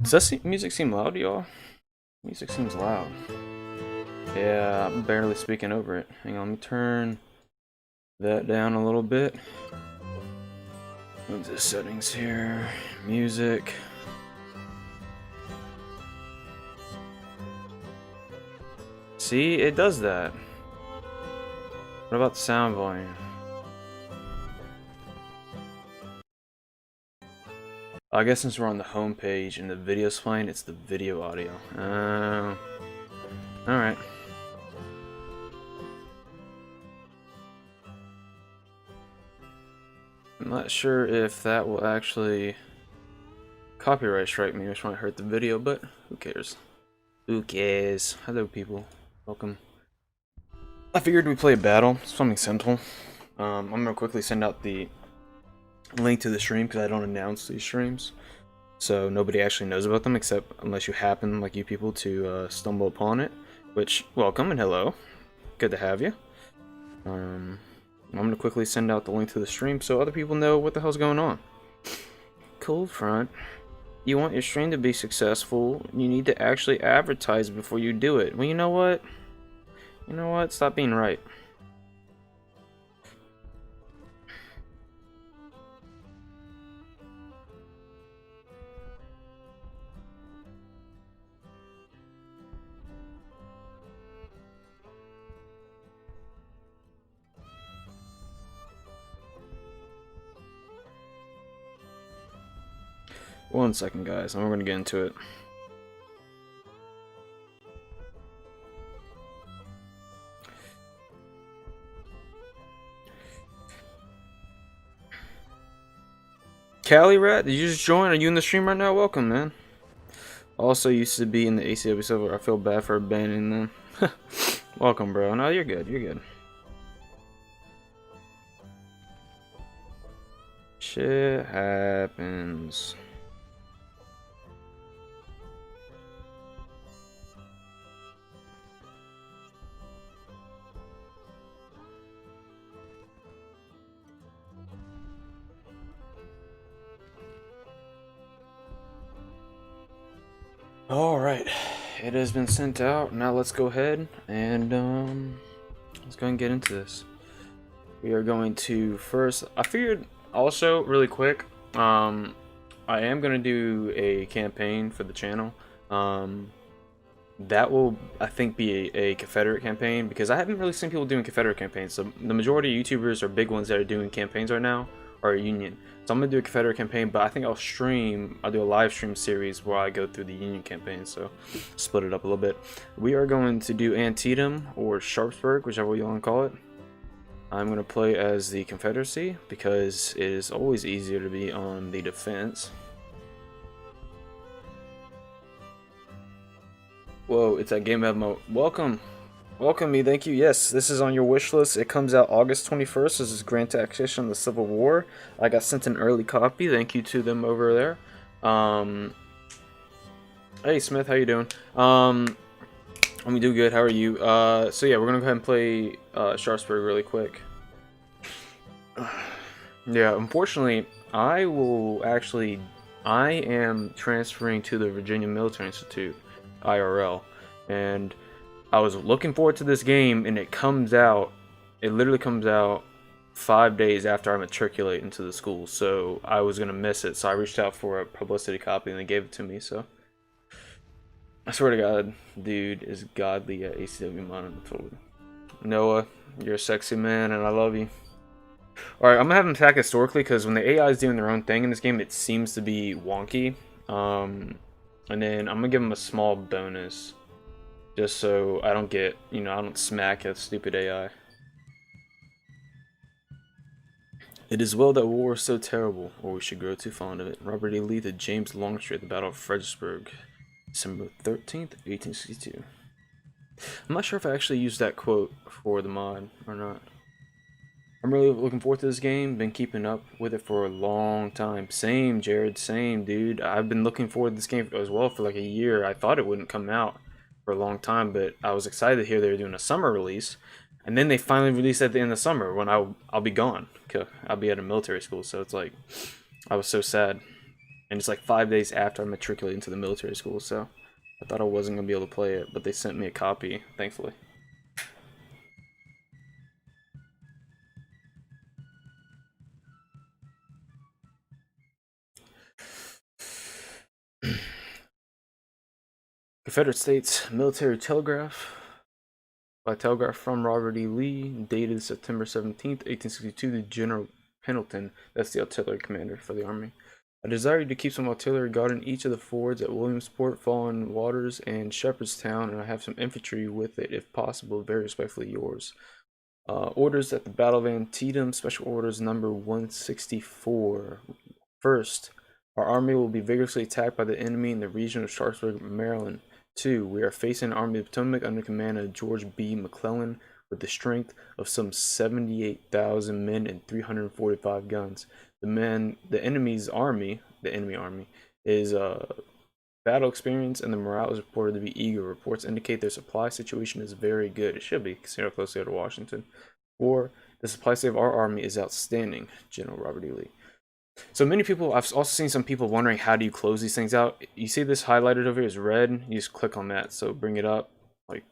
Does that music seem loud, y'all? Music seems loud. Yeah, I'm barely speaking over it. Hang on, let me turn that down a little bit. Move the settings here. Music. See, it does that. What about the sound volume? I guess since we're on the home page and the video's playing, it's the video audio. Alright. I'm not sure if that will actually copyright strike me, which might hurt the video, but who cares? Who cares? Hello, people. Welcome. I figured we'd play a battle, something simple. I'm gonna quickly send out the link to the stream because I don't announce these streams, so nobody actually knows about them except unless you happen, like you people, to stumble upon it. Which, welcome and hello, good to have you. I'm gonna quickly send out the link to the stream so other people know what the hell's going on. Cold front. You want your stream to be successful, you need to actually advertise before you do it. Well, you know what? You know what? Stop being right. One second, guys, and we're gonna get into it. Cali Rat, did you just join? Are you in the stream right now? Welcome, man. Also used to be in the ACW server. I feel bad for abandoning them. Welcome, bro. No, you're good. You're good. Shit happens. Alright, it has been sent out. Now let's go ahead and let's go and get into this. We are going to first, I figured also really quick, I am going to do a campaign for the channel. That will, I think, be a Confederate campaign because I haven't really seen people doing Confederate campaigns. So the majority of YouTubers or big ones that are doing campaigns right now are Union. So I'm gonna do a Confederate campaign, but I think I'll do a live stream series where I go through the Union campaign. So split it up a little bit. We are going to do Antietam or Sharpsburg, whichever you want to call it. I'm gonna play as the Confederacy because it is always easier to be on the defense. Whoa, it's that game mode. Welcome. Welcome me, thank you. Yes, this is on your wish list. It comes out August 21st. This is Grand Tactician, the Civil War. I got sent an early copy. Thank you to them over there. Hey Smith, how you doing? I'm doing good. How are you? So yeah, we're gonna go ahead and play Sharpsburg really quick. Yeah, unfortunately, I am transferring to the Virginia Military Institute, IRL, and I was looking forward to this game, and it literally comes out 5 days after I matriculate into the school, so I was gonna miss it, so I reached out for a publicity copy, and they gave it to me, so I swear to God, dude is godly at ACW Monitor. Noah, you're a sexy man, and I love you. Alright, I'm gonna have him attack historically, because when the AI is doing their own thing in this game, it seems to be wonky, and then I'm gonna give him a small bonus. Just so I don't get, I don't smack that stupid AI. It is well that war is so terrible, or we should grow too fond of it. Robert E. Lee to James Longstreet at the Battle of Fredericksburg, December 13th, 1862. I'm not sure if I actually used that quote for the mod or not. I'm really looking forward to this game. Been keeping up with it for a long time. Same, Jared. Same, dude. I've been looking forward to this game as well for like a year. I thought it wouldn't come out for a long time, but I was excited to hear they were doing a summer release, and then they finally released at the end of summer when I'll be gone. I'll be at a military school, so it's like I was so sad. And it's like 5 days after I matriculated into the military school, so I thought I wasn't going to be able to play it, but they sent me a copy, thankfully. Confederate States Military Telegraph. By telegraph from Robert E. Lee, dated September 17th, 1862, to General Pendleton, that's the artillery commander for the Army. I desire you to keep some artillery guarding each of the fords at Williamsport, Fallen Waters, and Shepherdstown, and I have some infantry with it if possible. Very respectfully yours. Orders at the Battle of Antietam, Special Orders number 164. First, our army will be vigorously attacked by the enemy in the region of Sharpsburg, Maryland. 2. We are facing an Army of Potomac under command of George B. McClellan with the strength of some 78,000 men and 345 guns. The enemy's army, the enemy army, is battle experience and the morale is reported to be eager. Reports indicate their supply situation is very good. It should be, considering how close they are to Washington. 4. The supply state of our army is outstanding. General Robert E. Lee. So many people, I've also seen some people wondering how do you close these things out. You see this highlighted over here is red, you just click on that. So bring it up, like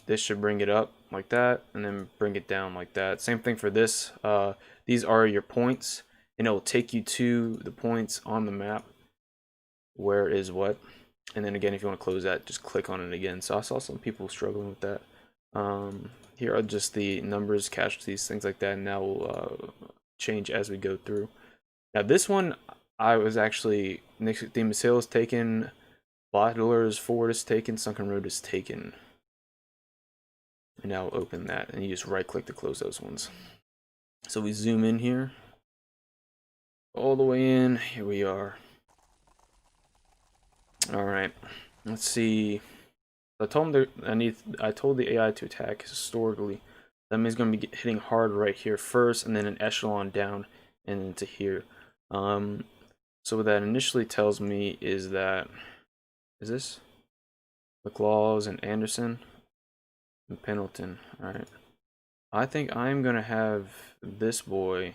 this should bring it up like that, and then bring it down like that. Same thing for this. These are your points, and it will take you to the points on the map. Where is what? And then again, if you want to close that, just click on it again. So I saw some people struggling with that. Here are just the numbers, casualties, things like that, and that will change as we go through. Now this one, I was actually, Nicodemus Hill is taken, Bottler's Ford is taken, Sunken Road is taken. And now we'll open that, and you just right click to close those ones. So we zoom in here, all the way in, here we are. Alright, let's see. I told the AI to attack historically. That means it's going to be hitting hard right here first, and then an echelon down, and then to here. So what that initially tells me is that, is this McLaws and Anderson and Pendleton? All right, I think I'm gonna have this boy.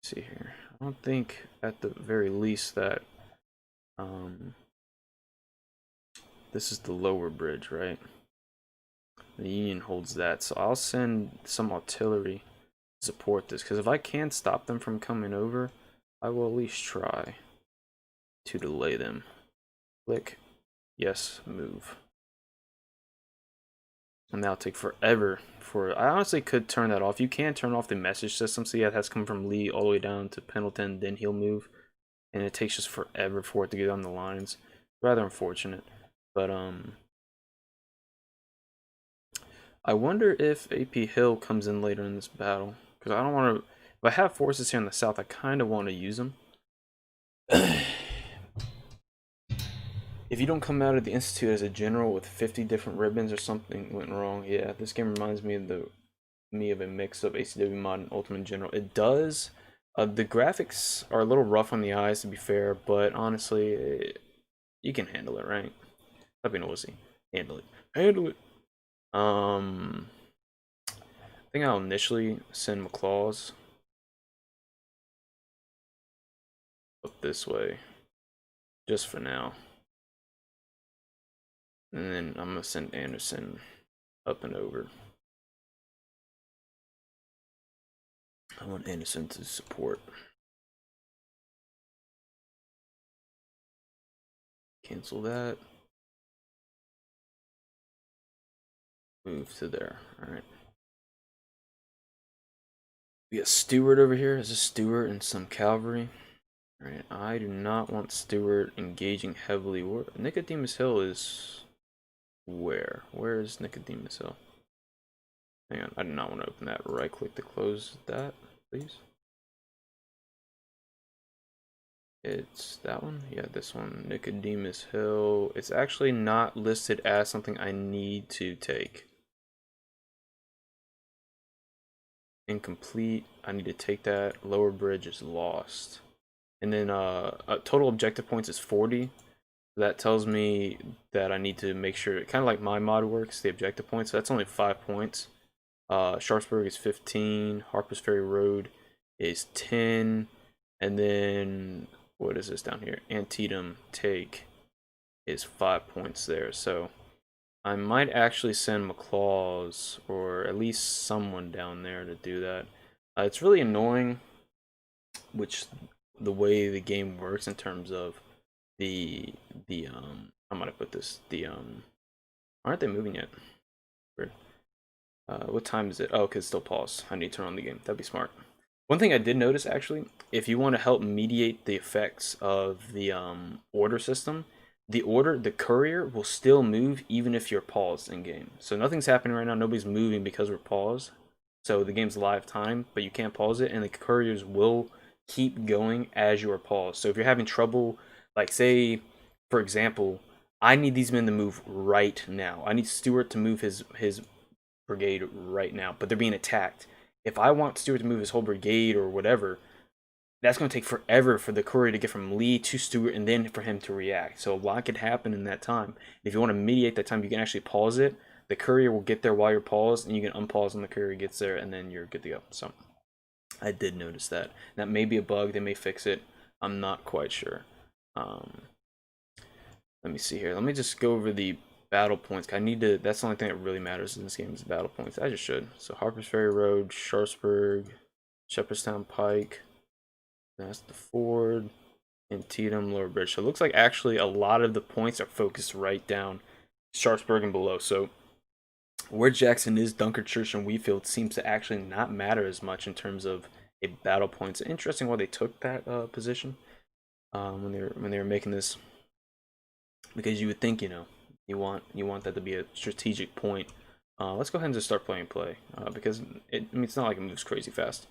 Let's see here, I don't think at the very least that this is the lower bridge, right? The Union holds that, so I'll send some artillery support this, because if I can't stop them from coming over, I will at least try to delay them. Click, yes, move. And that'll take forever for, I honestly could turn that off. You can turn off the message system, so yeah, it has come from Lee all the way down to Pendleton, then he'll move, and it takes just forever for it to get on the lines. Rather unfortunate, but I wonder if AP Hill comes in later in this battle. Because I don't want to, if I have forces here in the south, I kind of want to use them. If you don't come out of the Institute as a general with 50 different ribbons or something went wrong, yeah, this game reminds me of a mix of ACW mod and Ultimate General. It does. The graphics are a little rough on the eyes, to be fair, but honestly, you can handle it, right? Stop being nosy. Handle it. Handle it. I think I'll initially send McLaws up this way, just for now. And then I'm gonna send Anderson up and over. I want Anderson to support. Cancel that. Move to there. Alright. We got Stewart over here. Is this Stewart and some cavalry? Alright, I do not want Stewart engaging heavily. Nicodemus Hill is where? Where is Nicodemus Hill? Hang on, I do not want to open that. Right click to close that, please. It's that one? Yeah, this one. Nicodemus Hill. It's actually not listed as something I need to take. Incomplete. I need to take that. Lower bridge is lost. And then total objective points is 40. That tells me that I need to make sure, kind of like my mod works, the objective points. So that's only 5 points. Sharpsburg is 15. Harper's Ferry Road is 10. And then what is this down here? Antietam take is 5 points there. So I might actually send McClaws or at least someone down there to do that. It's really annoying, which the way the game works in terms of the how might I put this? Aren't they moving yet? Weird. What time is it? Oh, because it's still paused. I need to turn on the game. That'd be smart. One thing I did notice actually, if you want to help mediate the effects of the order system, the courier will still move even if you're paused in game. So nothing's happening right now. Nobody's moving because we're paused. So the game's live time, but you can't pause it, and the couriers will keep going as you are paused. So if you're having trouble, like say, for example, I need these men to move right now. I need Stewart to move his brigade right now, but they're being attacked. If I want Stewart to move his whole brigade or whatever, that's going to take forever for the courier to get from Lee to Stewart and then for him to react. So a lot could happen in that time. If you want to mediate that time, you can actually pause it. The courier will get there while you're paused, and you can unpause when the courier gets there, and then you're good to go. So I did notice that. That may be a bug. They may fix it. I'm not quite sure. Let me see here. Let me just go over the battle points. I need to. That's the only thing that really matters in this game is battle points. I just should. So Harper's Ferry Road, Sharpsburg, Shepherdstown Pike. That's the ford, Antietam, Lower Bridge. So it looks like actually a lot of the points are focused right down Sharpsburg and below. So where Jackson is, Dunkerchurch and Wheatfield seems to actually not matter as much in terms of a battle points. Interesting why they took that position when they were making this, because you would think you want that to be a strategic point. Let's go ahead and just start playing because it's not like it moves crazy fast.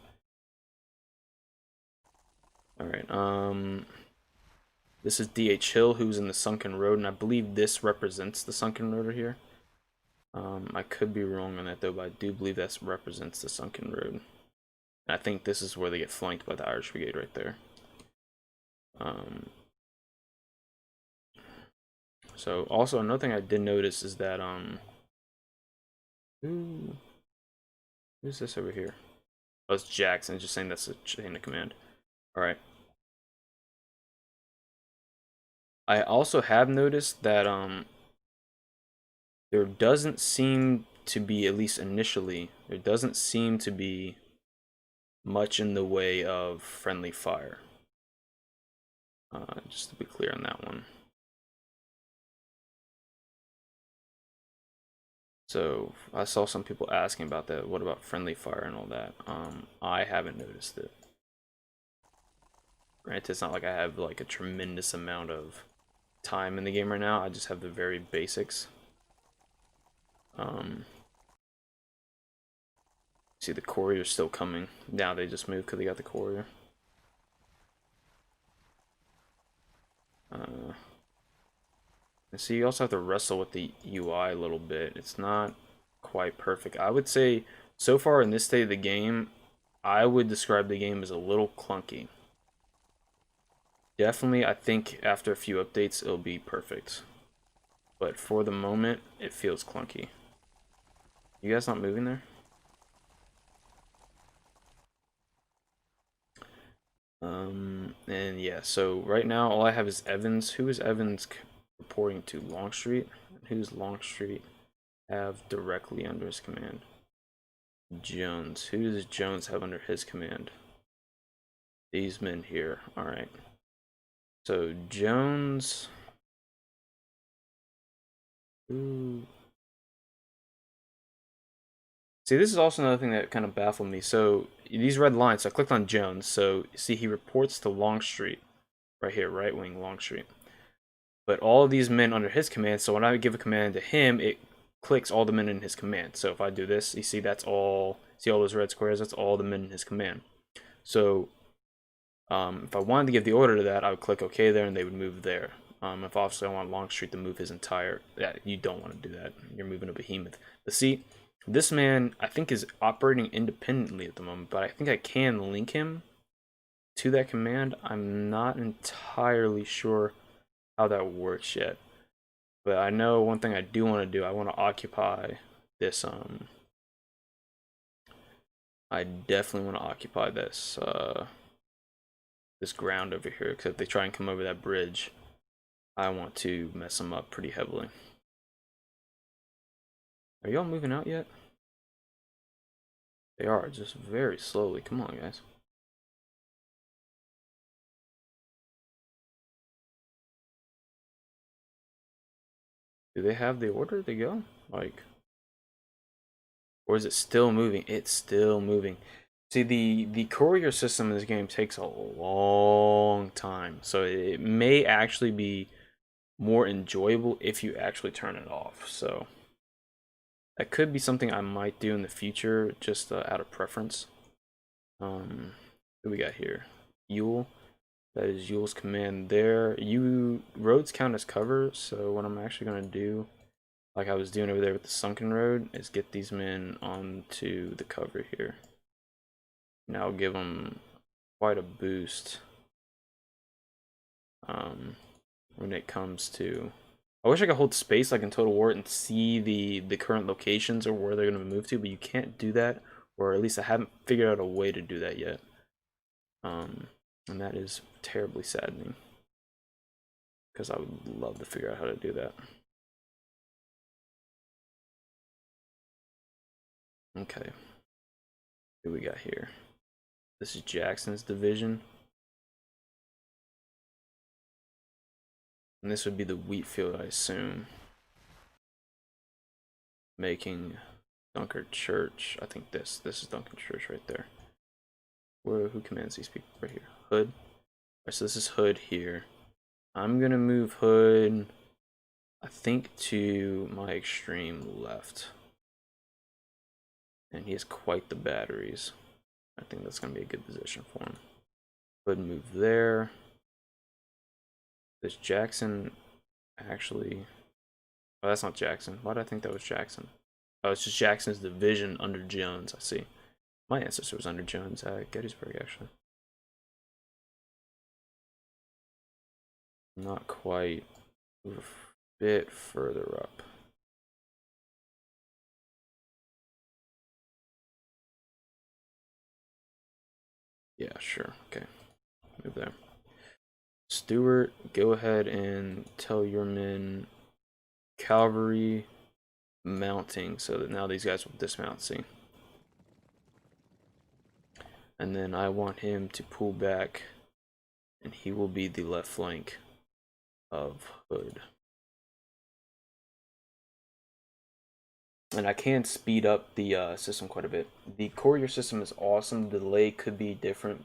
All right. This is D.H. Hill, who's in the Sunken Road, and I believe this represents the Sunken Road here. I could be wrong on that, though, but I do believe that represents the Sunken Road. And I think this is where they get flanked by the Irish Brigade right there. So, also, another thing I did notice is that, who's this over here? Oh, it's Jackson, just saying that's a chain of command. Alright. I also have noticed that, there doesn't seem to be, at least initially, there doesn't seem to be much in the way of friendly fire. Just to be clear on that one. So I saw some people asking about that. What about friendly fire and all that? I haven't noticed it. Granted, it's not like I have like a tremendous amount of time in the game right now. I just have the very basics. See, the courier's still coming. Now they just moved because they got the courier. And see, you also have to wrestle with the UI a little bit. It's not quite perfect. I would say, so far in this state of the game, I would describe the game as a little clunky. Definitely, I think after a few updates, it'll be perfect. But for the moment, it feels clunky. You guys not moving there? And yeah, so right now, all I have is Evans. Who is Evans reporting to? Longstreet? Who's Longstreet have directly under his command? Jones. Who does Jones have under his command? These men here. Alright. So Jones. Ooh. See, this is also another thing that kind of baffled me. So these red lines, so I clicked on Jones. So see, he reports to Longstreet. Right here, right wing Longstreet. But all of these men under his command, so when I give a command to him, it clicks all the men in his command. So if I do this, you see that's all, see all those red squares? That's all the men in his command. So if I wanted to give the order to that, I would click OK there and they would move there. If obviously I want Longstreet to move his entire, yeah, you don't want to do that. You're moving a behemoth. But see, this man, I think, is operating independently at the moment, but I think I can link him to that command. I'm not entirely sure how that works yet. But I know one thing I do want to do, I want to occupy this, I definitely want to occupy this, this ground over here, because if they try and come over that bridge, I want to mess them up pretty heavily. Are y'all moving out yet? They are, just very slowly. Come on, guys. Do they have the order to go? Like, or is it still moving? It's still moving. See, the courier system in this game takes a long time, so it may actually be more enjoyable if you actually turn it off. So that could be something I might do in the future, just out of preference. What do we got here? Yule. That is Yule's command there. Roads count as cover, so what I'm actually gonna do, like I was doing over there with the sunken road, is get these men onto the cover here. Now I'll give them quite a boost. When it comes to, I wish I could hold space like in Total War and see the current locations or where they're gonna move to, but you can't do that, or at least I haven't figured out a way to do that yet. And that is terribly saddening, because I would love to figure out how to do that. Okay, what do we got here? This is Jackson's division. And this would be the wheat field, I assume. Making Dunkard Church. I think this is Dunkard Church right there. Who commands these people? Right here. Hood. Alright, so this is Hood here. I'm gonna move Hood, I think, to my extreme left. And he has quite the batteries. I think that's gonna be a good position for him. Hood move there. This Jackson actually, oh, that's not Jackson. Why did I think that was Jackson? Oh, it's just Jackson's division under Jones. I see. My ancestor was under Jones at Gettysburg, actually. Not quite. Move a bit further up. Yeah, sure. Okay. Move there. Stewart, go ahead and tell your men cavalry mounting, so that now these guys will dismount, see? And then I want him to pull back, and he will be the left flank of Hood. And I can speed up the system quite a bit. The courier system is awesome. The delay could be difference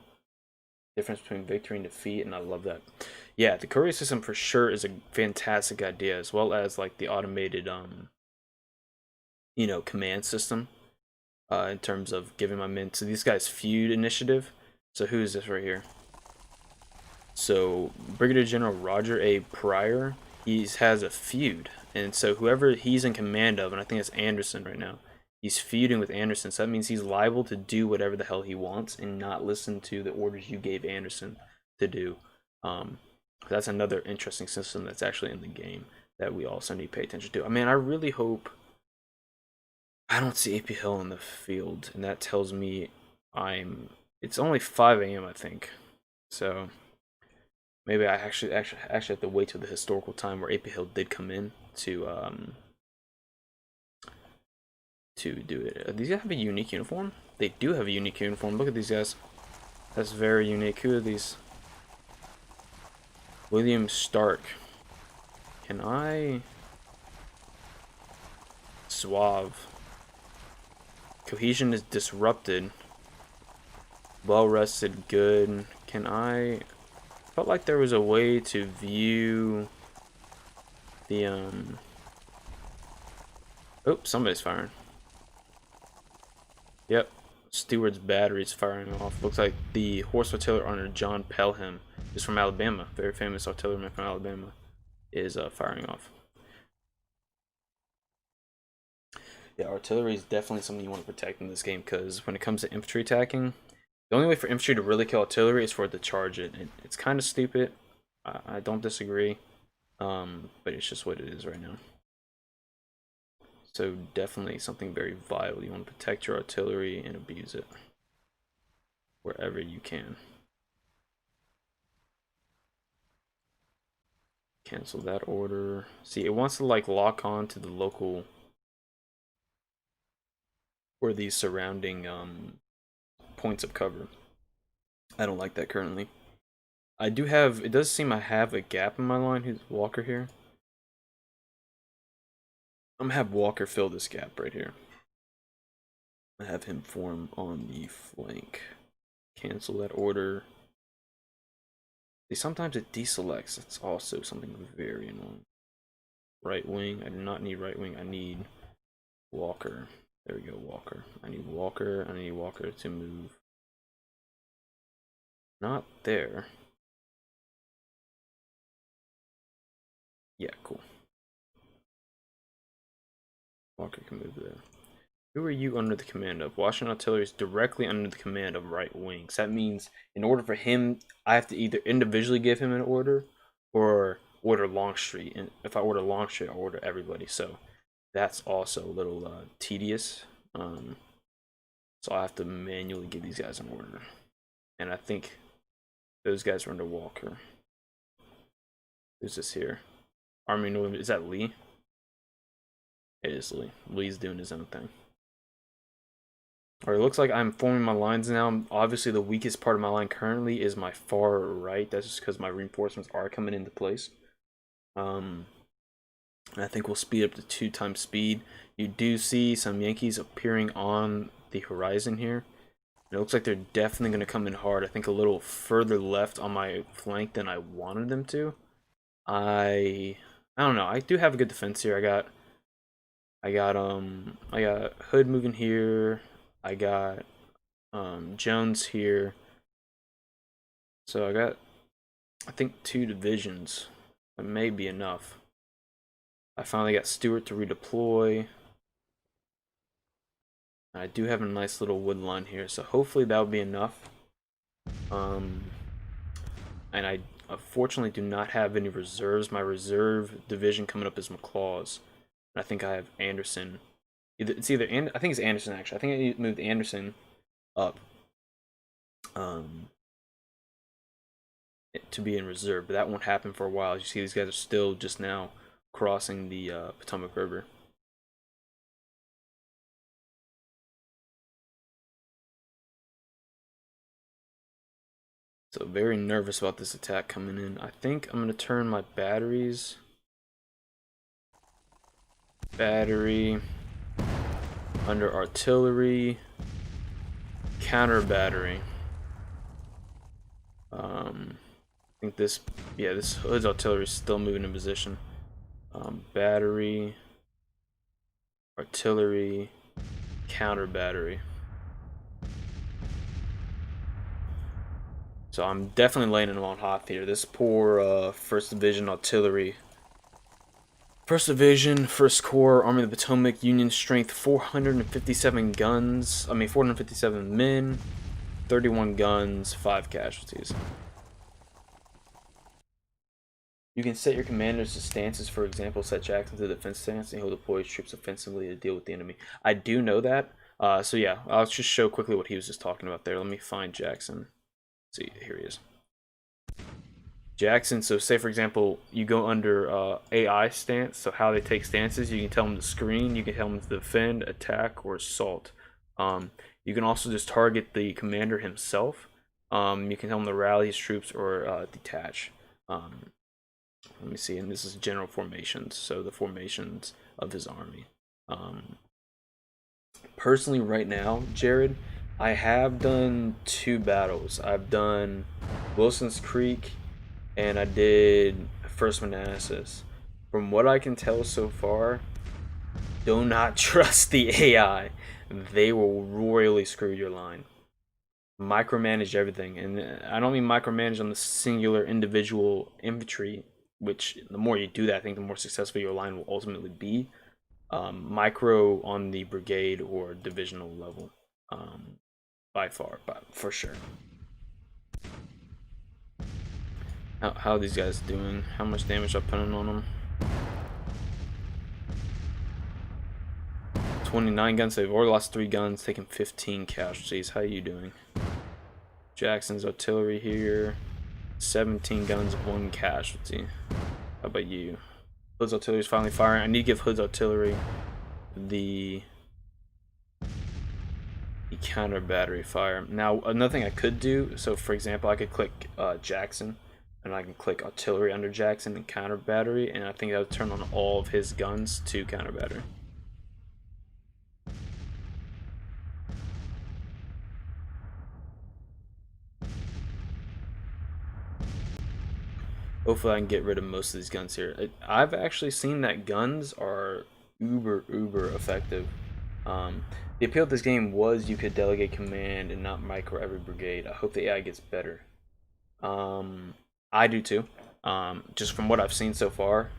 between victory and defeat, and I love that. Yeah, the courier system for sure is a fantastic idea, as well as like the automated command system, in terms of giving my men. So these guys feud initiative. So who is this right here? So Brigadier General Roger A. Pryor, he has a feud, and so whoever he's in command of, and I think it's Anderson right now, he's feuding with Anderson, so that means he's liable to do whatever the hell he wants and not listen to the orders you gave Anderson to do. That's another interesting system that's actually in the game that we also need to pay attention to. I mean, I really hope I don't see AP Hill in the field, and that tells me it's only 5 a.m. I think, so maybe I actually have to wait till the historical time where AP Hill did come in to do it. These guys have a unique uniform? They do have a unique uniform. Look at these guys. That's very unique. Who are these? William Stark. Can I? Suave. Cohesion is disrupted. Well rested, good. Can I? Felt like there was a way to view the oh, somebody's firing. Yep, Stewart's battery is firing off. Looks like the horse artillery under John Pelham is from Alabama. Very famous artilleryman from Alabama is firing off. Yeah, artillery is definitely something you want to protect in this game, because when it comes to infantry attacking, the only way for infantry to really kill artillery is for it to charge it. It's kind of stupid. I don't disagree, but it's just what it is right now. So definitely something very vital. You want to protect your artillery and abuse it wherever you can. cancel that order. See, it wants to like lock on to the local or these surrounding points of cover. I don't like that currently. I do have, it does seem I have a gap in my line. Who's Walker here? I'm gonna have Walker fill this gap right here. I have him form on the flank. Cancel that order. See, sometimes it deselects. That's also something very annoying. Right wing. I do not need right wing. I need Walker. There we go, Walker. I need Walker. I need Walker to move. Not there. Yeah, cool. Walker can move there. Who are you under the command of? Washington Artillery is directly under the command of right wings. That means in order for him, I have to either individually give him an order or order Longstreet. And if I order Longstreet, I order everybody. So that's also a little tedious. So I have to manually give these guys an order. And I think those guys are under Walker. Who's this here? Army Northern, is that Lee? It is Lee. Lee's doing his own thing. Alright, it looks like I'm forming my lines now. Obviously, the weakest part of my line currently is my far right. That's just because my reinforcements are coming into place. I think we'll speed up to 2 times speed. You do see some Yankees appearing on the horizon here. It looks like they're definitely going to come in hard. I think a little further left on my flank than I wanted them to. I don't know. I do have a good defense here. I got Hood moving here. I got Jones here. So I got, I think, 2 divisions. That may be enough. I finally got Stewart to redeploy. I do have a nice little wood line here, so hopefully that'll be enough. And I unfortunately do not have any reserves. My reserve division coming up is McClaws. And I think I have Anderson. It's either I think it's Anderson actually. I think I moved Anderson up to be in reserve, but that won't happen for a while. You see, these guys are still just now crossing the Potomac River. So very nervous about this attack coming in. I think I'm gonna turn my battery under artillery, counter battery. I think this Hood's artillery is still moving in position. Battery, artillery, counter battery. So I'm definitely laying them on hot here. This poor 1st Division artillery. 1st Division, 1st Corps, Army of the Potomac, Union strength 457 guns. 457 men, 31 guns, 5 casualties. You can set your commanders to stances. For example, set Jackson to the defense stance and he'll deploy his troops offensively to deal with the enemy. I do know that. So yeah, I'll just show quickly what he was just talking about there. Let me find Jackson. See, here he is. Jackson, so say for example, you go under AI stance, so how they take stances, you can tell them to screen, you can tell them to defend, attack, or assault. You can also just target the commander himself. You can tell him to rally his troops or detach. Let me see, and this is general formations, so the formations of his army. Personally, right now, Jared, I have done 2 battles. I've done Wilson's Creek, and I did 1st Manassas. From what I can tell so far, do not trust the AI. They will royally screw your line. Micromanage everything, and I don't mean micromanage on the singular individual infantry, which the more you do that, I think the more successful your line will ultimately be. Micro on the brigade or divisional level. By far, but for sure. How are these guys doing? How much damage I'm putting on them? 29 guns. They've already lost 3 guns, taking 15 casualties. How are you doing? Jackson's artillery here. 17 guns, 1 casualty. How about you? Hood's artillery is finally firing. I need to give Hood's artillery the counter battery fire. Now, another thing I could do, so for example, I could click Jackson, and I can click artillery under Jackson and counter battery, and I think that would turn on all of his guns to counter battery. Hopefully I can get rid of most of these guns here. I've actually seen that guns are uber effective. The appeal of this game was you could delegate command and not micro every brigade. I hope the AI gets better. I do too. Just from what I've seen so far,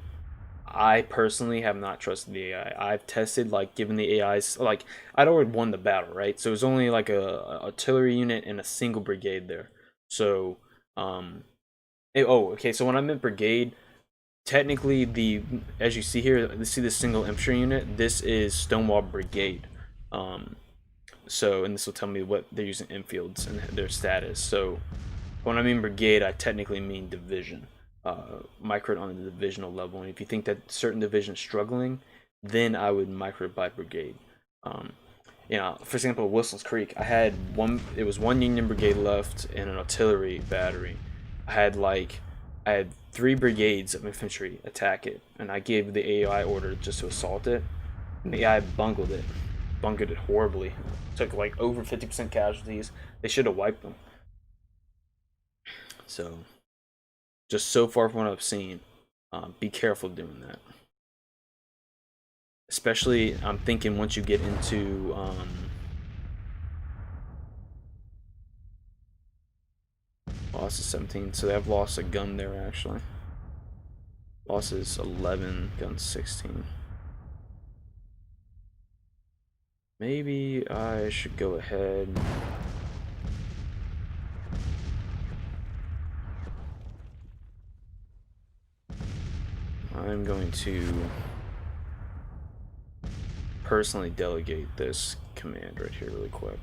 I personally have not trusted the AI. I've tested, like, given the AIs, like, I'd already won the battle, right? So it was only like a artillery unit and a single brigade there. So, okay, so when I meant brigade, technically as you see here, see this single infantry unit, this is Stonewall Brigade. And this will tell me what they're using infields and their status. So when I mean brigade, I technically mean division. Micro it on the divisional level, and if you think that certain division is struggling, then I would micro it by brigade. For example, Whistles Creek, I had it was one Union brigade left and an artillery battery. I had 3 brigades of infantry attack it, and I gave the AI order just to assault it, and the AI bungled it horribly. Took like over 50% casualties. They should have wiped them. So, just so far from what I've seen, be careful doing that. Especially, I'm thinking once you get into loss is 17, so they have lost a gun there actually. Loss is 11, gun 16. Maybe I should go ahead. I'm going to personally delegate this command right here really quick.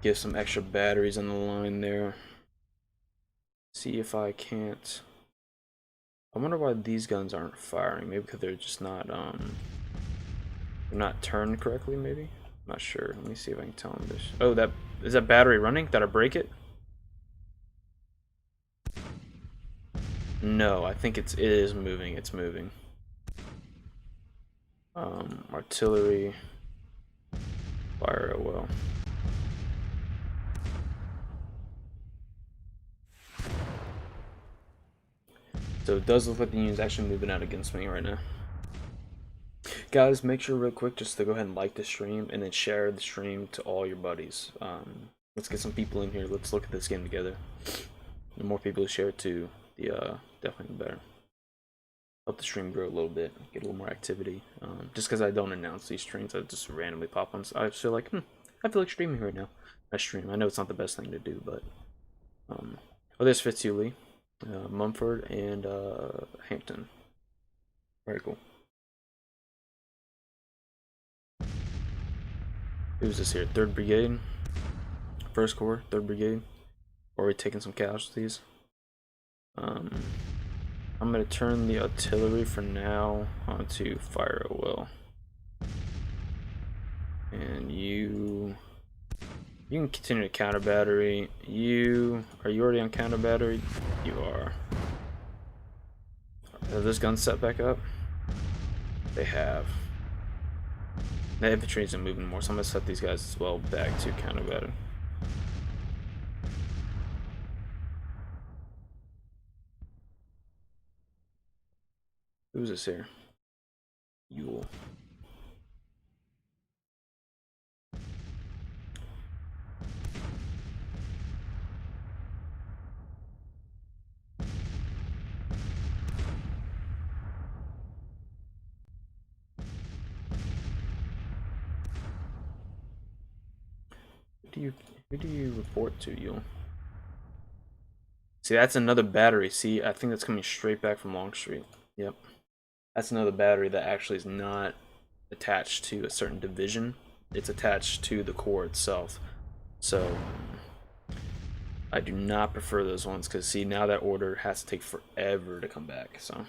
Give some extra batteries on the line there. See if I can't. I wonder why these guns aren't firing. Maybe because they're just not they're not turned correctly. Maybe. I'm not sure. Let me see if I can tell them this. Oh, that is that battery running? Did I break it? No, I think it is moving. It's moving. Artillery. Fire it well. So it does look like the Union's actually moving out against me right now. Guys, make sure real quick just to go ahead and like the stream and then share the stream to all your buddies. Let's get some people in here. Let's look at this game together. The more people who share it to, the definitely the better. Help the stream grow a little bit, get a little more activity. Just because I don't announce these streams, I just randomly pop on. I feel like, I feel like streaming right now. I stream. I know it's not the best thing to do, but oh, there's Fitzhugh, Mumford, and Hampton. Very cool. Who's this here? 3rd Brigade, 1st Corps, 3rd Brigade. Or are we taking some casualties? I'm gonna turn the artillery for now onto fire at will. And you can continue to counter battery. Are you already on counter battery? You are. Have those guns set back up? They have. The infantry isn't moving more, so I'm gonna set these guys as well back to counter battery. Who's this here? Yule. Who do you report to, Yule? See, that's another battery. See, I think that's coming straight back from Longstreet. Yep. That's another battery that actually is not attached to a certain division. it's attached to the core itself. So I do not prefer those ones because see, now that order has to take forever to come back. So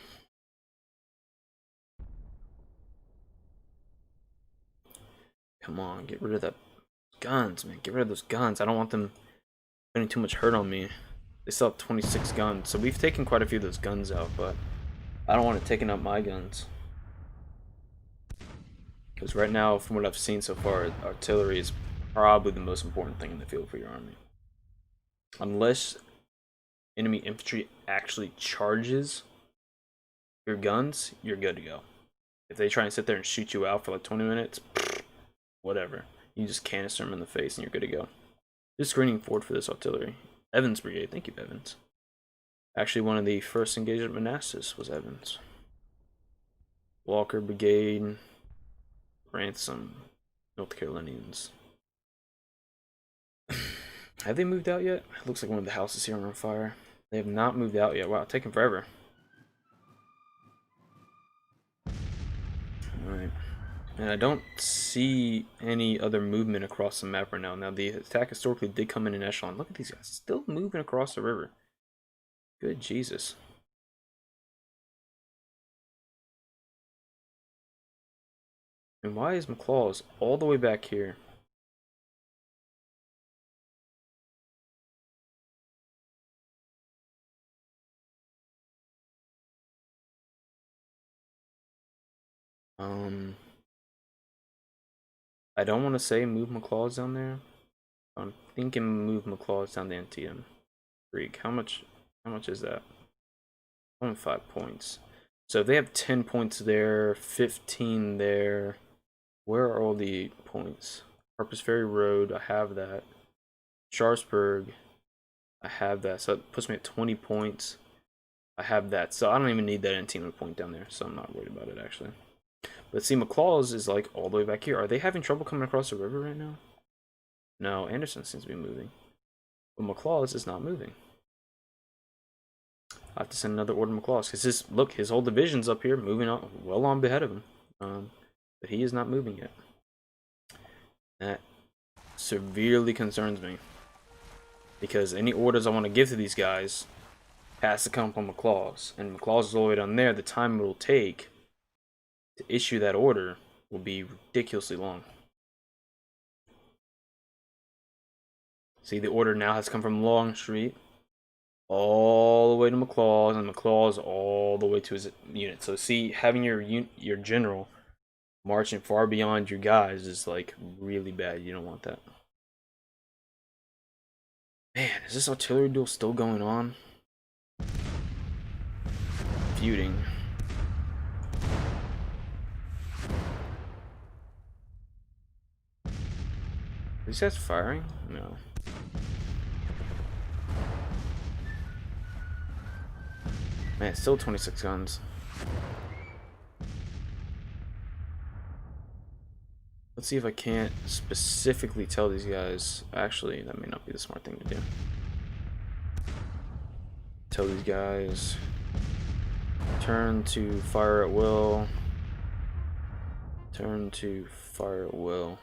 come on, get rid of that guns, man. Get rid of those guns. I don't want them putting too much hurt on me. They still have 26 guns, so we've taken quite a few of those guns out, but I don't want it taking out my guns. Because right now, from what I've seen so far, artillery is probably the most important thing in the field for your army. Unless enemy infantry actually charges your guns, you're good to go. If they try and sit there and shoot you out for like 20 minutes, whatever. You just canister them in the face and you're good to go. Just screening forward for this artillery. Evans Brigade, thank you, Evans. Actually, one of the first engaged at Manassas was Evans. Walker Brigade, Ransom, North Carolinians. Have they moved out yet? It looks like one of the houses here are on fire. They have not moved out yet. Wow, taking forever. Alright. And I don't see any other movement across the map right now. Now, the attack historically did come in an echelon. Look at these guys still moving across the river. Good Jesus. And why is McClaw's all the way back here? I don't want to say move McClaw's down there. I'm thinking move McClaw's down to Antietam. Freak. How much is that? Only 5 points. So if they have 10 points there, 15 there, where are all the points? Harpers Ferry Road, I have that. Sharpsburg, I have that. So it puts me at 20 points. I have that. So I don't even need that Antietam point down there. So I'm not worried about it, actually. But see, McClaw's is like all the way back here. Are they having trouble coming across the river right now? No, Anderson seems to be moving. But McClaw's is not moving. I have to send another order to McClaw's. Because look, his whole division's up here, moving on, well on ahead of him. But he is not moving yet. That severely concerns me. Because any orders I want to give to these guys has to come from McClaw's. And McClaw's is all the way down there. The time it will take to issue that order will be ridiculously long. See, the order now has come from Longstreet all the way to McClaw's, and McClaw's all the way to his unit. So see, having your general marching far beyond your guys is like really bad. You don't want that. Man, is this artillery duel still going on? Feuding. Are these guys firing? No. Man, still 26 guns. Let's see if I can't specifically tell these guys. Actually, that may not be the smart thing to do. Tell these guys, turn to fire at will. Turn to fire at will.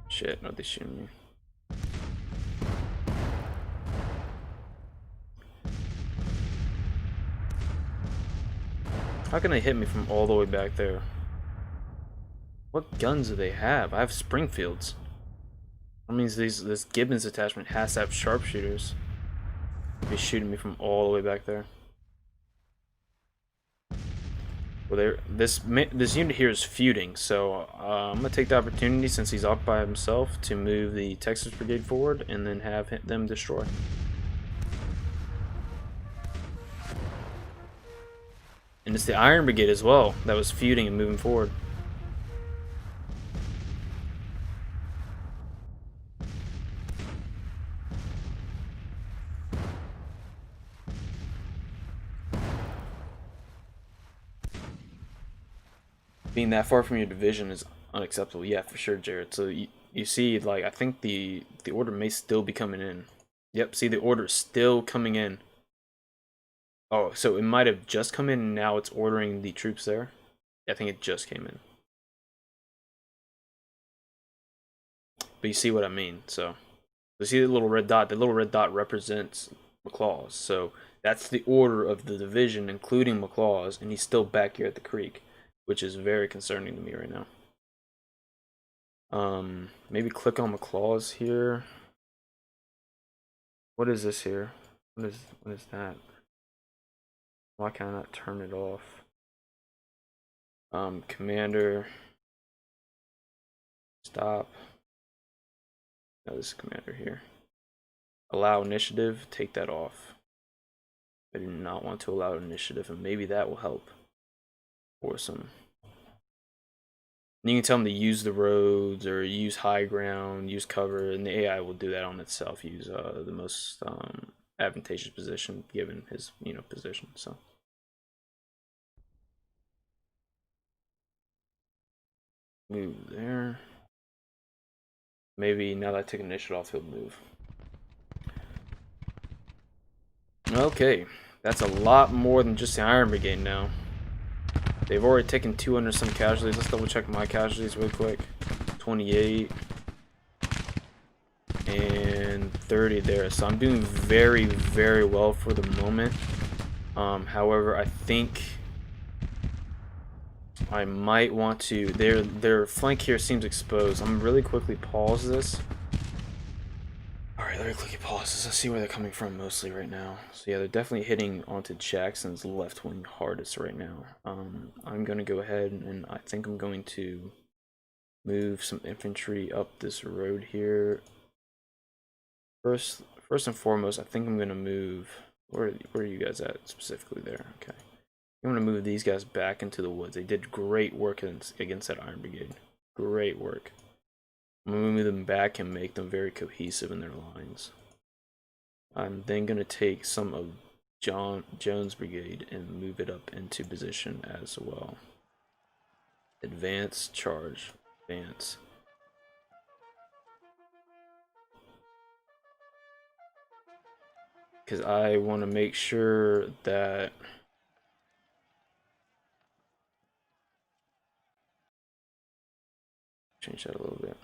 Shit, no, they shooting me. How can they hit me from all the way back there? What guns do they have? I have Springfields. That means this Gibbons attachment has to have sharpshooters. They're shooting me from all the way back there. Well, this unit here is feuding, so I'm gonna take the opportunity since he's off by himself to move the Texas Brigade forward and then have them destroy. And it's the Iron Brigade as well that was feuding and moving forward. Being that far from your division is unacceptable. Yeah, for sure, Jared. So you see, like, I think the order may still be coming in. Yep, see, the order is still coming in. Oh, so it might have just come in and now it's ordering the troops there. I think it just came in. But you see what I mean, so. You see the little red dot? The little red dot represents McLaws. So that's the order of the division, including McLaws, and he's still back here at the creek, which is very concerning to me right now. Maybe click on McLaws here. What is this here? What is that? Why can I not turn it off? Commander. Stop. No, this is commander here. Allow initiative, take that off. I do not want to allow initiative, and maybe that will help. Or some. You can tell them to use the roads or use high ground, use cover, and the AI will do that on itself. Use the most advantageous position given his position. So move there. Maybe now that I take initiative off, he'll move. Okay, that's a lot more than just the Iron Brigade now. They've already taken 200 some casualties. Let's double check my casualties real quick. 28 and 30 there. So I'm doing very, very well for the moment. However, I think I might want to. Their flank here seems exposed. I'm gonna really quickly pause this. Alright, let me quickly pause this. Let's see where they're coming from mostly right now. So yeah, they're definitely hitting onto Jackson's left wing hardest right now. I'm going to go ahead and I think I'm going to move some infantry up this road here. First and foremost, I think I'm going to move... Where are you guys at specifically there? Okay. I'm going to move these guys back into the woods. They did great work against that Iron Brigade. Great work. I'm going to move them back and make them very cohesive in their lines. I'm then going to take some of Jones' brigade and move it up into position as well. Advance, charge, advance. Because I want to make sure that change that a little bit.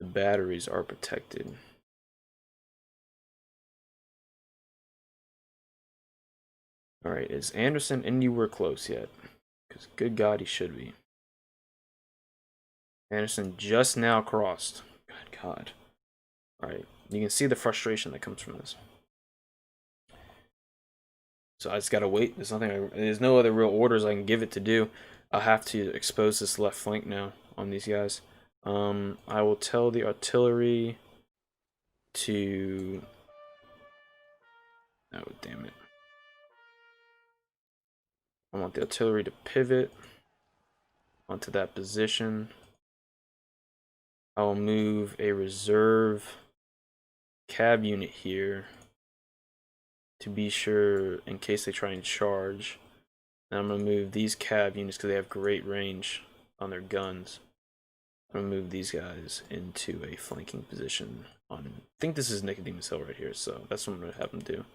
The batteries are protected. Alright, is Anderson anywhere close yet? Because good God, he should be. Anderson just now crossed. Good God. Alright, you can see the frustration that comes from this. So I just gotta wait. There's no other real orders I can give it to do. I'll have to expose this left flank now on these guys. I will tell the artillery to... Oh, damn it. I want the artillery to pivot onto that position. I will move a reserve cab unit here to be sure in case they try and charge. And I'm going to move these cab units because they have great range on their guns. I'm going to move these guys into a flanking position on, I think this is Nicodemus Hill right here, so that's what I'm going to have them do.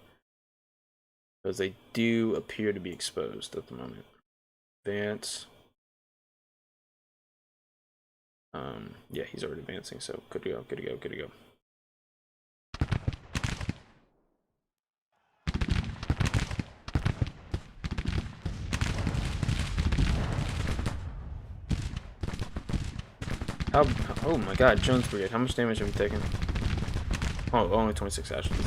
Because they do appear to be exposed at the moment. Advance. Yeah, he's already advancing, so good to go, good to go, good to go. Oh my God, Jones Brigade, how much damage have we taken? Oh, only 26 casualties.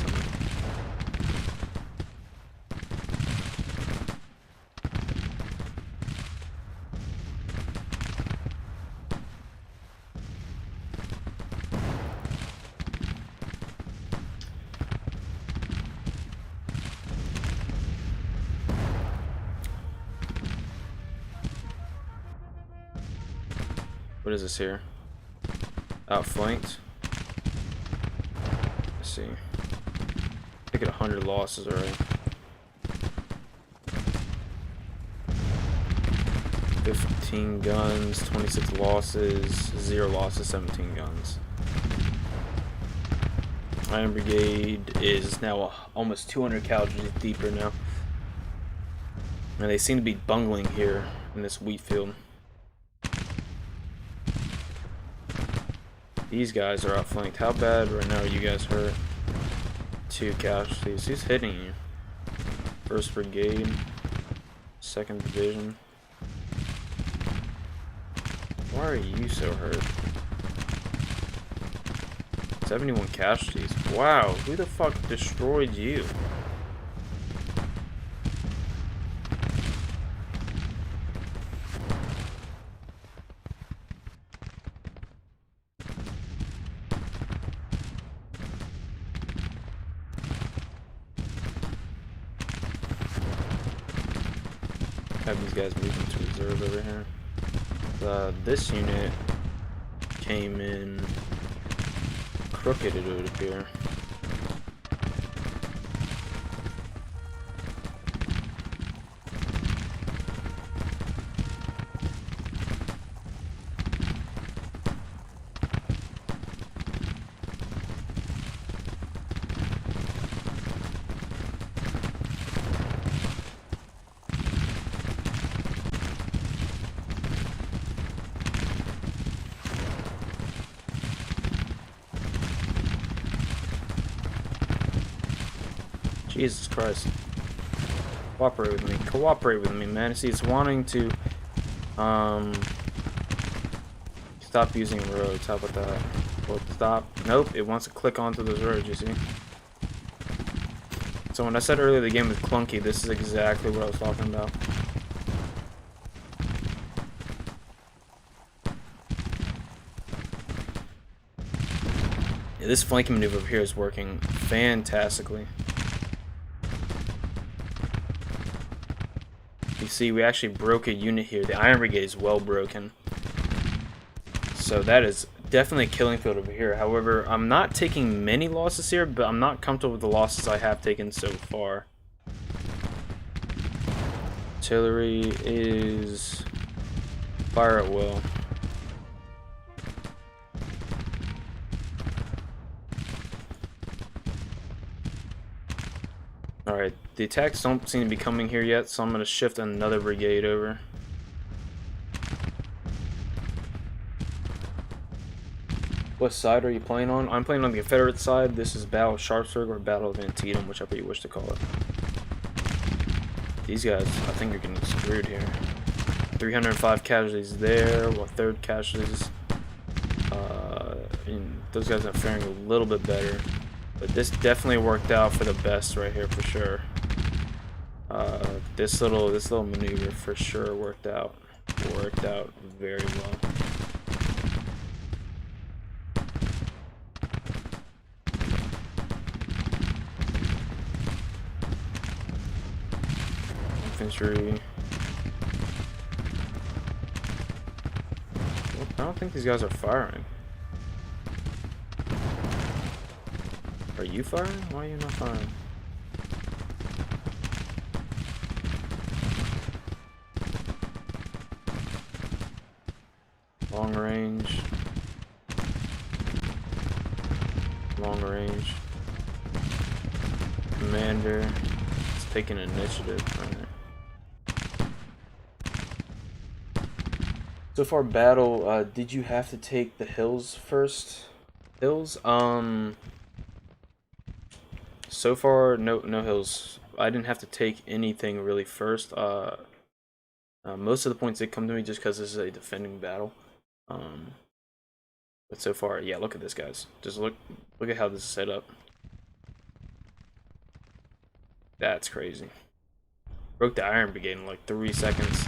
What is this here? Outflanked. Let's see. I think at 100 losses already. 15 guns, 26 losses, 0 losses, 17 guns. Iron Brigade is now almost 200 casualties deeper now. And they seem to be bungling here in this wheat field. These guys are outflanked. How bad right now are you guys hurt? 2 casualties. Who's hitting you? 1st Brigade. 2nd Division. Why are you so hurt? 71 casualties. Wow, who the fuck destroyed you? Have these guys moving to reserve over here. This unit came in crooked, it would appear. Jesus Christ. Cooperate with me. Cooperate with me, man. See, it's wanting to stop using roads. How about that? Well, stop. Nope, it wants to click onto those roads, you see? So when I said earlier the game was clunky, this is exactly what I was talking about. Yeah, this flanking maneuver over here is working fantastically. You see, we actually broke a unit here. The Iron Brigade is well broken. So that is definitely a killing field over here. However, I'm not taking many losses here, but I'm not comfortable with the losses I have taken so far. Artillery is fire at will. Alright, the attacks don't seem to be coming here yet, so I'm going to shift another brigade over. What side are you playing on? I'm playing on the Confederate side. This is Battle of Sharpsburg or Battle of Antietam, whichever you wish to call it. These guys, I think, are getting screwed here. 305 casualties there, while 3rd casualties. Those guys are faring a little bit better. But this definitely worked out for the best right here for sure. This little maneuver for sure worked out very well. Infantry. I don't think these guys are firing. Are you firing? Why are you not firing? Long range. Long range. Commander. It's taking initiative. Right. So far, battle. Did you have to take the hills first? Hills? So far, no hills. I didn't have to take anything really first. Most of the points did come to me just because this is a defending battle. But so far, yeah, look at this, guys. Just look at how this is set up. That's crazy. Broke the Iron Brigade in like 3 seconds.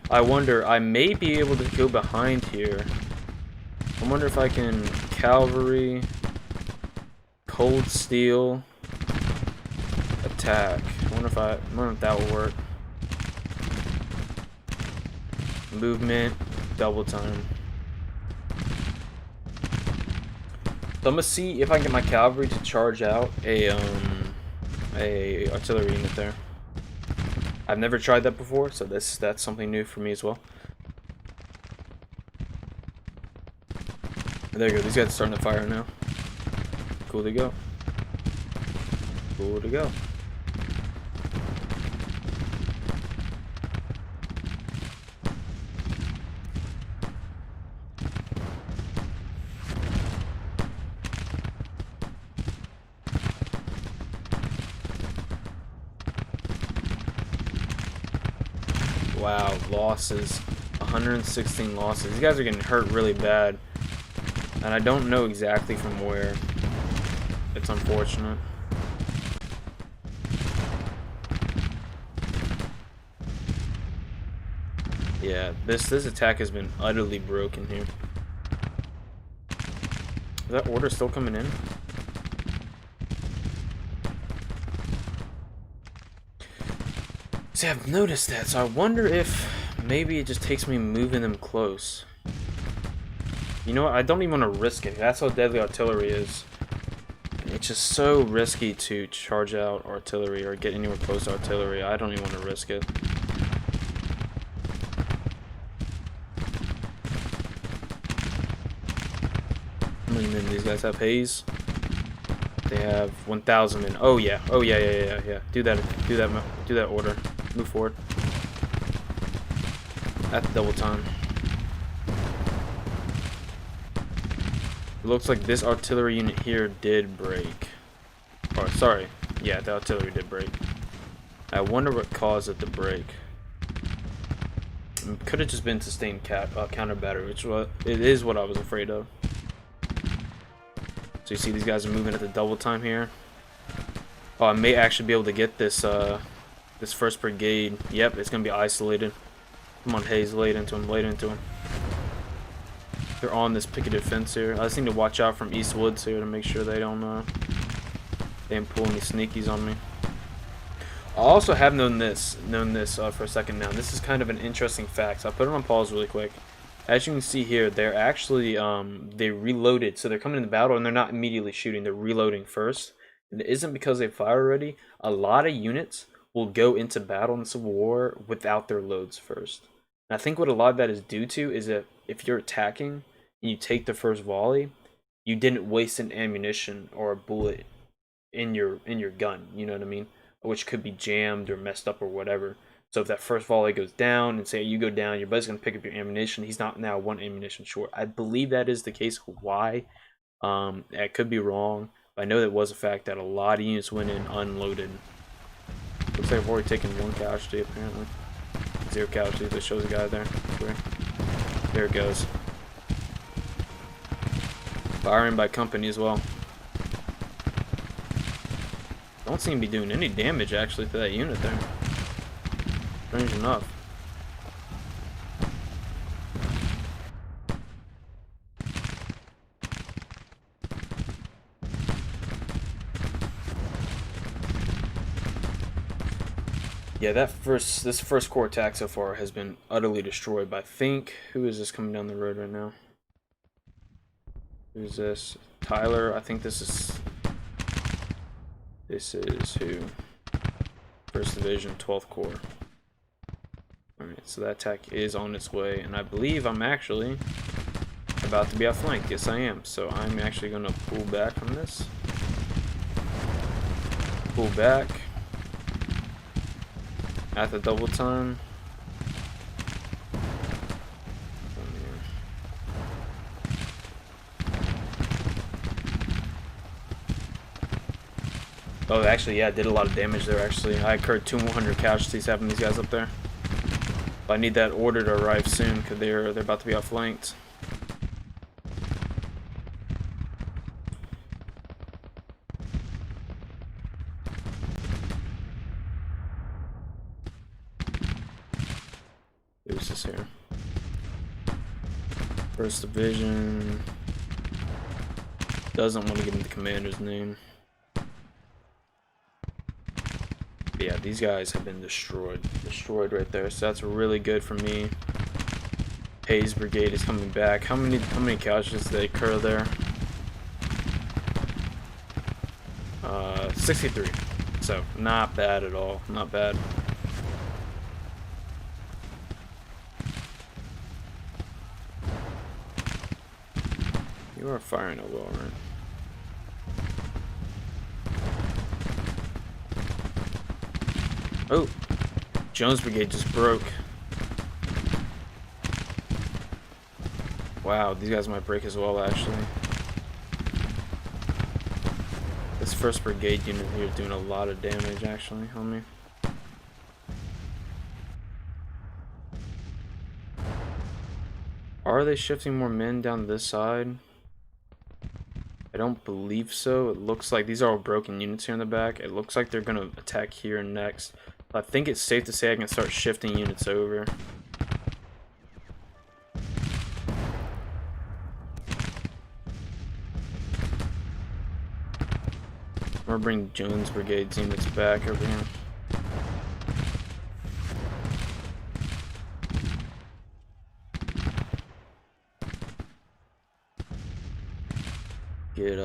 I wonder, I may be able to go behind here. I wonder if I can cavalry, cold steel, attack. I wonder if that will work. Movement, double time. So I'm gonna see if I can get my cavalry to charge out a artillery unit there. I've never tried that before, so that's something new for me as well. There you go. These guys are starting to fire now. Cool to go. Cool to go. Wow, losses. 116 losses. These guys are getting hurt really bad. And I don't know exactly from where. It's unfortunate. Yeah, this attack has been utterly broken here. Is that order still coming in? See, I've noticed that, so I wonder if maybe it just takes me moving them close. You know what? I don't even want to risk it. That's how deadly artillery is. It's just so risky to charge out artillery or get anywhere close to artillery. I don't even want to risk it. How many men do these guys have? Haze? They have 1,000 men. Oh yeah. Oh yeah. Do that order. Move forward. At the double time. It looks like this artillery unit here did break. Or sorry, yeah, the artillery did break. I wonder what caused it to break. It could have just been sustained counter battery, which is what I was afraid of. So you see these guys are moving at the double time here. Oh, I may actually be able to get this this first brigade. Yep, it's gonna be isolated. Come on, Hayes, lay it into him, lay it into him. They're on this picketed fence here. I just need to watch out from East Woods here to make sure they don't pull any sneakies on me. I also have known this for a second now. This is kind of an interesting fact. So I'll put it on pause really quick. As you can see here, they're actually they reloaded, so they're coming into battle and they're not immediately shooting. They're reloading first, and it isn't because they fire already. A lot of units will go into battle in Civil War without their loads first. And I think what a lot of that is due to is that if you're attacking and you take the first volley, you didn't waste an ammunition or a bullet in your gun. You know what I mean? Which could be jammed or messed up or whatever. So if that first volley goes down, and say you go down, your buddy's gonna pick up your ammunition. He's not now one ammunition short. I believe that is the case. Why? I could be wrong, but I know that was a fact that a lot of units went in unloaded. Looks like I've already taken one casualty apparently. 0 casualties. That shows a guy there. There it goes. Firing by company as well. Don't seem to be doing any damage actually to that unit there. Strange enough. Yeah, this first core attack so far has been utterly destroyed. But I think, who is this coming down the road right now? Who's this? Tyler. I think this is who? 1st Division, 12th Corps. Alright, so that attack is on its way, and I believe I'm actually about to be outflanked. Yes, I am. So I'm actually going to pull back from this. Pull back. At the double time. Oh, actually, yeah, I did a lot of damage there, actually. I incurred 200 casualties having these guys up there. But I need that order to arrive soon, because they're about to be outflanked. Who's this here? 1st Division. Doesn't want to give me the commander's name. But yeah, these guys have been destroyed. Destroyed right there. So that's really good for me. Hayes Brigade is coming back. How many casualties did they occur there? 63. So not bad at all. Not bad. You are firing a well, right? Oh, Jones Brigade just broke. Wow, these guys might break as well, actually. This 1st Brigade unit here is doing a lot of damage, actually, on me. Are they shifting more men down this side? I don't believe so. It looks like these are all broken units here in the back. It looks like they're going to attack here next. I think it's safe to say I can start shifting units over. I'm gonna bring Jones Brigade's units back over here. Get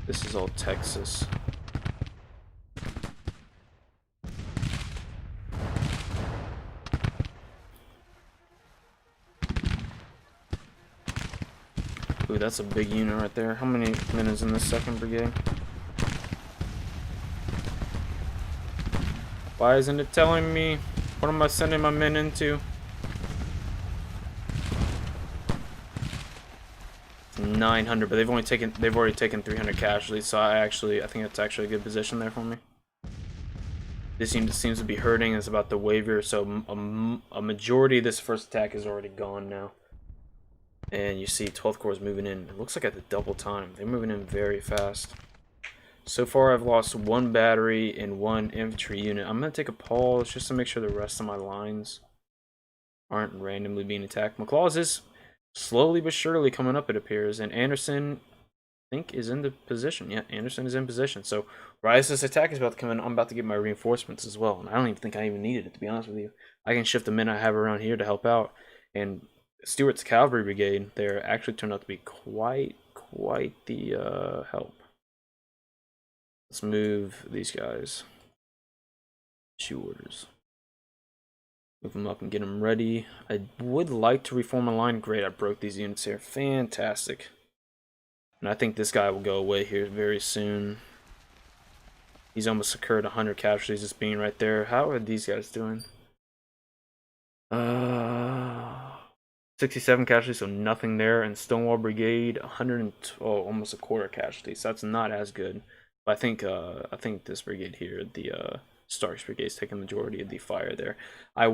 this is all Texas. Ooh, that's a big unit right there. How many men is in this 2nd Brigade? Why isn't it telling me? What am I sending my men into? 900, but they've already taken 300 casualties, so I think that's actually a good position there for me. This unit seems to be hurting. It's about to waver, so a majority of this 1st attack is already gone now. And you see 12th Corps is moving in. It looks like at the double time. They're moving in very fast. So far, I've lost 1 battery and 1 infantry unit. I'm going to take a pause just to make sure the rest of my lines aren't randomly being attacked. McLaws is slowly but surely coming up, it appears. And Anderson, I think, is in the position. Yeah, Anderson is in position. So right as this attack is about to come in, I'm about to get my reinforcements as well. And I don't even think I even needed it, to be honest with you. I can shift the men I have around here to help out. And Stewart's Cavalry Brigade, they're actually turned out to be quite the help. Let's move these guys. Issue orders. Move them up and get them ready. I would like to reform a line. Great, I broke these units here. Fantastic. And I think this guy will go away here very soon. He's almost secured 100 casualties just being right there. How are these guys doing? 67 casualties, so nothing there. And Stonewall Brigade, almost a quarter casualties. So that's not as good. But I think this brigade here, the Starks Brigade, is taking the majority of the fire there. I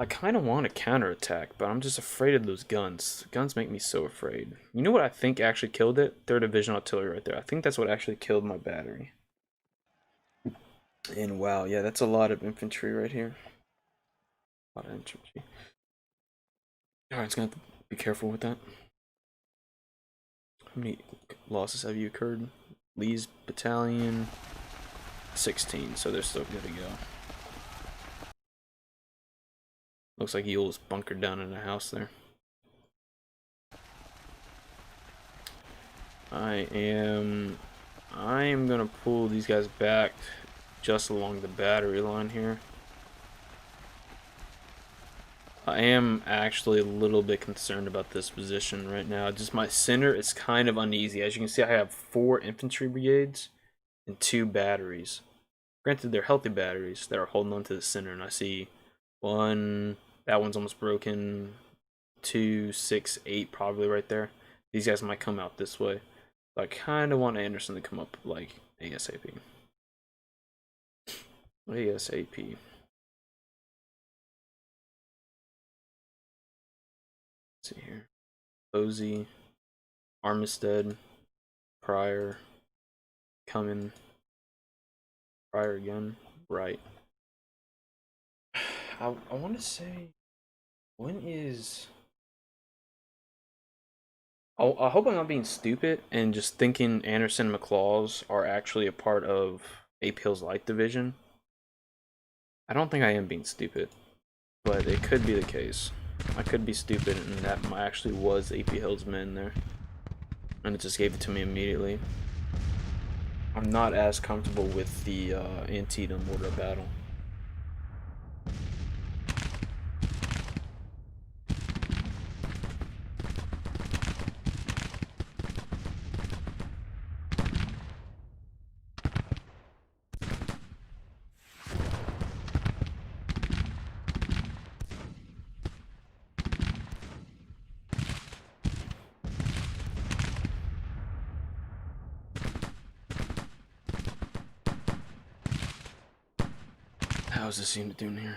kind of want to counterattack, but I'm just afraid of those guns. Guns make me so afraid. You know what I think actually killed it? 3rd Division Artillery right there. I think that's what actually killed my battery. And wow, yeah, that's a lot of infantry right here. A lot of infantry. Alright, it's gonna have to be careful with that. How many losses have you occurred? Lee's battalion, 16, so they're still good to go. Looks like Ewell is bunkered down in a house there. I am gonna pull these guys back just along the battery line here. I am actually a little bit concerned about this position right now. Just my center is kind of uneasy. As you can see, I have 4 infantry brigades and 2 batteries. Granted, they're healthy batteries that are holding on to the center, and I see 1, that one's almost broken, 2, 6, 8 probably right there. These guys might come out this way. But I kind of want Anderson to come up like ASAP. ASAP. Let's see here. Posey, Armistead, Pryor, Cumming, Pryor again, right. I want to say, when is... I hope I'm not being stupid and just thinking Anderson and McLaws are actually a part of AP Hill's Light Division. I don't think I am being stupid, but it could be the case. I could be stupid and that actually was AP Hill's men there. And it just gave it to me immediately. I'm not as comfortable with the Antietam order of battle. How's this unit doing here?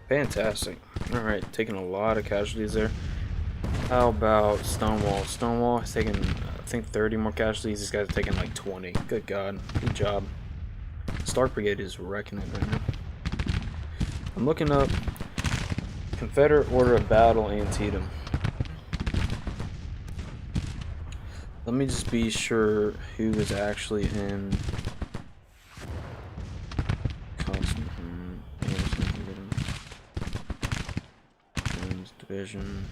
Fantastic. Alright, taking a lot of casualties there. How about Stonewall? Stonewall has taken, I think, 30 more casualties. These guys are taking like 20. Good God. Good job. Stark Brigade is wrecking it right now. I'm looking up Confederate Order of Battle Antietam. Let me just be sure who is actually in Division.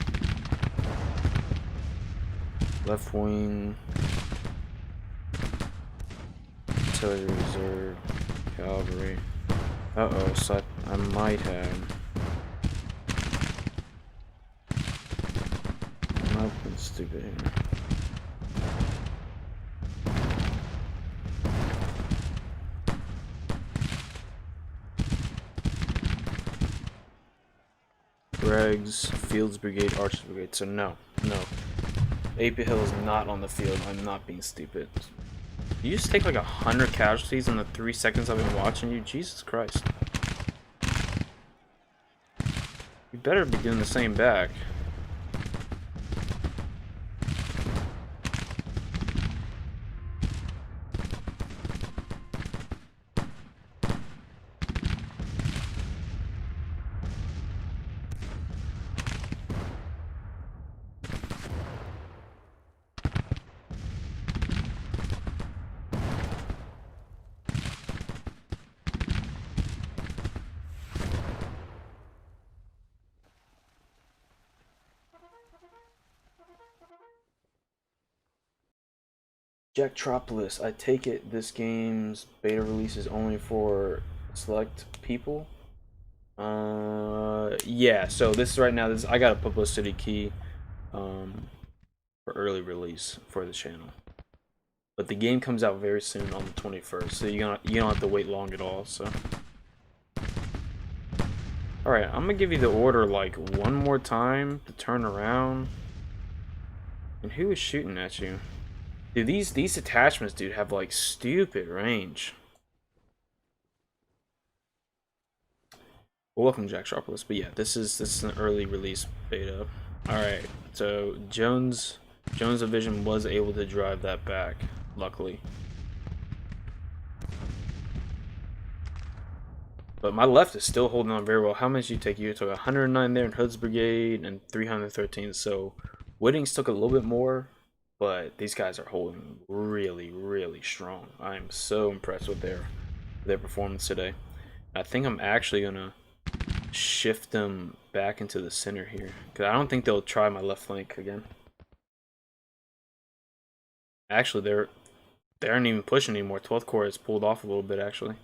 Left wing. Artillery Reserve. Cavalry. Uh-oh, so I might have. I'm not being stupid here. Greg's, Fields Brigade, Archers Brigade. So no. AP Hill is not on the field. I'm not being stupid. You just take like 100 casualties in the 3 seconds I've been watching you? Jesus Christ. You better be doing the same back. Jacktropolis. I take it this game's beta release is only for select people. Yeah. So this is right now. I got a publicity key, for early release for the channel. But the game comes out very soon on the 21st, so you don't have to wait long at all. So. All right, I'm gonna give you the order like one more time to turn around. And who is shooting at you? Dude, these attachments, dude, have like stupid range. Well, welcome, Jacktropolis. But yeah, this is an early release beta. All right, so Jones Division was able to drive that back, luckily. But my left is still holding on very well. How much did you take? You took 109 there in Hood's Brigade and 313. So Whitting's took a little bit more. But these guys are holding really, really strong. I am so impressed with their performance today. I think I'm actually gonna shift them back into the center here, because I don't think they'll try my left flank again. Actually, they aren't even pushing anymore. 12th Corps has pulled off a little bit actually.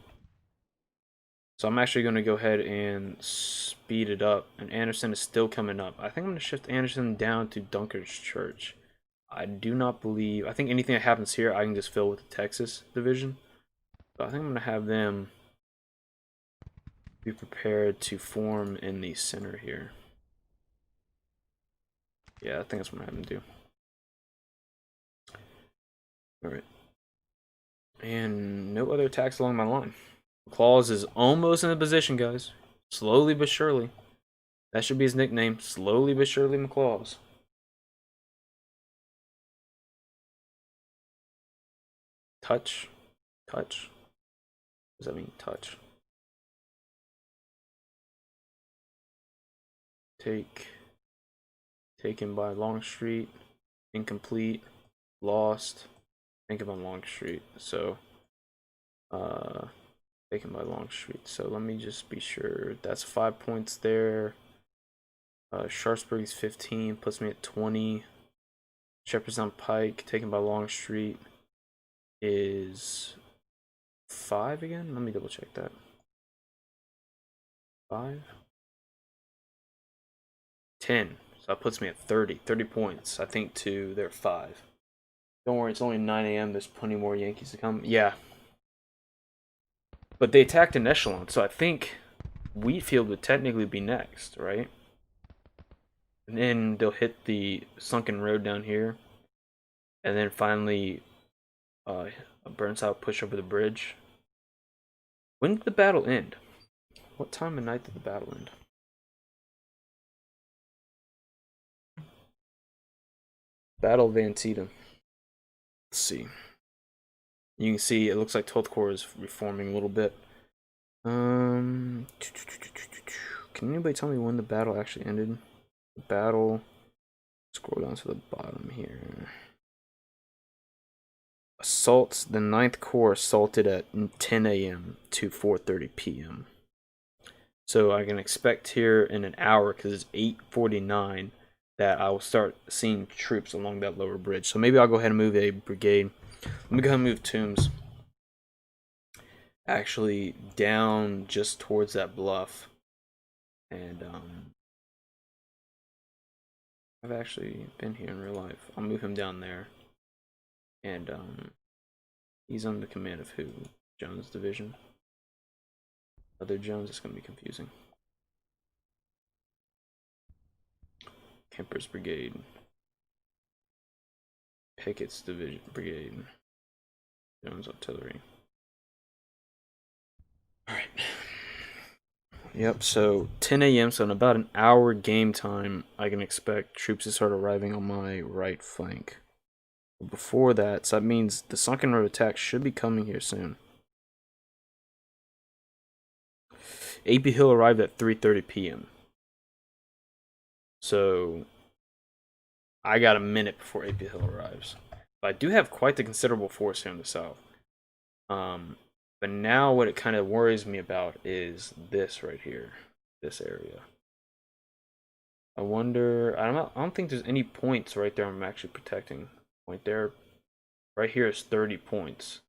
So I'm actually gonna go ahead and speed it up. And Anderson is still coming up. I think I'm gonna shift Anderson down to Dunker's Church. I do not believe... I think anything that happens here, I can just fill with the Texas Division. So I think I'm going to have them be prepared to form in the center here. Yeah, I think that's what I'm going to have them do. Alright. And no other attacks along my line. Claus is almost in a position, guys. Slowly but surely. That should be his nickname. Slowly but surely, McClaws. Touch. Touch. What does that mean, touch? Taken by Longstreet. Incomplete. Lost. Taken by Longstreet. So, taken by Longstreet. So let me just be sure. That's 5 points there. Sharpsburg's 15. Puts me at 20. Shepherdstown Pike, taken by Longstreet, is 5 again? Let me double check that. 5? 10. So that puts me at 30. 30 points, I think, to their 5. Don't worry, it's only 9 a.m. There's plenty more Yankees to come. Yeah. But they attacked an echelon, so I think Wheatfield would technically be next, right? And then they'll hit the sunken road down here. And then finally a burnside push over the bridge. When did the battle end? What time of night did the battle end? Battle of Antietam. Let's see. You can see it looks like 12th Corps is reforming a little bit. Can anybody tell me when the battle actually ended? The battle. Scroll down to the bottom here. Assaults. The 9th Corps assaulted at 10 a.m. to 4:30 p.m. So I can expect here in an hour, because it's 8:49, that I will start seeing troops along that lower bridge. So maybe I'll go ahead and move a brigade. Let me go ahead and move Tombs actually down just towards that bluff. And I've actually been here in real life. I'll move him down there. And he's under the command of who? Jones Division. Other Jones, it's going to be confusing. Kemper's Brigade. Pickett's Division Brigade. Jones Artillery. Alright. Yep, so 10 a.m. So in about an hour game time, I can expect troops to start arriving on my right flank. But before that, so that means the Sunken Road attack should be coming here soon. AP Hill arrived at 3:30 p.m. So I got a minute before AP Hill arrives. But I do have quite the considerable force here in the south. But now what it kind of worries me about is this right here, this area. I wonder, I don't think there's any points right there I'm actually protecting. Point there, right here is 30 points.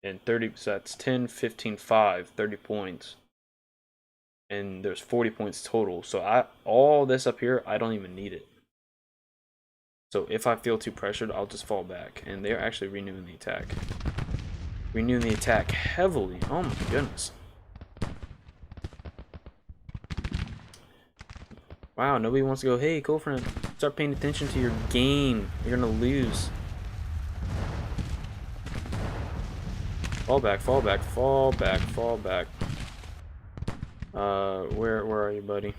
And 30, so that's 10, 15, 5, 30 points. And there's 40 points total. So all this up here, I don't even need it. So if I feel too pressured, I'll just fall back. And they're actually renewing the attack. Renewing the attack heavily. Oh my goodness. Wow, nobody wants to go, hey, girlfriend, start paying attention to your game. You're gonna lose. Fall back, fall back, fall back, fall back. Where are you, buddy?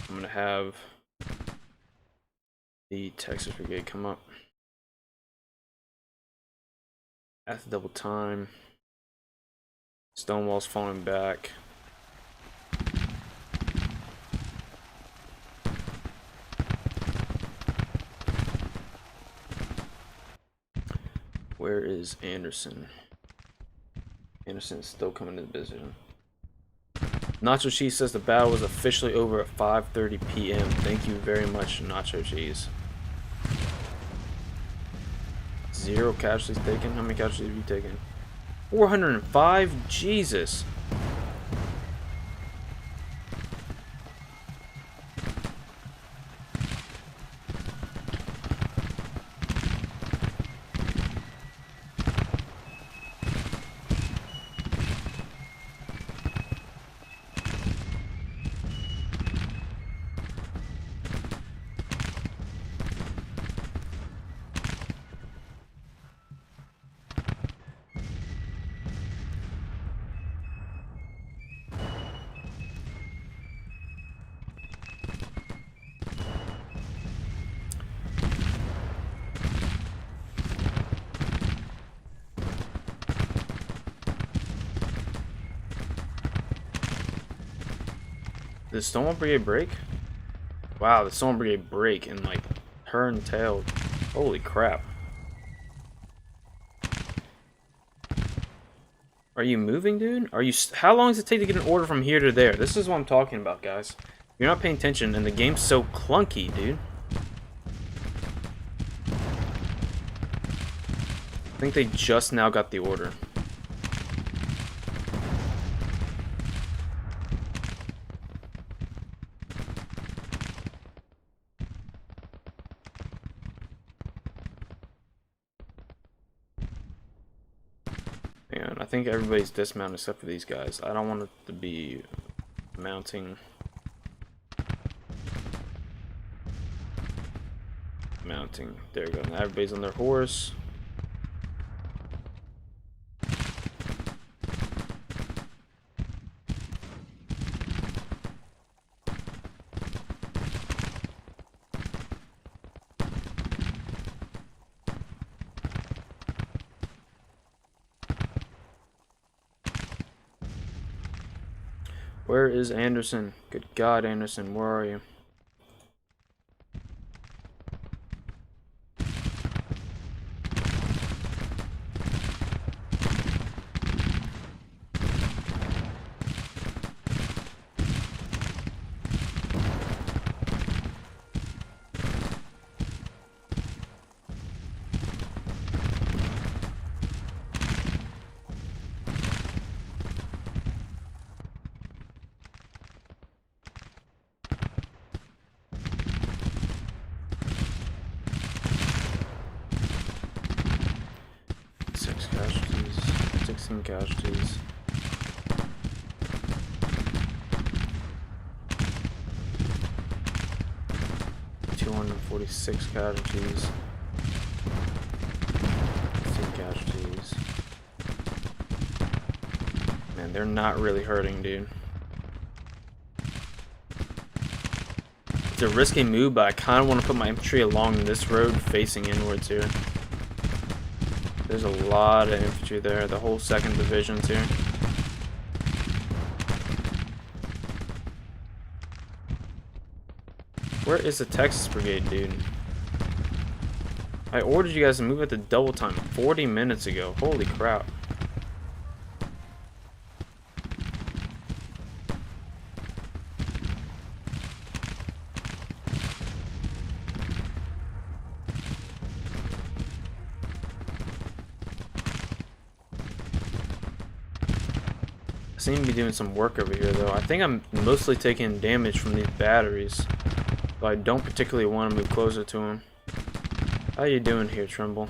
I'm gonna have the Texas Brigade come up. At the double time. Stonewall's falling back. Where is Anderson? Anderson's still coming to the position. Nacho Cheese says the battle was officially over at 5:30 p.m. Thank you very much, Nacho Cheese. 0 casualties taken. How many casualties have you taken? 405? Jesus. Did the Stonewall Brigade break? Wow, the Stonewall Brigade break and like turn tail. Holy crap. Are you moving, dude? Are you? How long does it take to get an order from here to there? This is what I'm talking about, guys. You're not paying attention and the game's so clunky, dude. I think they just now got the order. And I think everybody's dismounted except for these guys. I don't want it to be mounting. mounting. There you go. Now everybody's on their horse. Where is Anderson? Good God, Anderson, where are you? Casualties, 16 casualties. $246 casualties. 15 casualties. Man, they're not really hurting, dude. It's a risky move, but I kind of want to put my infantry along this road facing inwards here. There's a lot of infantry there, the whole 2nd Division's here. Where is the Texas Brigade, dude? I ordered you guys to move at the double time 40 minutes ago. Holy crap. I seem to be doing some work over here, though. I think I'm mostly taking damage from these batteries, but I don't particularly want to move closer to him. How you doing here, Trimble?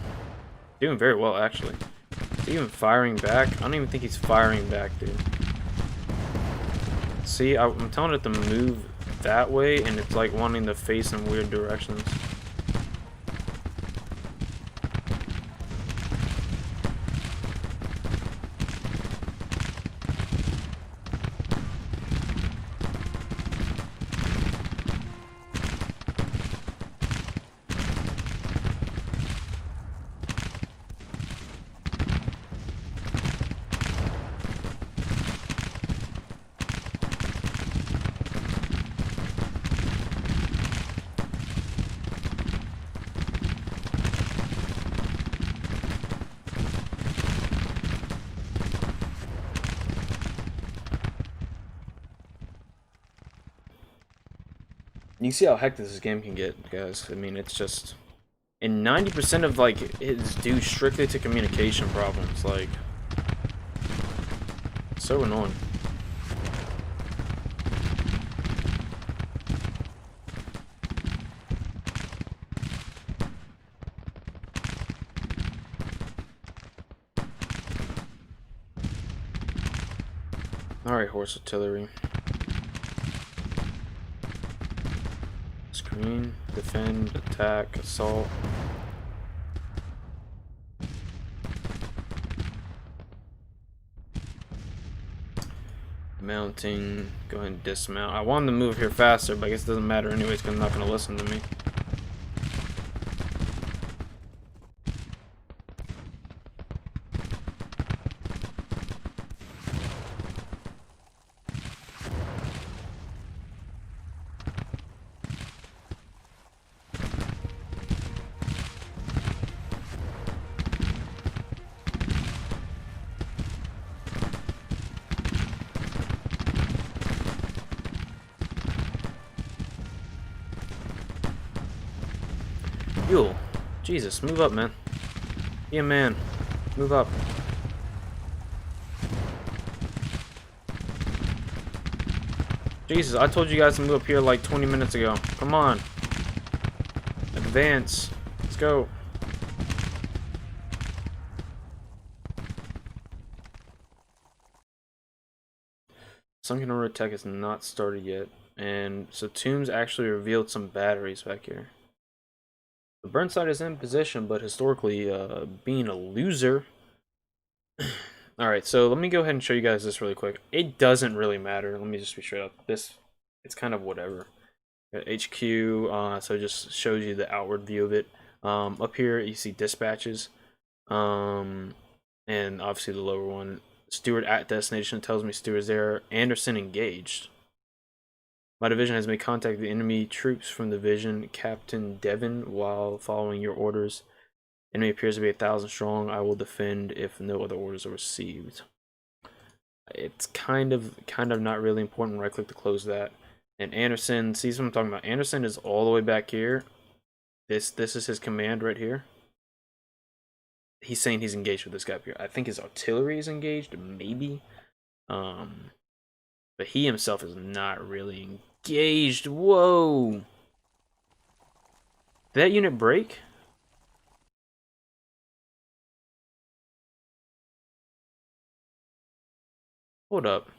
Doing very well, actually. Is he even firing back? I don't even think he's firing back, dude. See, I'm telling it to move that way, and it's like wanting to face in weird directions. You see how hectic this game can get, guys. I mean, it's just... And 90% of, like, it's due strictly to communication problems. Like, so annoying. Alright, horse artillery. Screen, defend, attack, assault. Mounting, go ahead and dismount. I wanted to move here faster, but I guess it doesn't matter anyways because I'm not going to listen to me. Fuel. Jesus, move up, man. Be a man. Move up. Jesus, I told you guys to move up here like 20 minutes ago. Come on. Advance. Let's go. Sunken Aurora Tech has not started yet. And so Tombs actually revealed some batteries back here. The Burnside is in position, but historically being a loser. Alright, so let me go ahead and show you guys this really quick. It doesn't really matter. Let me just be straight up. This, it's kind of whatever. HQ, so it just shows you the outward view of it. Up here, you see dispatches. And obviously the lower one. Steward at destination tells me Steward's there. Anderson engaged. My division has made contact with the enemy troops from the division. Captain Devon, while following your orders. Enemy appears to be 1,000 strong. I will defend if no other orders are received. It's kind of not really important. Right click to close that. And Anderson, see what I'm talking about? Anderson is all the way back here. This is his command right here. He's saying he's engaged with this guy up here. I think his artillery is engaged, maybe. But he himself is not really engaged. Whoa! Did that unit break? Hold up.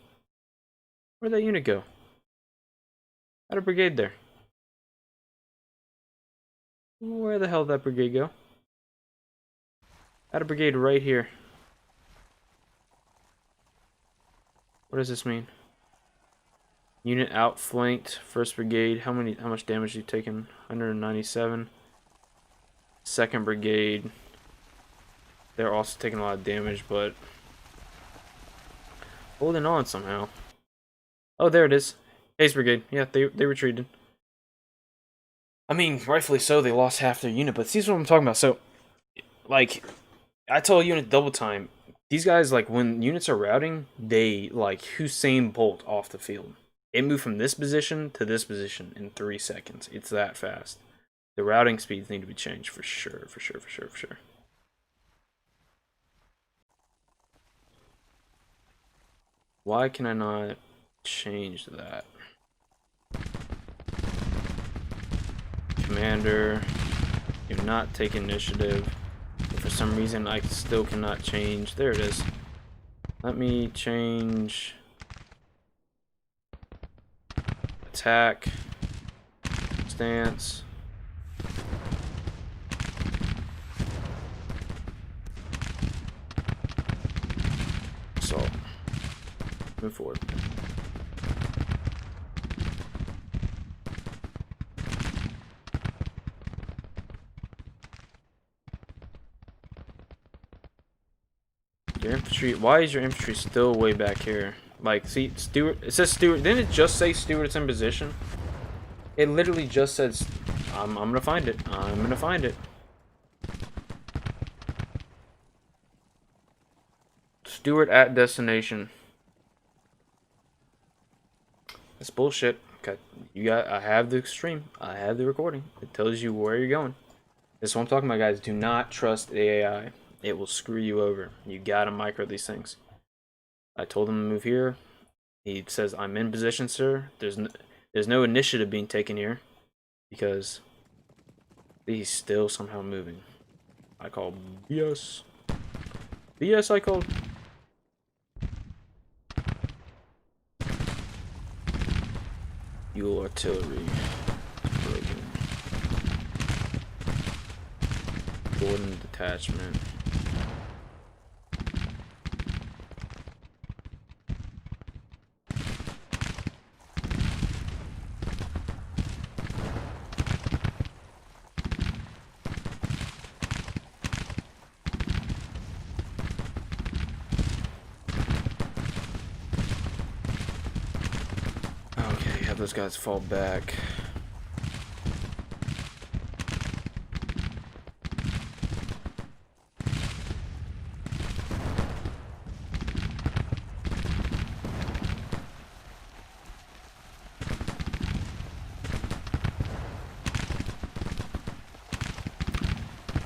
Where'd that unit go? How'd a brigade there? Where the hell did that brigade go? How'd a brigade right here? What does this mean? Unit outflanked, 1st Brigade. How much damage you taken? 197. 2nd Brigade. They're also taking a lot of damage, but holding on somehow. Oh, there it is. Hayes Brigade. Yeah, they retreated. I mean, rightfully so, they lost half their unit, but see what I'm talking about. So, like, I tell a unit double time. These guys, like, when units are routing, they, like, Hussein Bolt off the field. It moved from this position to this position in 3 seconds. It's that fast. The routing speeds need to be changed for sure, for sure. Why can I not change that? Commander, do not take initiative. For some reason, I still cannot change. There it is. Let me change attack stance. So move forward. Your infantry, why is your infantry still way back here? Like, see, Stewart, it says Stewart, didn't it just say Stewart's in position? It literally just says, I'm gonna find it, I'm gonna find it. Stewart at destination. That's bullshit. Okay, I have the stream, I have the recording. It tells you where you're going. This is what I'm talking about, guys. Do not trust the AI. It will screw you over. You gotta micro these things. I told him to move here. He says, I'm in position, sir. There's no initiative being taken here because he's still somehow moving. I call BS. BS I called. Fuel artillery. Broken. Gordon detachment. Okay, have those guys fall back.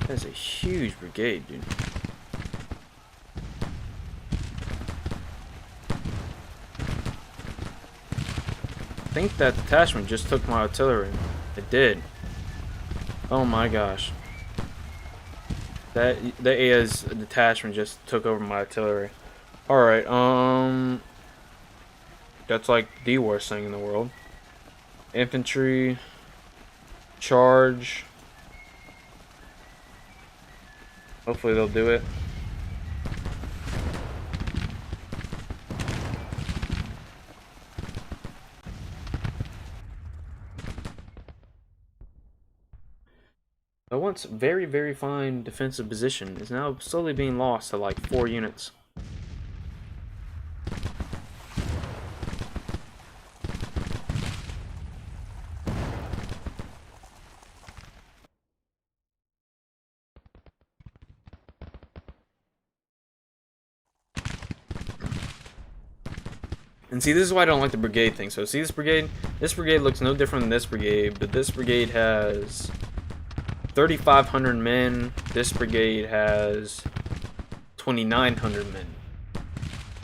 That's a huge brigade, dude. I think that detachment just took my artillery. It did. Oh my gosh. That AI's detachment just took over my artillery. Alright, that's like the worst thing in the world. Infantry. Charge. Hopefully they'll do it. But once very, very fine defensive position is now slowly being lost to like 4 units. And see, this is why I don't like the brigade thing. So see this brigade? This brigade looks no different than this brigade, but this brigade has 3,500 men. This brigade has 2,900 men.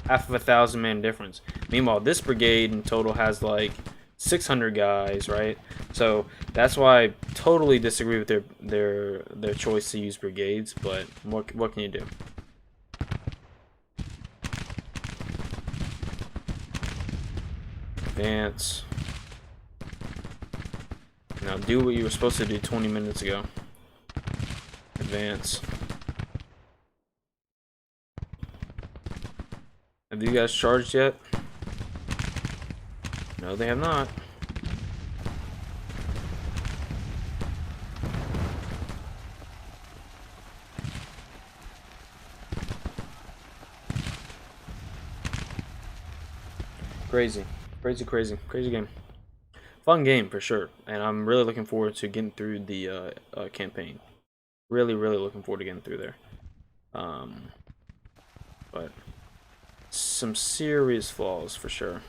Half of 1,000 man difference. Meanwhile, this brigade in total has like 600 guys, right? So that's why I totally disagree with their choice to use brigades. But what can you do? Advance. Now do what you were supposed to do 20 minutes ago. Advance. Have you guys charged yet? No, they have not. Crazy. Crazy game. Fun game for sure, and I'm really looking forward to getting through the campaign. Really looking forward to getting through there. But some serious flaws for sure.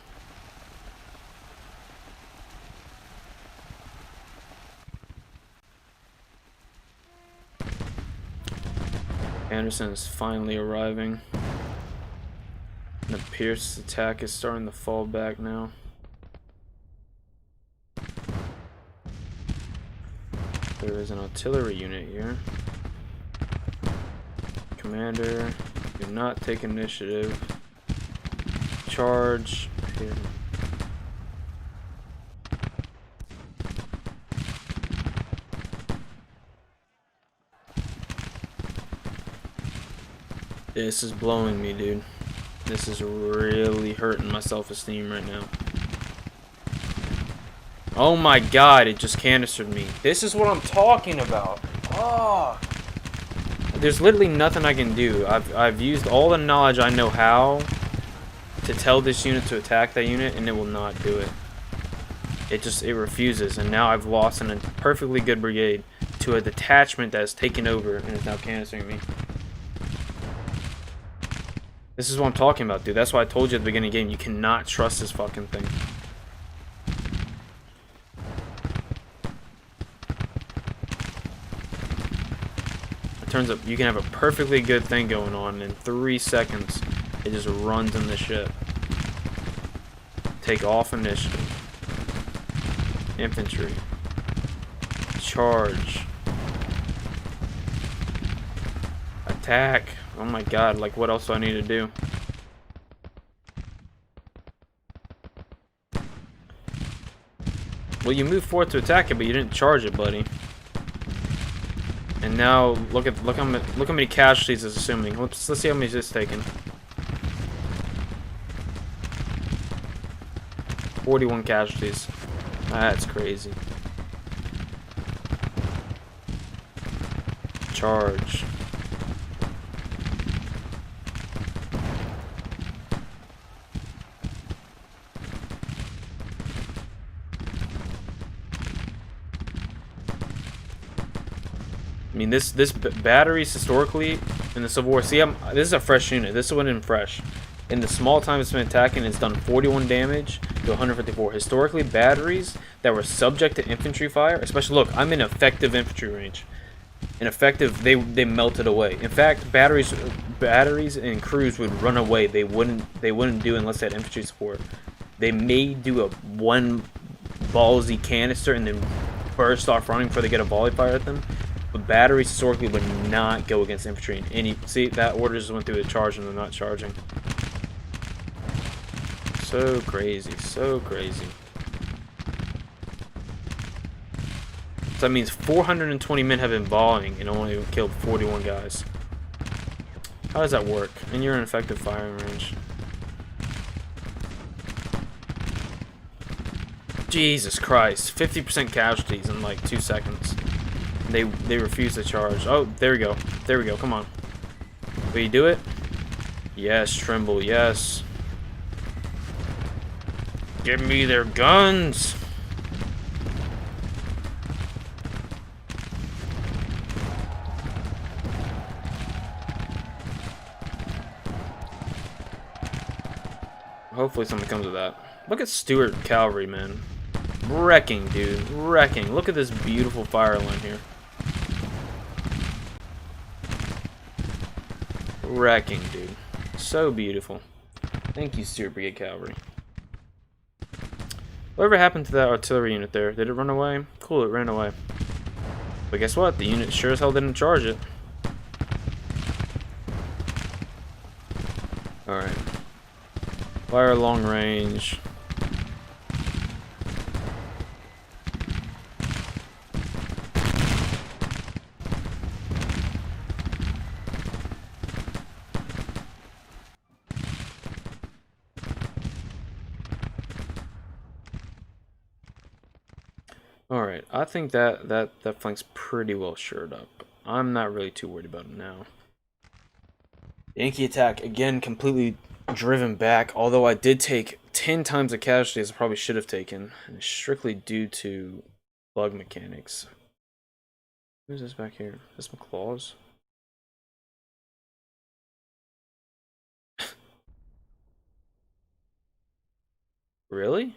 Anderson is finally arriving. The Pierce attack is starting to fall back now. There is an artillery unit here. Commander, do not take initiative. Charge. Here. This is blowing me, dude. This is really hurting my self-esteem right now. Oh my god, it just canistered me. This is what I'm talking about. Oh. There's literally nothing I can do. I've used all the knowledge I know how to tell this unit to attack that unit, and it will not do it. It refuses, and now I've lost a perfectly good brigade to a detachment that has taken over and is now canistering me. This is what I'm talking about, dude. That's why I told you at the beginning of the game, you cannot trust this fucking thing. It turns up you can have a perfectly good thing going on, and in 3 seconds, it just runs in the ship. Take off initiative. Infantry. Charge. Attack. Oh my god, like what else do I need to do? Well, you moved forward to attack it, but you didn't charge it, buddy. And now look how many casualties it's assuming. Let's see how many it's taken. 41 casualties. That's crazy. Charge. I mean, this batteries historically in the Civil War. See, this is a fresh unit. This one isn't fresh. In the small time it's been attacking, it's done 41 damage to 154. Historically, batteries that were subject to infantry fire, especially look, I'm in effective infantry range. In effective, they melted away. In fact, batteries and crews would run away. They wouldn't do unless they had infantry support. They may do a one ballsy canister and then burst off running before they get a volley fire at them. But batteries historically would not go against infantry in any. See, that order just went through the charge and they're not charging. So crazy, so crazy. So that means 420 men have been volleying and only killed 41 guys. How does that work? And you're in effective firing range. Jesus Christ. 50% casualties in like 2 seconds. They refuse to charge. Oh, there we go. There we go. Come on. Will you do it? Yes, Trimble. Yes. Give me their guns. Hopefully something comes of that. Look at Stuart Cavalry, man. Wrecking, dude. Wrecking. Look at this beautiful fire line here. Wrecking, dude. So beautiful. Thank you, Stuart Brigade Cavalry. Whatever happened to that artillery unit there? Did it run away? Cool, it ran away. But guess what? The unit sure as hell didn't charge it. Alright. Fire long range. Alright, I think that flank's pretty well shored up. I'm not really too worried about it now. Yankee attack, again, completely driven back, although I did take 10 times the casualties I probably should have taken, and it's strictly due to bug mechanics. Who's this back here? Is this McClaws? Really?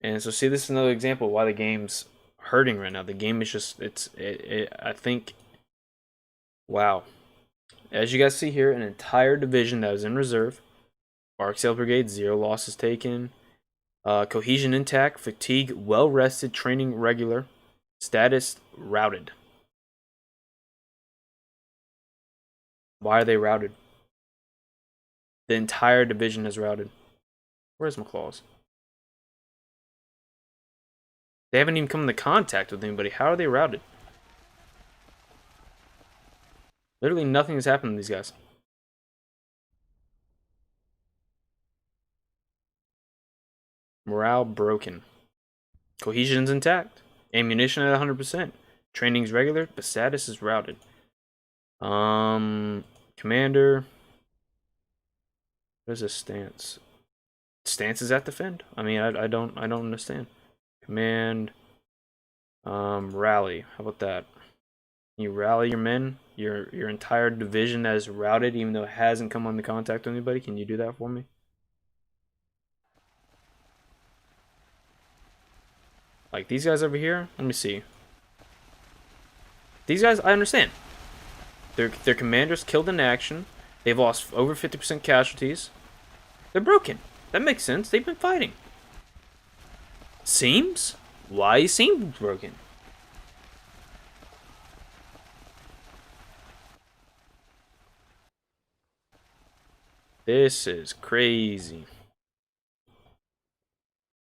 And so see, this is another example of why the game's hurting right now. The game is just, I think, wow. As you guys see here, an entire division that was in reserve. Barksdale Brigade, 0 losses taken. Cohesion intact, fatigue well rested, training regular. Status routed. Why are they routed? The entire division is routed. Where's McClaws? They haven't even come into contact with anybody. How are they routed? Literally nothing has happened to these guys. Morale broken. Cohesion's intact. Ammunition at 100%. Training's regular, but status is routed. Commander. What is this stance? Stance is at defend. I mean, I don't understand. Command. Rally. How about that? You rally your men, your entire division that is routed, even though it hasn't come into contact with anybody. Can you do that for me? Like these guys over here. Let me see. These guys, I understand. Their commanders killed in action. They've lost over 50% casualties. They're broken. That makes sense. They've been fighting. Seems? Why seem broken? This is crazy.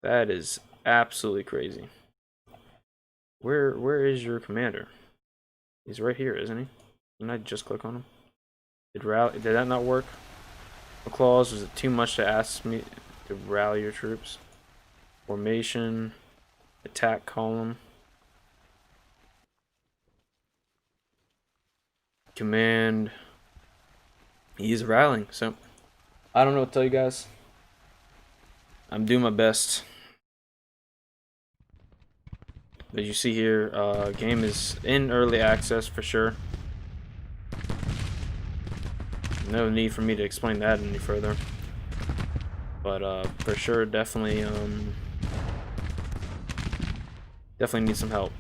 That is absolutely crazy. Where is your commander? He's right here, isn't he? Didn't I just click on him? Did that not work? McClaws, was it too much to ask me to rally your troops? Formation, attack column, command. He's rallying, so I don't know what to tell you guys. I'm doing my best. As you see here, game is in early access for sure. No need for me to explain that any further. But for sure, definitely need some help.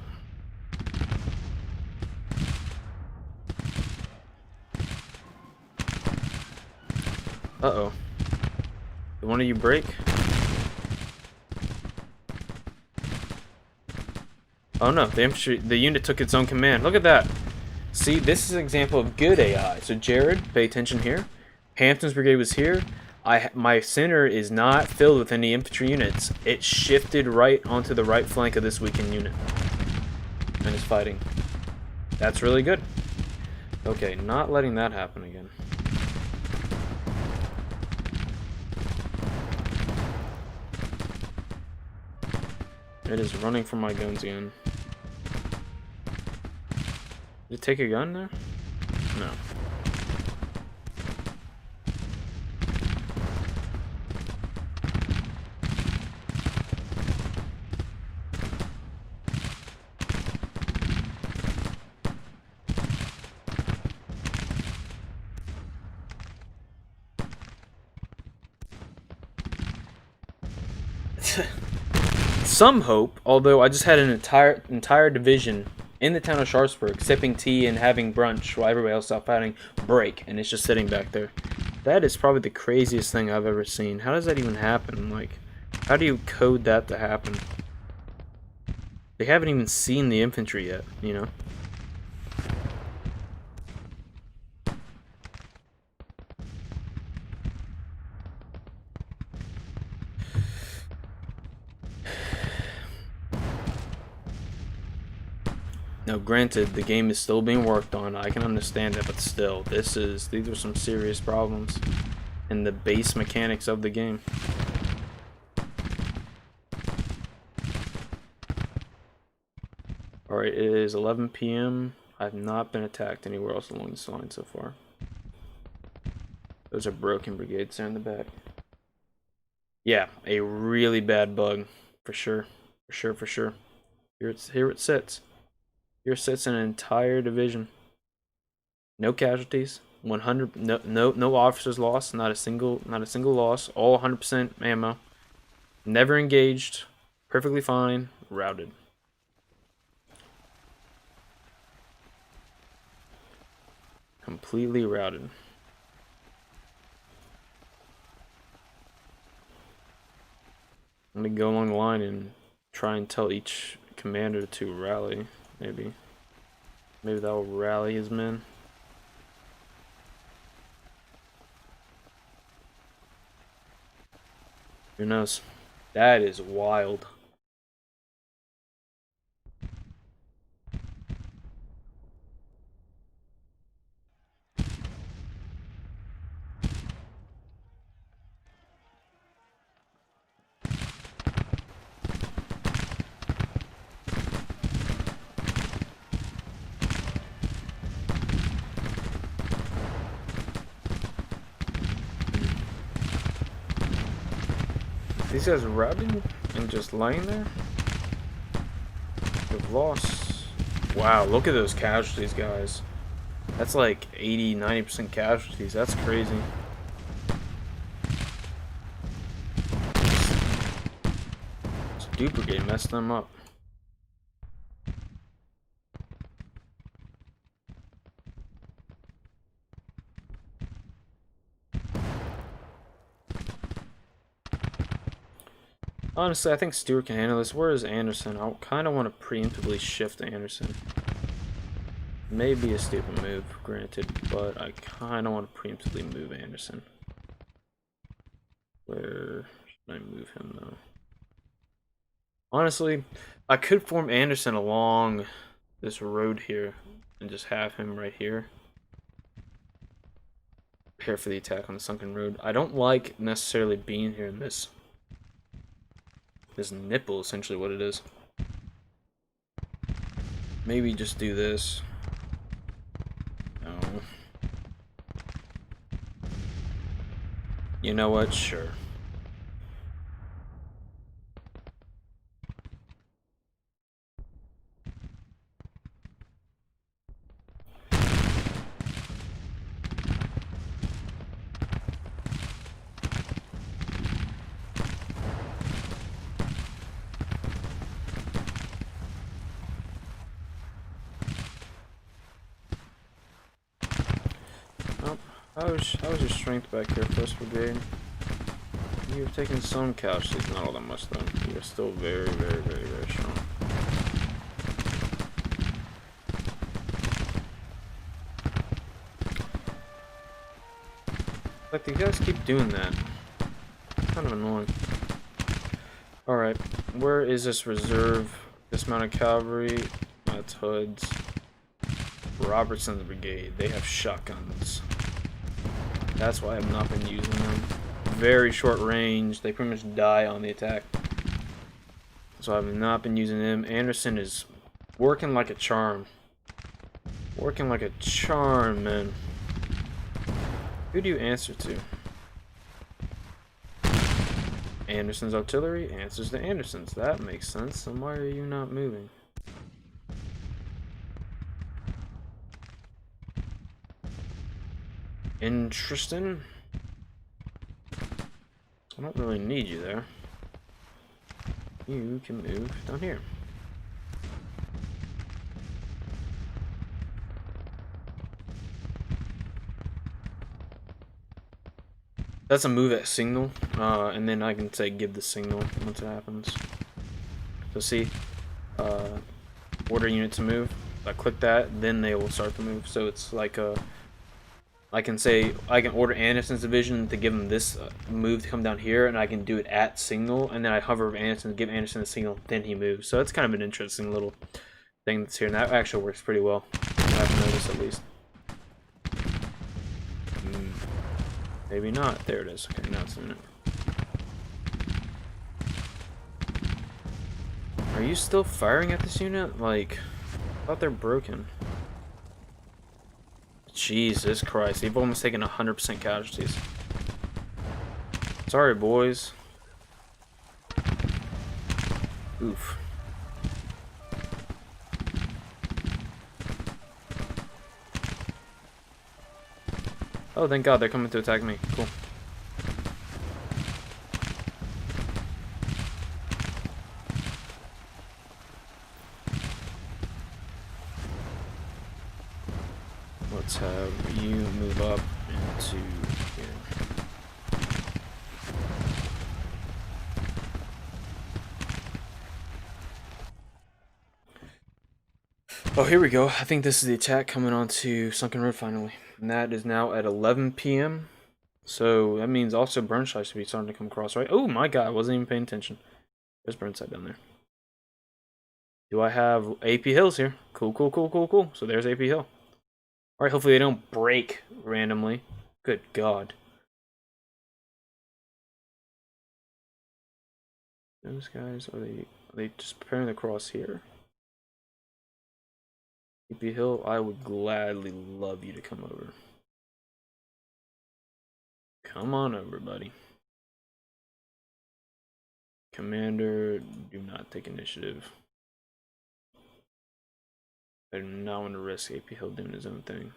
Uh-oh. Did one of you break? Oh no, the unit took its own command. Look at that. See, this is an example of good AI. So Jared, pay attention here. Hampton's brigade was here. My center is not filled with any infantry units. It shifted right onto the right flank of this weakened unit. And is fighting. That's really good. Okay, not letting that happen again. It is running from my guns again. Did it take a gun there? No. Some hope, although I just had an entire division in the town of Sharpsburg sipping tea and having brunch while everybody else out fighting break, and it's just sitting back there. That is probably the craziest thing I've ever seen. How does that even happen? Like, how do you code that to happen? They haven't even seen the infantry yet, you know? Now, granted, the game is still being worked on. I can understand that, but still, these are some serious problems in the base mechanics of the game. Alright, it is 11 p.m. I've not been attacked anywhere else along this line so far. Those are broken brigades there in the back. Yeah, a really bad bug. For sure. For sure. Here it sits. Here sits an entire division. No casualties. 100 no officers lost, not a single loss, all 100% ammo. Never engaged. Perfectly fine. Routed. Completely routed. I'm gonna go along the line and try and tell each commander to rally. Maybe that will rally his men. Who knows? That is wild. These guys routing and just lying there? They've lost. Wow, look at those casualties, guys. That's like 80-90% casualties. That's crazy. This Duke Brigade messed them up. Honestly, I think Stewart can handle this. Where is Anderson? I kind of want to preemptively shift Anderson. Maybe a stupid move, granted, but I kind of want to preemptively move Anderson. Where should I move him, though? Honestly, I could form Anderson along this road here and just have him right here. Prepare for the attack on the sunken road. I don't like necessarily being here in this nipple, essentially what it is. Maybe just do this. No. You know what? Sure. How's your strength back here, 1st Brigade? You've taken some casualties, not all that much though. You're still very strong. Like, these guys keep doing that. It's kind of annoying. Alright, where is this reserve? Dismounted cavalry. That's hoods. Robertson's brigade. They have shotguns. That's why I've not been using them. Very short range. They pretty much die on the attack. So I've not been using them. Anderson is working like a charm. Working like a charm, man. Who do you answer to? Anderson's artillery answers to Anderson's. That makes sense. And why are you not moving? Interesting. I don't really need you there. You can move down here. That's a move at signal, and then I can say give the signal once it happens. So see, order unit to move. If I click that, then they will start to move. So it's like I can say I can order Anderson's division to give him this move to come down here, and I can do it at signal, and then I hover over Anderson to give Anderson the signal, then he moves. So it's kind of an interesting little thing that's here, and that actually works pretty well. I've noticed at least. Maybe not. There it is. Okay, now it's in it. Are you still firing at this unit? Like, I thought they're broken. Jesus Christ, they've almost taken 100% casualties. Sorry, boys. Oof. Oh, thank God, they're coming to attack me. Cool. Let's have you move up into here. Oh, here we go. I think this is the attack coming onto Sunken Road finally. And that is now at 11 p.m. So that means also Burnside should be starting to come across, right? Oh my God, I wasn't even paying attention. There's Burnside down there. Do I have AP Hills here? Cool, cool, cool, cool, cool. So there's AP Hill. Alright, hopefully they don't break randomly. Good God. Those guys, are they just preparing to cross here? AP Hill, I would gladly love you to come over. Come on over, buddy. Commander, do not take initiative. I do not want to risk AP Hill doing his own thing.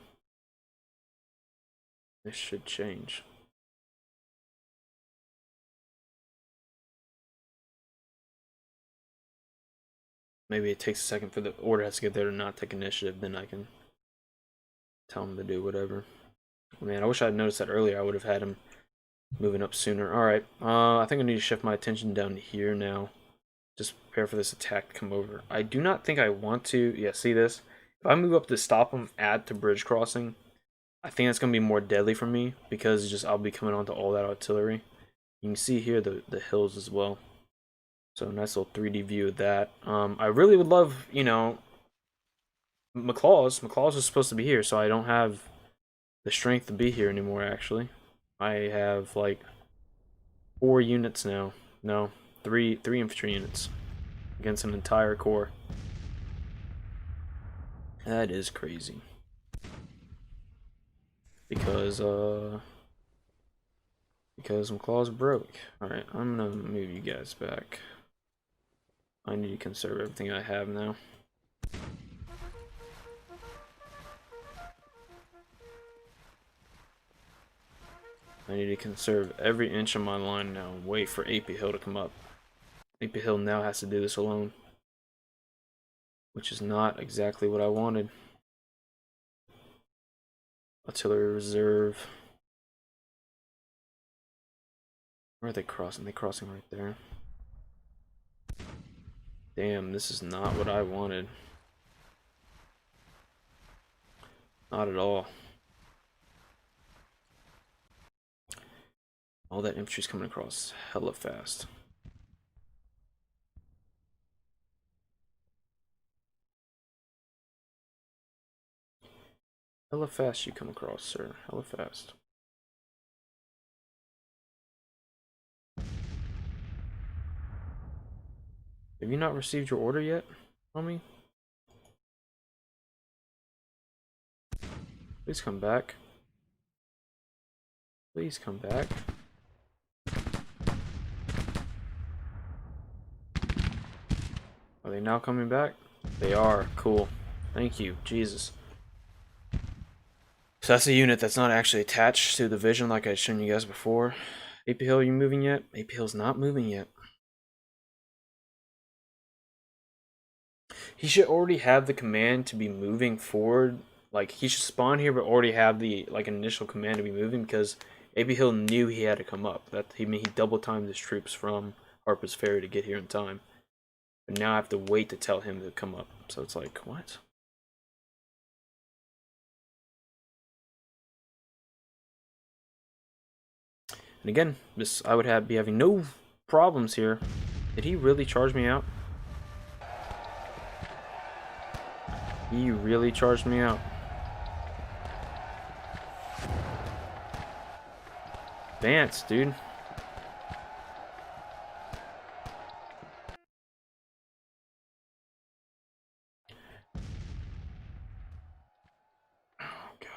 This should change. Maybe it takes a second for the order has to get there to not take initiative, then I can tell him to do whatever. Man, I wish I had noticed that earlier. I would have had him moving up sooner. Alright, I think I need to shift my attention down here now. Just prepare for this attack to come over. I do not think I want to. Yeah, see this? If I move up to stop him, add to bridge crossing, I think that's going to be more deadly for me because just I'll be coming onto all that artillery. You can see here the hills as well. So nice little 3D view of that. I really would love, you know, McClaws. McClaws was supposed to be here, so I don't have the strength to be here anymore, actually. I have, like, 4 units now. No, 3 infantry units against an entire corps. That is crazy. Because McClaws broke. Alright, I'm gonna move you guys back. I need to conserve everything I have now. I need to conserve every inch of my line now and wait for AP Hill to come up. AP Hill now has to do this alone, which is not exactly what I wanted. Artillery reserve. Where are they crossing? They're crossing right there. Damn, this is not what I wanted. Not at all. All that infantry's coming across hella fast. Hella fast you come across, sir. Hella fast. Have you not received your order yet, homie? Please come back. Please come back. Are they now coming back? They are. Cool. Thank you. Jesus. So that's a unit that's not actually attached to the vision like I shown you guys before. AP Hill, you moving yet? AP Hill's not moving yet. He should already have the command to be moving forward. Like, he should spawn here but already have the like initial command to be moving, because AP Hill knew he had to come up. That he double timed his troops from Harper's Ferry to get here in time. But now I have to wait to tell him to come up. So it's like, what? And again, this I would be having no problems here. Did he really charge me out? He really charged me out. Advance, dude. Oh, God.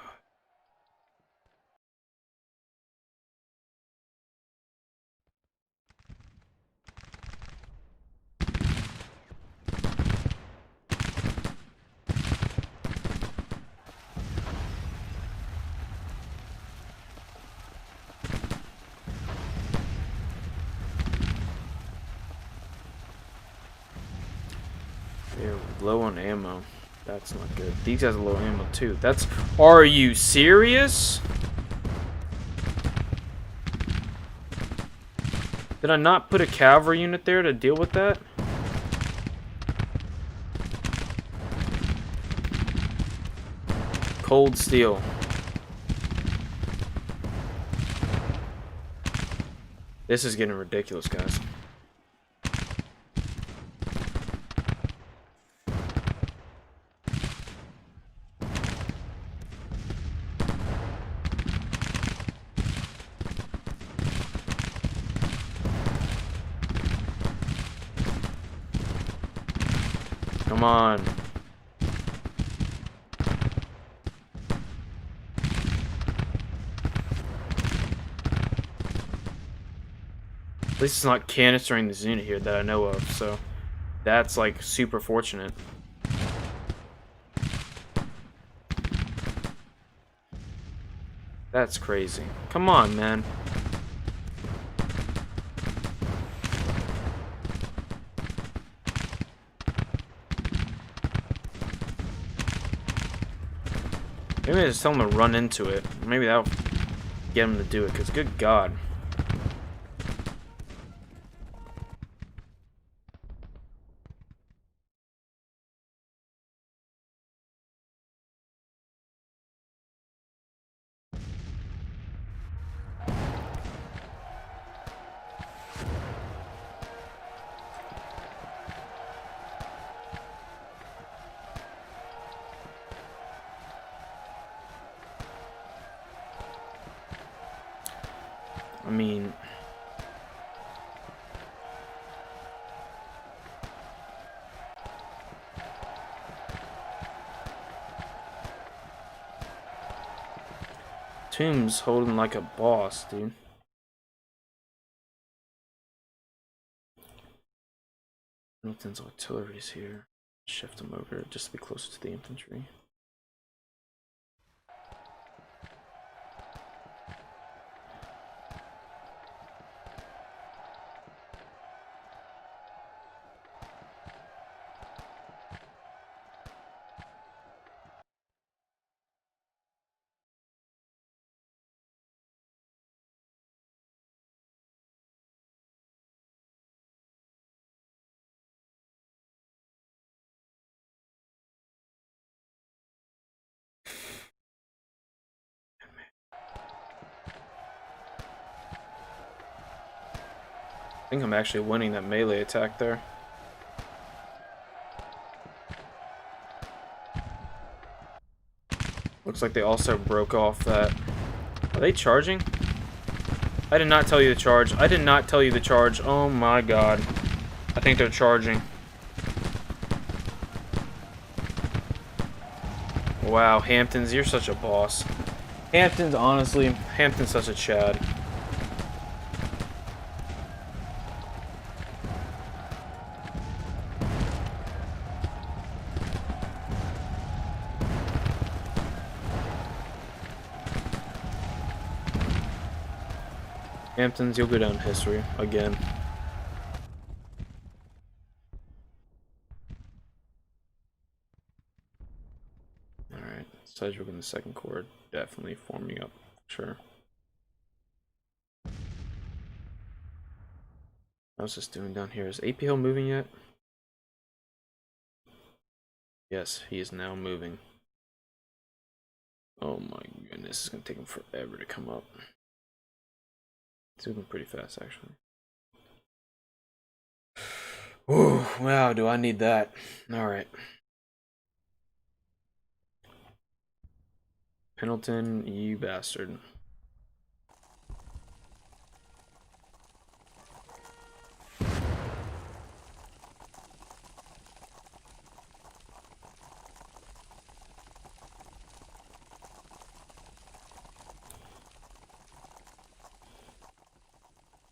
They're low on ammo. That's not good. These guys are low ammo too. That's... Are you serious? Did I not put a cavalry unit there to deal with that? Cold steel. This is getting ridiculous, guys. Come on. At least it's not canistering this unit here that I know of, so that's like super fortunate. That's crazy. Come on, man. Maybe I just tell him to run into it. Maybe that'll get him to do it, because good God. I mean... Tomb's holding like a boss, dude. Milton's artillery's here. Shift him over just to be closer to the infantry. I think I'm actually winning that melee attack there. Looks Looks like they also broke off that. Are they charging? I did not tell you to charge. I did not tell you to charge. Oh my god. I think they're charging. Wow, Hamptons, you're such a boss. Hamptons, honestly, Hampton's such a Chad. Hamptons, you'll go down in history again. Alright, Sedgwick in the second quarter, definitely forming up, sure. How's this doing down here? Is AP Hill moving yet? Yes, he is now moving. Oh my goodness, it's gonna take him forever to come up. It's moving pretty fast, actually. Ooh, wow, do I need that? Alright. Pendleton, you bastard.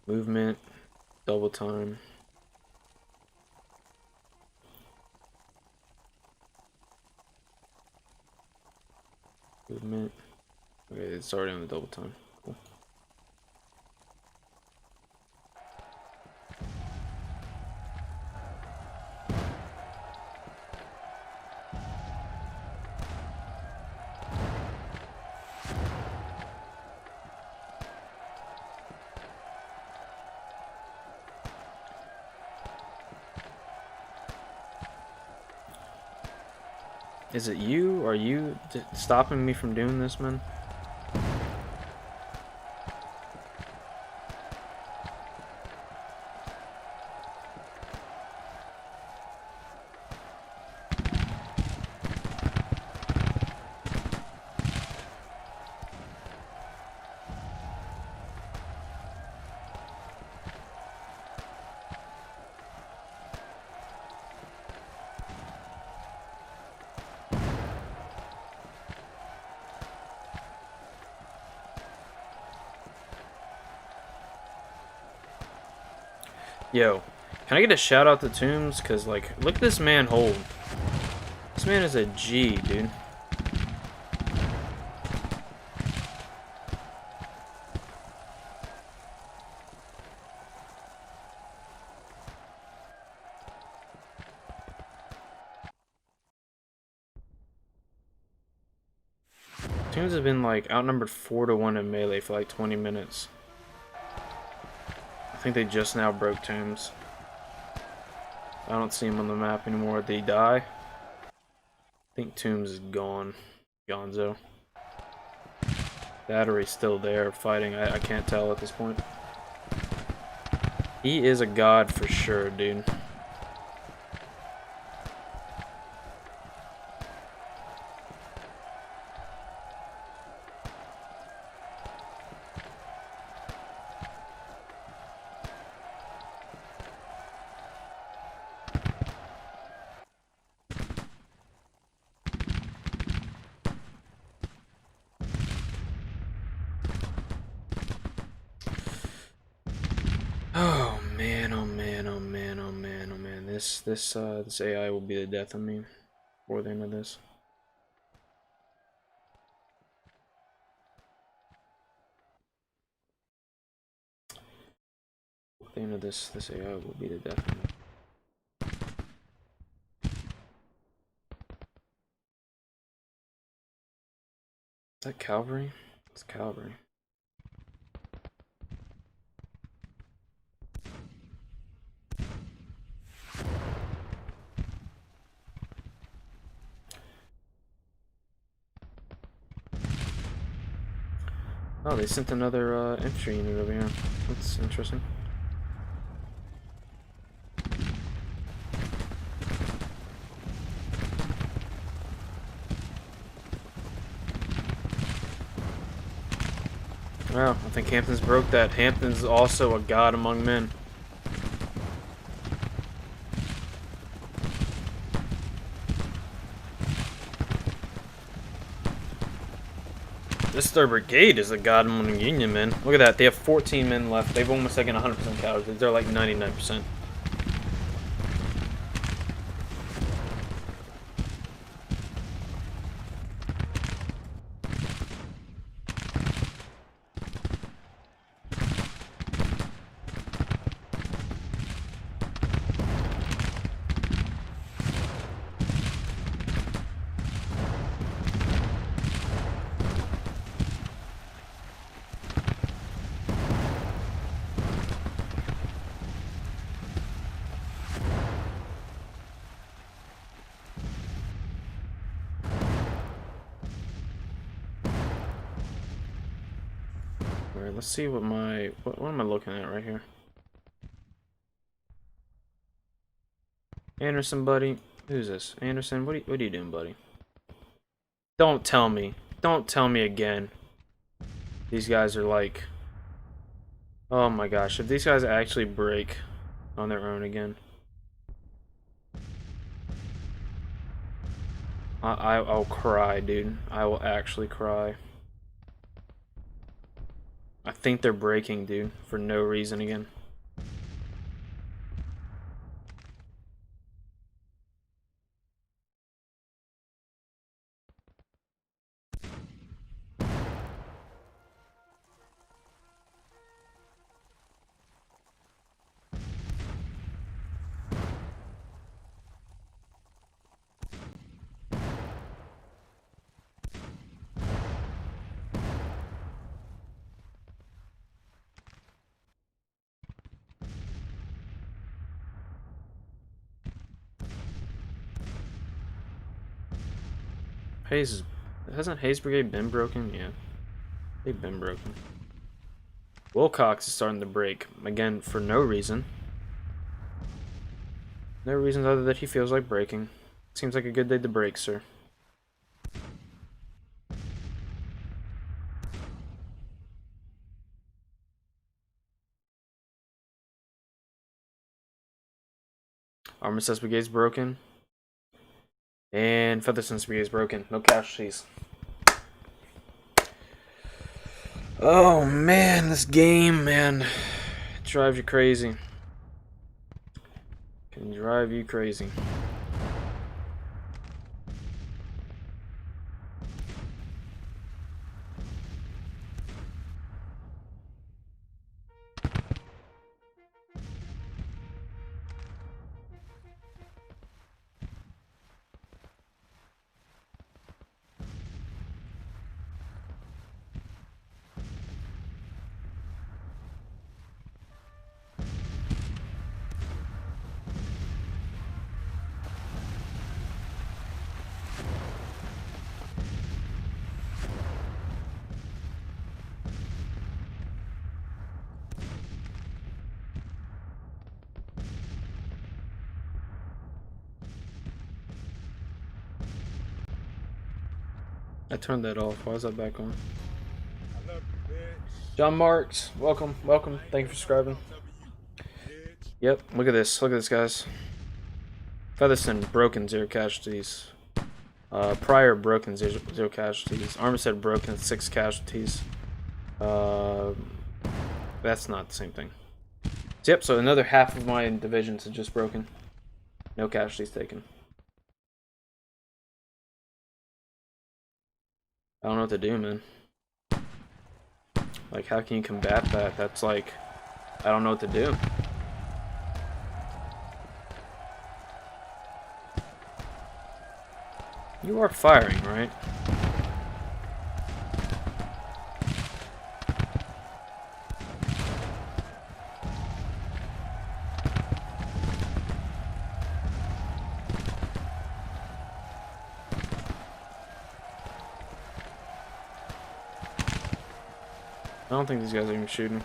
Movement, double time. Movement. Okay, it's already on the double time. Cool. Is it you? Are you stopping me from doing this, man? Yo, can I get a shout out to Tombs? Cause like, look at this man hold. This man is a G, dude. Tombs have been like outnumbered 4-1 in melee for like 20 minutes. I think they just now broke Tombs. I don't see him on the map anymore. Did he die? I think Tombs is gone. Gonzo. That or he's still there fighting. I can't tell at this point. He is a god for sure, dude. Oh man, oh man, oh man, oh man, oh man. This AI will be the death of me before the end of this. At the end of this AI will be the death of me. Is that cavalry? It's cavalry. Oh, they sent another infantry unit over here. That's interesting. Well, I think Hampton's broke that. Hampton's also a god among men. This 3rd Brigade is a god among Union men. Look at that. They have 14 men left. They've almost taken 100% casualties. They're like 99%. Alright, let's see what my... What am I looking at right here? Anderson, buddy. Who's this? Anderson, what are you doing, buddy? Don't tell me. Don't tell me again. These guys are like... Oh my gosh, if these guys actually break on their own again. I'll cry, dude. I will actually cry. I think they're breaking, dude, for no reason again. Hasn't Hayes Brigade been broken? Yeah, they've been broken. Wilcox is starting to break again for no reason. No reason other than he feels like breaking. Seems like a good day to break, sir. Armistice Brigade's broken. And Featherston's Brigade's broken. No casualties. Oh man, this game, man. It drives you crazy. Can drive you crazy. I turned that off. Why is that back on? John Marks, welcome, welcome. Thank you for subscribing. Yep, look at this. Look at this, guys. Featherston, broken, 0 casualties. Pryor, broken, 0 casualties. Armistead, broken, 6 casualties. That's not the same thing. So, yep, so another half of my divisions are just broken. No casualties taken. I don't know what to do, man. Like, how can you combat that? That's like, I don't know what to do. You are firing, right? I don't think these guys are even shooting.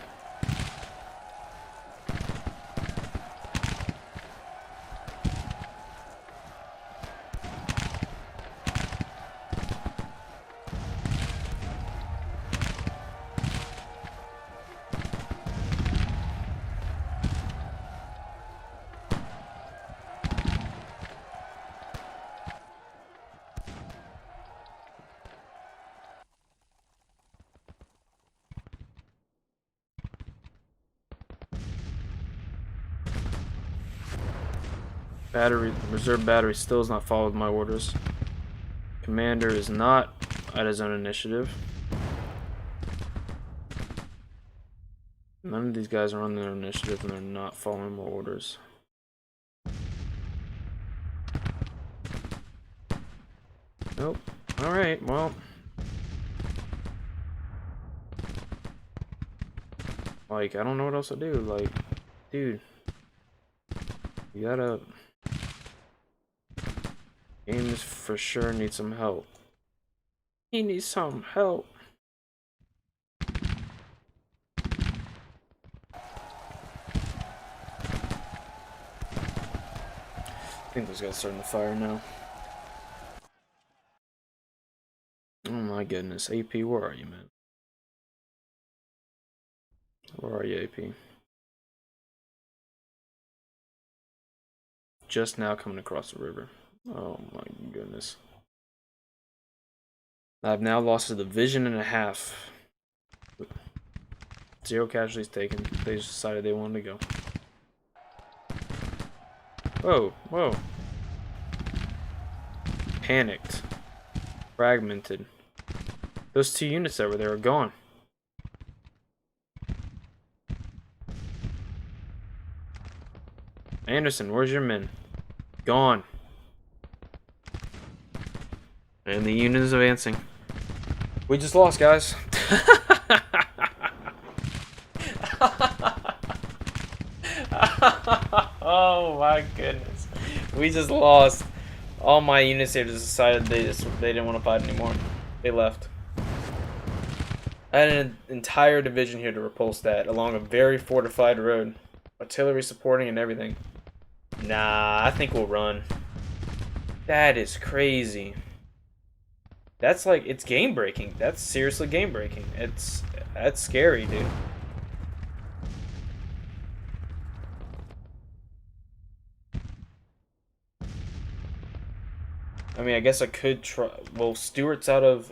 Reserve battery still has not followed my orders. Commander is not at his own initiative. None of these guys are on their initiative and they're not following my orders. Nope. Alright, well. Like, I don't know what else to do. Like, dude. You gotta... Games for sure need some help. He needs some help. I think those guys are starting to fire now. Oh my goodness. AP, where are you, man? Where are you, AP? Just now coming across the river. Oh my goodness. I've now lost a division and a half. 0 casualties taken. They just decided they wanted to go. Whoa, whoa. Panicked. Fragmented. Those 2 units that were there are gone. Anderson, where's your men? Gone. And the unit is advancing. We just lost, guys. Oh my goodness. We just lost. All my units here just decided they didn't want to fight anymore. They left. I had an entire division here to repulse that along a very fortified road. Artillery supporting and everything. Nah, I think we'll run. That is crazy. That's like, it's game breaking. That's seriously game breaking. That's scary, dude. I mean, I guess I could try. Well, Stewart's out of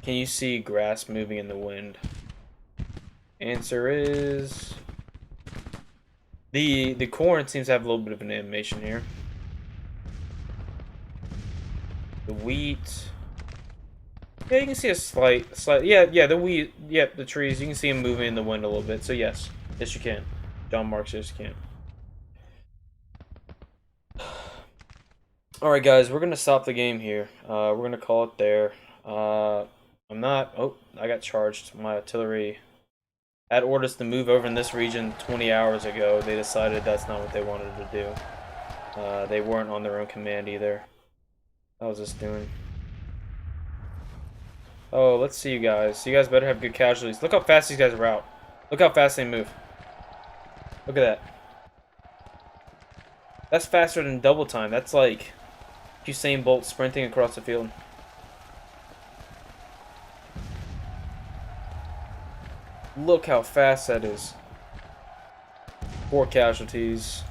Can you see grass moving in the wind? Answer is the corn seems to have a little bit of an animation here. The wheat. Yeah, you can see a slight yeah, the wheat, yeah, the trees, you can see them moving in the wind a little bit. So yes, yes you can. John Marks, yes you can. Alright guys, we're gonna stop the game here. We're gonna call it there. I'm not, oh, I got charged. My artillery had orders to move over in this region 20 hours ago. They decided that's not what they wanted to do. They weren't on their own command either. How was this doing? Oh, let's see you guys. You guys better have good casualties. Look how fast these guys are out. Look how fast they move. Look at that. That's faster than double time. That's like Usain Bolt sprinting across the field. Look how fast that is. 4 casualties.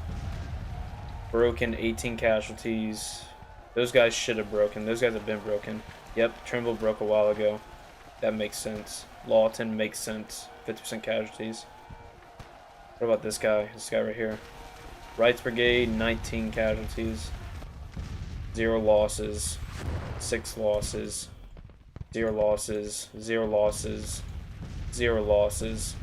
Broken, 18 casualties. Those guys should have broken. Those guys have been broken. Yep, Trimble broke a while ago. That makes sense. Lawton makes sense. 50% casualties. What about this guy? This guy right here. Wright's Brigade, 19 casualties. 0 losses. 6 losses. 0 losses. 0 losses. 0 losses.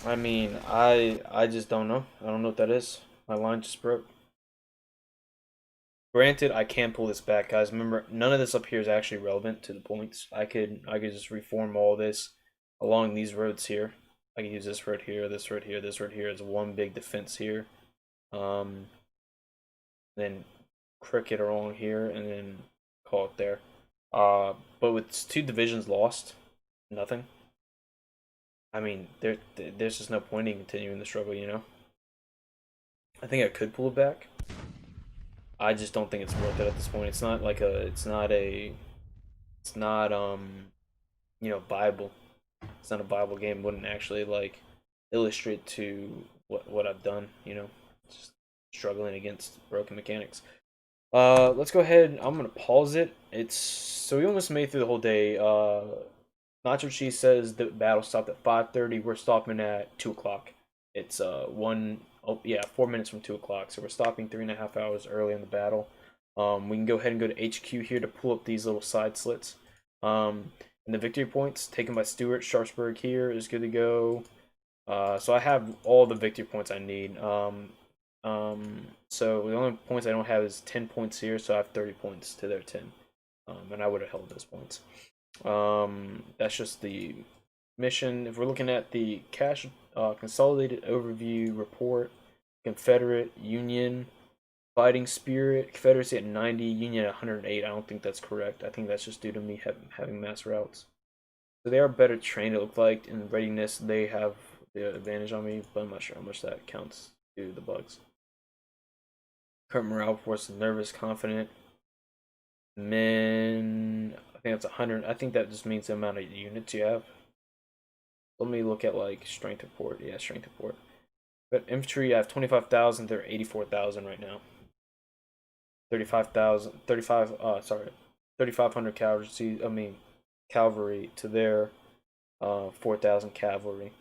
I mean, I just don't know. I don't know what that is. My line just broke. Granted, I can pull this back, guys. Remember, none of this up here is actually relevant to the points. I could just reform all this along these roads here. I can use this road here, this road here, this road here as one big defense here. Then cricket along here, and then call it there. But with 2 divisions lost, nothing. I mean, there's just no point in continuing the struggle, you know? I think I could pull it back. I just don't think it's worth it at this point. It's not like it's not you know, viable. It's not a viable game. Wouldn't actually like illustrate to what I've done, you know? Just struggling against broken mechanics. Let's go ahead. I'm gonna pause it. So we almost made it through the whole day. Nacho Cheese says the battle stopped at 5:30. We're stopping at 2 o'clock. It's 4 minutes from 2 o'clock. So we're stopping 3.5 hours early in the battle. We can go ahead and go to HQ here to pull up these little side slits. And the victory points taken by Stuart. Sharpsburg here is good to go. So I have all the victory points I need. So the only points I don't have is 10 points here, so I have 30 points to their 10. And I would have held those points. That's just the mission. If we're looking at the cash consolidated overview report, Confederate, Union, fighting spirit, Confederacy at 90, Union at 108. I don't think that's correct. I think that's just due to me having mass routes. So they are better trained, it looked like. In readiness, they have the advantage on me, but I'm not sure how much that counts to the bugs. Current morale reports nervous, confident. Men, I think that's 100. I think that just means the amount of units you have. Let me look at like strength report. Yeah, strength report. But infantry, I have 25,000. They're 84,000 right now. 3,500 cavalry to their 4,000 cavalry.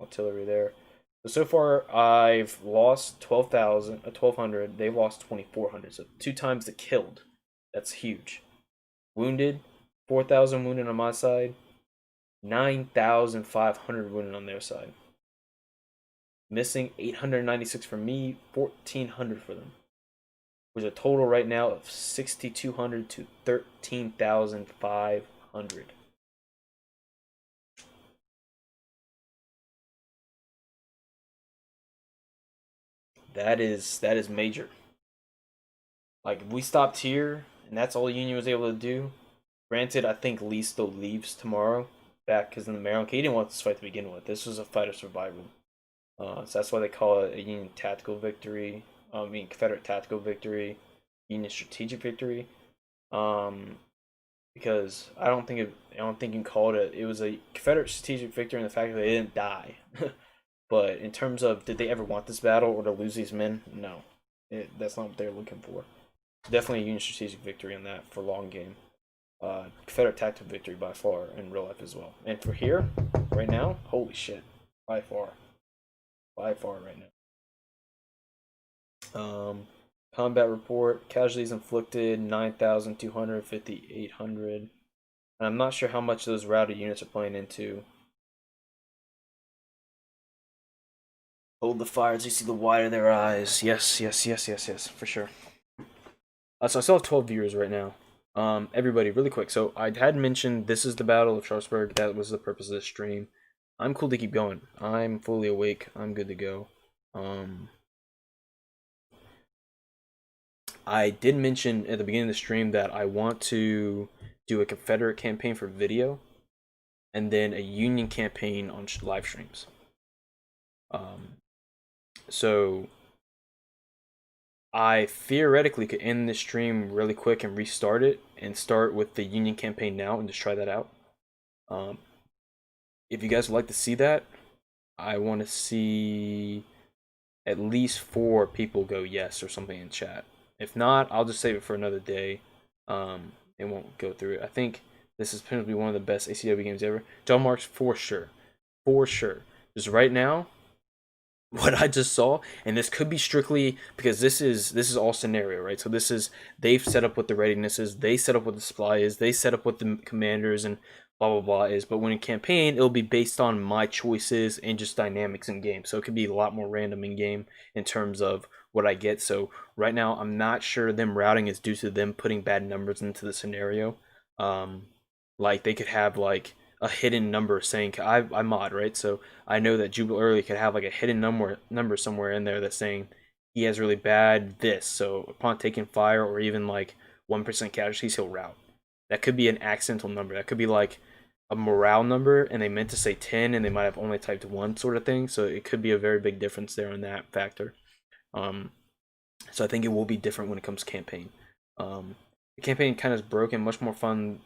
Artillery there. So far, I've lost 1,200. They've lost 2,400. So 2 times the killed. That's huge. Wounded, 4,000 wounded on my side. 9,500 wounded on their side. Missing 896 for me, 1,400 for them. Which is a total right now of 6,200 to 13,500. That is major. Like, if we stopped here, and that's all Union was able to do. Granted, I think Lee still leaves tomorrow back because in the Maryland, he didn't want this fight to begin with. This was a fight of survival. So that's why they call it a Union tactical victory. Confederate tactical victory, Union strategic victory. Because I don't think you can call it it was a Confederate strategic victory in the fact that they didn't die. But in terms of did they ever want this battle or to lose these men? No, that's not what they're looking for. Definitely a Union strategic victory in that for long game. Confederate tactical victory by far in real life as well. And for here, right now, holy shit, by far right now. Combat report: casualties inflicted 9,200, 5,800. And I'm not sure how much those routed units are playing into. Hold the fire as you see the white of their eyes. Yes, for sure. So I still have 12 viewers right now. Everybody, really quick. So I had mentioned this is the Battle of Sharpsburg. That was the purpose of this stream. I'm cool to keep going. I'm fully awake. I'm good to go. I did mention at the beginning of the stream that I want to do a Confederate campaign for video, and then a Union campaign on live streams. So I theoretically could end this stream really quick and restart it and start with the Union campaign now and just try that out. If you guys would like to see that, I want to see at least 4 people go yes or something in chat. If not, I'll just save it for another day. It won't go through it. I think this is probably one of the best ACW games ever. John Marks, for sure. Just right now, what I just saw, and this could be strictly because this is all scenario, right? So this is, they've set up what the readiness is, they set up what the supply is, they set up what the commanders and blah blah blah is. But when in campaign, it'll be based on my choices and just dynamics in game. So it could be a lot more random in game in terms of what I get. So right now, I'm not sure them routing is due to them putting bad numbers into the scenario. Like they could have like a hidden number saying I mod, right? So I know that Jubal Early could have like a hidden number somewhere in there that's saying he has really bad this. So upon taking fire or even like 1% casualties, he'll rout. That could be an accidental number. That could be like a morale number and they meant to say 10 and they might have only typed 1 sort of thing. So it could be a very big difference there on that factor. So I think it will be different when it comes to campaign. The campaign kind of is broken, much more fun,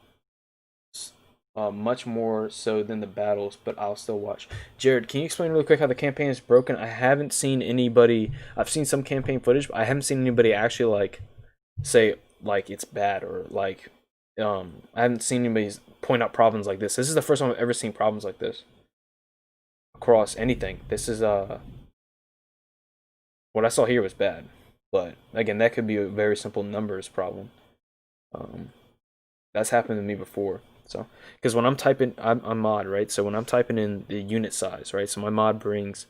much more so than the battles, but I'll still watch. Jared, can you explain really quick how the campaign is broken? I haven't seen anybody, I've seen some campaign footage, but I haven't seen anybody actually like say like it's bad or like I haven't seen anybody point out problems like this. This is the first time I've ever seen problems like this across anything. This is what I saw here was bad, but again, that could be a very simple numbers problem. That's happened to me before. So, because when I'm typing, I'm mod, right? So when I'm typing in the unit size, right? So my mod brings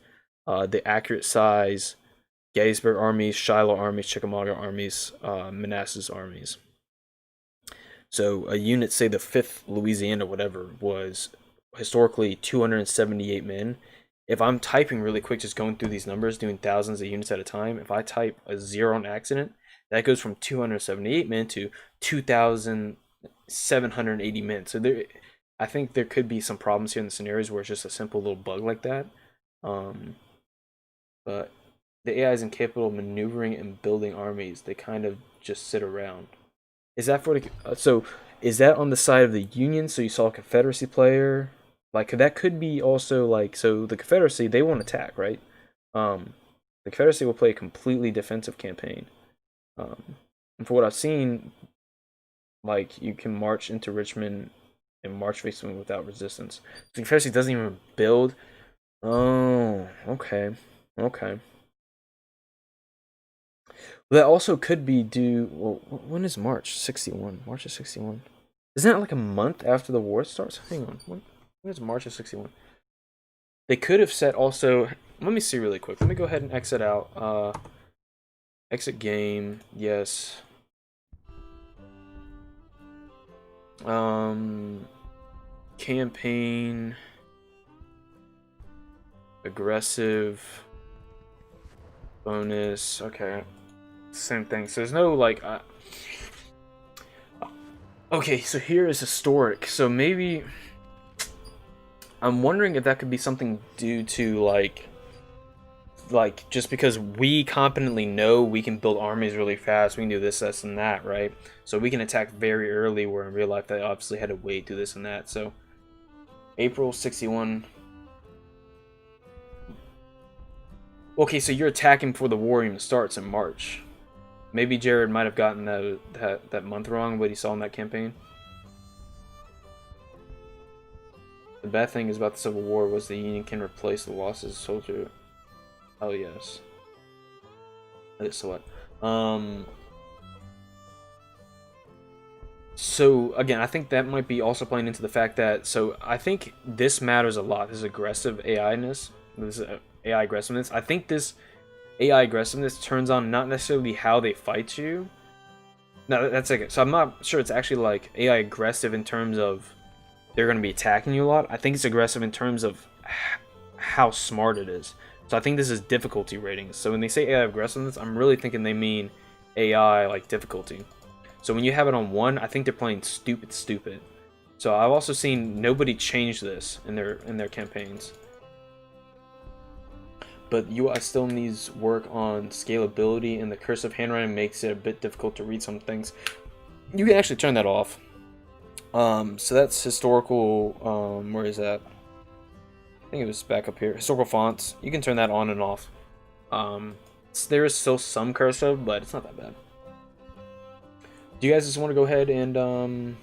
the accurate size, Gettysburg armies, Shiloh armies, Chickamauga armies, Manassas armies. So a unit, say the 5th Louisiana, whatever, was historically 278 men. If I'm typing really quick, just going through these numbers, doing thousands of units at a time, if I type a 0 on accident, that goes from 278 men to 2,780 men. So I think there could be some problems here in the scenarios where it's just a simple little bug like that. But the AI is incapable of maneuvering and building armies. They kind of just sit around. Is that for the so? Is that on the side of the Union? So you saw a Confederacy player, like that could be also like so the Confederacy they won't attack, right? The Confederacy will play a completely defensive campaign. And for what I've seen, like you can march into Richmond and march facing without resistance. The Confederacy doesn't even build. Oh, okay, okay. That also could be due. Well, when is March 61? March of 61. Isn't that like a month after the war starts? Hang on. When is March of 61? They could have set also. Let me see really quick. Let me go ahead and exit out. Exit game. Yes. Campaign. Aggressive. Bonus. Okay. Same thing. So there's no like. Okay, so here is historic. So maybe I'm wondering if that could be something due to like just because we competently know we can build armies really fast, we can do this, and that, right? So we can attack very early. Where in real life they obviously had to wait, do this and that. So April 61. Okay, so you're attacking before the war even starts in March. Maybe Jared might have gotten that month wrong, what he saw in that campaign. The bad thing is about the Civil War was the Union can replace the losses of soldier. Oh yes. So what? So again, I think that might be also playing into the fact that so I think this matters a lot. This aggressive AI-ness, this AI aggressiveness. I think this AI aggressiveness turns on not necessarily how they fight you. No, that's like so I'm not sure it's actually like AI aggressive in terms of they're going to be attacking you a lot. I think it's aggressive in terms of how smart it is. So I think this is difficulty ratings. So when they say AI aggressiveness, I'm really thinking they mean AI like difficulty. So when you have it on 1, I think they're playing stupid. So I've also seen nobody change this in their campaigns. But UI still needs work on scalability, and the cursive handwriting makes it a bit difficult to read some things. You can actually turn that off. So that's historical. Where is that? I think it was back up here. Historical fonts. You can turn that on and off. There is still some cursive, but it's not that bad. Do you guys just want to go ahead and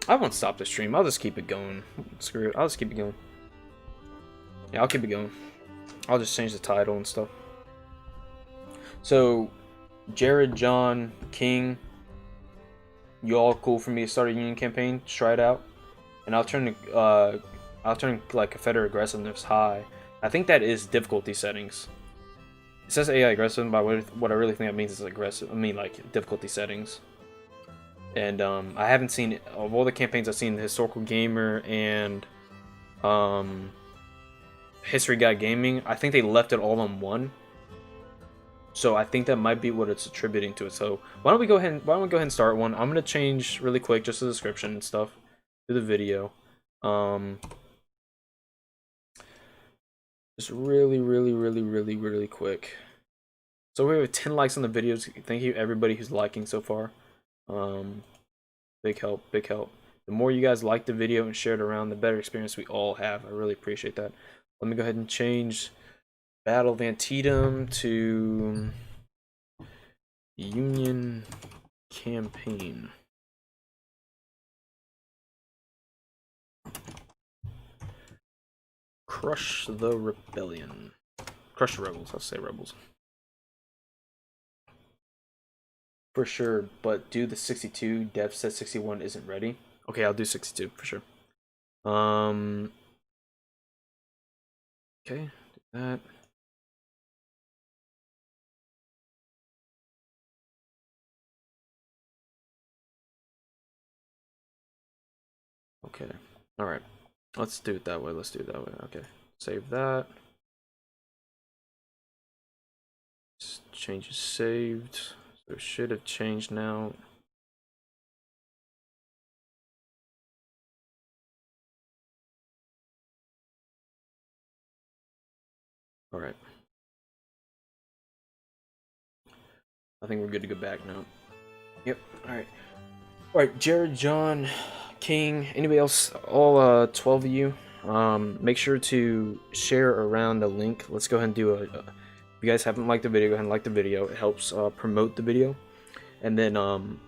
I won't stop the stream. I'll just keep it going. Screw it. I'll just keep it going. Yeah, I'll keep it going. I'll just change the title and stuff. So, Jared, John, King, you all cool for me to start a Union campaign? Just try it out, and I'll turn like Confederate aggressiveness high. I think that is difficulty settings. It says AI aggressive, but what I really think that means is aggressive. I mean like difficulty settings. And I haven't seen of all the campaigns I've seen, the Historical Gamer and History Guy Gaming. I think they left it all on 1. So I think that might be what it's attributing to it. So why don't we go ahead and start one? I'm gonna change really quick just the description and stuff to the video. Just really quick. So we have 10 likes on the videos. Thank you everybody who's liking so far. Big help. The more you guys like the video and share it around, the better experience we all have. I really appreciate that. Let me go ahead and change Battle of Antietam to Union Campaign. Crush the rebellion. Crush the rebels. I'll say rebels. For sure, but do the 62. Dev said 61 isn't ready. Okay, I'll do 62 for sure. Okay, do that. Okay, all right. Let's do it that way. Let's do it that way. Okay, save that. Changes saved. So it should have changed now. All right. I think we're good to go back now. Yep. All right. All right. Jared, John, King, anybody else? All 12 of you. Make sure to share around the link. Let's go ahead and do a if you guys haven't liked the video, go ahead and like the video. It helps promote the video. And then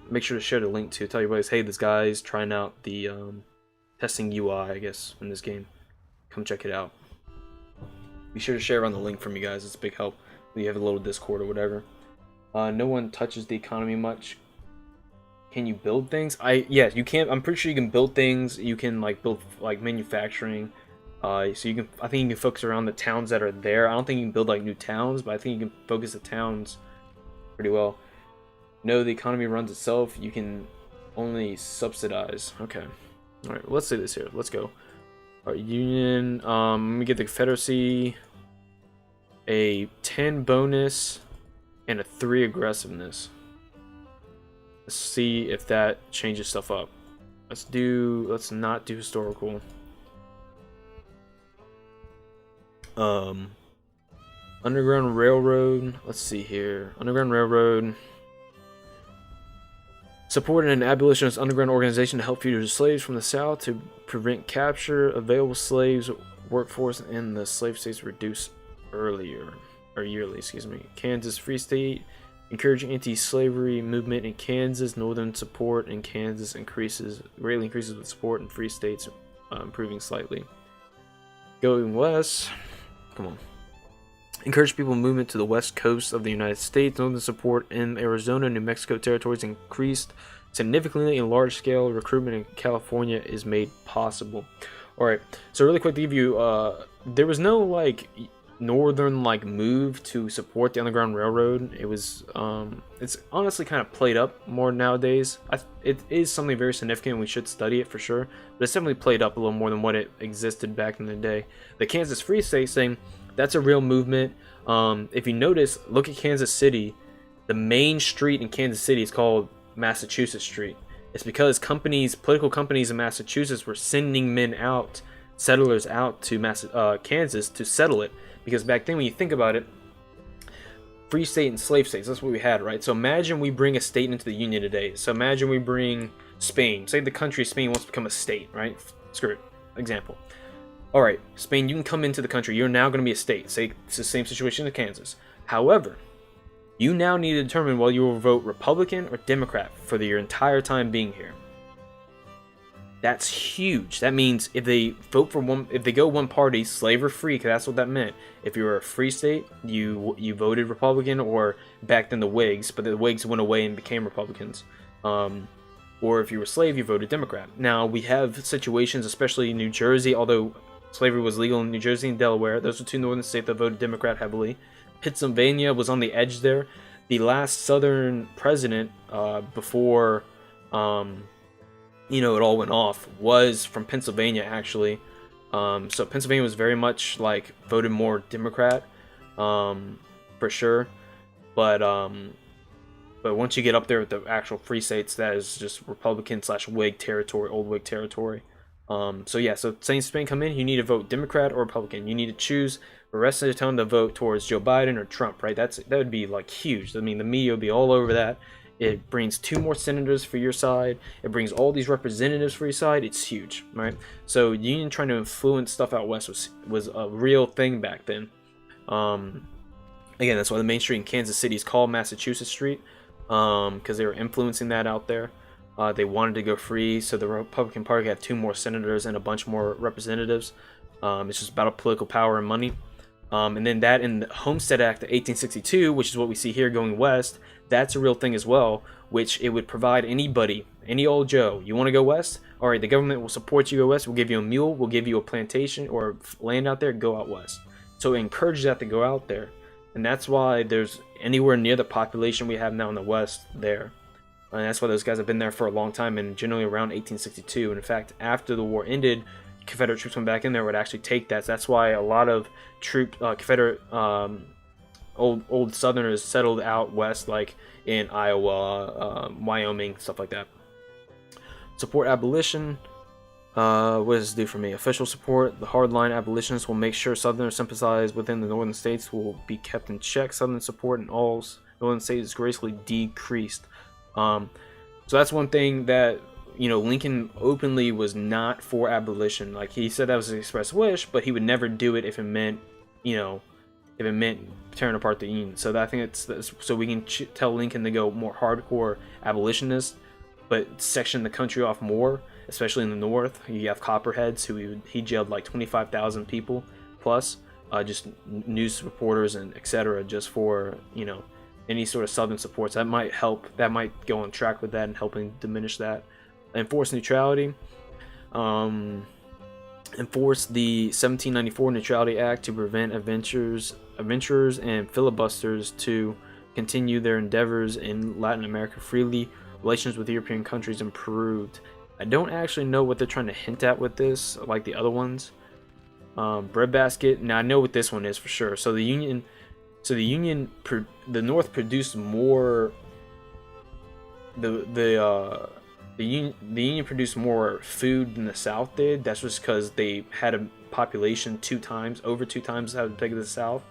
make sure to share the link to tell your buddies, hey, this guy's trying out the testing UI, I guess, in this game. Come check it out. Be sure to share around the link from you guys. It's a big help. You have a little Discord or whatever. No one touches the economy much. Can you build things? Yes, you can. I'm pretty sure you can build things. You can like build like manufacturing. So you can. I think you can focus around the towns that are there. I don't think you can build like new towns, but I think you can focus the towns pretty well. No, the economy runs itself. You can only subsidize. Okay. All right. Let's say this here. Let's go. All right, Union. Let me get the Confederacy a 10 bonus and a 3 aggressiveness. Let's see if that changes stuff up. Let's not do historical. Underground Railroad. Let's see here. Underground Railroad. Support an abolitionist underground organization to help fugitive slaves from the South to prevent capture. Available slaves workforce in the slave states reduce yearly, excuse me. Kansas Free State. Encouraging anti-slavery movement in Kansas. Northern support in Kansas greatly increases with support in free states, improving slightly. Going west. Come on. Encourage people movement to the west coast of the United States. Northern support in Arizona, New Mexico territories increased significantly, and large-scale recruitment in California is made possible. All right. So really quick to give you, there was no like northern like move to support the Underground Railroad. It was it's honestly kind of played up more nowadays. It is something very significant. We should study it for sure, but it's definitely played up a little more than what it existed back in the day. The Kansas Free State thing, that's a real movement. If you notice, look at Kansas City. The main street in Kansas City is called Massachusetts Street. It's because political companies in Massachusetts were sending settlers out to Kansas to settle it. Because back then, when you think about it, free state and slave states, that's what we had, right? So imagine we bring a state into the Union today. So imagine we bring Spain. Say the country of Spain wants to become a state, right? Screw it. Example. All right, Spain, you can come into the country. You're now going to be a state. Say it's the same situation as Kansas. However, you now need to determine whether you will vote Republican or Democrat for your entire time being here. That's huge. That means if they vote for if they go one party, slave or free, because that's what that meant. If you were a free state, you voted Republican, or back then the Whigs, but the Whigs went away and became Republicans. Or if you were a slave, you voted Democrat. Now we have situations, especially in New Jersey, although slavery was legal in New Jersey and Delaware. Those were two northern states that voted Democrat heavily. Pennsylvania was on the edge there. The last Southern president before it all went off was from Pennsylvania, actually. So Pennsylvania was very much like voted more Democrat, for sure. But once you get up there with the actual free states, that is just Republican/Whig territory, old Whig territory. So yeah, so saying Spain come in, you need to vote Democrat or Republican. You need to choose the rest of the time to vote towards Joe Biden or Trump, right? That would be like huge. I mean, the media would be all over that. It brings 2 more senators for your side. It brings all these representatives for your side. It's huge, right? So Union trying to influence stuff out west was a real thing back then. Again, that's why the main street in Kansas City is called Massachusetts Street, because they were influencing that out there. They wanted to go free, so the Republican Party had 2 more senators and a bunch more representatives. It's just about political power and money. And then that in the Homestead Act of 1862, which is what we see here going west, that's a real thing as well, which it would provide anybody, any old Joe, you want to go west? All right, the government will support you go west. We'll give you a mule, we'll give you a plantation or land out there, go out west. So it encourages that to go out there. And that's why there's anywhere near the population we have now in the west there. And that's why those guys have been there for a long time, and generally around 1862. And in fact, after the war ended, Confederate troops went back in there would actually take that. So that's why a lot of Confederate old Southerners settled out west, like in Iowa, Wyoming, stuff like that. Support abolition. What does this do for me? Official support. The hardline abolitionists will make sure Southerners sympathize within the northern states will be kept in check. Southern support in all northern states is gracefully decreased. So that's one thing that, you know, Lincoln openly was not for abolition. Like, he said that was his express wish, but he would never do it if it meant, you know, if it meant tearing apart the Union. So I think it's so we can tell Lincoln to go more hardcore abolitionist, but section the country off more, especially in the North. You have Copperheads, who he jailed like 25,000 people plus, just news reporters and etc. just for, you know, any sort of Southern supports. That might help. That might go on track with that and helping diminish that. Enforce neutrality. Enforce the 1794 Neutrality Act to prevent adventurers and filibusters to continue their endeavors in Latin America freely. Relations with European countries improved. I don't actually know what they're trying to hint at with this, like the other ones. Breadbasket. Now I know what this one is for sure. So the North produced more. The Union produced more food than the South did. That's just because they had a population over two times how big as the South.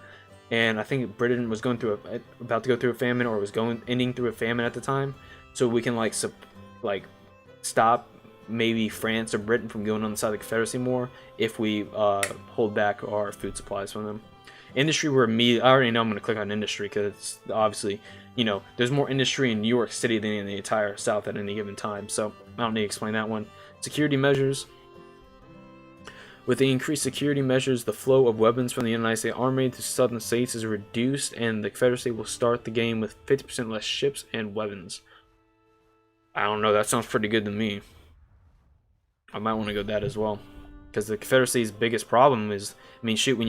And I think Britain was about to go through a famine, or was ending through a famine at the time. So we can stop maybe France or Britain from going on the side of the Confederacy more if we hold back our food supplies from them. Industry, I already know I'm going to click on industry because it's obviously, you know, there's more industry in New York City than in the entire South at any given time. So I don't need to explain that one. Security measures. With the increased security measures, the flow of weapons from the United States Army to southern states is reduced, and the Confederacy will start the game with 50% less ships and weapons. I don't know, that sounds pretty good to me. I might want to go that as well. Because the Confederacy's biggest problem is, I mean, shoot, when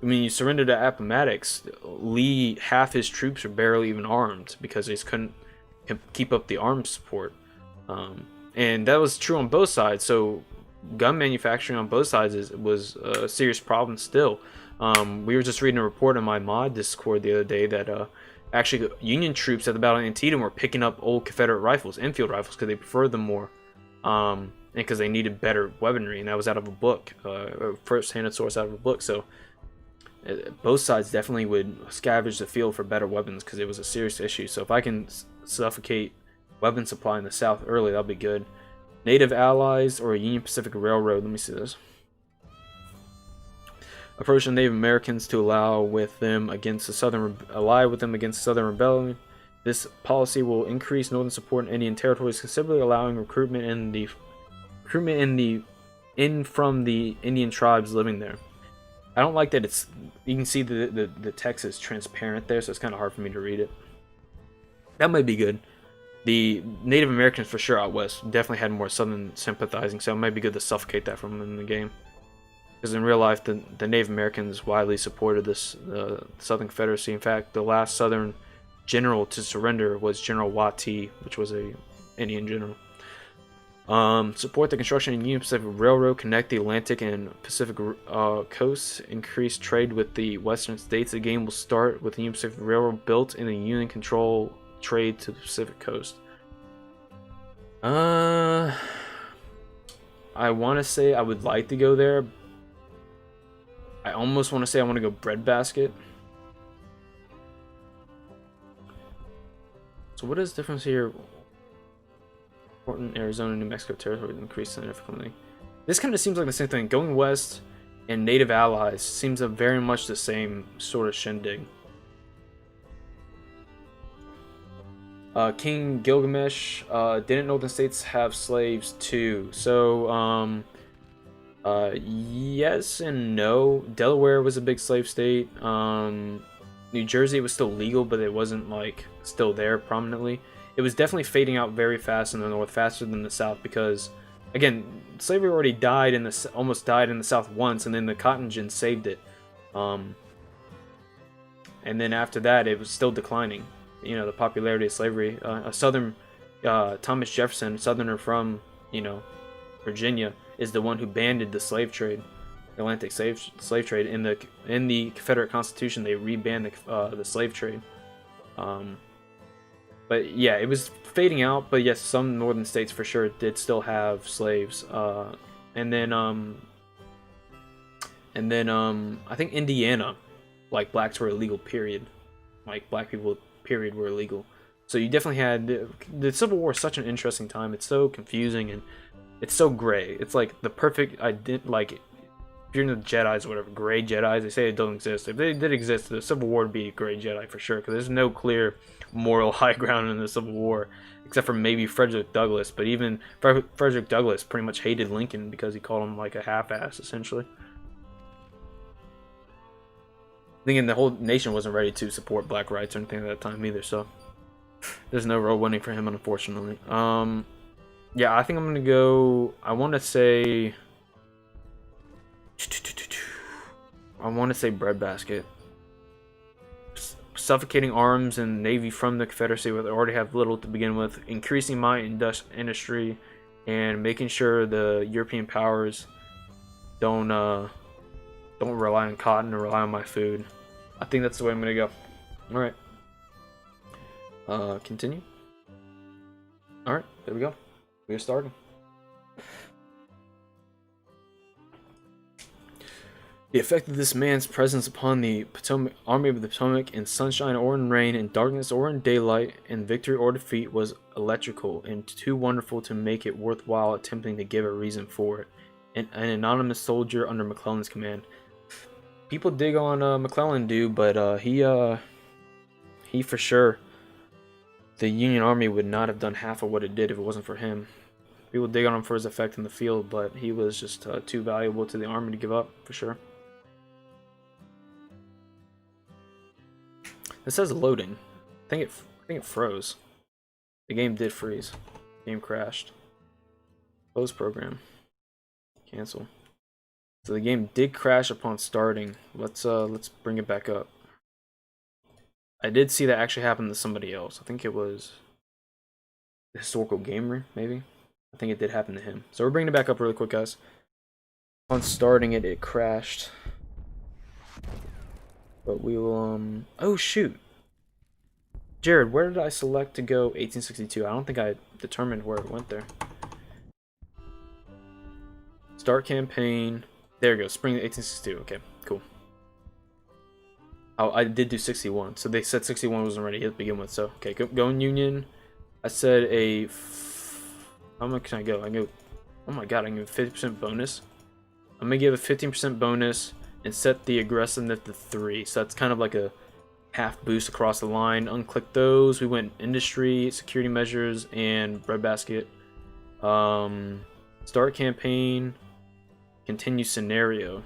you surrender to Appomattox, Lee, half his troops are barely even armed because they just couldn't keep up the arms support. And that was true on both sides. So gun manufacturing on both sides was a serious problem still. We were just reading a report on my mod Discord the other day that actually Union troops at the Battle of Antietam were picking up old Confederate rifles, Enfield rifles, because they preferred them more. And because they needed better weaponry, and that was out of a book, a first-handed source out of a book. So both sides definitely would scavenge the field for better weapons because it was a serious issue. So if I can suffocate weapon supply in the South early, that'll be good. Native allies or a Union Pacific Railroad. Let me see this. Approach the Native Americans to ally with them against the Southern Rebellion. This policy will increase Northern support in Indian territories considerably, allowing recruitment from the Indian tribes living there. I don't like that you can see the text is transparent there, so it's kind of hard for me to read it. That might be good. The Native Americans for sure out west definitely had more Southern sympathizing, so it might be good to suffocate that from them in the game. Because in real life, the Native Americans widely supported this Southern Confederacy. In fact, the last Southern general to surrender was General Wattie, which was a Indian general. Support the construction of the Union Pacific Railroad, connect the Atlantic and Pacific coasts, increase trade with the western states. The game will start with the Union Pacific Railroad built in the Union control trade to the Pacific coast. I want to say I would like to go there. I almost want to say I want to go breadbasket. So what is the difference here? Important Arizona, New Mexico territory increased significantly. This kind of seems like the same thing. Going west and native allies seems very much the same sort of shindig. King Gilgamesh, didn't Northern states have slaves too? So Yes and no. Delaware was a big slave state. New Jersey was still legal, but it wasn't like still there prominently. It was definitely fading out very fast in the North, faster than the South, because again, slavery already died in the almost died in the South once, and then the cotton gin saved it. And then after that, it was still declining. You know, the popularity of slavery. A Southern Thomas Jefferson, Southerner from Virginia, is the one who banned the slave trade, the Atlantic slave trade. In the Confederate Constitution, they rebanned the slave trade. But yeah, it was fading out. But yes, some northern states for sure did still have slaves. And then I think Indiana, like blacks were illegal. Period. Like black people, period, were illegal. So you definitely had the Civil War is such an interesting time. It's so confusing and it's so gray. It's like the perfect if you're in the Jedi's or whatever, gray Jedi's. They say it doesn't exist. If they did exist, the Civil War would be a gray Jedi for sure, because there's no clear moral high ground in the Civil War, except for maybe Frederick Douglass. But even Frederick Douglass pretty much hated Lincoln because he called him like a half-ass, essentially. Thinking the whole nation wasn't ready to support black rights or anything at that time either, so there's no real winning for him, unfortunately. Yeah, I think I'm gonna go. I want to say breadbasket. Suffocating arms and navy from the Confederacy, where they already have little to begin with, increasing my industry, and making sure the European powers don't rely on cotton or rely on my food. I think that's the way I'm gonna go. All right. Continue. All right, there we go. We're starting. The effect of this man's presence upon the Army of the Potomac in sunshine or in rain, in darkness or in daylight, in victory or defeat, was electrical and too wonderful to make it worthwhile attempting to give a reason for it. An anonymous soldier under McClellan's command. People dig on McClellan, but he for sure, the Union Army would not have done half of what it did if it wasn't for him. People dig on him for his effect in the field, but he was just too valuable to the Army to give up, for sure. It says loading. I think it froze. The game did freeze. The game crashed. Close program. Cancel. So the game did crash upon starting. Let's bring it back up. I did see that actually happen to somebody else. I think it was the Historical Gamer, maybe. I think it did happen to him. So we're bringing it back up really quick, guys. On starting it, it crashed. But we will, oh shoot! Jared, where did I select to go 1862? I don't think I determined where it went there. Start campaign. There we go, spring 1862. Okay, cool. Oh, I did do 61. So they said 61 wasn't ready to begin with. So, okay, go in Union. I said how much can I go? I go, oh my god, I can give a 50% bonus. I'm gonna give a 15% bonus and set the aggressiveness to 3. So that's kind of like a half boost across the line. Unclick those. We went industry, security measures, and breadbasket. Start campaign. Continue scenario.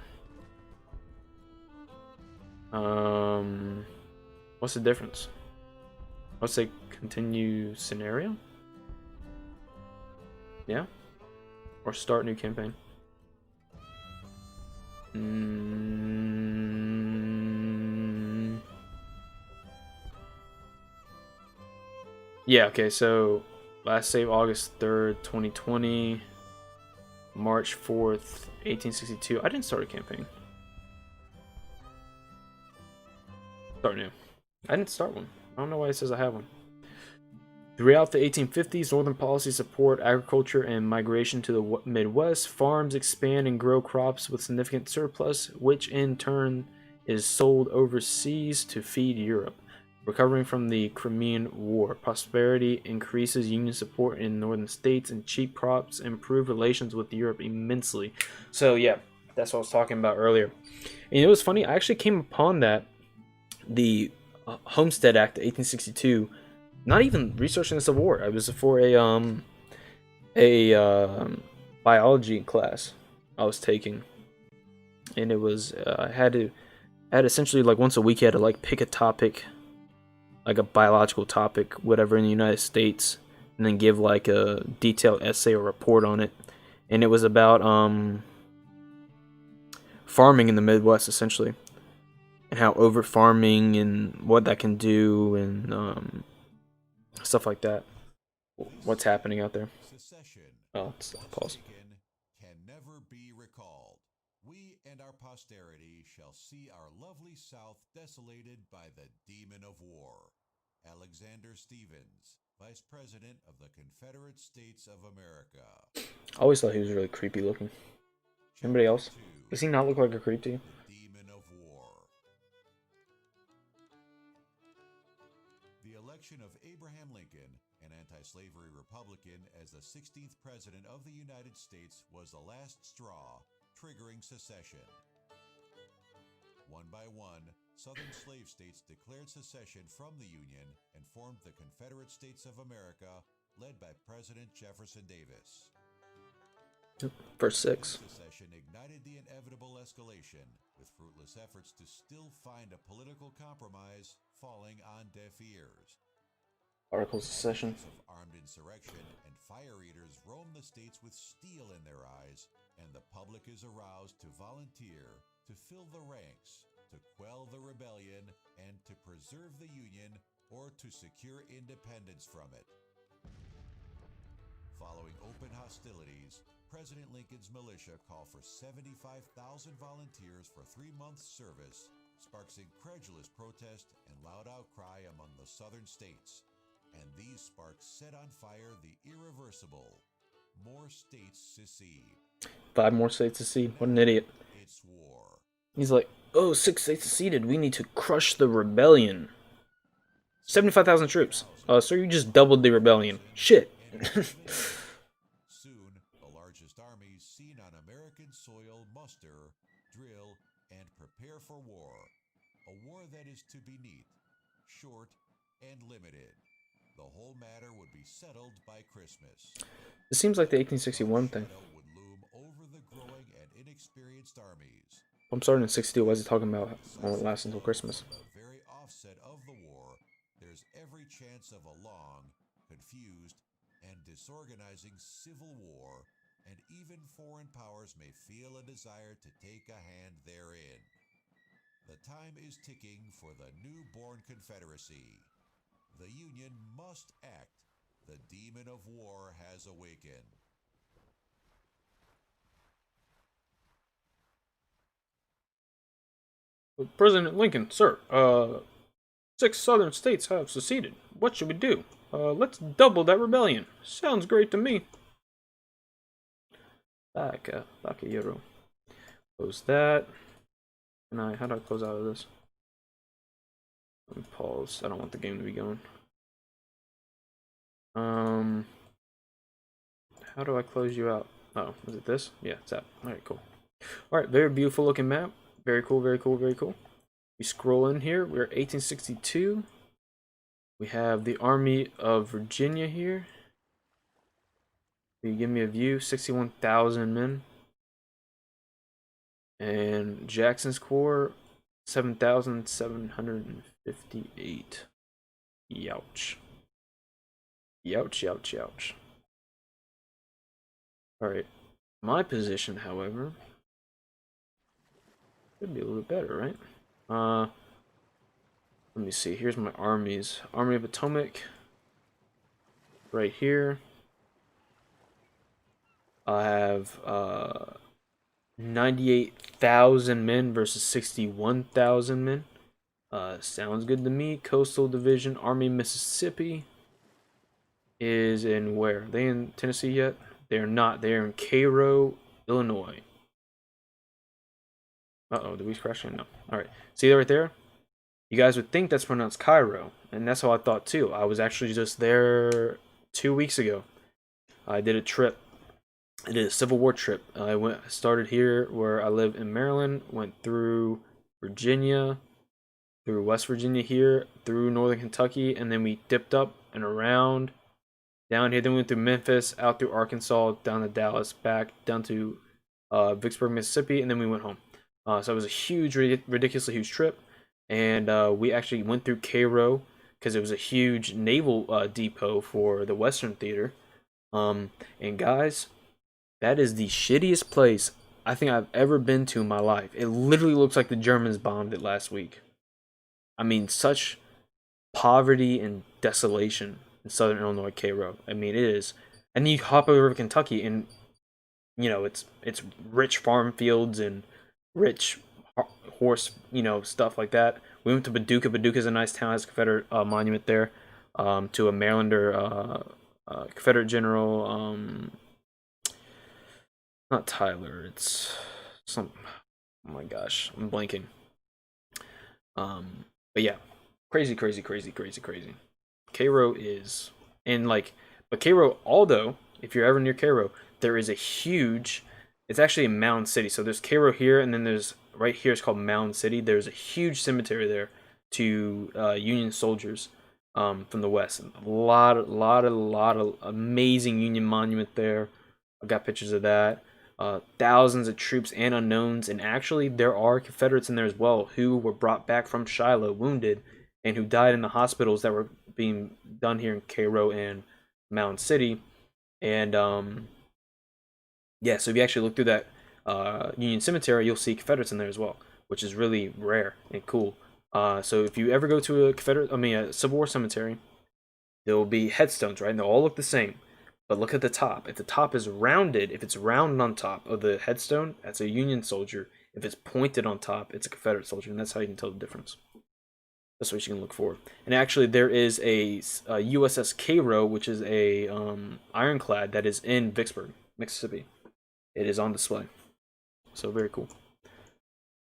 What's the difference? Let's say continue scenario. Yeah. Or start new campaign. Yeah, okay, so last save August 3rd, 2020. March 4th, 1862. I didn't start a campaign. Start new. I didn't start one. I don't know why it says I have one. Throughout the 1850s, Northern policies support agriculture and migration to the Midwest. Farms expand and grow crops with significant surplus, which in turn is sold overseas to feed Europe. Recovering from the Crimean War, prosperity increases Union support in northern states, and cheap crops improve relations with Europe immensely. So yeah, that's what I was talking about earlier. And it was funny, I actually came upon that, the Homestead Act of 1862, not even researching the Civil War. I was for a biology class. I was taking, and it was I had essentially like once a week I had to like pick a topic, like a biological topic, whatever in the United States, and then give like a detailed essay or report on it. And it was about farming in the Midwest essentially, and how over farming and what that can do, and stuff like that. What's happening out there? Oh, it's pause. Can never be recalled. We and our posterity shall see our lovely South desolated by the demon of war. Alexander Stevens, Vice President of the Confederate States of America. I always thought he was really creepy looking. Anybody Chapter else? 2. Does he not look like a creep to you? The demon of war. The election of Abraham Lincoln, an anti-slavery Republican, as the 16th President of the United States was the last straw, triggering secession. One by one, Southern slave states declared secession from the Union and formed the Confederate States of America, led by President Jefferson Davis. Verse 6. Secession ignited the inevitable escalation, with fruitless efforts to still find a political compromise falling on deaf ears. Articles of Session. Of armed insurrection and fire eaters roam the states with steel in their eyes, and the public is aroused to volunteer, to fill the ranks, to quell the rebellion, and to preserve the Union or to secure independence from it. Following open hostilities, President Lincoln's militia call for 75,000 volunteers for 3 months' service, sparks incredulous protest and loud outcry among the southern states. And these sparks set on fire the irreversible. More states secede. 5 more states secede. What an idiot. It's war. He's like, oh, 6 states seceded. We need to crush the rebellion. 75,000 troops. Sir, you just doubled the rebellion. Shit. Soon, the largest armies seen on American soil muster, drill, and prepare for war. A war that is to be neat, short, and limited. The whole matter would be settled by Christmas. It seems like the 1861 thing. Would loom over the growing and inexperienced armies. I'm starting in 62. Why is he talking about won't last until Christmas? The very offset of the war, there's every chance of a long, confused, and disorganizing civil war, and even foreign powers may feel a desire to take a hand therein. The time is ticking for the newborn Confederacy. The Union must act. The demon of war has awakened. President Lincoln, sir, 6 southern states have seceded. What should we do? Let's double that rebellion. Sounds great to me. Back a euro. Close that. How do I close out of this? Let me pause. I don't want the game to be going. How do I close you out? Oh, is it this? Yeah, it's that. Alright, cool. Alright, very beautiful looking map. Very cool, very cool, very cool. We scroll in here. We're 1862. We have the Army of Virginia here. You give me a view, 61,000 men. And Jackson's Corps, 7,758. Youch. Youch, youch, youch. Alright. My position, however, could be a little bit better, right? Let me see. Here's my armies. Army of Potomac. Right here. I have 98,000 men versus 61,000 men. Sounds good to me. Coastal Division, Army Mississippi is in where? Are they in Tennessee yet? They're not. They're in Cairo, Illinois. Uh-oh, did we crash in? No. Alright. See that right there? You guys would think that's pronounced Cairo, and that's how I thought too. I was actually just there 2 weeks ago. I did a trip. I did a Civil War trip. I started here where I live in Maryland, went through Virginia, through West Virginia here, through Northern Kentucky, and then we dipped up and around down here. Then we went through Memphis, out through Arkansas, down to Dallas, back down to Vicksburg, Mississippi, and then we went home. So it was a huge, ridiculously huge trip, and we actually went through Cairo because it was a huge naval depot for the Western Theater. And guys, that is the shittiest place I think I've ever been to in my life. It literally looks like the Germans bombed it last week. I mean, such poverty and desolation in southern Illinois, Cairo. I mean, it is. And then you hop over to Kentucky, and it's rich farm fields and rich horse, stuff like that. We went to Paducah. Paducah's a nice town. Has a Confederate monument there, to a Marylander Confederate general. Not Tyler. It's some. Oh my gosh, I'm blanking. But yeah, crazy, crazy, crazy, crazy, crazy. Cairo is, and like, but Cairo, although if you're ever near Cairo, there is a huge. It's actually a mound city. So there's Cairo here, and then there's right here. It's called Mound City. There's a huge cemetery there to Union soldiers from the West. A lot of amazing Union monument there. I got pictures of that. Thousands of troops and unknowns, and actually there are Confederates in there as well who were brought back from Shiloh wounded and who died in the hospitals that were being done here in Cairo and Mound City. And yeah, so if you actually look through that Union Cemetery, you'll see Confederates in there as well, which is really rare and cool. So if you ever go to a Civil War cemetery, there will be headstones, right? And they'll all look the same. But look at the top. If the top is rounded, if it's rounded on top of the headstone, that's a Union soldier. If it's pointed on top, it's a Confederate soldier, and that's how you can tell the difference. That's what you can look for. And actually, there is a USS Cairo, which is a ironclad that is in Vicksburg, Mississippi. It is on display. So very cool.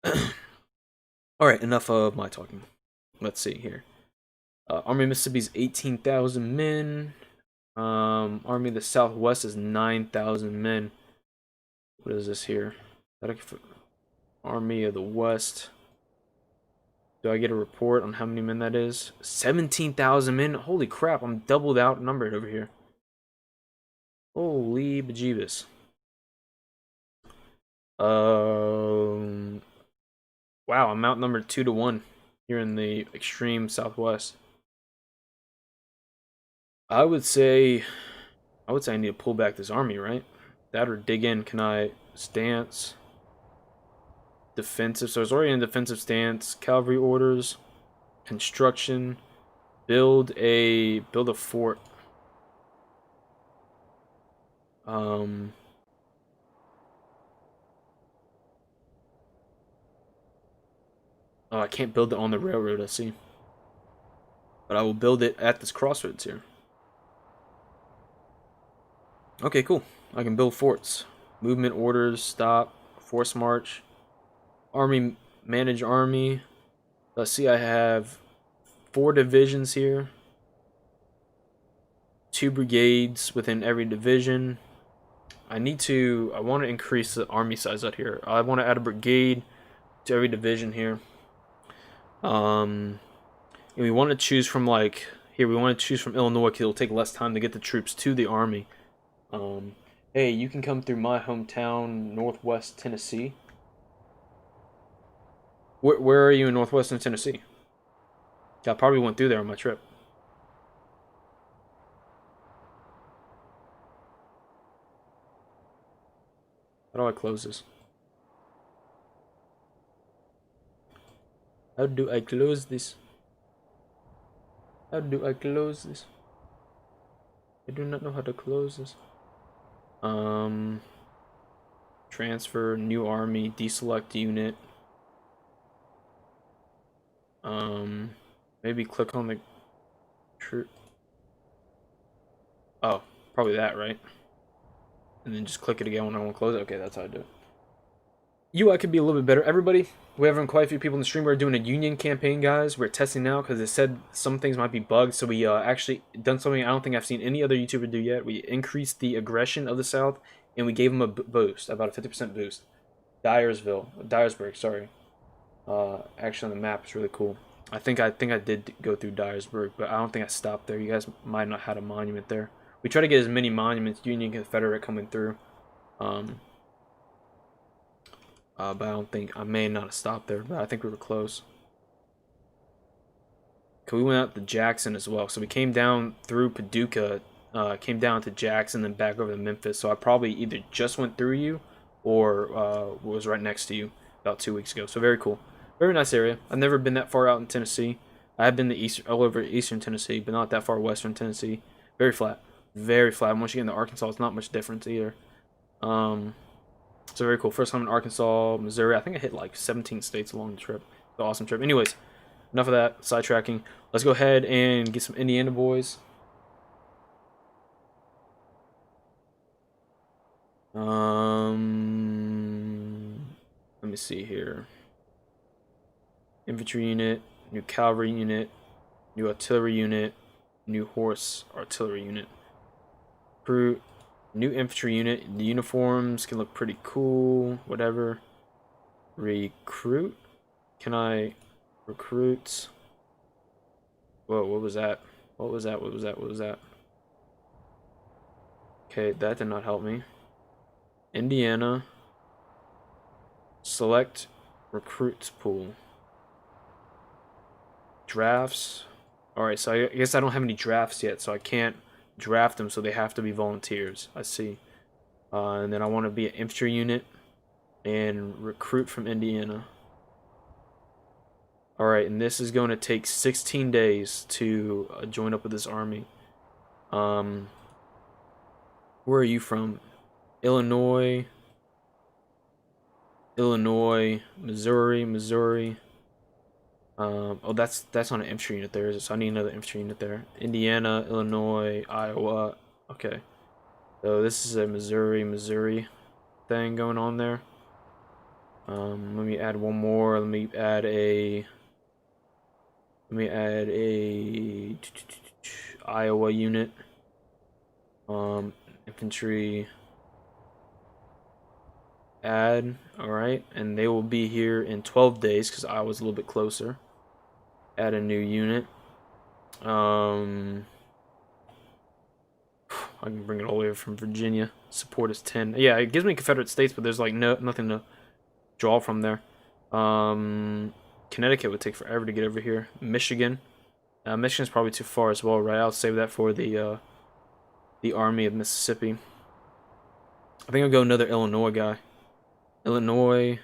All right, enough of my talking. Let's see here. Army of Mississippi's 18,000 men. Army of the Southwest is 9,000 men. What is this here? Army of the West. Do I get a report on how many men that is? 17,000 men. Holy crap! I'm doubled outnumbered over here. Holy bejeebus. Wow, I'm outnumbered 2-1 here in the extreme Southwest. I would say I need to pull back this army, right? That or dig in. Can I stance? Defensive. So it's already in defensive stance. Cavalry orders. Construction. Build a fort. Oh, I can't build it on the railroad, I see. But I will build it at this crossroads here. Okay, cool. I can build forts. Movement orders, stop, force march. Army, manage army. Let's see, I have 4 divisions here. 2 brigades within every division. I want to increase the army size out here. I want to add a brigade to every division here. And we want to choose from we want to choose from Illinois because it'll take less time to get the troops to the army. Hey, you can come through my hometown, Northwest Tennessee. Where are you in Northwestern Tennessee? I probably went through there on my trip. How do I close this? How do I close this? How do I close this? I do not know how to close this. Transfer, new army, deselect unit. Maybe click on the troop. Oh, probably that, right? And then just click it again when I want to close it. Okay, that's how I do it. UI could be a little bit better. Everybody, we have quite a few people in the stream. We're doing a union campaign, guys. We're testing now because it said some things might be bugged. So we actually done something I don't think I've seen any other YouTuber do yet. We increased the aggression of the South, and we gave them a boost, about a 50% boost. Dyersburg, sorry. Actually on the map is really cool. I think I did go through Dyersburg, but I don't think I stopped there. You guys might not have a monument there. We try to get as many monuments, Union, Confederate, coming through. But I don't think, I may not have stopped there, but I think we were close. Cause we went out to Jackson as well, so we came down through Paducah, came down to Jackson, then back over to Memphis. So I probably either just went through you, or was right next to you about 2 weeks ago. So very cool, very nice area. I've never been that far out in Tennessee. I have been to all over eastern Tennessee, but not that far western Tennessee. Very flat, very flat. And once you get into Arkansas, it's not much difference either. So very cool. First time in Arkansas, Missouri. I think I hit like 17 states along the trip. It's an awesome trip. Anyways, enough of that sidetracking. Let's go ahead and get some Indiana boys. Let me see here. Infantry unit, new cavalry unit, new artillery unit, new horse artillery unit. Recruit, new infantry unit. The uniforms can look pretty cool. Whatever. Recruit. Can I recruit? Whoa, what was that? What was that? What was that? What was that? Okay, that did not help me. Indiana. Select recruits pool. Drafts. Alright, so I guess I don't have any drafts yet, so I can't draft them, so they have to be volunteers. I see. And then I want to be an infantry unit and recruit from Indiana. Alright, and this is going to take 16 days to join up with this army. Where are you from? Illinois, Missouri. Oh, that's on an infantry unit there, so I need another infantry unit there. Indiana, Illinois, Iowa. Okay, so this is a Missouri thing going on there. Let me add one more. Let me add a Iowa unit. Infantry. Add. All right, and they will be here in 12 days because Iowa's a little bit closer. Add a new unit. I can bring it all the way from Virginia. Support is 10. Yeah, it gives me Confederate States, but there's like nothing to draw from there. Connecticut would take forever to get over here. Michigan. Michigan's probably too far as well, right? I'll save that for the Army of Mississippi. I think I'll go another Illinois guy. Illinois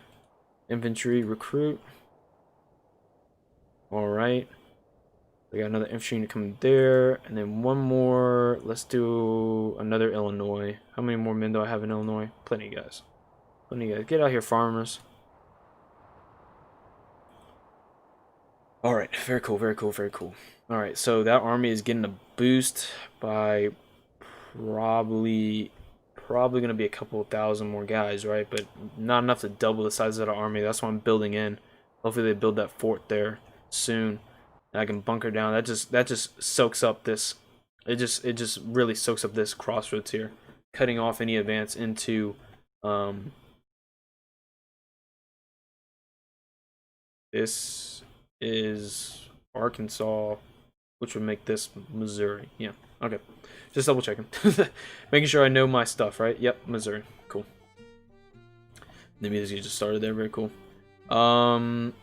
infantry recruit. All right. We got another infantry unit coming there, and then one more. Let's do another Illinois. How many more men do I have in Illinois? Plenty, guys. Plenty, guys. Get out here, farmers. All right. Very cool. Very cool. Very cool. All right. So that army is getting a boost by probably gonna be a couple of thousand more guys, right? But not enough to double the size of the army. That's what I'm building in. Hopefully they build that fort there soon. I can bunker down. That just soaks up this. It just really soaks up this crossroads here, cutting off any advance into this is Arkansas, which would make this Missouri. Yeah. Okay. Just double checking, making sure I know my stuff, right? Yep, Missouri. Cool. The music just started there. Very cool. So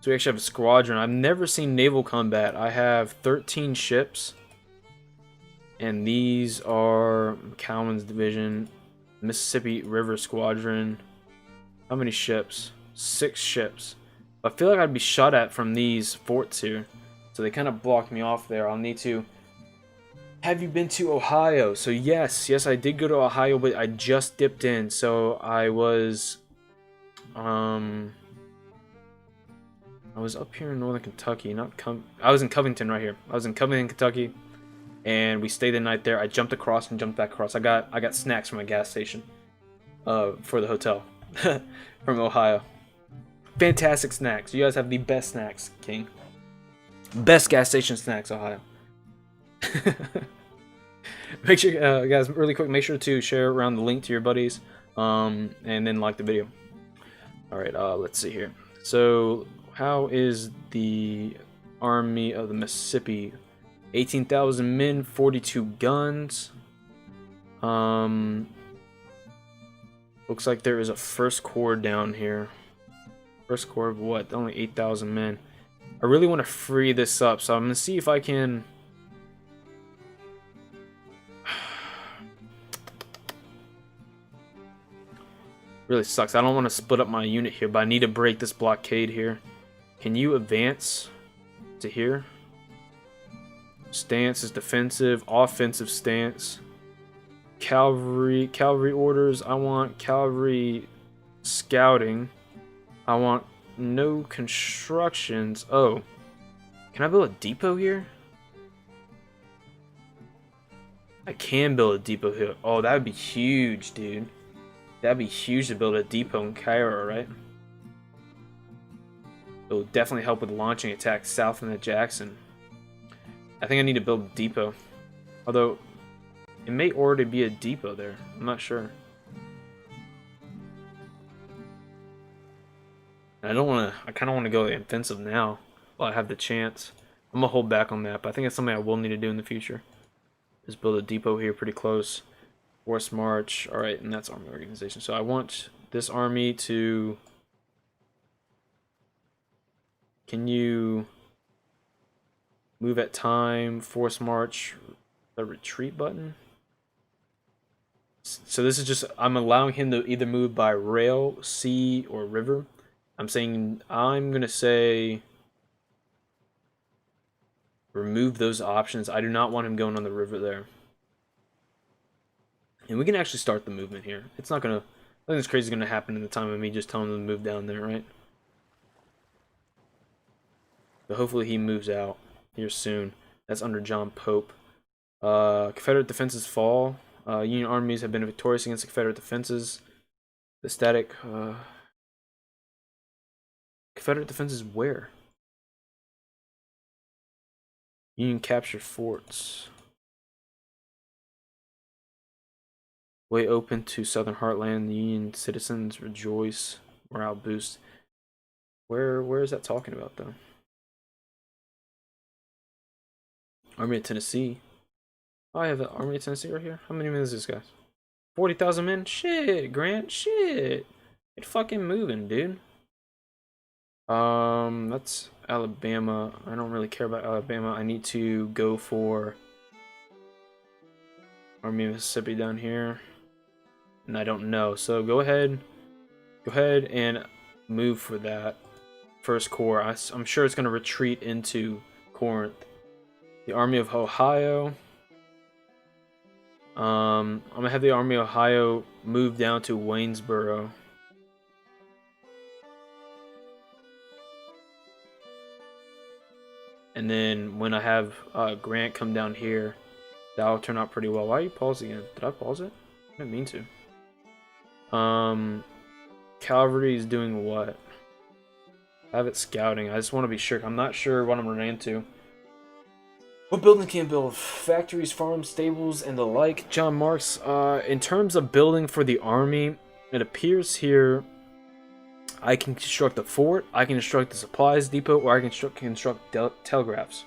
we actually have a squadron. I've never seen naval combat. I have 13 ships. And these are Cowan's division, Mississippi River Squadron. How many ships? 6 ships. I feel like I'd be shot at from these forts here. So they kind of blocked me off there. I'll need to... Have you been to Ohio? So yes, I did go to Ohio, but I just dipped in. So I was... I was up here in northern Kentucky, I was in Covington right here. I was in Covington, Kentucky, and we stayed the night there. I jumped across and jumped back across. I got snacks from a gas station, for the hotel, from Ohio. Fantastic snacks. You guys have the best snacks, King. Best gas station snacks, Ohio. Make sure, guys, really quick, make sure to share around the link to your buddies, and then like the video. All right, let's see here. So, how is the Army of the Mississippi? 18,000 men, 42 guns. Looks like there is a first corps down here. First corps of what? Only 8,000 men. I really want to free this up, so I'm going to see if I can... Really sucks. I don't want to split up my unit here, but I need to break this blockade here. Can you advance to here? Stance is defensive, offensive stance. Cavalry orders. I want cavalry scouting. I want no constructions. Oh, can I build a depot here? I can build a depot here. Oh, that would be huge, dude. That'd be huge to build a depot in Cairo, right? It will definitely help with launching attacks south into Jackson. I think I need to build a depot. Although, it may already be a depot there. I'm not sure. I don't want to. I kind of want to go offensive now while I have the chance. I'm gonna hold back on that, but I think it's something I will need to do in the future. Is build a depot here pretty close. Force march. All right, and that's army organization. So I want this army to. Can you move at time? Force march. The retreat button. So this is just, I'm allowing him to either move by rail, sea, or river. I'm gonna say remove those options. I do not want him going on the river there. And we can actually start the movement here. It's not gonna, nothing's crazy gonna happen in the time of me just telling him to move down there, right? But hopefully he moves out here soon. That's under John Pope. Confederate defenses fall. Union armies have been victorious against the Confederate defenses. The static Confederate defenses where? Union captured forts. Way open to Southern Heartland. The Union citizens rejoice. Morale boost. Where is that talking about though? Army of Tennessee. Oh, I have the Army of Tennessee right here. How many men is this guy? 40,000 men? Shit, Grant. Shit. Get fucking moving, dude. That's Alabama. I don't really care about Alabama. I need to go for Army of Mississippi down here. And I don't know. So go ahead and move for that first corps. I'm sure it's going to retreat into Corinth. The Army of Ohio. I'm going to have the Army of Ohio move down to Waynesboro. And then when I have Grant come down here, that'll turn out pretty well. Why are you pausing again? Did I pause it? I didn't mean to. Cavalry is doing what? I have it scouting. I just want to be sure. I'm not sure what I'm running into. What building can build? Factories, farms, stables, and the like. John Marks. In terms of building for the army, it appears here I can construct a fort, I can construct the supplies depot, or I can construct telegraphs.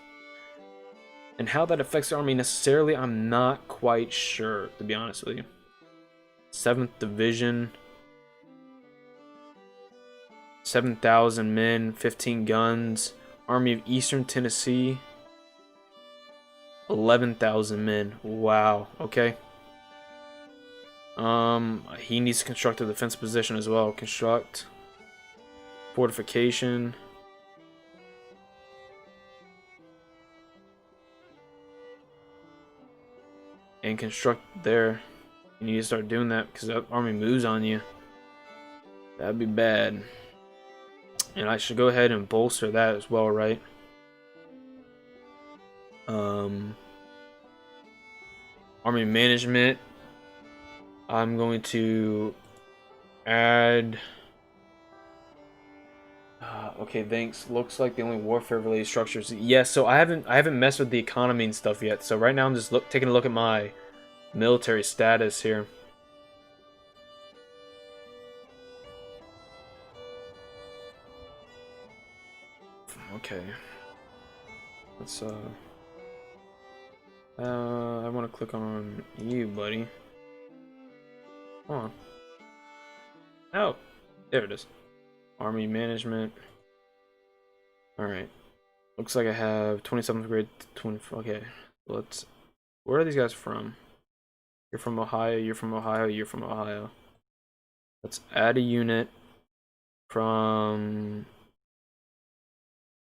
And how that affects the army necessarily, I'm not quite sure, to be honest with you. 7th Division. 7,000 men, 15 guns. Army of Eastern Tennessee. 11,000 men. Wow, okay. He needs to construct a defense position as well. Construct. Fortification. And construct there. You need to start doing that because that army moves on you. That'd be bad. And I should go ahead and bolster that as well, right? Army management. I'm going to add. Okay, thanks. Looks like the only warfare related structures. Yes, so I haven't messed with the economy and stuff yet. So right now I'm just taking a look at my military status here. Okay. Let's I want to click on you, buddy. Come on. Oh, there it is. Army management. Alright. Looks like I have 27th grade, 20. Okay, let's. Where are these guys from? You're from Ohio, you're from Ohio, you're from Ohio. Let's add a unit from.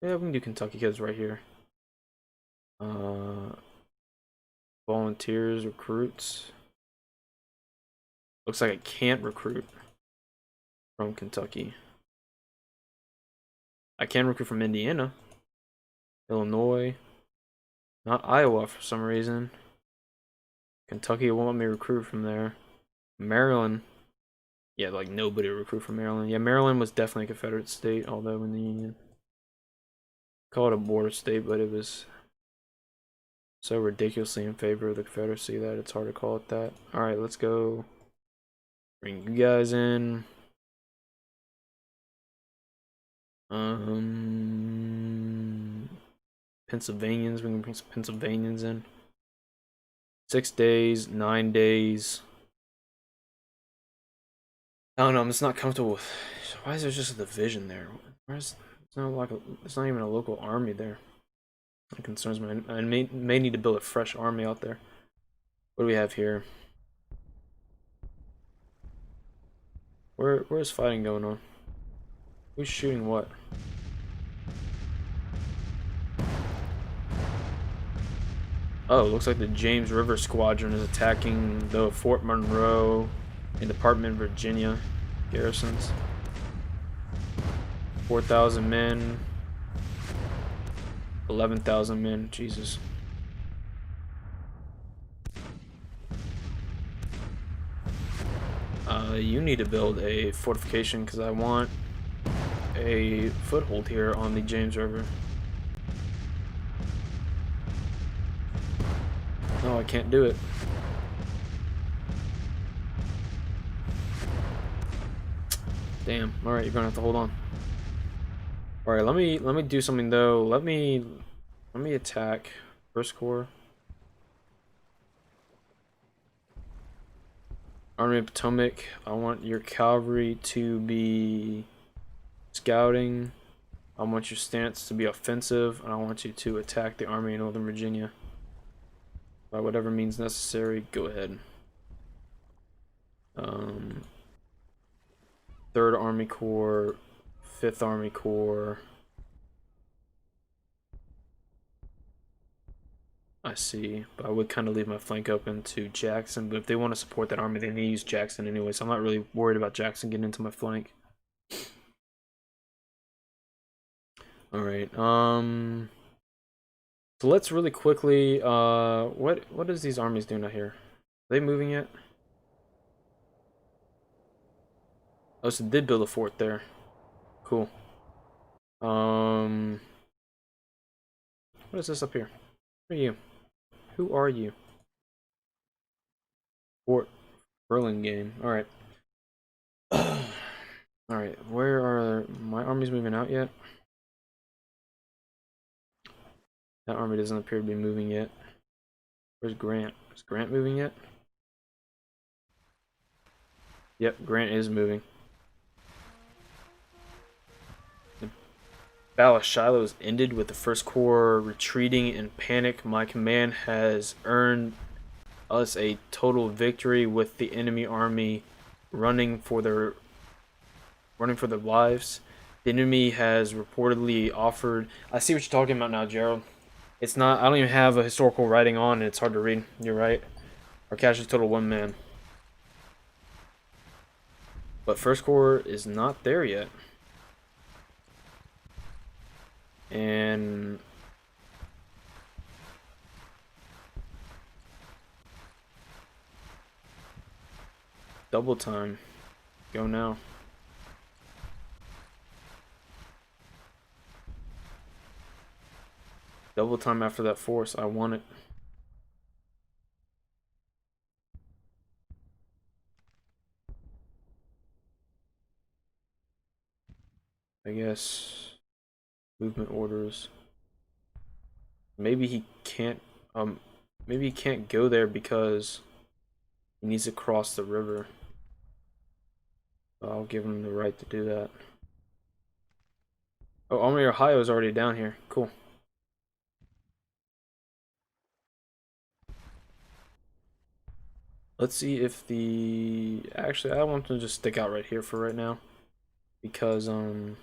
Yeah, we can do Kentucky kids right here. Volunteers, recruits. Looks like I can't recruit from Kentucky. I can recruit from Indiana, Illinois, not Iowa for some reason. Kentucky won't let me recruit from there. Maryland, yeah, like nobody recruit from Maryland. Yeah, Maryland was definitely a Confederate state, although in the Union. Call it a border state, but it was so ridiculously in favor of the Confederacy that it's hard to call it that. Alright, let's go bring you guys in. Pennsylvanians, we can bring some Pennsylvanians in. 6 days, 9 days. I don't know, I'm just not comfortable with. Why is there just a division there? Where's it's not like it's not even a local army there. That concerns me. I may need to build a fresh army out there. What do we have here? Where's fighting going on? Who's shooting what? Oh, looks like the James River Squadron is attacking the Fort Monroe and Department, Virginia garrisons. 4,000 men. 11,000 men. Jesus. You need to build a fortification because I want a foothold here on the James River. No, I can't do it. Damn. All right, you're gonna have to hold on. All right, let me do something though. Let me attack First Corps. Army of Potomac. I want your cavalry to be scouting. I want your stance to be offensive, and I want you to attack the army in Northern Virginia. By whatever means necessary, go ahead. 3rd Army Corps, 5th Army Corps. I see, but I would kind of leave my flank open to Jackson, but if they want to support that army, they need to use Jackson anyway, so I'm not really worried about Jackson getting into my flank. Alright, so let's really quickly, what is these armies doing out here? Are they moving yet? Oh, so did build a fort there. Cool. What is this up here? Who are you? Who are you? Fort Burlingame. Alright. Alright, where are my armies moving out yet? That army doesn't appear to be moving yet. Where's Grant? Is Grant moving yet? Yep, Grant is moving. The Battle of Shiloh is ended with the First Corps retreating in panic. My command has earned us a total victory with the enemy army running for their lives. The enemy has reportedly offered. I see what you're talking about now, Gerald. It's not. I don't even have a historical writing on, and it's hard to read. You're right. Our casualty total 1 man. But First Corps is not there yet. And double time. Go now. Double time after that force. I want it. I guess movement orders. Maybe he can't maybe he can't go there because he needs to cross the river. I'll give them the right to do that. Oh, Army Ohio is already down here. Cool. Let's see if the... Actually, I want them to just stick out right here for right now. Because, No,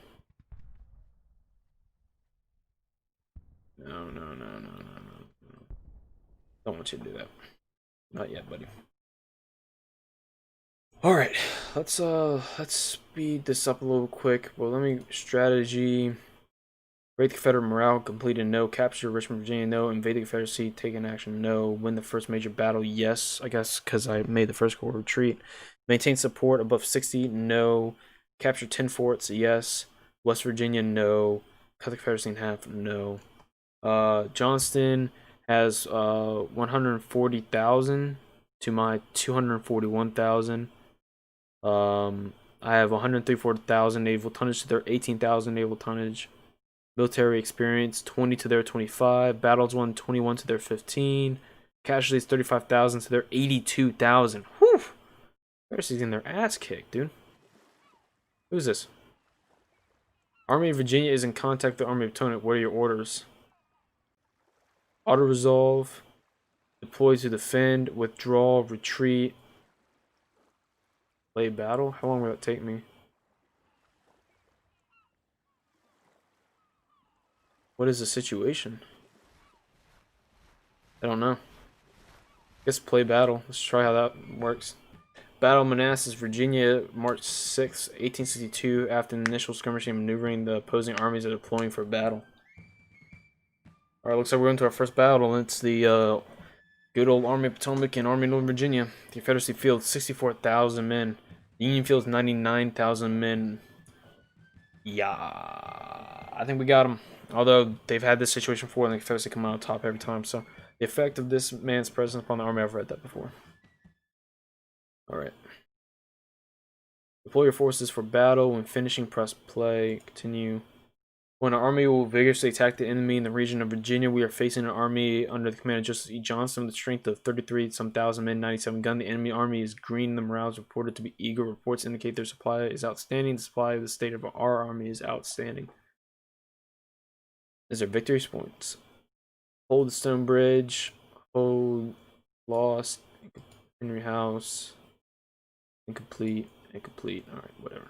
no, no, no, no, no. Don't want you to do that. Not yet, buddy. Alright, let's speed this up a little quick. Well, let me... Strategy... Raid the Confederate morale completed, no. Capture Richmond, Virginia, no. Invade the Confederacy, take an action, no. Win the first major battle, yes. I guess because I made the first Corps retreat. Maintain support above 60, no. Capture 10 forts, yes. West Virginia, no. Cut the Confederacy in half, no. Johnston has 140,000 to my 241,000. I have 134,000 naval tonnage to their 18,000 naval tonnage. Military experience 20 to their 25. Battles won 21 to their 15. Casualties 35,000 to their 82,000. Whew! They're getting their ass kicked, dude. Who's this? Army of Virginia is in contact with the Army of Potomac. What are your orders? Auto resolve. Deploy to defend. Withdraw. Retreat. Play battle? How long will that take me? What is the situation? I don't know. I guess play battle. Let's try how that works. Battle of Manassas, Virginia, March 6, 1862. After an initial skirmishing and maneuvering, the opposing armies are deploying for battle. Alright, looks like we're into our first battle. It's the good old Army of Potomac and Army of Northern Virginia. The Confederacy field 64,000 men. The Union field 99,000 men. Yeah, I think we got them. Although they've had this situation before, and the Confederacy come out on top every time. So the effect of this man's presence upon the army, I've read that before. Alright. Deploy your forces for battle. When finishing, press play. Continue. When our army will vigorously attack the enemy in the region of Virginia, we are facing an army under the command of Joseph E. Johnston with a strength of 33-some thousand men, 97 gun. The enemy army is green. The morale is reported to be eager. Reports indicate their supply is outstanding. The supply of the state of our army is outstanding. Is there victory points? Hold the stone bridge. Hold. Lost. Henry House. Incomplete. Incomplete. Alright, whatever.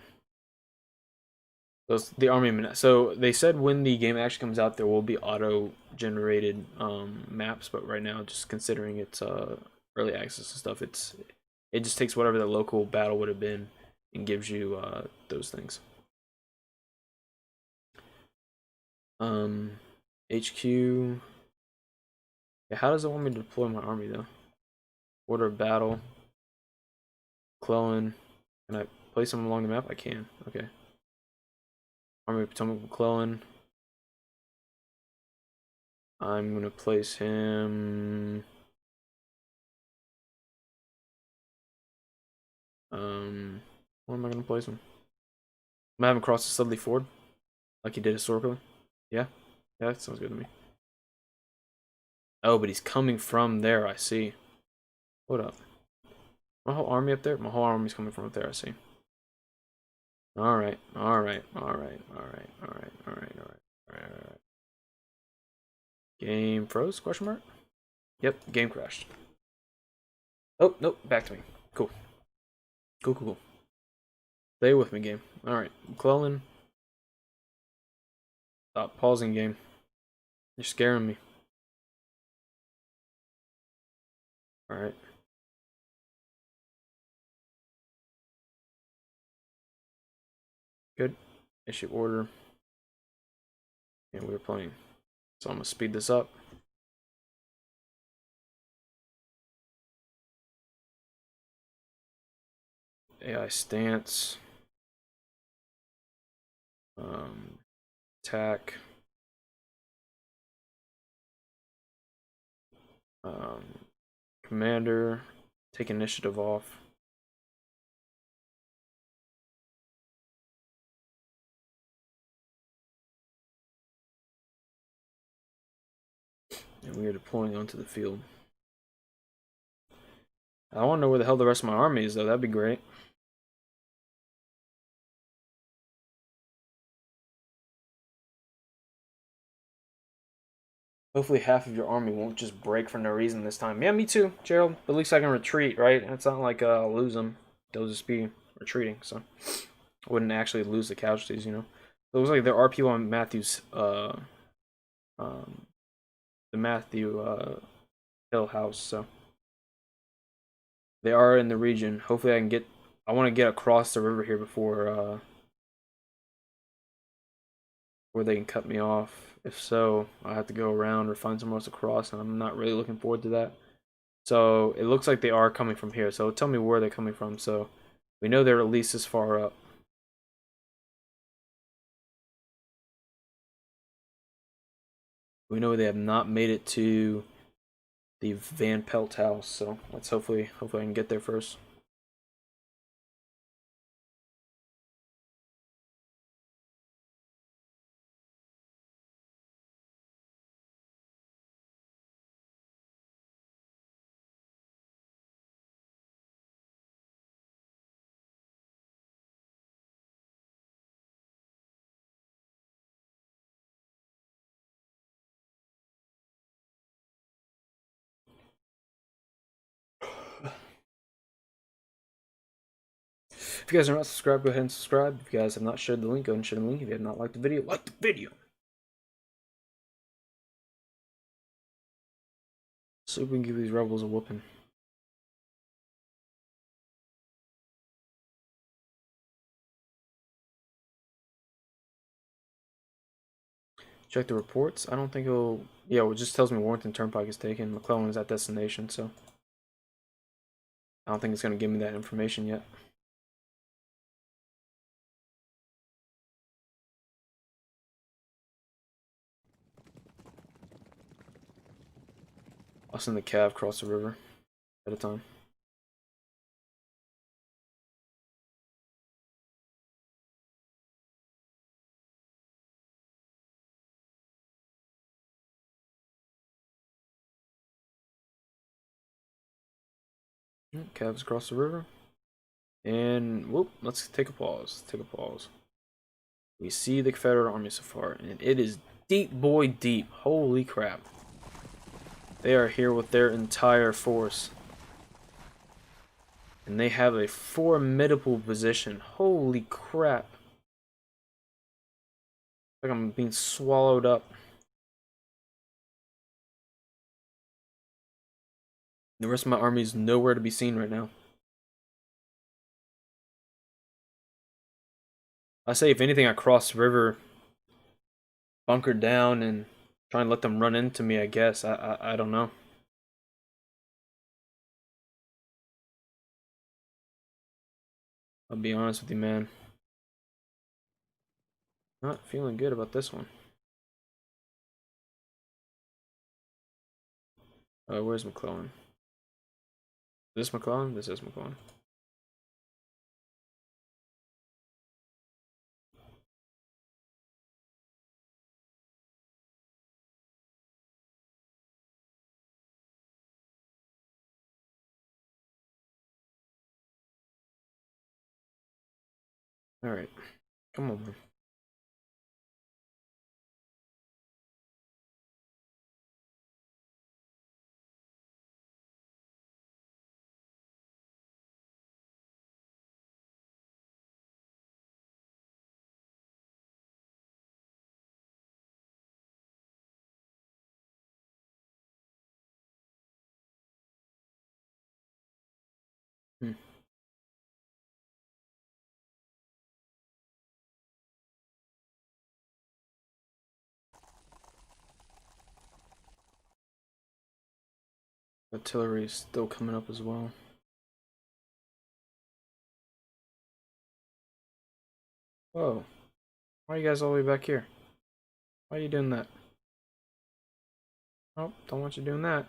Those the army. So they said when the game actually comes out, there will be auto-generated maps, but right now, just considering it's early access and stuff, it just takes whatever the local battle would have been and gives you those things. HQ. Yeah, how does it want me to deploy my army though? Order of battle. McClellan. Can I place them along the map? I can. Okay. Army of Potomac, McClellan. I'm gonna place him. Where am I gonna place him? I'm gonna have him cross the Studley Ford, like he did historically. Yeah, yeah, that sounds good to me. Oh, but he's coming from there. I see. Hold up. My whole army up there. My whole army's coming from up there. I see. All right, all right, all right, all right, all right, all right, all right, all right, all right. Game froze? Question mark. Yep, game crashed. Oh nope, back to me. Cool. Cool, cool, cool. Stay with me, game. Alright, McClellan. Stop pausing, game. You're scaring me. Alright. Good. Issue order. And we're playing. So I'm gonna speed this up. AI stance. Attack. Commander. Take initiative off. And we are deploying onto the field. I want to know where the hell the rest of my army is, though. That'd be great. Hopefully half of your army won't just break for no reason this time. Yeah, me too, Gerald. But at least I can retreat, right? It's not like I'll lose them. They'll just be retreating, so I wouldn't actually lose the casualties, you know. So it looks like there are people on Matthew's um the Matthew Hill house, so they are in the region. Hopefully I can get I want to get across the river here before they can cut me off. If so, I have to go around or find somewhere else to cross, and I'm not really looking forward to that. So it looks like they are coming from here. So tell me where they're coming from. So we know they're at least as far up. We know they have not made it to the Van Pelt house. So let's hopefully I can get there first. If you guys are not subscribed, go ahead and subscribe. If you guys have not shared the link, go ahead and share the link. If you have not liked the video, like the video. So we can give these rebels a whooping. Check the reports. I don't think it'll. Yeah, it just tells me Warrington Turnpike is taken. McClellan is at destination, so I don't think it's gonna give me that information yet. I'll send the cav across the river at a time. Cavs across the river. And whoop, let's take a pause. Take a pause. We see the Confederate army so far, and it is deep, boy, deep. Holy crap. They are here with their entire force. And they have a formidable position. Holy crap. Like I'm being swallowed up. The rest of my army is nowhere to be seen right now. I say, if anything, I cross the river, bunker down, and try and let them run into me, I guess. I don't know. I'll be honest with you, man. Not feeling good about this one. Where's McClellan? This McClellan? This is McClellan. Alright. Come on, man. Hmm. Artillery is still coming up as well. Whoa. Why are you guys all the way back here? Why are you doing that? Oh, don't want you doing that.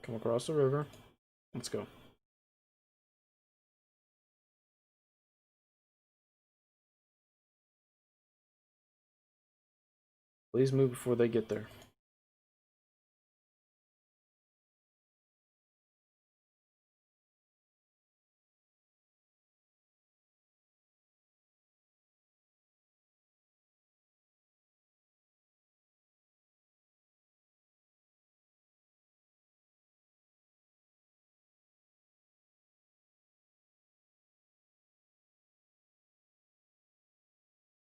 Come across the river. Let's go. Please move before they get there.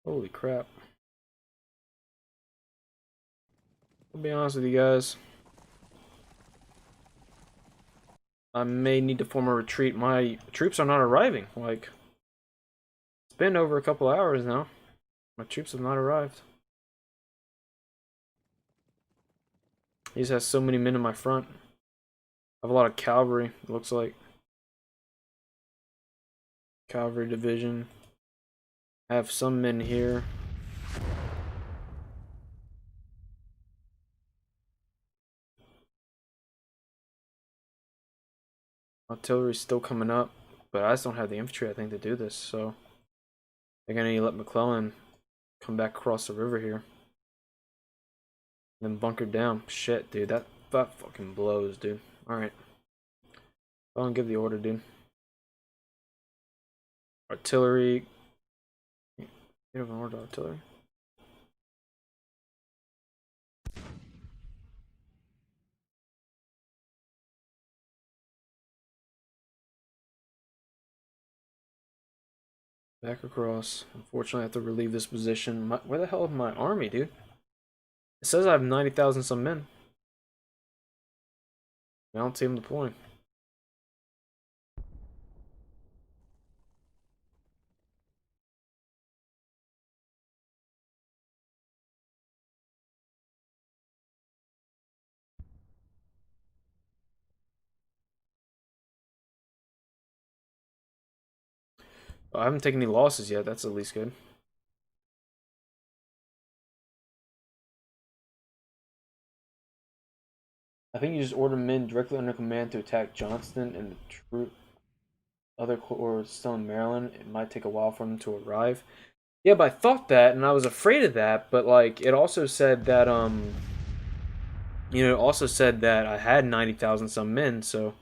Holy crap. I'll be honest with you guys. I may need to form a retreat. My troops are not arriving. Like, it's been over a couple hours now. My troops have not arrived. He just has so many men in my front. I have a lot of cavalry, it looks like. Cavalry division. I have some men here. Artillery's still coming up, but I just don't have the infantry, I think, to do this, so they're gonna need to let McClellan come back across the river here. Then bunker down. Shit, dude, that fucking blows, dude. Alright. Go and give the order, dude. Artillery. You have an order, artillery. Back across. Unfortunately, I have to relieve this position. Where the hell is my army, dude? It says I have 90,000 some men. I don't see them deploying. I haven't taken any losses yet. That's at least good. I think you just order men directly under command to attack Johnston and the other corps still in Maryland. It might take a while for them to arrive. Yeah, but I thought that, and I was afraid of that. But like, it also said that it also said that I had 90,000 some men. So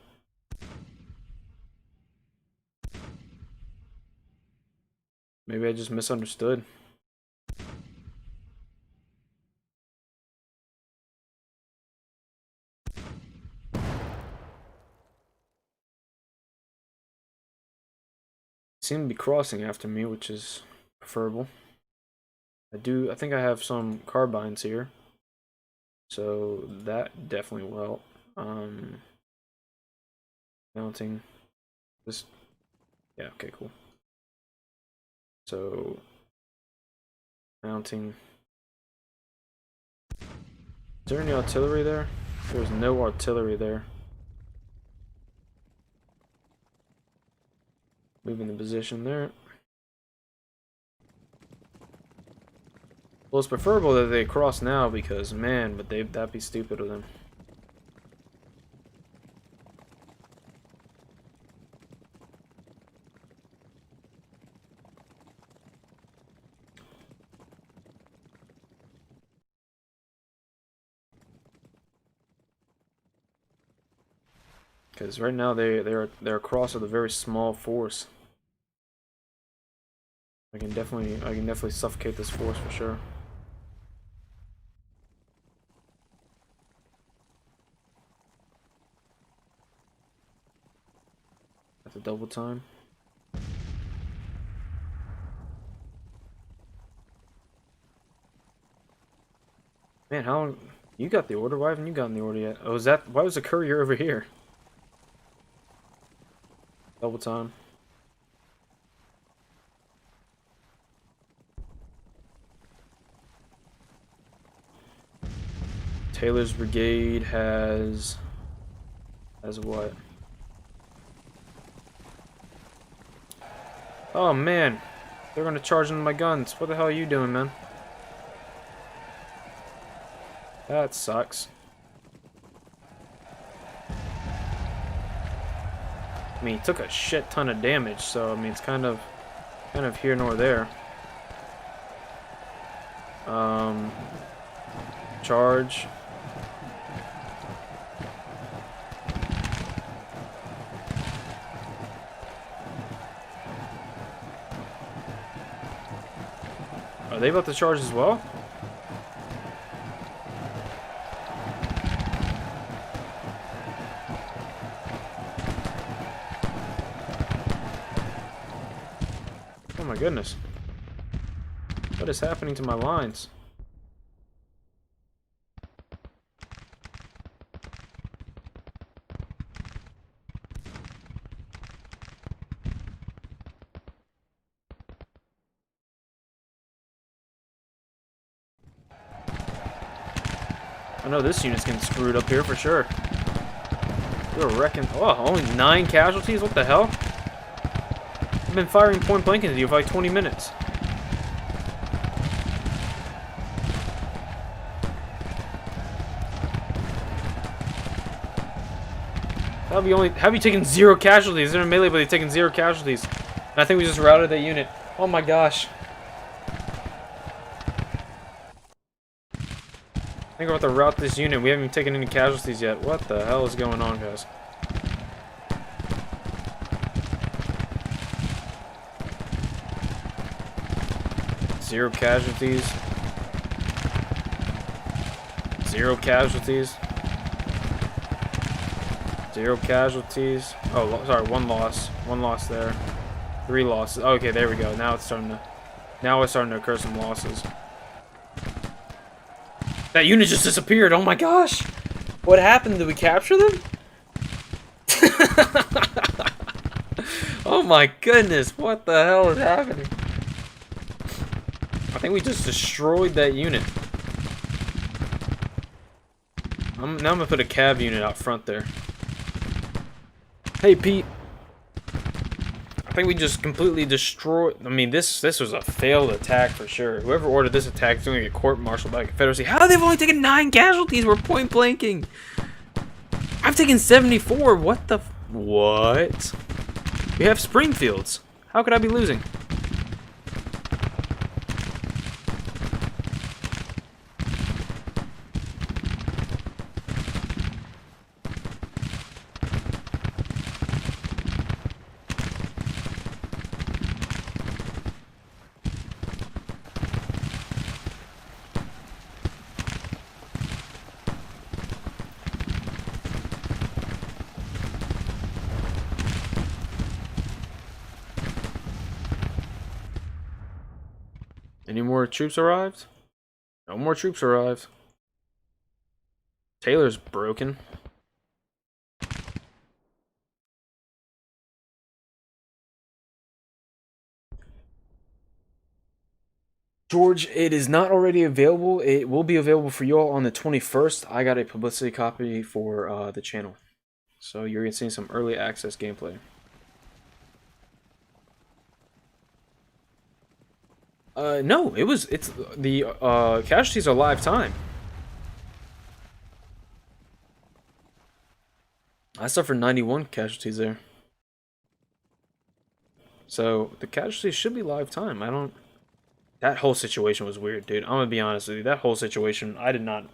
maybe I just misunderstood. Seem to be crossing after me, which is preferable. I think I have some carbines here, so that definitely will help. Mounting this, yeah, okay, cool. So mounting. Is there any artillery there? There's no artillery there. Moving the position there. Well, it's preferable that they cross now because, man, but that'd be stupid of them. Because right now they're across with a very small force. I can definitely suffocate this force for sure. At the double time. Man, how long you got the order? Why haven't you gotten the order yet? Oh, why was the courier over here? Double time. Taylor's brigade has what? Oh man, they're gonna charge into my guns. What the hell are you doing, man? That sucks. I mean, he took a shit ton of damage, so I mean, it's kind of here nor there. Charge. Are they about to charge as well? Oh my goodness. What is happening to my lines? I know this unit's getting screwed up here for sure. We're wrecking. Oh, only 9 casualties? What the hell? I've been firing point blank into you for like 20 minutes. Have you taken 0 casualties? They're in melee, but they've taken 0 casualties. And I think we just routed that unit. Oh my gosh. I think we're about to rout this unit. We haven't even taken any casualties yet. What the hell is going on, guys? Zero casualties. 0 casualties. 0 casualties. Oh, sorry, 1 loss. 1 loss there. 3 losses. Okay, there we go. Now it's starting to occur some losses. That unit just disappeared. Oh my gosh. What happened? Did we capture them? Oh my goodness. What the hell is happening? I think we just destroyed that unit. Now I'm going to put a cav unit out front there. Hey, Pete. I think we just completely destroyed... I mean, this was a failed attack for sure. Whoever ordered this attack is going to get court-martialed by the Confederacy. How have they only taken 9 casualties? We're point-blanking. I've taken 74. What the... What? We have Springfields. How could I be losing? Any more troops arrived? No more troops arrived. Taylor's broken. George, it is not already available. It will be available for you all on the 21st. I got a publicity copy for the channel. So you're going to see some early access gameplay. No, it's the casualties are live time. I suffered 91 casualties there. So the casualties should be live time. That whole situation was weird, dude. I'm gonna be honest with you. That whole situation, I did not...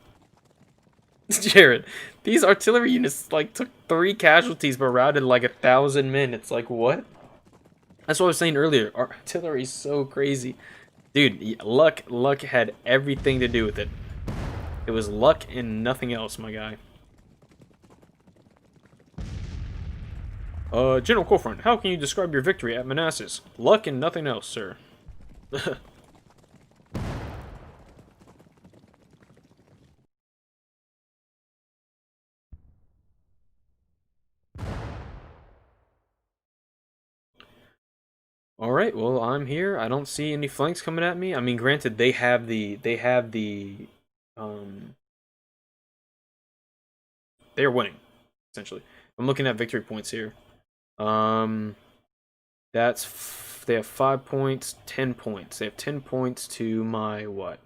Jared, these artillery units, like, took 3 casualties but routed like 1,000 men. It's like, what? That's what I was saying earlier. Artillery is so crazy. Dude, luck had everything to do with it. It was luck and nothing else, my guy. General Corfront, how can you describe your victory at Manassas? Luck and nothing else, sir. Alright, well, I'm here. I don't see any flanks coming at me. I mean, granted, they have the, they're winning, essentially. I'm looking at victory points here. They have 5 points, 10 points. They have 10 points to my, what?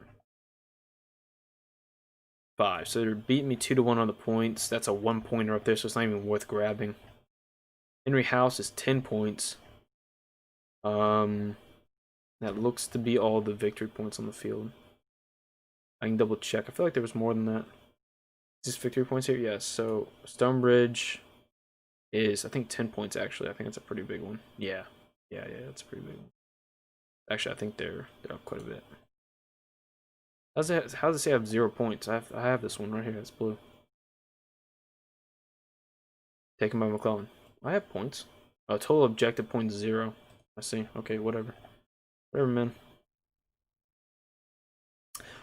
5. So they're beating me 2-1 on the points. That's a 1-pointer up there, so it's not even worth grabbing. Henry House is 10 points. That looks to be all the victory points on the field. I can double check. I feel like there was more than that. Is this victory points here? Yes. So Stonebridge is, I think, 10 points actually. I think that's a pretty big one. Yeah, that's a pretty big one. Actually, I think they're up quite a bit. How does it say I have 0 points? I have this one right here. It's blue. Taken by McClellan. I have points. Oh, total objective points 0. I see. Okay, whatever. Whatever, man.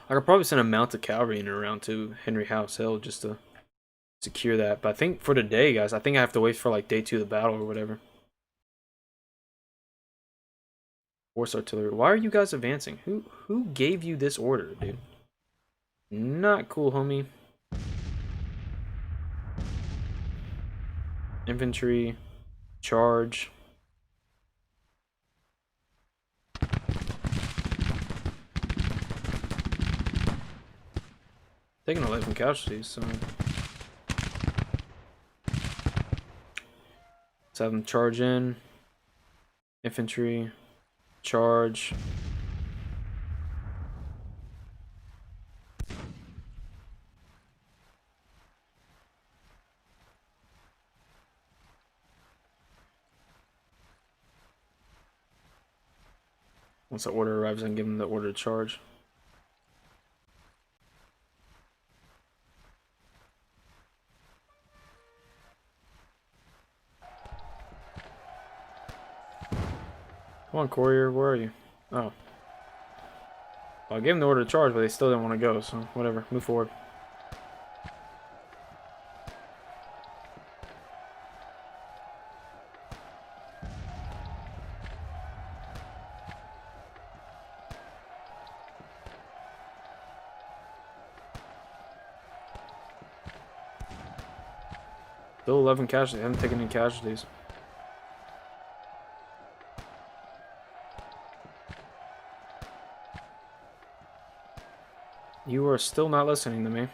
I could probably send a mounted cavalry in and around to Henry House Hill just to secure that. But I think for today, guys, I think I have to wait for like day 2 of the battle or whatever. Horse artillery. Why are you guys advancing? Who gave you this order, dude? Not cool, homie. Infantry. Charge. Taking 11 casualties, so let's have them charge in. Infantry. Charge. Once the order arrives, I can give them the order to charge. Come on, courier, where are you? Oh. Well, I gave them the order to charge, but they still didn't want to go, so whatever. Move forward. Still 11 casualties. I haven't taken any casualties. You are still not listening to me.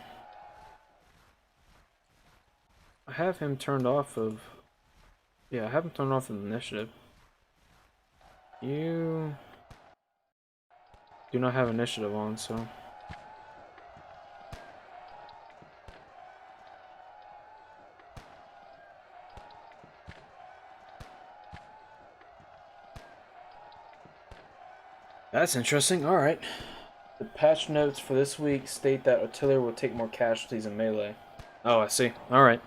I have him turned off of... Yeah, I have him turned off of initiative. You... do not have initiative on, so... That's interesting. Alright. The patch notes for this week state that artillery will take more casualties in melee. Oh, I see. Alright.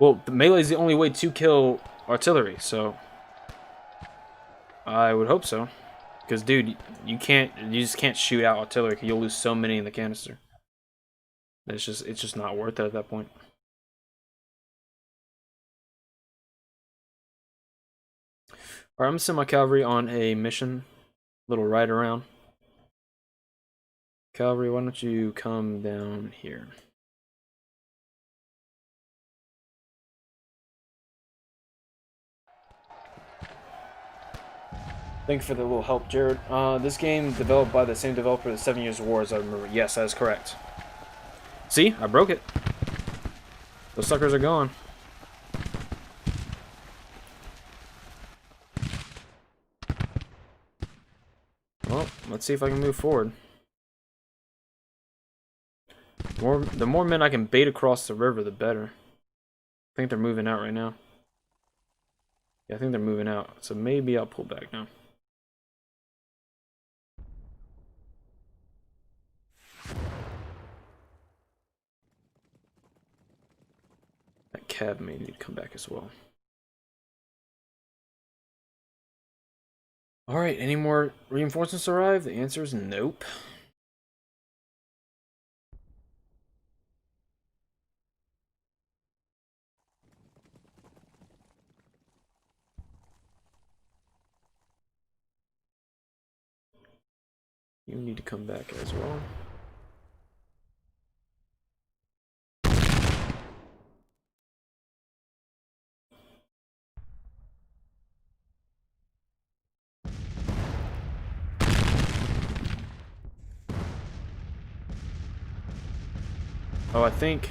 Well, the melee is the only way to kill artillery, so... I would hope so. Because, dude, you just can't shoot out artillery because you'll lose so many in the canister. It's just not worth it at that point. Alright, I'm gonna send my cavalry on a mission. Little ride around. Cavalry, why don't you come down here? Thank you for the little help, Jared. This game developed by the same developer as 7 Years of War, as I remember. Yes, that is correct. See? I broke it. Those suckers are gone. Well, let's see if I can move forward. The more men I can bait across the river, the better. I think they're moving out right now. Yeah, I think they're moving out. So maybe I'll pull back now. That cab may need to come back as well. Alright, any more reinforcements arrive? The answer is nope. You need to come back as well. Oh, I think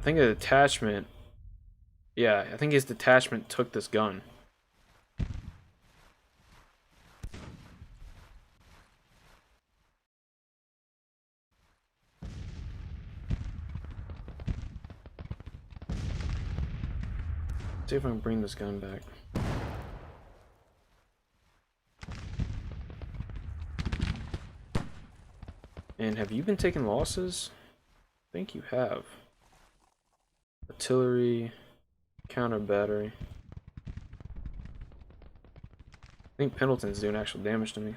a detachment. Yeah, I think his detachment took this gun. See if I can bring this gun back. And have you been taking losses? I think you have. Artillery, counter battery. I think Pendleton's doing actual damage to me.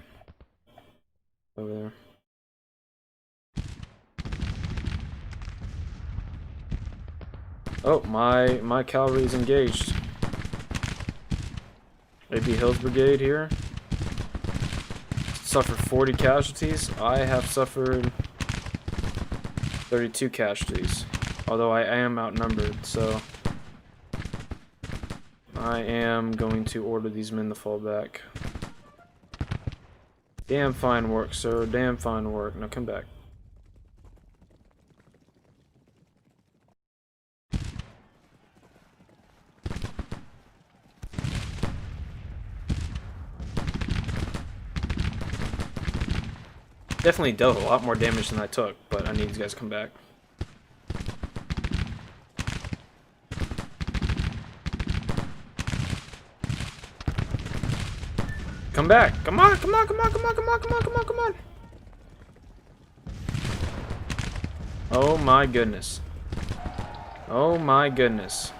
over there. Oh, my cavalry is engaged. AB Hills Brigade here. Suffered 40 casualties. I have suffered 32 casualties. Although I am outnumbered, so I am going to order these men to fall back. Damn fine work, sir. Damn fine work. Now come back. Definitely dealt a lot more damage than I took, but I need these guys to come back. Come back! Come on! Come on! Come on! Come on! Come on! Come on! Come on! Come on! Oh my goodness! Oh my goodness!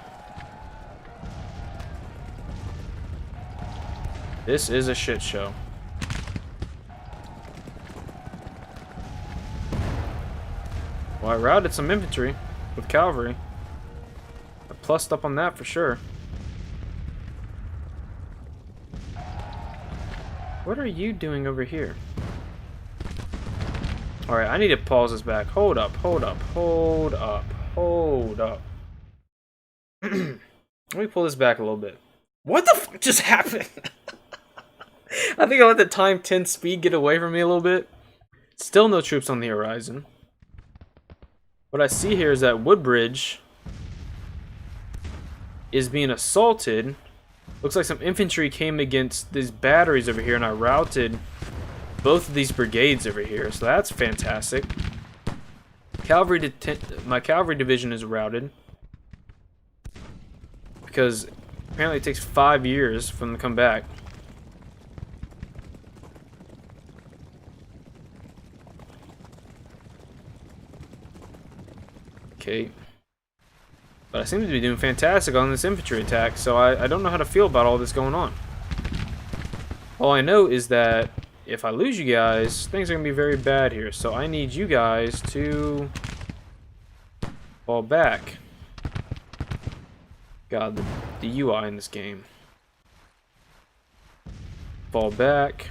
This is a shit show. Well, I routed some infantry with cavalry. I plussed up on that for sure. What are you doing over here? Alright, I need to pause this back. Hold up, hold up, hold up, hold up. Let me pull this back a little bit. What the fuck just happened? I think I let the time 10 speed get away from me a little bit. Still no troops on the horizon. What I see here is that Woodbridge is being assaulted. Looks like some infantry came against these batteries over here, and I routed both of these brigades over here, so that's fantastic. My cavalry division is routed because apparently it takes 5 years for them to come back. Okay. But I seem to be doing fantastic on this infantry attack, so I don't know how to feel about all this going on. All I know is that if I lose you guys, things are going to be very bad here. So I need you guys to fall back. God, the UI in this game. Fall back.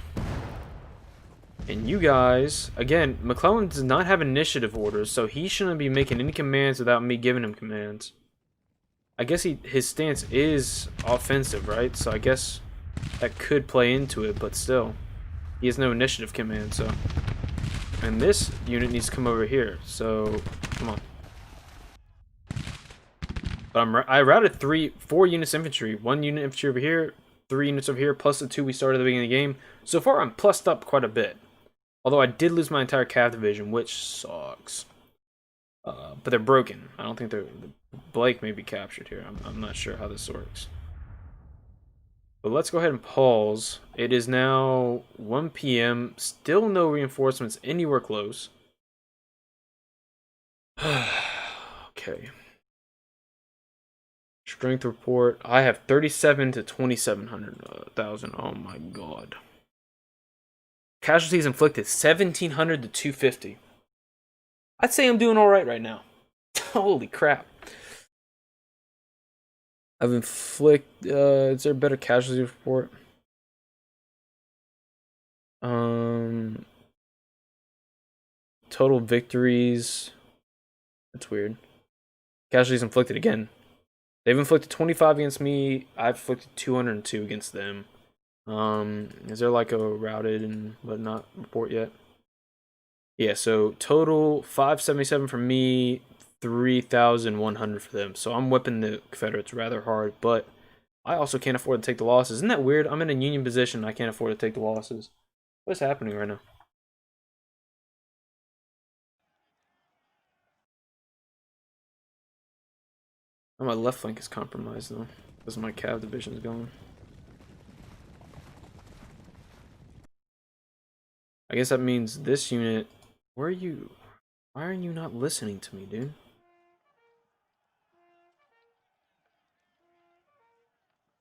And you guys, again, McClellan does not have initiative orders, so he shouldn't be making any commands without me giving him commands. I guess his stance is offensive, right? So I guess that could play into it, but still. He has no initiative command, so. And this unit needs to come over here, so come on. But I routed 4 units infantry. 1 unit infantry over here, 3 units over here, plus the 2 we started at the beginning of the game. So far, I'm plussed up quite a bit. Although I did lose my entire cav division, which sucks. But they're broken. I don't think they're... Blake may be captured here. I'm not sure how this works. But let's go ahead and pause. It is now 1 p.m. Still no reinforcements anywhere close. Okay. Strength report. I have 37 to 2,700,000. Oh my god. Casualties inflicted 1,700 to 250. I'd say I'm doing alright right now. Holy crap. I've inflicted... is there a better casualty report? Total victories. That's weird. Casualties inflicted again. They've inflicted 25 against me. I've inflicted 202 against them. Is there like a routed and whatnot report yet? Yeah, so total 577 for me, 3,100 for them. So I'm whipping the Confederates rather hard, but I also can't afford to take the losses. Isn't that weird? I'm in a Union position. I can't afford to take the losses. What's happening right now? Oh, my left flank is compromised though, because my cav division is going. I guess that means this unit... Where are you? Why are you not listening to me, dude?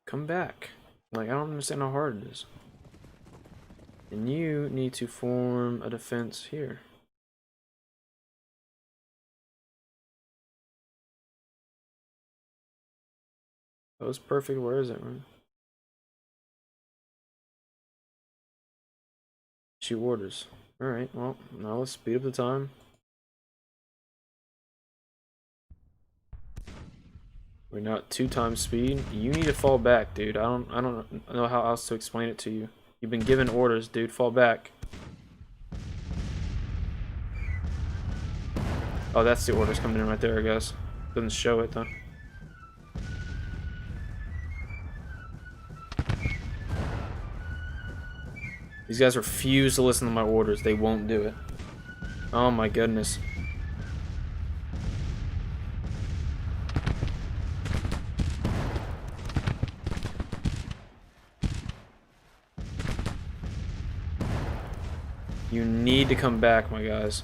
Come back. Like, I don't understand how hard it is. And you need to form a defense here. That was perfect. Where is it, man? Issue orders. Alright, well, now let's speed up the time. We're now at 2 times speed. You need to fall back, dude. I don't know how else to explain it to you. You've been given orders, dude. Fall back. Oh, that's the orders coming in right there, I guess. Doesn't show it though. These guys refuse to listen to my orders. They won't do it. Oh my goodness. You need to come back, my guys.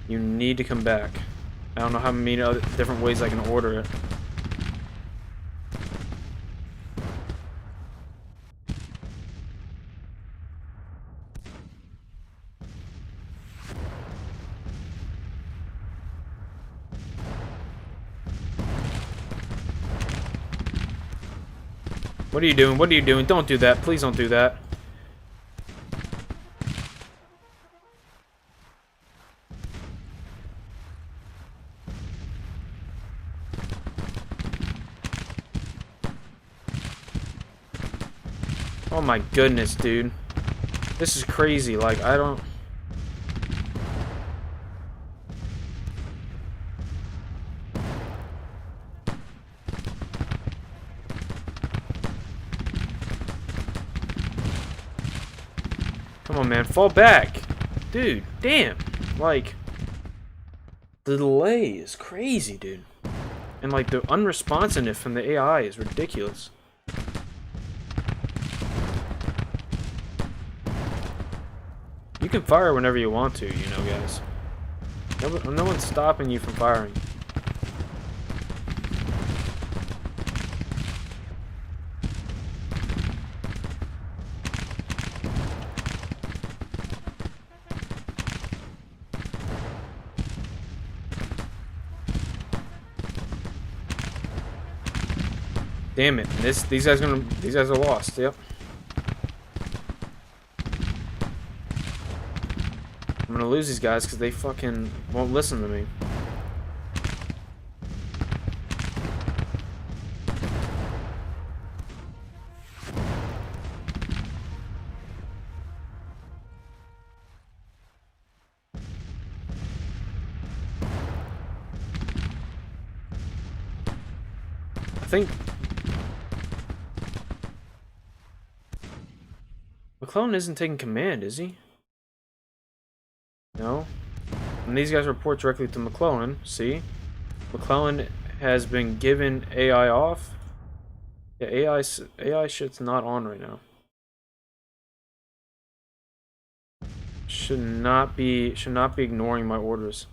You need to come back. I don't know how many other different ways I can order it. What are you doing? What are you doing? Don't do that. Please don't do that. Oh my goodness, dude. This is crazy. Like, I don't... Come on, man. Fall back. Dude, damn. Like, the delay is crazy, dude. And, like, the unresponsiveness from the AI is ridiculous. You can fire whenever you want to, you know, guys. No one's stopping you from firing. Damn it! These guys are lost. Yep. I'm gonna lose these guys because they fucking won't listen to me. I think McClellan isn't taking command, is he? No. And these guys report directly to McClellan. See? McClellan has been given AI off. Yeah, AI shit's not on right now. Should not be ignoring my orders.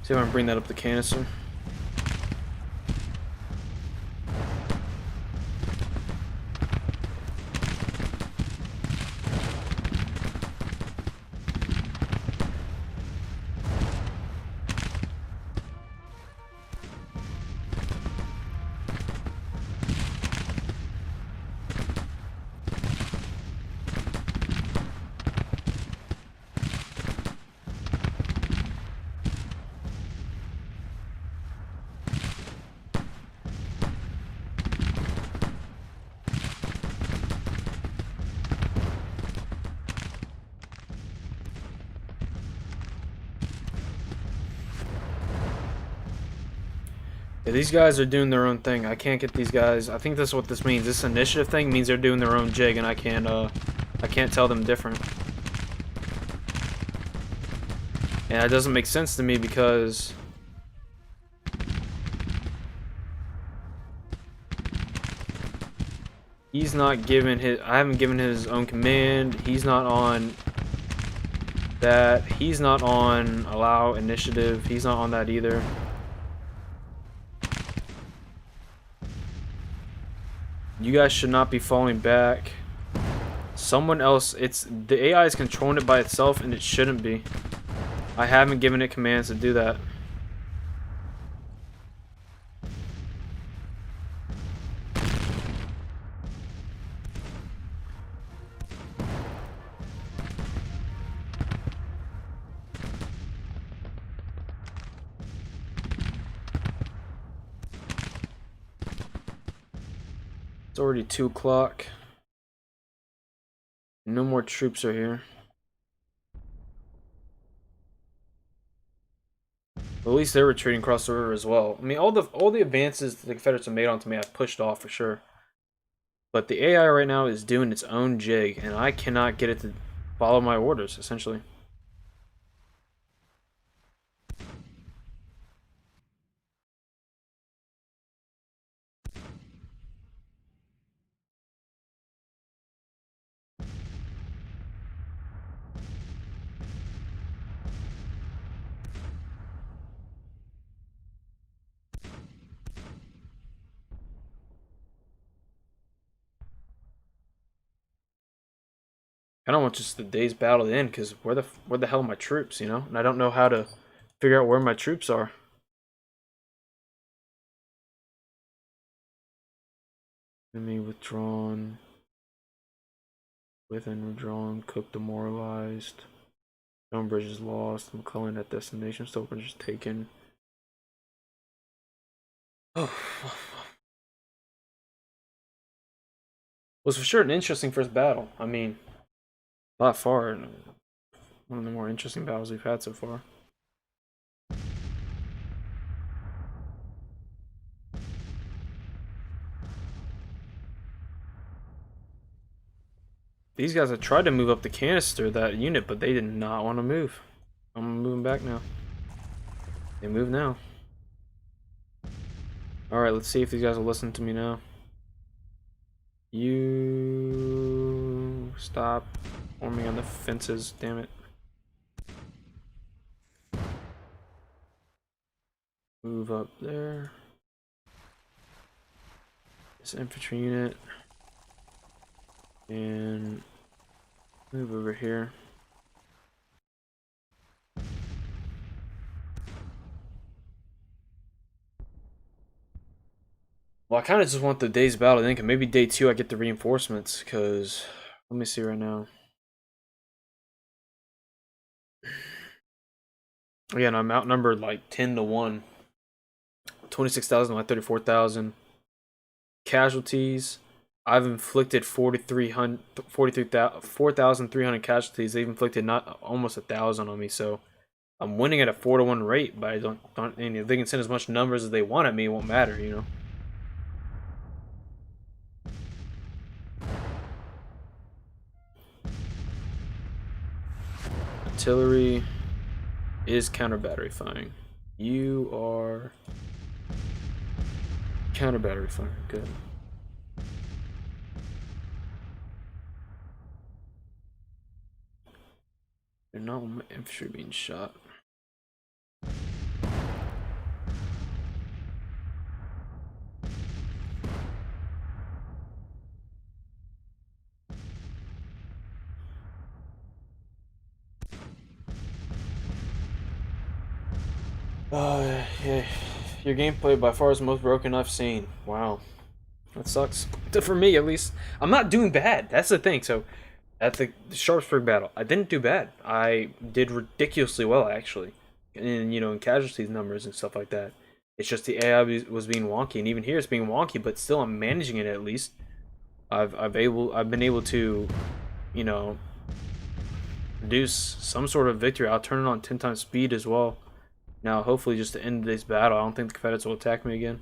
See if I can bring that up the canister. Yeah, these guys are doing their own thing. I can't get these guys. I think that's what this means. This initiative thing means they're doing their own jig, and I can't I can't tell them different. And that doesn't make sense to me because he's not given his, I haven't given his own command. He's not on that. He's not on allow initiative. He's not on that either. You guys should not be falling back. Someone else, it's the AI is controlling it by itself and it shouldn't be. I haven't given it commands to do that. It's already 2 o'clock. No more troops are here. But at least they're retreating across the river as well. I mean, all the advances the Confederates have made onto me, I've pushed off for sure. But the AI right now is doing its own jig, and I cannot get it to follow my orders, essentially. I don't want just the day's battle to end, because where the hell are my troops, you know? And I don't know how to figure out where my troops are. Enemy withdrawn. Within withdrawn. Cook demoralized. Stonebridge is lost. McClellan at destination. Stonebridge is taken. Oh. Was for sure an interesting first battle. I mean, by far one of the more interesting battles we've had so far. These guys have tried to move up the canister, that unit, but they did not want to move. I'm moving back now. They move now. Alright, let's see if these guys will listen to me now. You stop forming on the fences, damn it. Move up there. This infantry unit. And move over here. Well, I kind of just want the day's battle to end, and maybe day 2 I get the reinforcements, because let me see right now. Again, I'm outnumbered like 10 to 1. 26,000 like 34,000. Casualties. I've inflicted 4,300 casualties. They've inflicted not almost 1,000 on me, so I'm winning at a 4-to-1 rate. But I don't. And if they can send as much numbers as they want at me, it won't matter, you know. Artillery is counter battery firing. You are counter battery firing. Good. They're not on my infantry being shot. Yeah. Your gameplay by far is the most broken I've seen. Wow. That sucks. For me, at least. I'm not doing bad. That's the thing. So, at the Sharpsburg battle, I didn't do bad. I did ridiculously well, actually. And, you know, in casualties numbers and stuff like that. It's just the AI was being wonky. And even here it's being wonky, but still I'm managing it at least. I've been able to, you know, produce some sort of victory. I'll turn it on 10 times speed as well. Now, hopefully, just to end this battle, I don't think the Confederates will attack me again.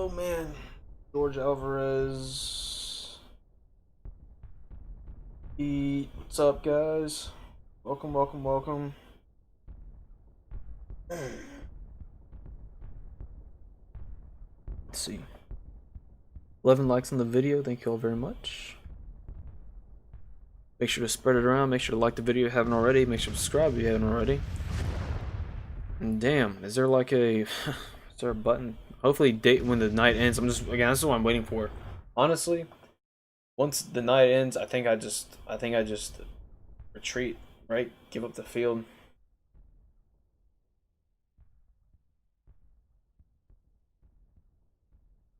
Oh man, George Alvarez. What's up, guys? Welcome, welcome, welcome. Let's see. 11 likes on the video. Thank you all very much. Make sure to spread it around. Make sure to like the video if you haven't already. Make sure to subscribe if you haven't already. And damn, is there like a is there a button? Hopefully date when the night ends. Again, this is what I'm waiting for. Honestly, once the night ends, I think I just retreat, right? Give up the field.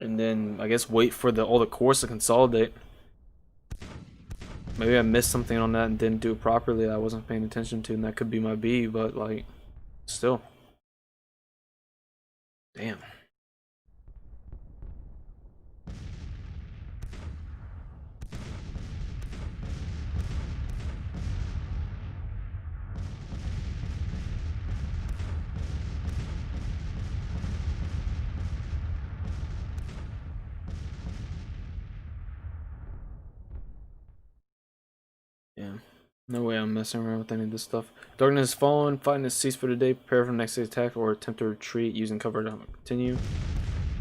And then I guess wait for all the cores to consolidate. Maybe I missed something on that and didn't do it properly that I wasn't paying attention to, and that could be my B, but like still. Damn. Yeah. No way I'm messing around with any of this stuff. Darkness has fallen. Fighting has ceased for today. Prepare for the next day's attack or attempt to retreat using cover to continue.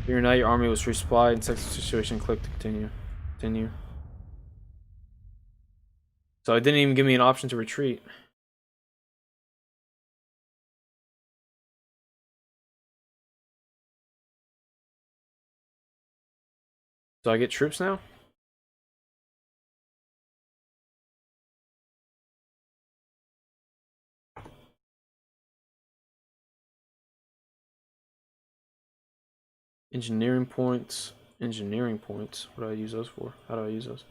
During your night, your army was resupplied. In such a situation, click to continue. Continue. So it didn't even give me an option to retreat. So I get troops now? Engineering points. Engineering points. What do I use those for? How do I use those?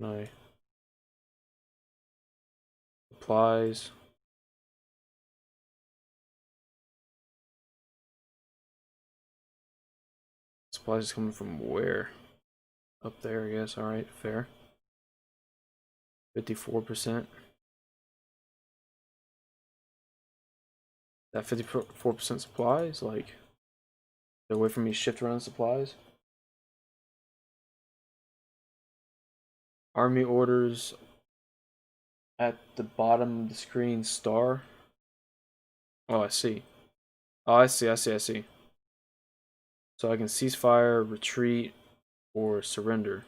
No. Supplies. Supplies is coming from where? Up there, I guess. Alright, fair. 54%. That 54% supplies? Like, they're away from me shift around supplies? Army orders at the bottom of the screen, star. Oh, I see. Oh, I see. So I can ceasefire, retreat, or surrender.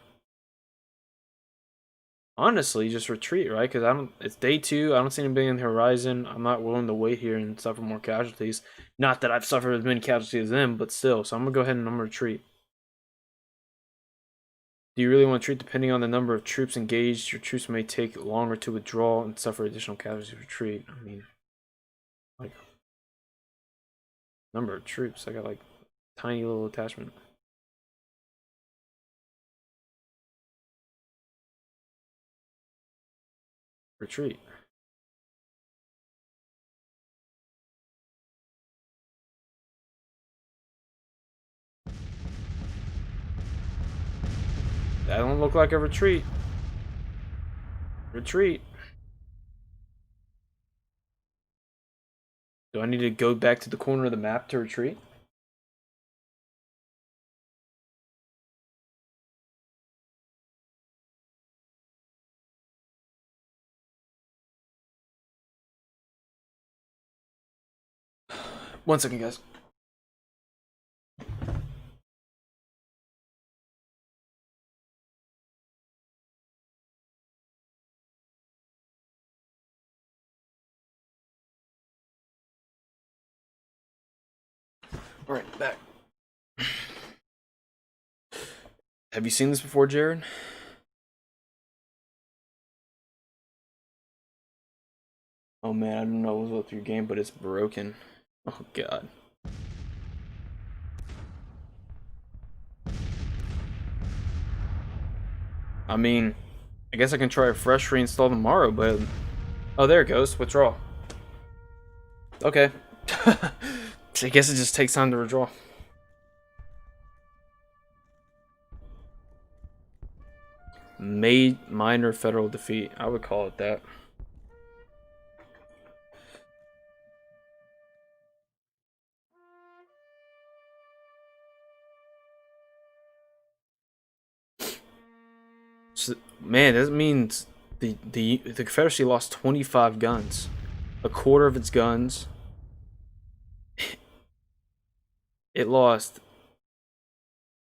Honestly, just retreat, right? Because it's day 2. I don't see anybody on the horizon. I'm not willing to wait here and suffer more casualties. Not that I've suffered as many casualties as them, but still. So I'm gonna go ahead and I'm gonna retreat. Do you really want to retreat? Depending on the number of troops engaged, your troops may take longer to withdraw and suffer additional casualties. Retreat. I mean, like, number of troops. I got like tiny little attachment. Retreat. That don't look like a retreat. Retreat. Do I need to go back to the corner of the map to retreat? One second, guys. All right, back. Have you seen this before, Jared? Oh man, I don't know what's with your game, but it's broken. Oh god. I mean, I guess I can try a fresh reinstall tomorrow, but... Oh, there it goes. Withdraw. Okay. I guess it just takes time to withdraw. Minor federal defeat. I would call it that. So, man, that means the Confederacy lost 25 guns, a quarter of its guns. It lost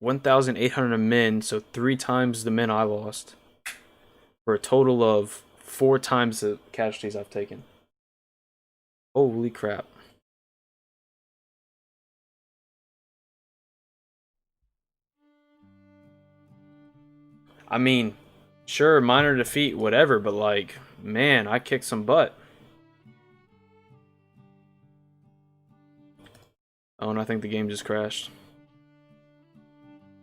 1,800 men, so 3 times the men I lost, for a total of 4 times the casualties I've taken. Holy crap. I mean, sure, minor defeat, whatever, but like, man, I kicked some butt. Oh, and I think the game just crashed.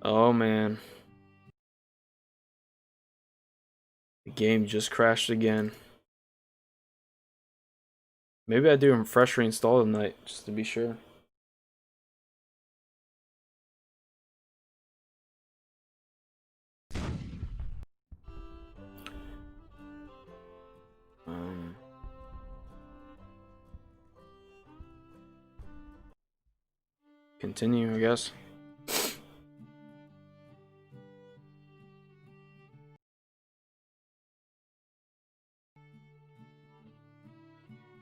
Oh, man. The game just crashed again. Maybe I do a fresh reinstall tonight, just to be sure. Um, Continue, I guess.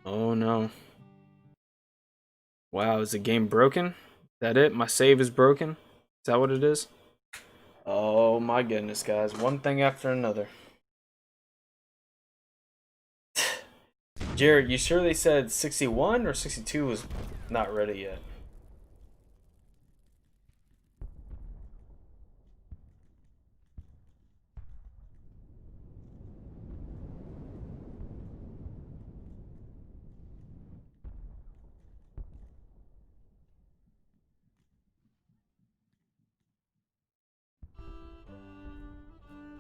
Oh no. Wow, is the game broken? Is that it? My save is broken? Is that what it is? Oh my goodness, guys. One thing after another. Jared, you sure they said 61 or 62 was not ready yet?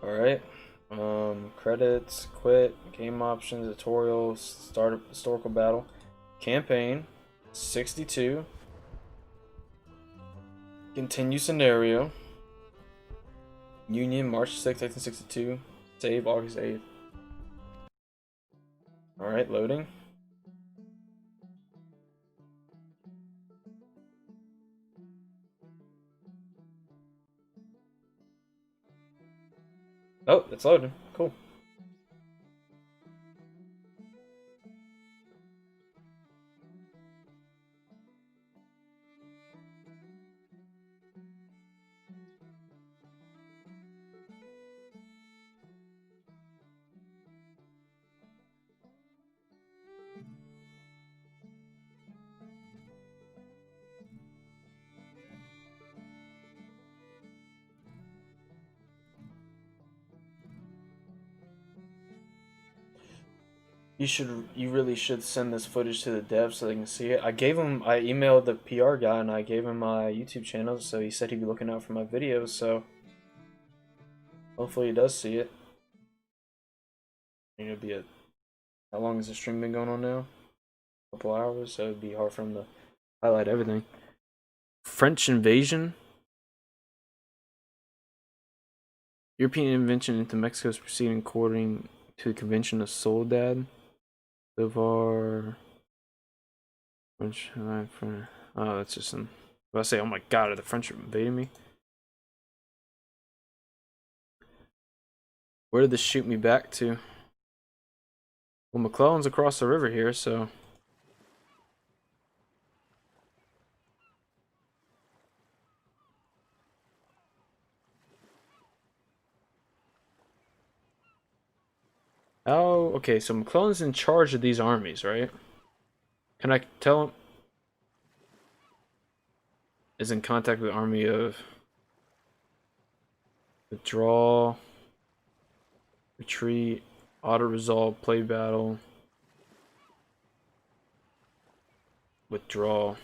Alright. Credits, quit, game options, tutorials, start historical battle, campaign, 62, continue scenario, Union, March 6th, 1962, save August 8th. Alright, loading. Oh, it's loading. Cool. You really should send this footage to the devs so they can see it. I emailed the PR guy and I gave him my YouTube channel, so he said he'd be looking out for my videos, so hopefully he does see it. It'll be a, how long has the stream been going on now? A couple hours, so it'd be hard for him to highlight everything. French invasion? European intervention into Mexico is proceeding according to the Convention of Soledad. So far, French. Oh, that's just some. I say, oh my god, are the French invading me? Where did this shoot me back to? Well, McClellan's across the river here, so. Oh, okay, so McClellan's in charge of these armies, right? Can I tell him? Is in contact with the army of. Withdraw. Retreat. Auto resolve. Play battle. Withdraw.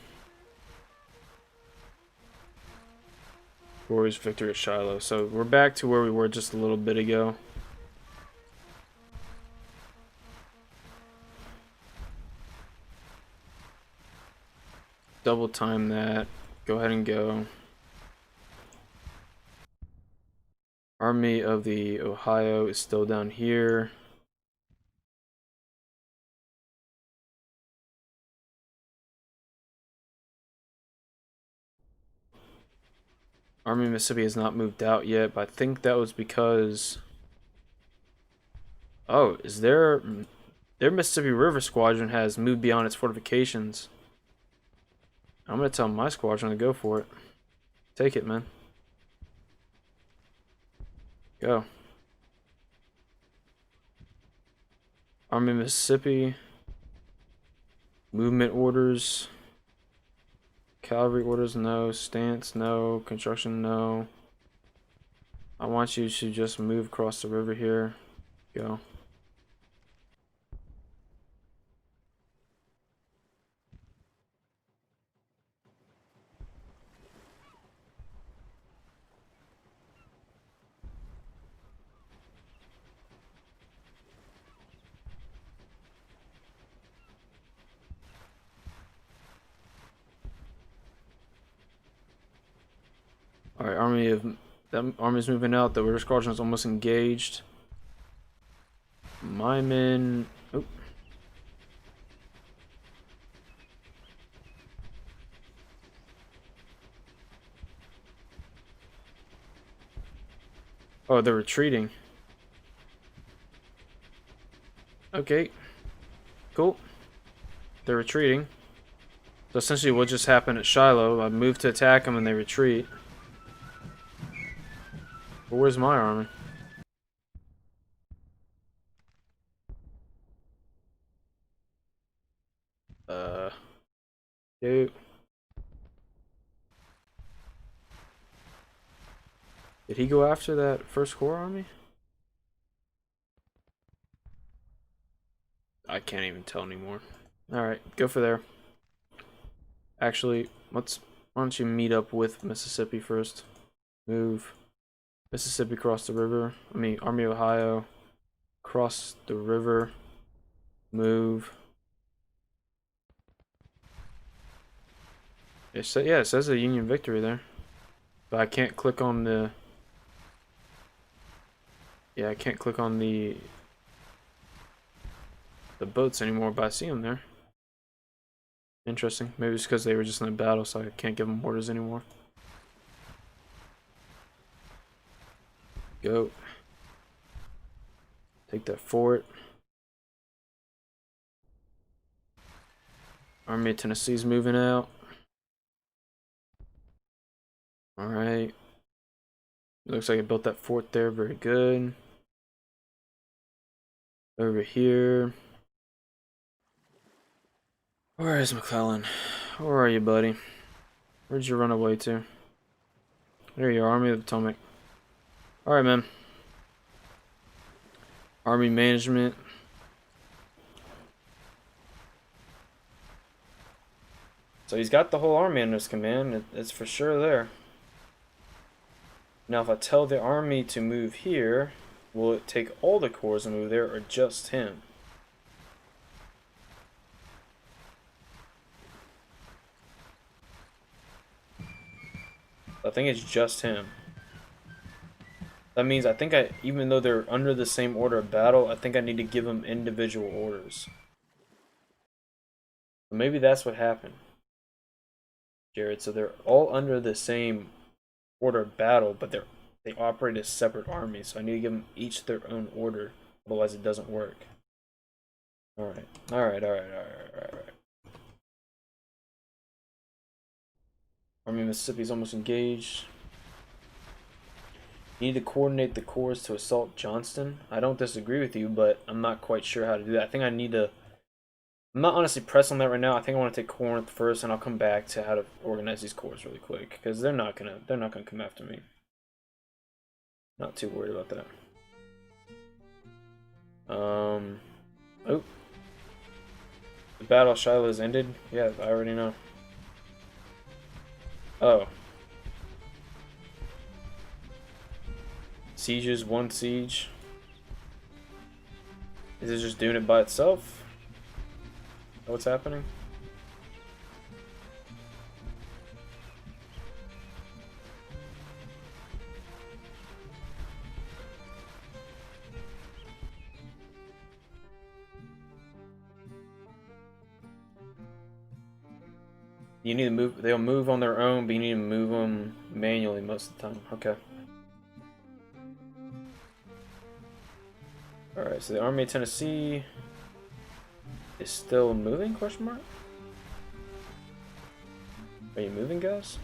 Glorious victory at Shiloh. So we're back to where we were just a little bit ago. Double time that. Go ahead and go. Army of the Ohio is still down here. Army of Mississippi has not moved out yet, but I think that was because Oh, is their Mississippi River Squadron has moved beyond its fortifications. I'm gonna tell my squadron to go for it. Take it, man. Go. Army Mississippi. Movement orders. Cavalry orders, no. Stance, no. Construction, no. I want you to just move across the river here. Go. Alright, that army's moving out. The river squadron is almost engaged. My men. Oh. Oh, they're retreating. Okay. Cool. They're retreating. So essentially what just happened at Shiloh, I moved to attack them and they retreat. But where's my army? Dude. Did he go after that first Corps army? I can't even tell anymore. Alright, go for there. Actually, why don't you meet up with Mississippi first? Move. Mississippi cross the river. I mean, Army Ohio. Cross the river. Move. It says a Union victory there. But I can't click on the... Yeah, I can't click on the boats anymore, but I see them there. Interesting. Maybe it's because they were just in a battle, so I can't give them orders anymore. Go. Take that fort. Army of Tennessee's moving out. Alright. Looks like I built that fort there. Very good. Over here. Where is McClellan? Where are you, buddy? Where'd you run away to? There you are, Army of the Potomac. Alright, man. Army management. So he's got the whole army under his command. It's for sure there. Now, if I tell the army to move here, will it take all the corps to move there, or just him? I think it's just him. That means even though they're under the same order of battle, I think I need to give them individual orders. Maybe that's what happened, Jared. So they're all under the same order of battle, but they operate as separate armies. So I need to give them each their own order, otherwise it doesn't work. All right. Army of Mississippi's almost engaged. You need to coordinate the corps to assault Johnston. I don't disagree with you, but I'm not quite sure how to do that. I think I need to... I'm not honestly pressed on that right now. I think I want to take Corinth first, and I'll come back to how to organize these corps really quick, because they're not gonna come after me. Not too worried about that. Oh, the battle of Shiloh has ended. Yeah, I already know. Oh. Sieges, one siege. Is it just doing it by itself? What's happening? You need to move. They'll move on their own, but you need to move them manually most of the time. Okay. Alright, so the Army of Tennessee is still moving, question mark? Are you moving, guys?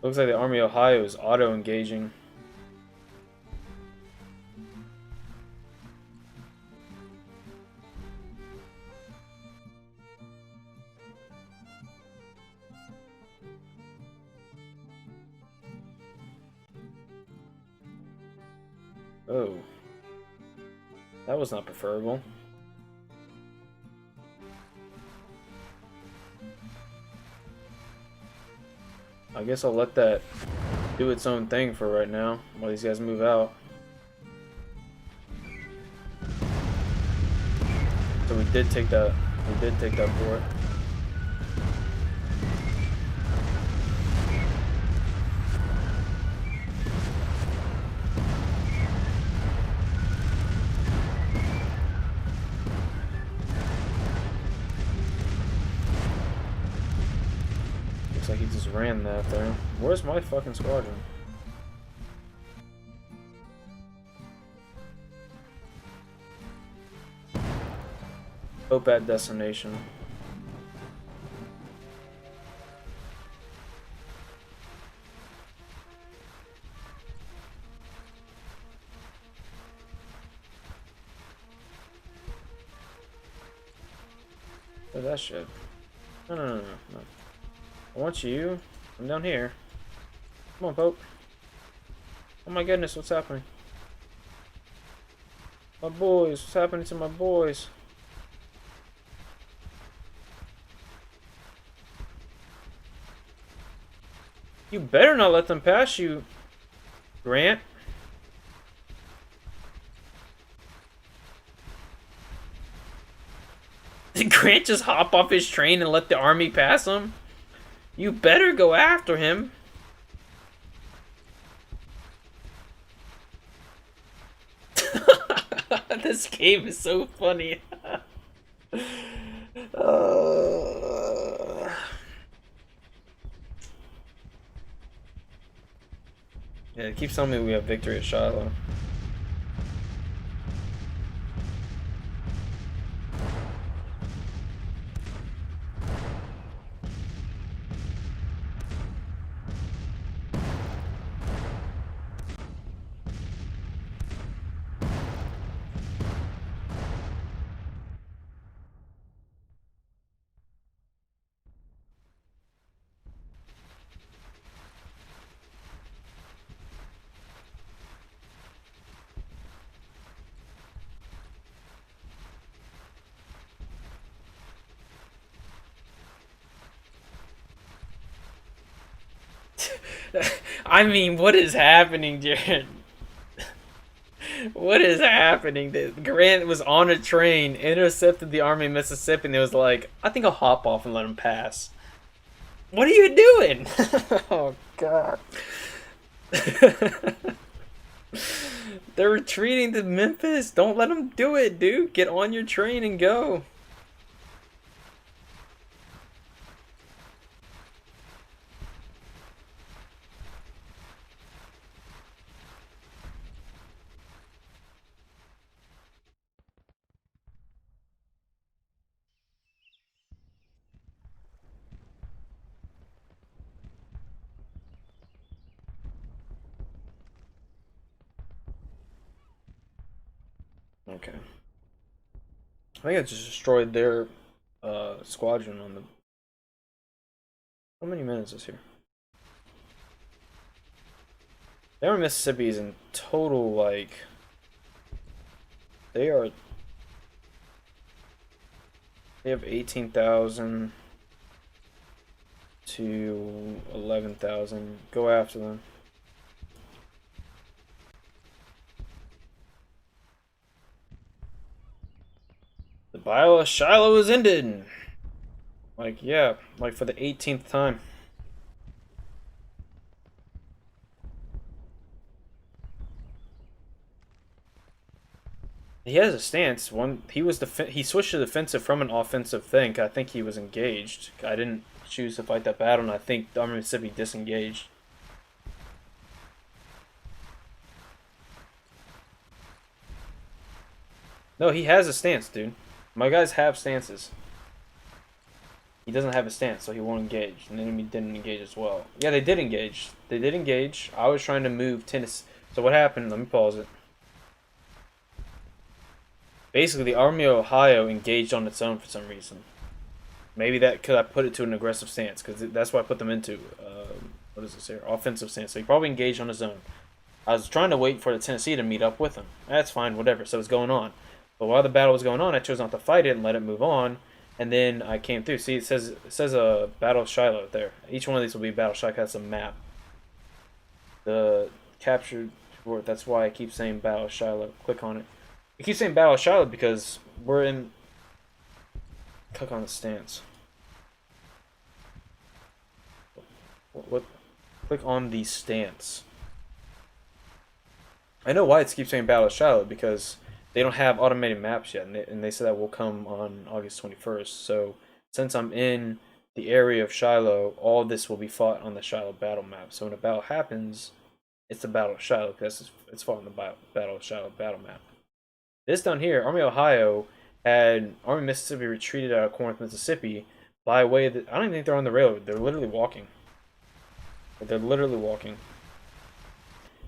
Looks like the Army of Ohio is auto-engaging. Oh. That was not preferable. I guess I'll let that do its own thing for right now while these guys move out. So we did take that fort. Looks like he just ran that there. Where's my fucking squadron? Hope at destination. Where's that shit? No. I want you. I'm down here. Come on, Pope. Oh my goodness, what's happening? My boys, what's happening to my boys? You better not let them pass you, Grant. Did Grant just hop off his train and let the army pass him? You better go after him. This game is so funny. Yeah, it keeps telling me we have victory at Shiloh. I mean, what is happening, Jared? What is happening? Grant was on a train, intercepted the army of Mississippi, and it was like, I think I'll hop off and let him pass. What are you doing? Oh, God. They're retreating to Memphis. Don't let them do it, dude. Get on your train and go. Okay. I think I just destroyed their squadron on the... How many minutes is here? They are Mississippi's in total, like... They are... They have 18,000 to 11,000. Go after them. The Battle of Shiloh is ended. Like, yeah, like for the 18th time. He has a stance. He switched to defensive from an offensive thing. I think he was engaged. I didn't choose to fight that battle, and I think the Army of Mississippi disengaged. No, he has a stance, dude. My guys have stances. He doesn't have a stance, so he won't engage. And the enemy didn't engage as well. Yeah, they did engage. They did engage. I was trying to move Tennessee. So what happened? Let me pause it. Basically, the Army of Ohio engaged on its own for some reason. Maybe that could I put it to an aggressive stance, because that's what I put them into. What is this here? Offensive stance. So he probably engaged on his own. I was trying to wait for the Tennessee to meet up with him. That's fine, whatever. So it's going on. But while the battle was going on, I chose not to fight it and let it move on. And then I came through. See, it says a Battle of Shiloh there. Each one of these will be Battle of Shiloh. That's a map. The captured fort. That's why I keep saying Battle of Shiloh. Click on it. I keep saying Battle of Shiloh because we're in. Click on the stance. What? Click on the stance. I know why it keeps saying Battle of Shiloh, because they don't have automated maps yet, and they said that will come on August 21st. So since I'm in the area of Shiloh, all of this will be fought on the Shiloh battle map. So when a battle happens, it's the Battle of Shiloh, because it's fought on the Battle of Shiloh battle map. This down here, Army of Ohio had Army of Mississippi retreated out of Corinth, Mississippi by way of I don't even think they're on the railroad. They're literally walking. They're literally walking.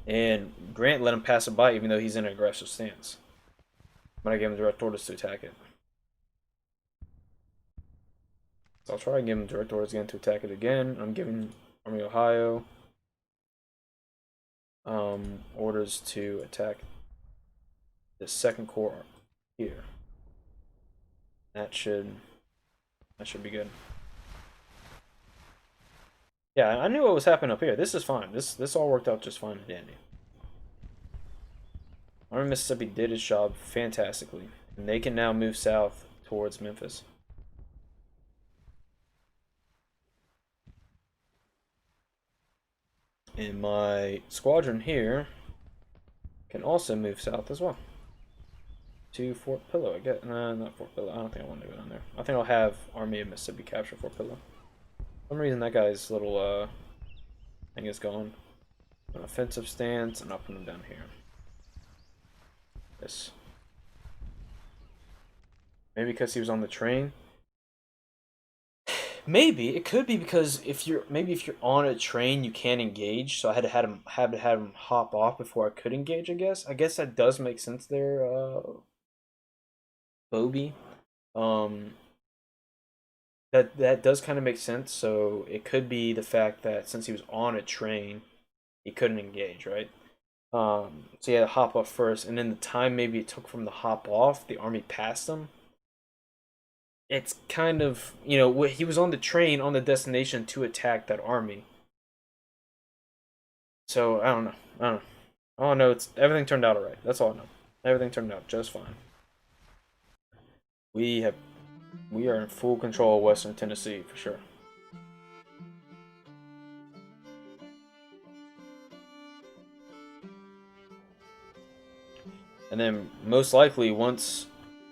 And Grant let him pass it by even though he's in an aggressive stance. But I gave him direct orders to attack it. So I'll try and give him direct orders again to attack it again. I'm giving Army of Ohio orders to attack the second corps here. That should be good. Yeah, I knew what was happening up here. This is fine. This all worked out just fine and dandy. Army of Mississippi did its job fantastically, and they can now move south towards Memphis. And my squadron here can also move south as well to Fort Pillow. I guess not Fort Pillow. I don't think I want to go down there. I think I'll have Army of Mississippi capture Fort Pillow. For some reason that guy's little thing is gone. An offensive stance, and I'll put him down here. This. Maybe because he was on the train. Maybe it could be because if you're on a train, you can't engage. So I had to have him hop off before I could engage. I guess that does make sense there, Bobby. That does kind of make sense. So it could be the fact that since he was on a train, he couldn't engage, right? So he had to hop off first, and then the time maybe it took from the hop off, the army passed him. It's kind of, he was on the train on the destination to attack that army. So I don't know. All I know, everything turned out alright. That's all I know. Everything turned out just fine. We are in full control of Western Tennessee for sure. And then most likely once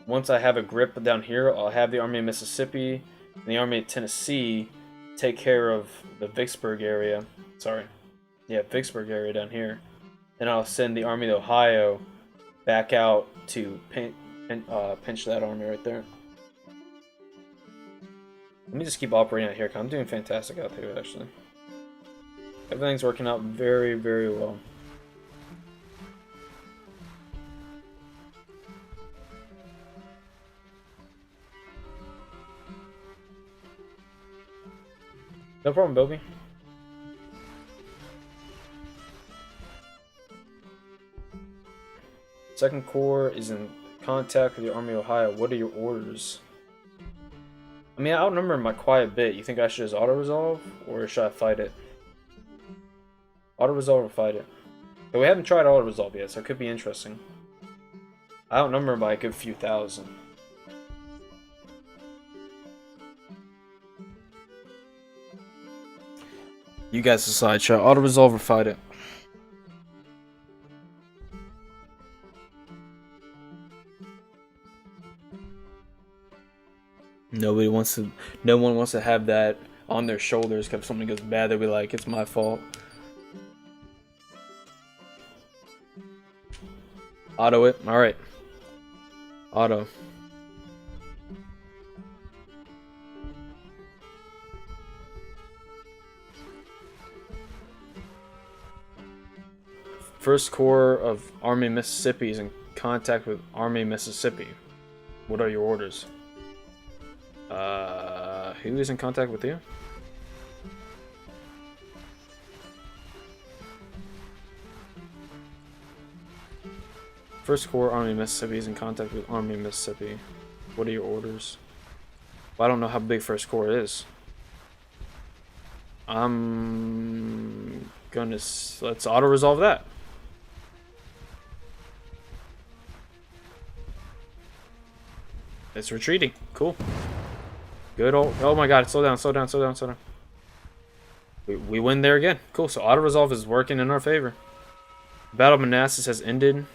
I have a grip down here, I'll have the Army of Mississippi and the Army of Tennessee take care of the Vicksburg area. Vicksburg area down here. Then I'll send the Army of Ohio back out to pinch that army right there. Let me just keep operating out here, because I'm doing fantastic out here, actually. Everything's working out very, very well. No problem, Bobby. Second Corps is in contact with the Army of Ohio. What are your orders? I mean, I outnumber him by quite a bit. You think I should just auto-resolve? Or should I fight it? Auto-resolve or fight it? But we haven't tried auto-resolve yet, so it could be interesting. I outnumber him by a good few thousand. You guys decide. Should I auto-resolve or fight it? Nobody wants to. No one wants to have that on their shoulders. If something goes bad, they'll be like, "It's my fault." Auto it. All right. Auto. First Corps of Army Mississippi is in contact with Army Mississippi. What are your orders? Who is in contact with you? First Corps Army Mississippi is in contact with Army Mississippi. What are your orders? Well, I don't know how big First Corps is. I'm gonna let's auto resolve that. It's retreating. Cool. Good old. Oh my god, slow down, slow down, slow down, slow down. We win there again. Cool, so auto resolve is working in our favor. Battle of Manassas has ended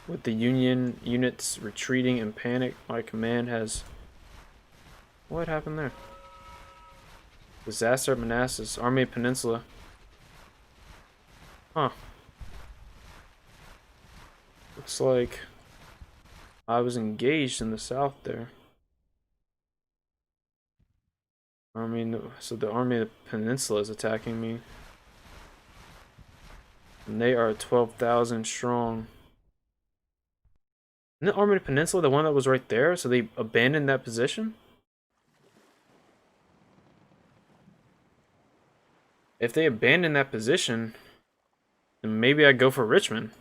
with the Union units retreating in panic. My command has. What happened there? Disaster at Manassas. Army Peninsula. Huh. Looks like I was engaged in the south there. So the Army of the Peninsula is attacking me. And they are 12,000 strong. Isn't the Army of the Peninsula the one that was right there? So they abandoned that position? If they abandon that position, then maybe I go for Richmond.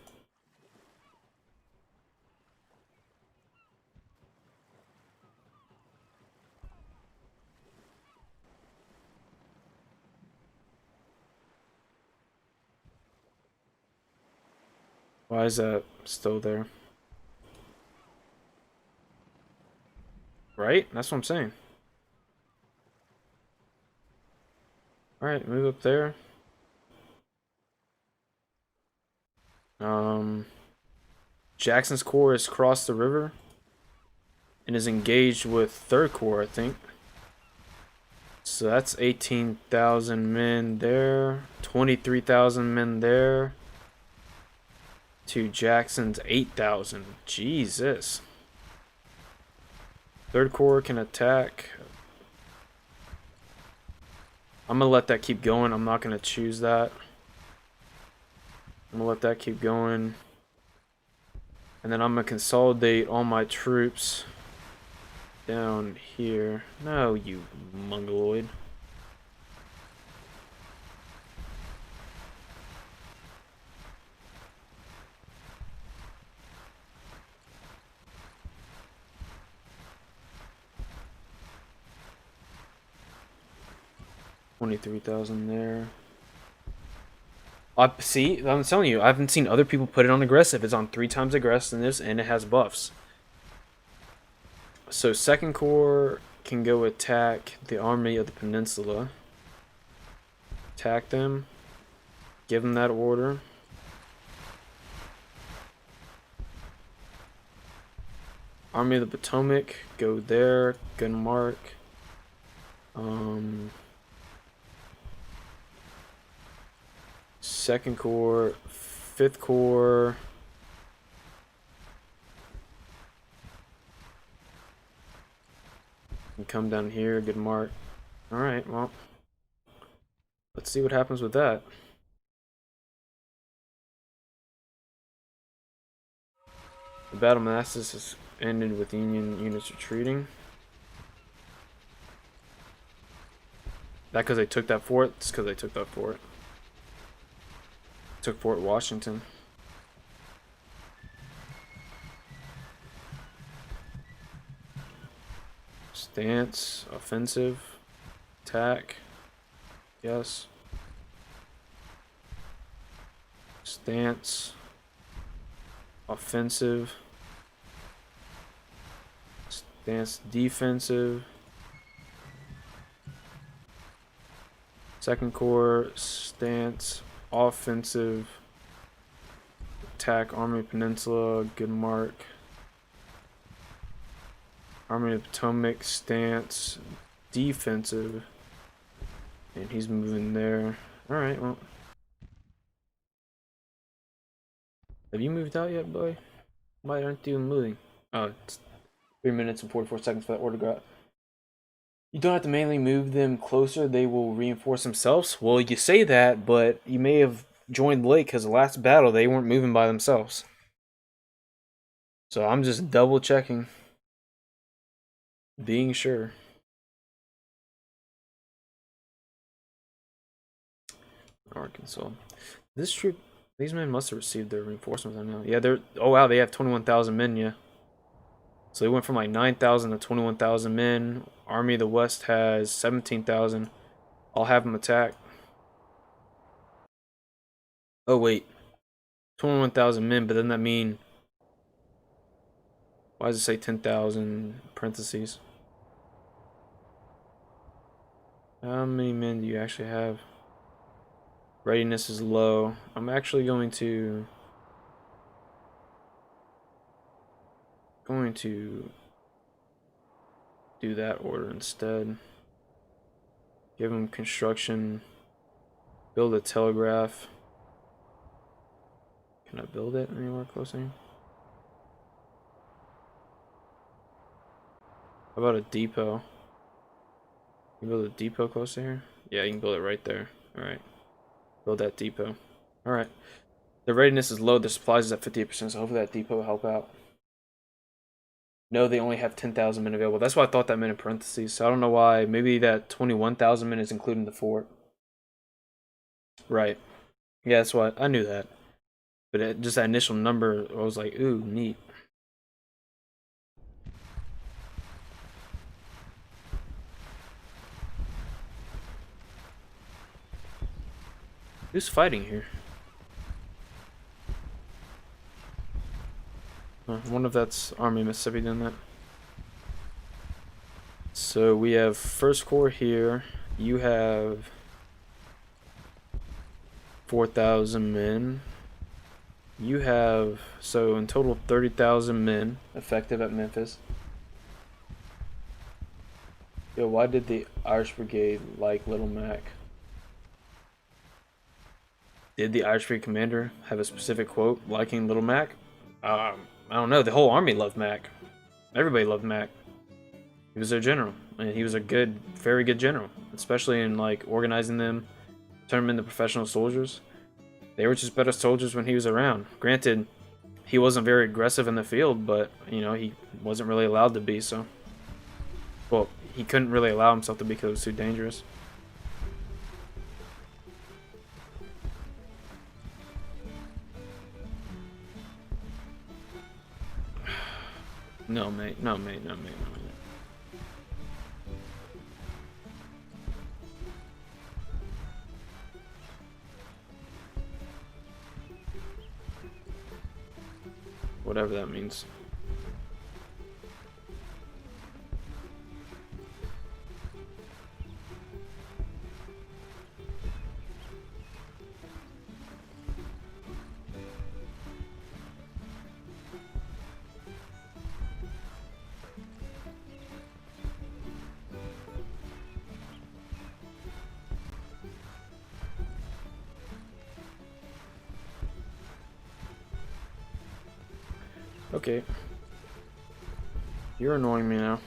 Why is that still there? Right? That's what I'm saying. Alright, move up there. Jackson's Corps has crossed the river and is engaged with 3rd Corps, I think. So that's 18,000 men there, 23,000 men there, to Jackson's 8,000. Jesus. 3rd Corps can attack. I'm gonna let that keep going. I'm not gonna choose that. I'm gonna let that keep going. And then I'm gonna consolidate all my troops down here. No, you mongoloid. $23,000 there. See, I'm telling you, I haven't seen other people put it on aggressive. It's on 3 times aggressiveness and it has buffs. So 2nd Corps can go attack the Army of the Peninsula. Attack them. Give them that order. Army of the Potomac, go there. Good mark. 2nd Corps, 5th Corps. And come down here, good mark. Alright, well. Let's see what happens with that. The Battle of Manassas has ended with Union units retreating. That because they took that fort? It's because they took that fort. Took Fort Washington. Stance, offensive, attack. Yes. Stance, offensive. Stance, defensive. 2nd Corps, stance, offensive, attack Army Peninsula, good mark. Army of Potomac stance defensive. And he's moving there. Alright, well. Have you moved out yet, boy? Why aren't you moving? Oh, it's 3 minutes and 44 seconds for that order got. You don't have to manually move them closer, they will reinforce themselves. Well, you say that, but you may have joined late because the last battle they weren't moving by themselves. So I'm just double checking. Being sure. Arkansas. This troop, these men must have received their reinforcements. I know. Yeah, they're. Oh wow, they have 21,000 men. Yeah. So they went from like 9,000 to 21,000 men. Army of the West has 17,000. I'll have them attack. Oh wait, 21,000 men, but doesn't that mean? Why does it say 10,000 parentheses? How many men do you actually have? Readiness is low. I'm actually going to do that order instead. Give them construction. Build a telegraph. Can I build it anywhere closer? How about a depot? You build a depot closer here? Yeah, you can build it right there. Alright. Build that depot. Alright. The readiness is low, the supplies is at 58%, so hopefully that depot will help out. No, they only have 10,000 men available. That's why I thought that meant in parentheses. So I don't know why. Maybe that 21,000 men is including the fort. Right. Yeah, that's why I knew that. But just that initial number, I was like, ooh, neat. Who's fighting here? I wonder if that's Army of Mississippi doing that. So we have First Corps here. You have 4,000 men. You have, so in total, 30,000 men effective at Memphis. Yo, why did the Irish Brigade like Little Mac? Did the Irish Brigade commander have a specific quote liking Little Mac? I don't know. The whole army loved Mac. Everybody loved Mac. He was their general, and he was a good, very good general, especially in like organizing them, turning them into professional soldiers. They were just better soldiers when he was around. Granted, he wasn't very aggressive in the field, but you know he wasn't really allowed to be. So, well, he couldn't really allow himself to be because it was too dangerous. No, mate. No, mate. No, mate. No, mate. Whatever that means. Okay. You're annoying me now.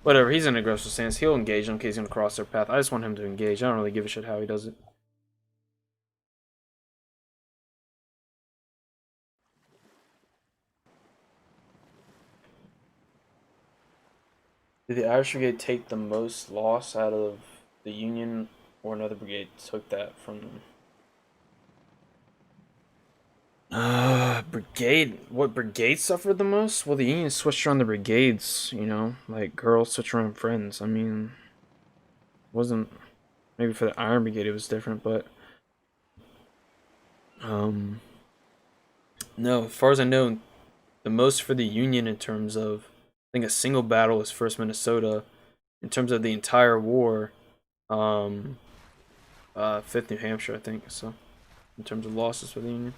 Whatever, he's in aggressive stance. He'll engage him in case he's gonna cross their path. I just want him to engage. I don't really give a shit how he does it. Did the Irish Brigade take the most loss out of the Union, or another brigade took that from them? Brigade. What brigade suffered the most? Well, the Union switched around the brigades, you know, like girls switch around friends. I mean, wasn't maybe for the Iron Brigade it was different, but no. As far as I know, the most for the Union in terms of, I think a single battle was First Minnesota. In terms of the entire war, 5th New Hampshire, I think so. in terms of losses for the Union.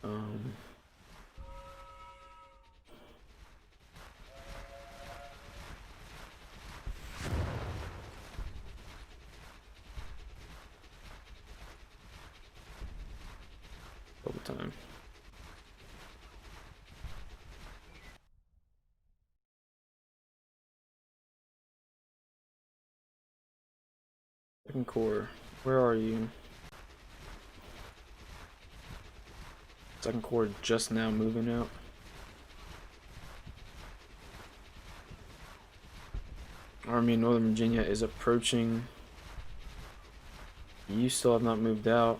Um, Overtime. Second Corps, where are you? Second Corps just now moving out. Army in Northern Virginia is approaching. You still have not moved out.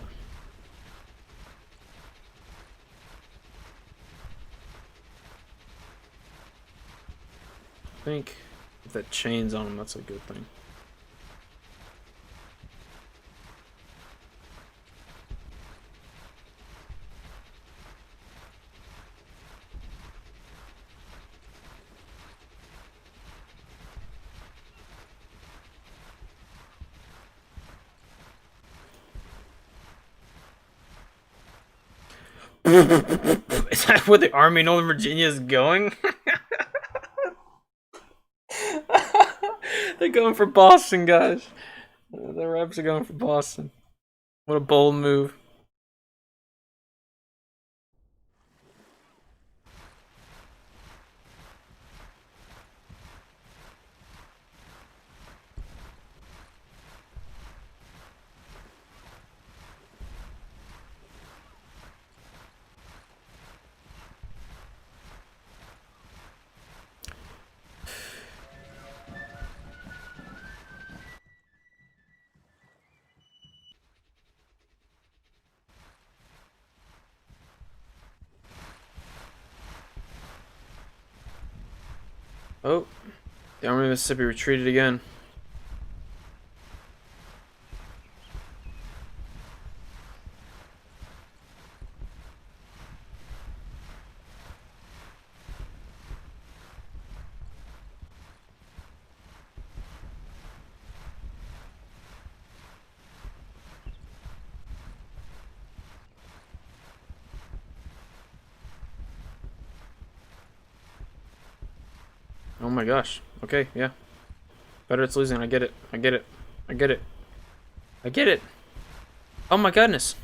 I think if that chain's on him, that's a good thing. Is that where the Army in Northern Virginia is going? They're going for Boston, guys. The Raps are going for Boston. What a bold move. Oh, the Army of Mississippi retreated again. Oh my gosh. Okay, yeah. Confederates losing. I get it. I get it. I get it. I get it. Oh my goodness.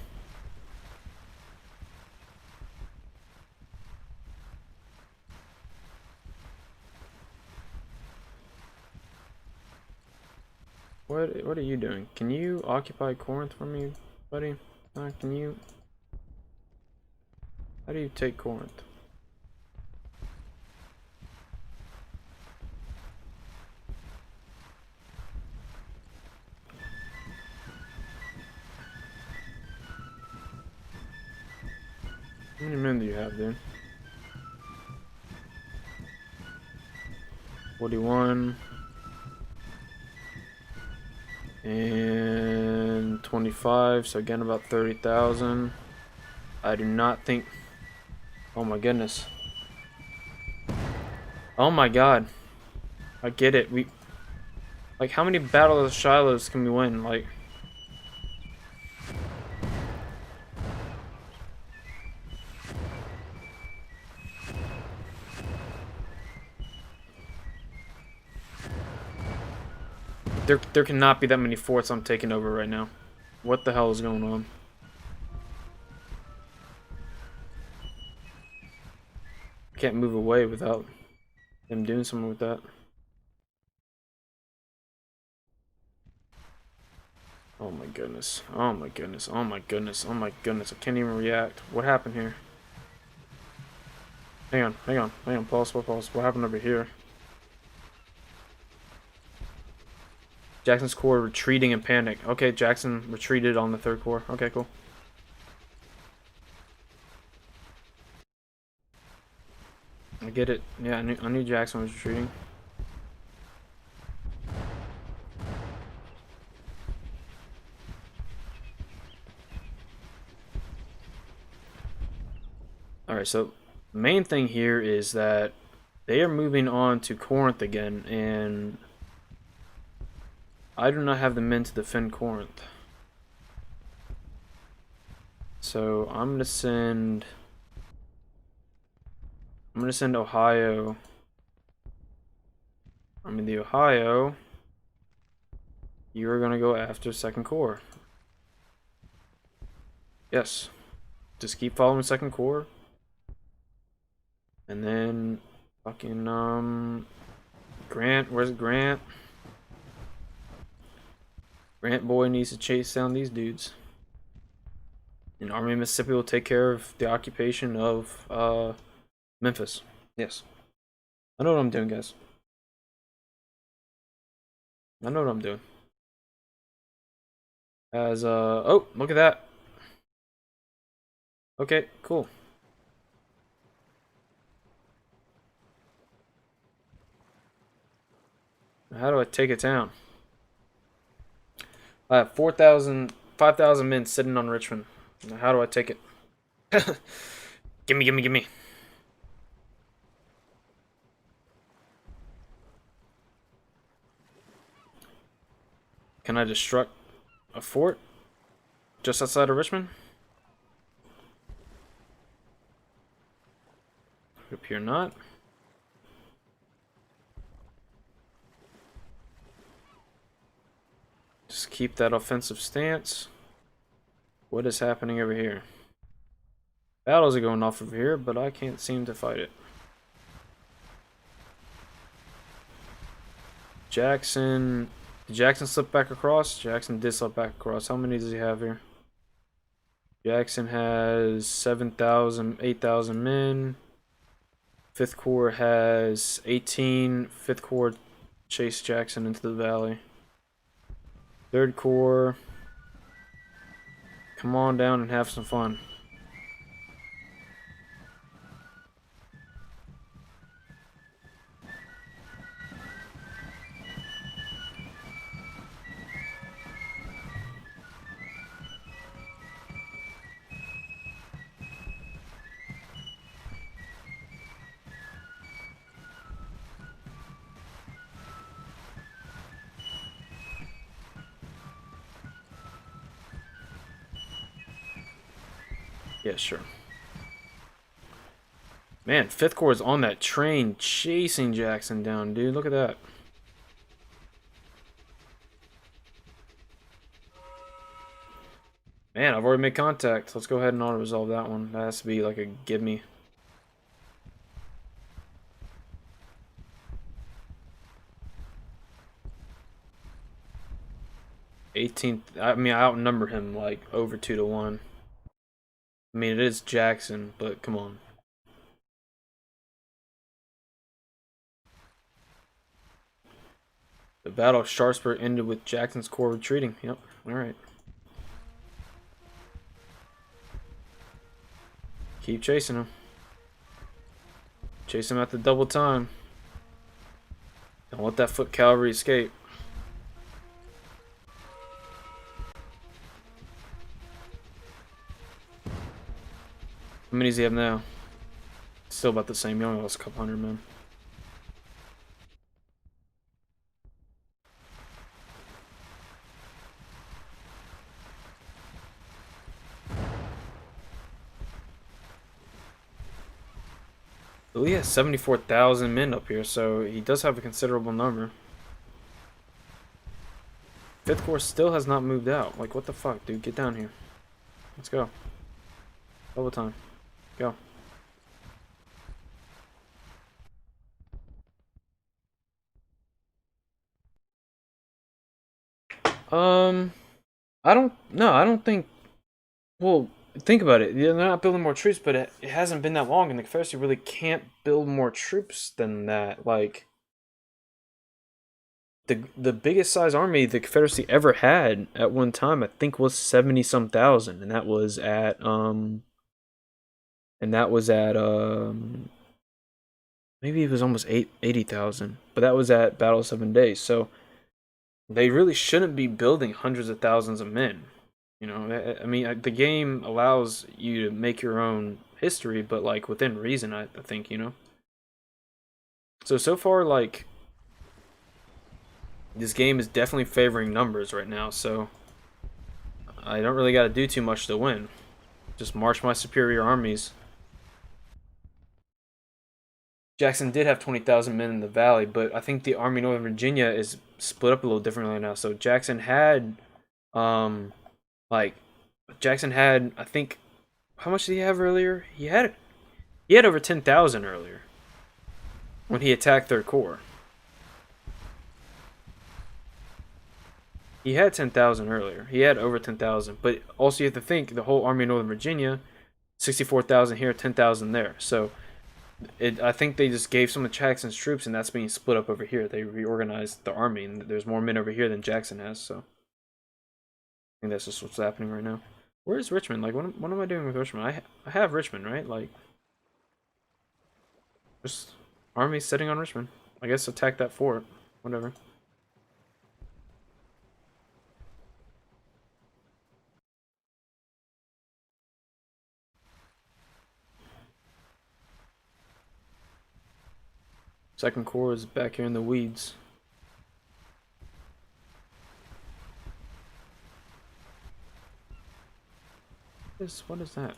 What are you doing? Can you occupy Corinth for me, buddy? Can you? How do you take Corinth? How many men do you have, dude? 41 and 25, so again about 30,000. I do not think. Oh my goodness. Oh my god. I get it. Like, how many Battle of the Shilohs can we win? Like, there cannot be that many forts I'm taking over right now. What the hell is going on? I can't move away without them doing something with that. Oh my goodness. Oh my goodness. Oh my goodness. Oh my goodness. I can't even react. What happened here? Hang on. Hang on. Hang on. Pause. Pause. What happened over here? Jackson's Corps retreating in panic. Okay, Jackson retreated on the 3rd Corps. Okay, cool. I get it. Yeah, I knew Jackson was retreating. Alright, so the main thing here is that They are moving on to Corinth again, and I do not have the men to defend Corinth. So I'm gonna send Ohio. The Ohio. You're gonna go after Second Corps. Yes. Just keep following Second Corps. And then fucking Grant, where's Grant? Grant boy needs to chase down these dudes. And Army of Mississippi will take care of the occupation of Memphis. Yes. I know what I'm doing, guys. I know what I'm doing. As oh, look at that. Okay, cool. How do I take it down? I have 5,000 men sitting on Richmond. Now how do I take it? Gimme, gimme, gimme. Can I destruct a fort just outside of Richmond? Appear not. Just keep that offensive stance. What is happening over here? Battles are going off over here, but I can't seem to fight it. Jackson. Did Jackson slip back across? Jackson did slip back across. How many does he have here? Jackson has 7,000, 8,000 men. 5th Corps has 18. 5th Corps chased Jackson into the valley. 3rd Corps, come on down and have some fun. Yeah, sure. Man, 5th Corps is on that train chasing Jackson down, dude. Look at that. Man, I've already made contact. Let's go ahead and auto-resolve that one. That has to be like a give me. I mean, I outnumber him like over 2 to 1. I mean, it is Jackson, but come on. The Battle of Sharpsburg ended with Jackson's corps retreating. Yep, alright. Keep chasing him. Chase him at the double time. Don't let that foot cavalry escape. How many does he have now? Still about the same. He only lost a couple hundred men. Well, he has 74,000 men up here, so he does have a considerable number. 5th Corps still has not moved out. Like, what the fuck, dude? Get down here. Let's go. Double time. Go. I don't think, well, think about it. They're not building more troops, but it hasn't been that long, and the Confederacy really can't build more troops than that. Like, the biggest size army the Confederacy ever had at one time, I think, was 70-some thousand, and that was at maybe it was almost 80,000, but that was at Battle of 7 Days. So they really shouldn't be building hundreds of thousands of men. You know, I mean, the game allows you to make your own history, but like within reason, I think, you know. So far, like, this game is definitely favoring numbers right now, so I don't really got to do too much to win. Just march my superior armies. Jackson did have 20,000 men in the valley, but I think the Army of Northern Virginia is split up a little differently now. So Jackson had, um, like, I think, how much did he have earlier? He had over 10,000 earlier when he attacked Third Corps. He had 10,000 earlier. He had over 10,000, but also you have to think the whole Army of Northern Virginia, 64,000 here, 10,000 there. So I think they just gave some of Jackson's troops, and that's being split up over here. They reorganized the army, and there's more men over here than Jackson has. So I think that's just what's happening right now. Where is Richmond? Like, what am I doing with Richmond? I have Richmond, right? Like, just army sitting on Richmond. I guess attack that fort. Whatever. Second Corps is back here in the weeds. What is that?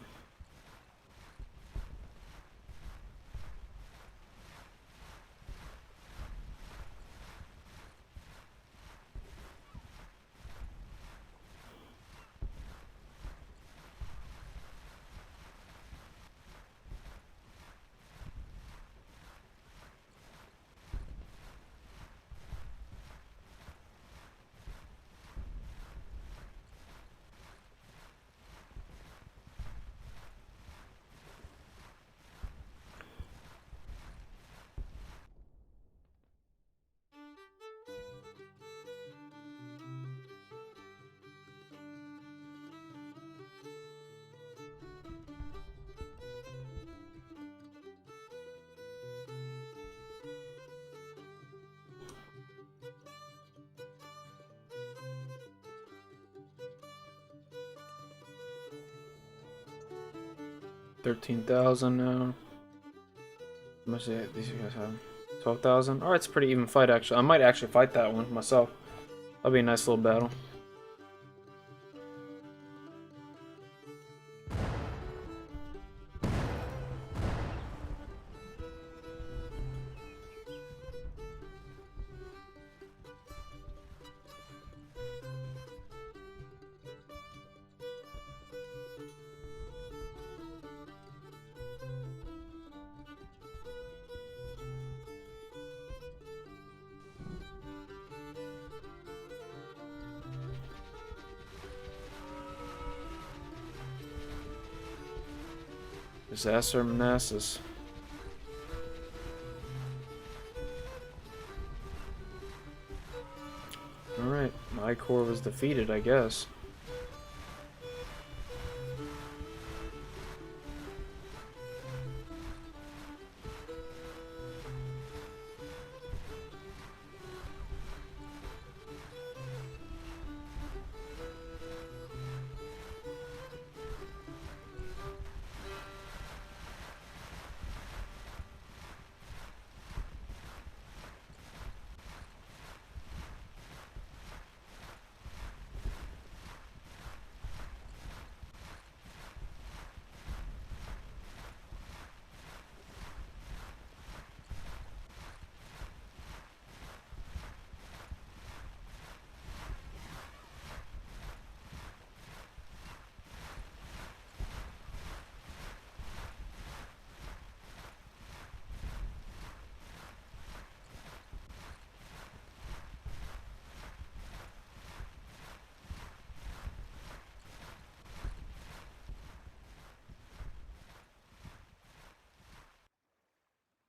$13,000 now. How much do these guys have? 12,000. All right, it's a pretty even fight actually. I might actually fight that one myself. That'll be a nice little battle. Disaster Manassas. Alright, my corps was defeated, I guess.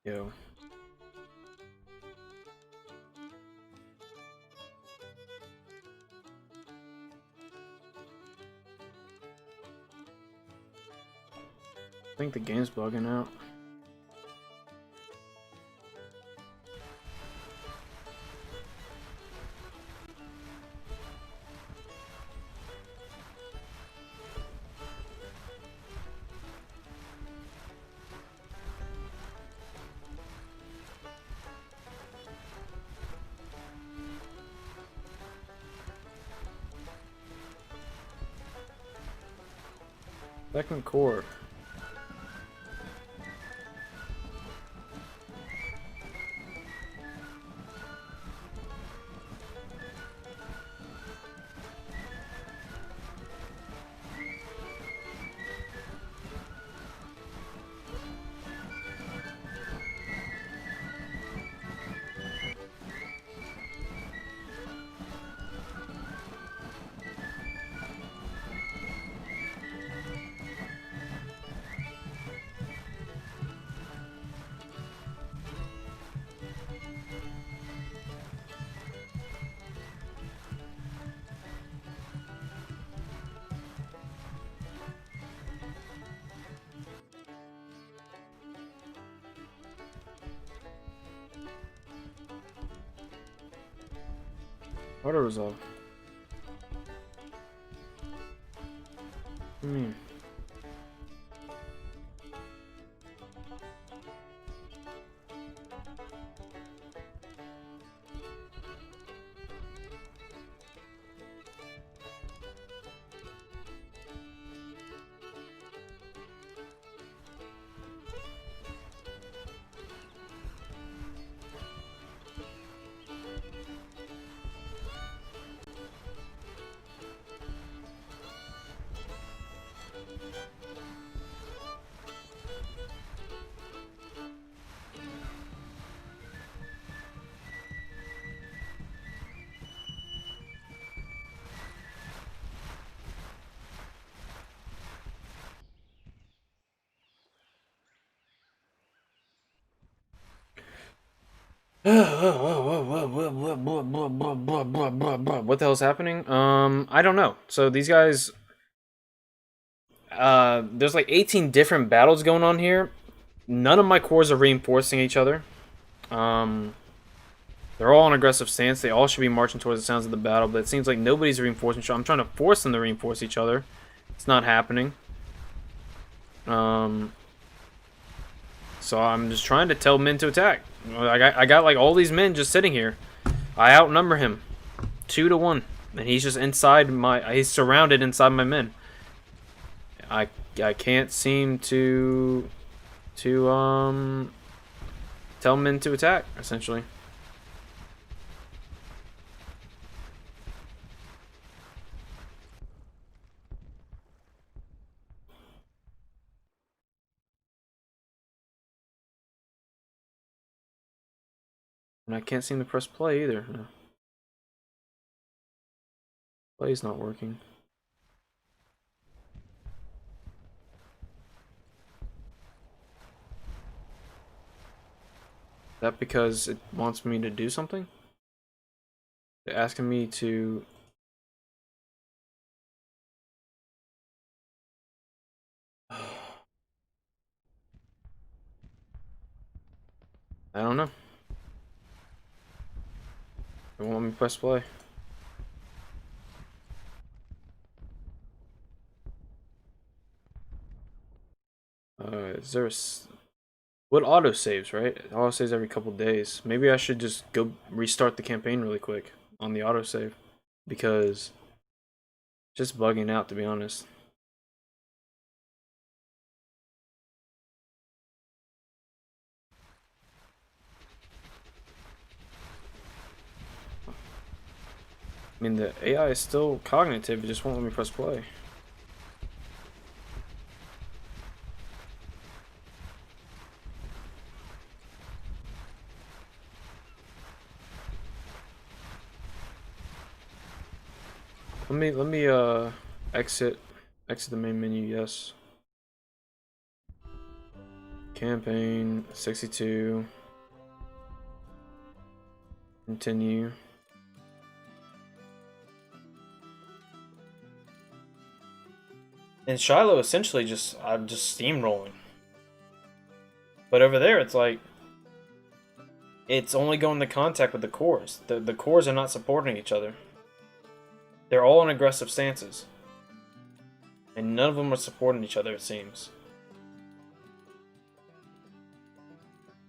Yo. I think the game's bugging out. Second core. Auto resolve. Hmm. What the hell's happening? I don't know. So these guys, there's like 18 different battles going on here. None of my cores are reinforcing each other. Um, they're all on aggressive stance. They all should be marching towards the sounds of the battle, but it seems like nobody's reinforcing each other. I'm trying to force them to reinforce each other. It's not happening. So I'm just trying to tell men to attack. I got like all these men just sitting here. I outnumber him 2-1, and he's just inside my. He's surrounded inside my men. I can't seem to tell men to attack essentially. And I can't seem to press play either. No. Play's not working. Is that because it wants me to do something? They're asking me to... I don't know. They won't let me press play. Is there a... What auto saves, right? It auto saves every couple days. Maybe I should just go restart the campaign really quick on the auto save. Because... just bugging out, to be honest. I mean, the AI is still cognitive, it just won't let me press play. Let me exit the main menu, yes. Campaign 62. Continue. And Shiloh essentially I'm just steamrolling. But over there it's like it's only going to contact with the cores. The cores are not supporting each other. They're all in aggressive stances. And none of them are supporting each other, it seems.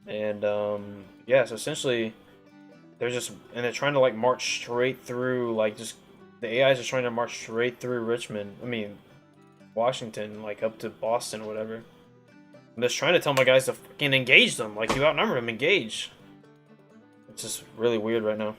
And yeah, so essentially they're trying to like march straight through, like just the AIs are trying to march straight through Richmond. I mean, Washington, like up to Boston or whatever. I'm just trying to tell my guys to fucking engage them. Like, you outnumber them, engage. It's just really weird right now.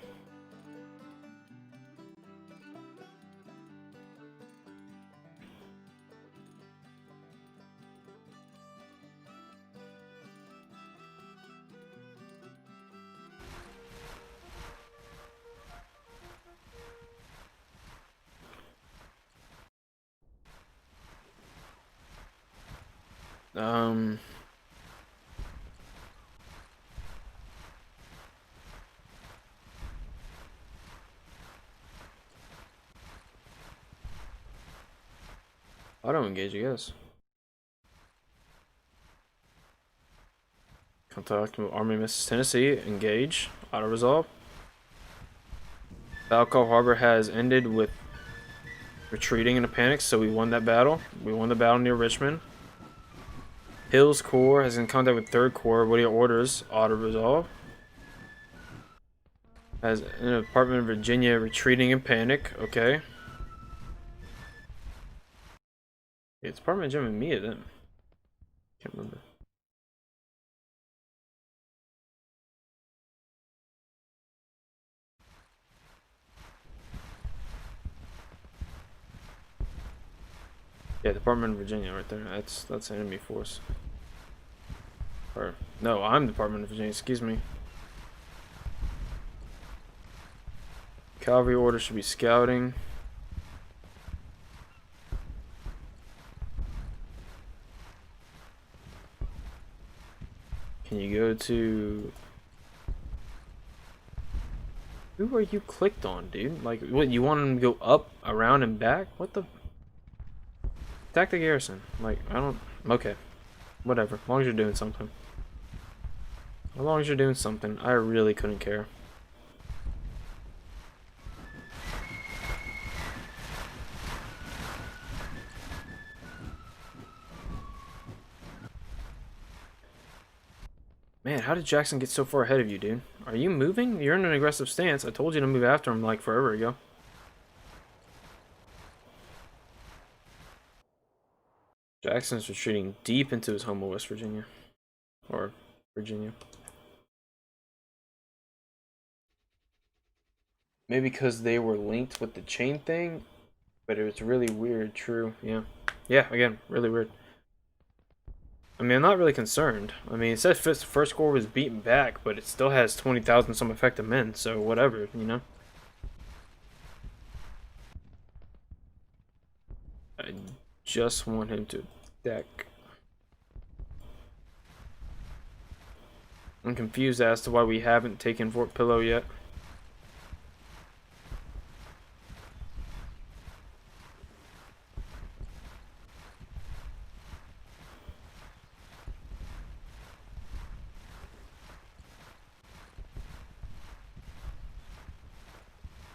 Um, Auto engage, I guess. Contact Army Misses Tennessee. Engage. Auto resolve. Falco Harbor has ended with retreating in a panic, so we won that battle. We won the battle near Richmond. Hill's Corps has in contact with 3rd Corps. What are your orders? Auto resolve. Has in the Department of Virginia retreating in panic. Okay. It's Department of Jim and Mia then. Can't remember. Yeah, Department of Virginia right there. That's enemy force. Or no, I'm Department of Virginia, excuse me. Cavalry order should be scouting. Can you go to... Who are you clicked on, dude? Like, what, you want them to go up, around, and back? What the... Attack the garrison. Like, I don't... Okay. Whatever. As long as you're doing something. As long as you're doing something. I really couldn't care. Man, how did Jackson get so far ahead of you, dude? Are you moving? You're in an aggressive stance. I told you to move after him like forever ago. Jackson's retreating deep into his home of West Virginia. Or Virginia. Maybe because they were linked with the chain thing, but it was really weird. True, yeah. Yeah, again, really weird. I mean, I'm not really concerned. I mean, it says first corps was beaten back, but it still has 20,000 some effective men, so whatever, you know? I just want him to deck. I'm confused as to why we haven't taken Fort Pillow yet.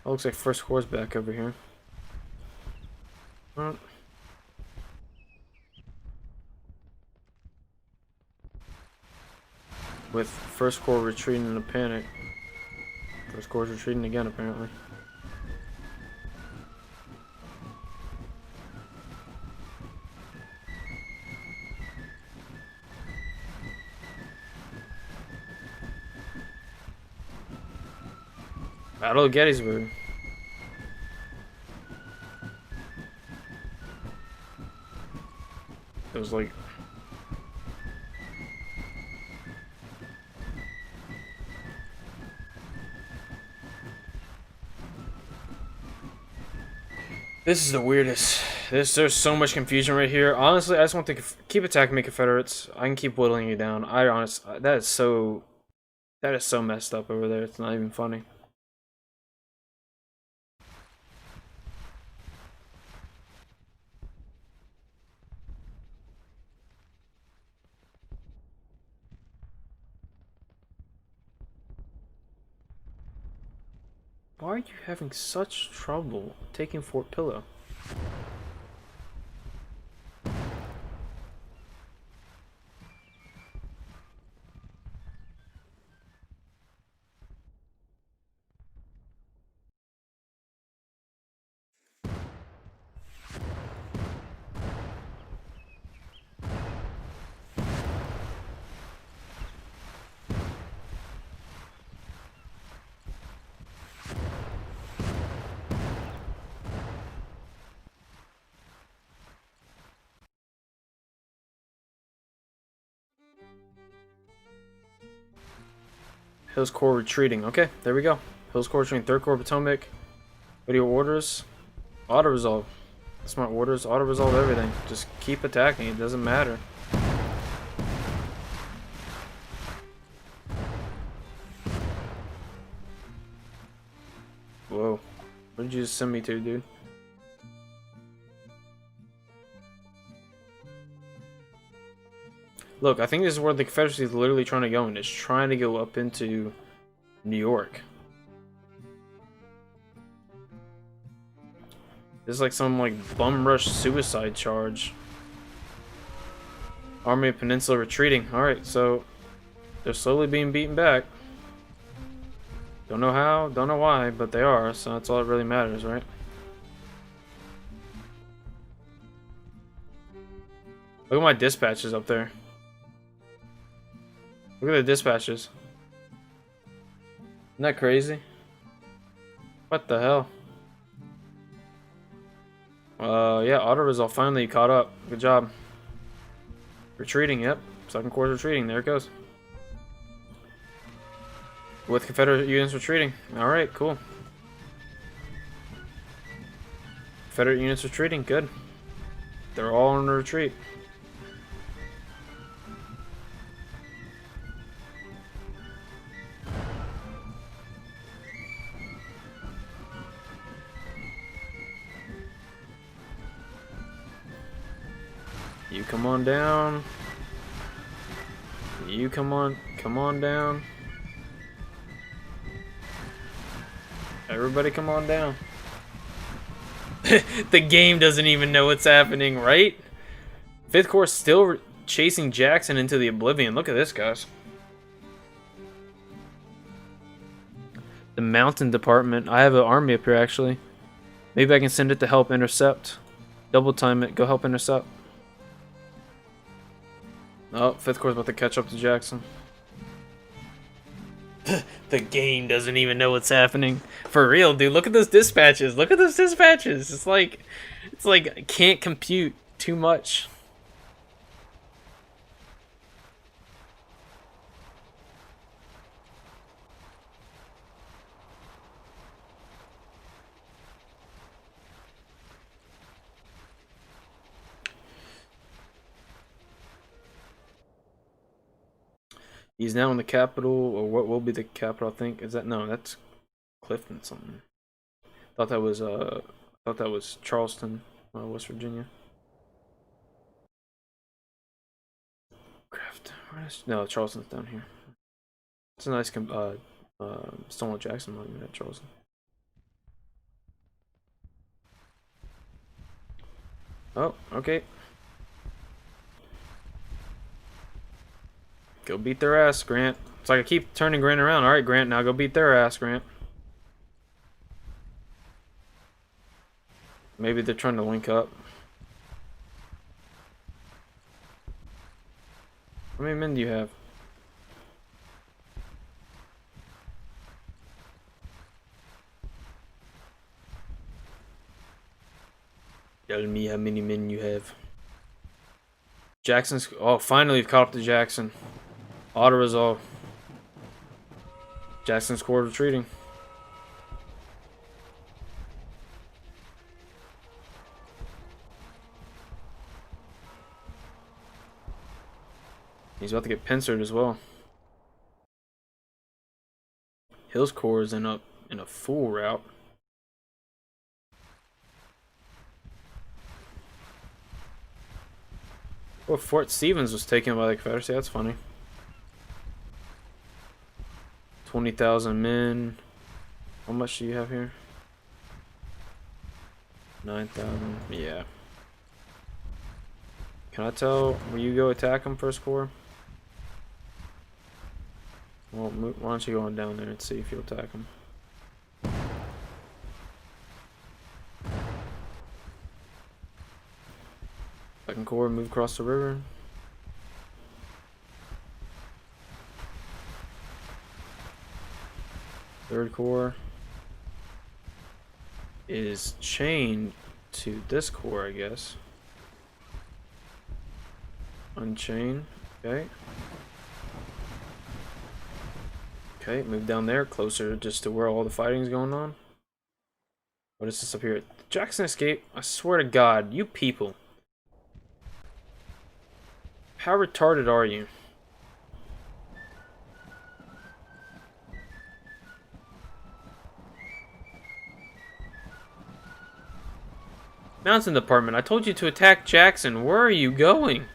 Oh, looks like first corps back over here. Well, with first corps retreating in a panic. First corps retreating again, apparently. Battle of Gettysburg. It was like... This is the weirdest. There's so much confusion right here. Honestly, I just want to keep attacking me, Confederates. I can keep whittling you down. That is so messed up over there. It's not even funny. Why are you having such trouble taking Fort Pillow? Hills Corps retreating. Okay, there we go. Hills Corps retreating. 3rd Corps Potomac. Video orders. Auto resolve. Smart orders. Auto resolve everything. Just keep attacking. It doesn't matter. Whoa. What did you just send me to, dude? Look, I think this is where the Confederacy is literally trying to go, and it's trying to go up into New York. This is like some like bum rush suicide charge. Army of Peninsula retreating. Alright, so they're slowly being beaten back. Don't know how, don't know why, but they are, so that's all that really matters, right? Look at my dispatches up there. Look at the dispatches. Isn't that crazy? What the hell? Yeah, auto resolve finally caught up. Good job. Retreating, yep. 2nd Corps retreating. There it goes. With Confederate units retreating. Alright, cool. Confederate units retreating, good. They're all on a retreat. You come on down. You come on down. Everybody come on down. The game doesn't even know what's happening, right? 5th Corps still chasing Jackson into the oblivion. Look at this, guys. The Mountain Department. I have an army up here, actually. Maybe I can send it to help intercept. Double time it. Go help intercept. Oh, 5th Corps about to catch up to Jackson. The game doesn't even know what's happening. For real, dude. Look at those dispatches. Look at those dispatches. It's like I can't compute too much. He's now in the capital, or what will be the capital, I think. Is that no, that's Clifton something. Thought that was Charleston, West Virginia. Craft. No, Charleston's down here. It's a nice Stonewall Jackson monument at Charleston. Oh, okay. Go beat their ass, Grant. It's like I keep turning Grant around. Alright, Grant, now go beat their ass, Grant. Maybe they're trying to link up. How many men do you have? Tell me how many men you have. Jackson's... Oh, finally we've caught up to Jackson. Auto resolve. Jackson's Corps retreating. He's about to get pincered as well. Hills Corps is in a full route. Oh, Fort Stevens was taken by the Confederacy. That's funny. 20,000 men. How much do you have here? 9,000. Yeah. Can I tell where you go attack them, 1st Corps? Well, why don't you go on down there and see if you'll attack them? Second Corps, move across the river. Third Corps is chained to this Corps, I guess. Unchain, okay. Okay, move down there, closer just to where all the fighting's going on. What is this up here? Jackson escape? I swear to God, you people. How retarded are you? Mountain Department, I told you to attack Jackson. Where are you going?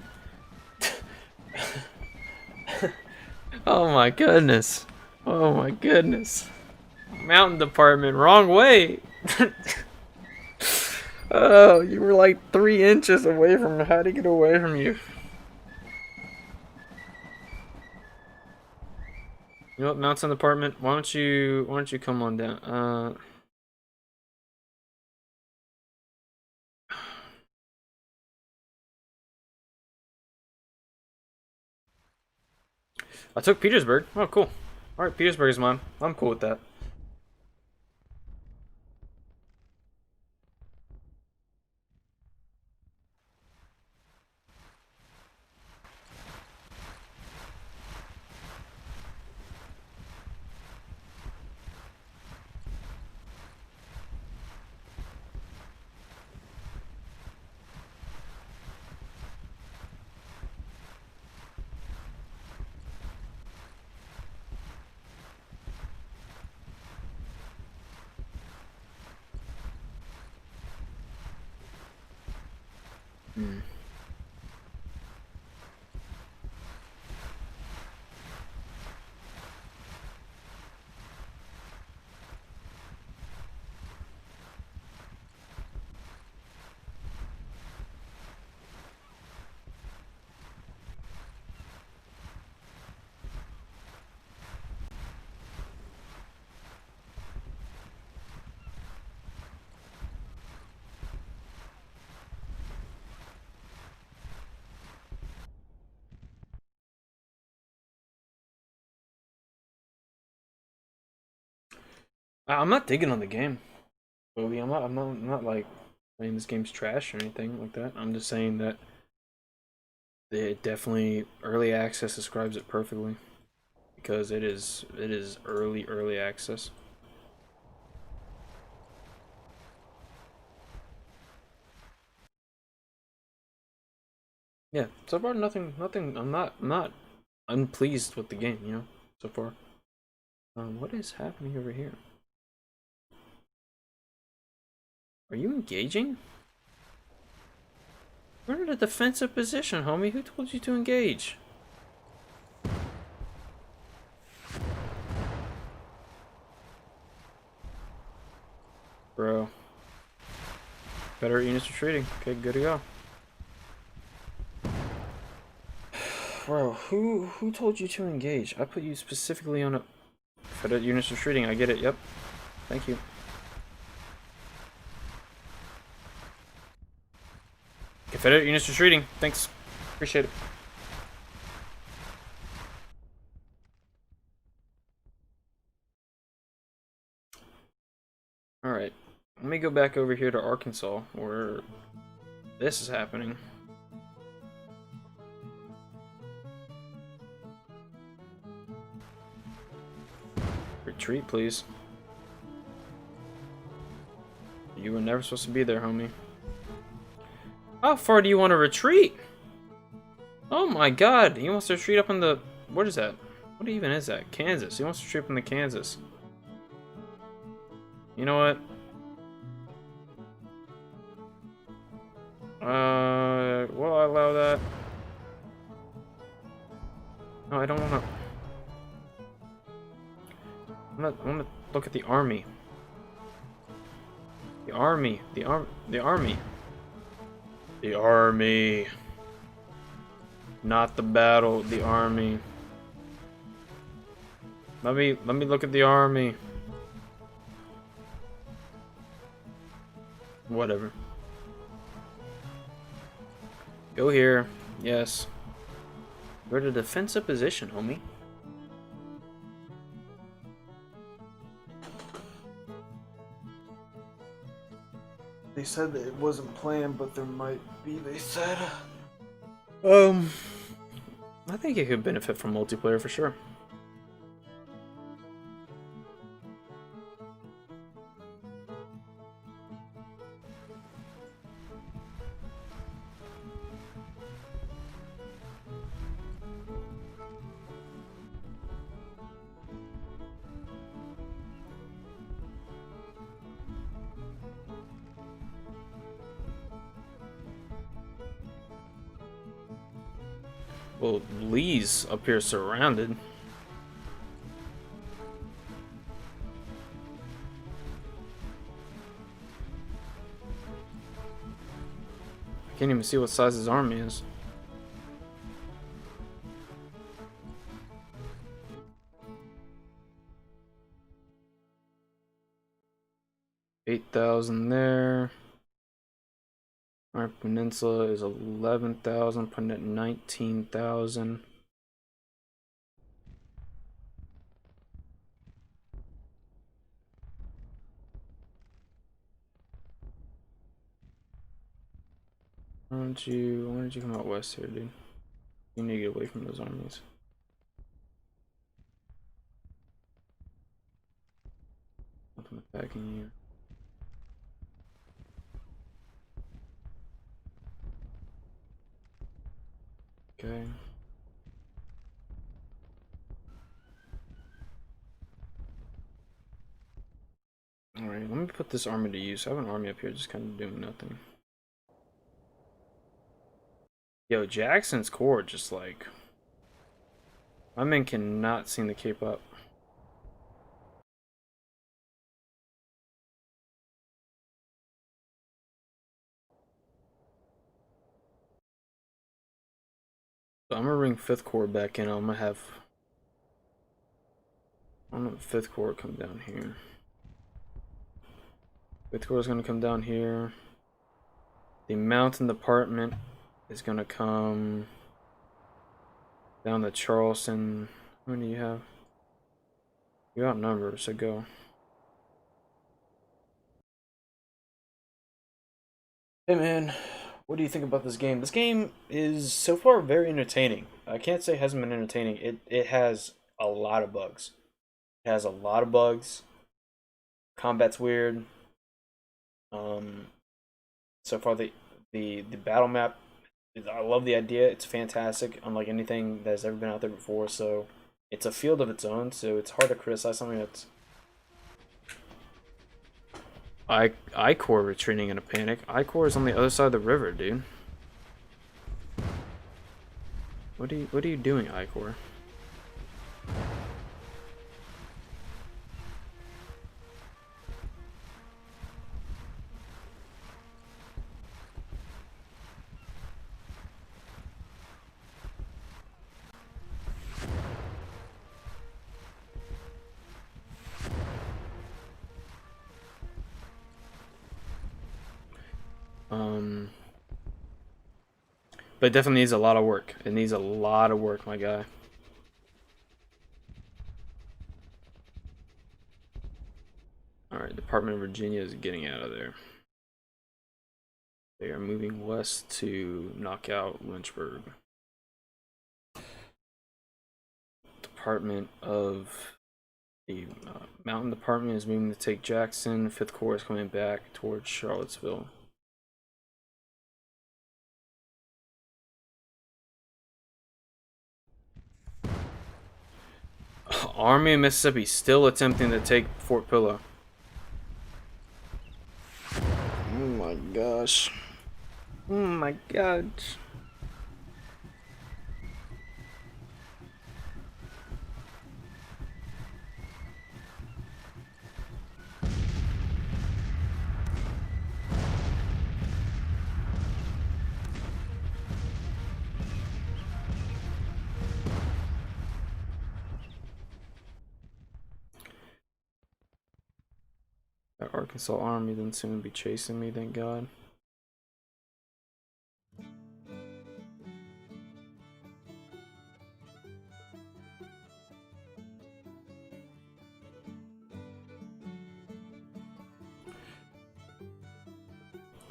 Oh my goodness. Oh my goodness. Mountain Department, wrong way. Oh, you were like 3 inches away from him. How'd he get away from you? You know what, Mountain Department? Why don't you come on down? I took Petersburg. Oh, cool. All right, Petersburg is mine. I'm cool with that. Hmm. I'm not digging on the game, Bobby. I'm not like saying this game's trash or anything like that. I'm just saying that it definitely early access describes it perfectly because it is early access. Yeah, so far nothing. I'm not unpleased with the game, so far. What is happening over here? Are you engaging? We're in a defensive position, homie. Who told you to engage? Bro. Better units retreating. Okay, good to go. Bro, who told you to engage? I put you specifically on a Federate units retreating. I get it. Yep. Thank you. Confederate units retreating. Thanks. Appreciate it. Alright. Let me go back over here to Arkansas, where this is happening. Retreat, please. You were never supposed to be there, homie. How far do you want to retreat? Oh my god, he wants to retreat up in the... What is that? What even is that? Kansas. He wants to retreat up in the Kansas. You know what? Will I allow that? No, I don't want to... I'm gonna look at the army. The army. The army. The army. Not the battle, the army. Let me look at the army. Whatever. Go here. Yes. We're in a defensive position, homie. They said that it wasn't planned, but there might be, they said. I think it could benefit from multiplayer for sure. Well, Lee's up here surrounded. I can't even see what size his army is. $8,000 there. Our peninsula is 11,000. Putting at 19,000. Why don't you come out west here, dude? You need to get away from those armies. Nothing attacking you. Okay. Alright, let me put this army to use. I have an army up here just kind of doing nothing. Yo, Jackson's corps just like... My men cannot seem to keep up. So I'm gonna bring 5th Corps back in. I'm gonna have... I'm gonna have 5th Corps come down here. 5th Corps is gonna come down here. The Mountain Department is gonna come down to Charleston. How many do you have? You outnumbered, so go. Hey man, what do you think about this game? This game is so far very entertaining. I can't say it hasn't been entertaining. It has a lot of bugs. It has a lot of bugs. Combat's weird. So far the battle map, I love the idea. It's fantastic, unlike anything that's ever been out there before. So it's a field of its own. So it's hard to criticize something that's I-Corps retreating in a panic. I-Corps is on the other side of the river, dude. What are you doing, I-Corps? But it definitely needs a lot of work. It needs a lot of work, my guy. Alright, Department of Virginia is getting out of there. They are moving west to knock out Lynchburg. Department of the Mountain Department is moving to take Jackson. 5th Corps is coming back towards Charlottesville. Army of Mississippi still attempting to take Fort Pillow. Oh my gosh. Oh my gosh. That Arkansas Army then soon be chasing me, thank God.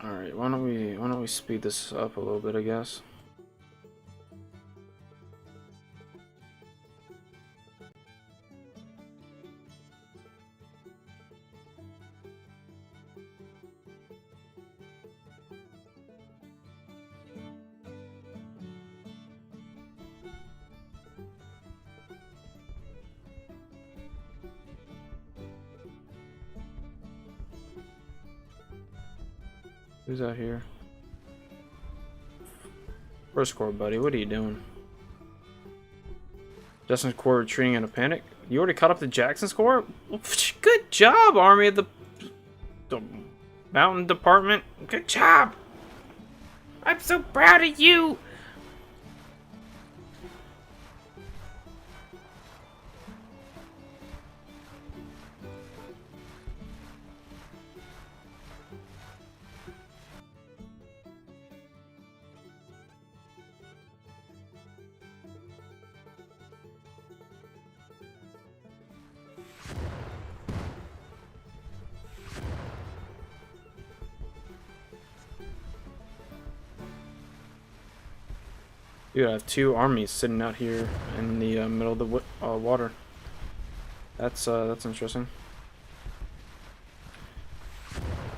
Alright, why don't we speed this up a little bit, I guess. Who's out here? 1st Corps, buddy. What are you doing? Justin's Corps retreating in a panic. You already caught up to Jackson's Corps? Good job, Army of the Mountain Department. Good job. I'm so proud of you. Dude, I have two armies sitting out here in the middle of the water. That's interesting.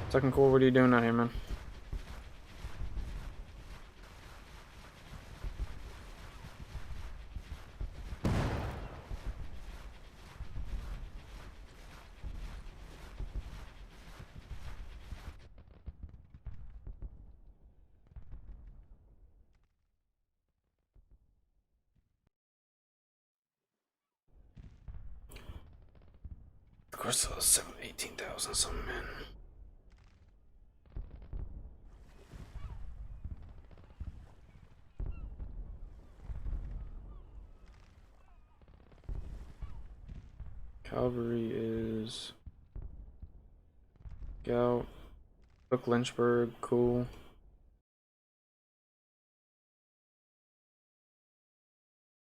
Second Corps, what are you doing out here, man? Of course, those 18,000 some men. Cavalry is Scout. Took Lynchburg, cool.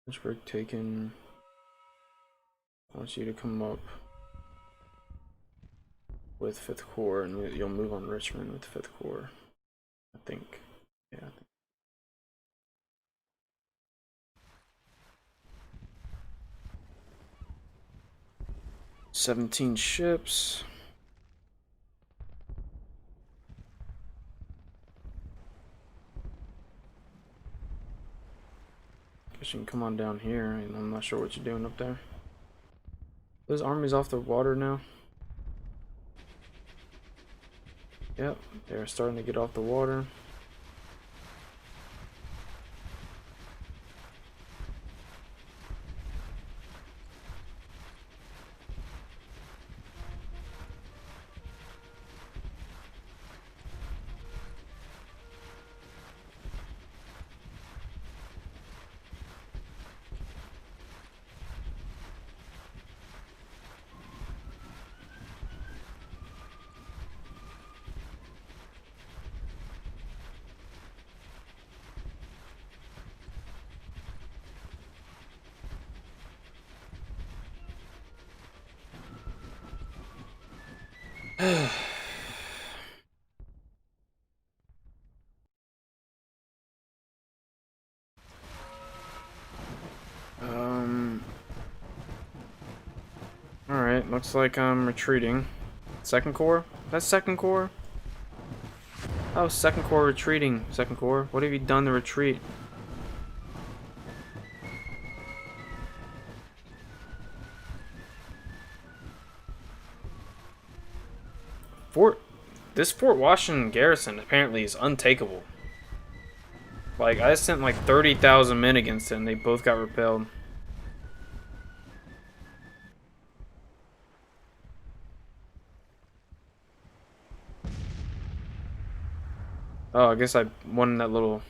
Lynchburg taken. I want you to come up with 5th Corps, and you'll move on Richmond with 5th Corps. I think. Yeah. 17 ships. Guess you can come on down here, and I'm not sure what you're doing up there. Those armies off the water now. Yep, they're starting to get off the water. Alright, looks like I'm retreating. 2nd Corps? That's 2nd Corps? Oh, 2nd Corps retreating. 2nd Corps, what have you done to retreat? This Fort Washington garrison apparently is untakeable. Like, I sent like 30,000 men against it and they both got repelled. Oh, I guess I won that little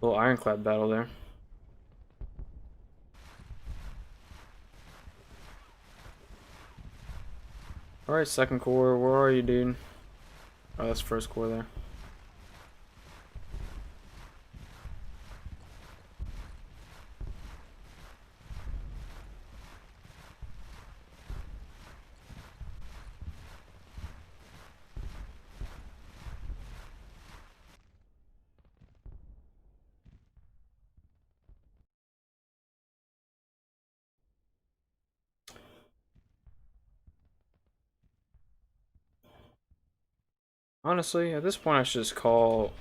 ironclad battle there. Alright, 2nd Corps, where are you, dude? Oh, that's 1st Corps there. Honestly, at this point I should just call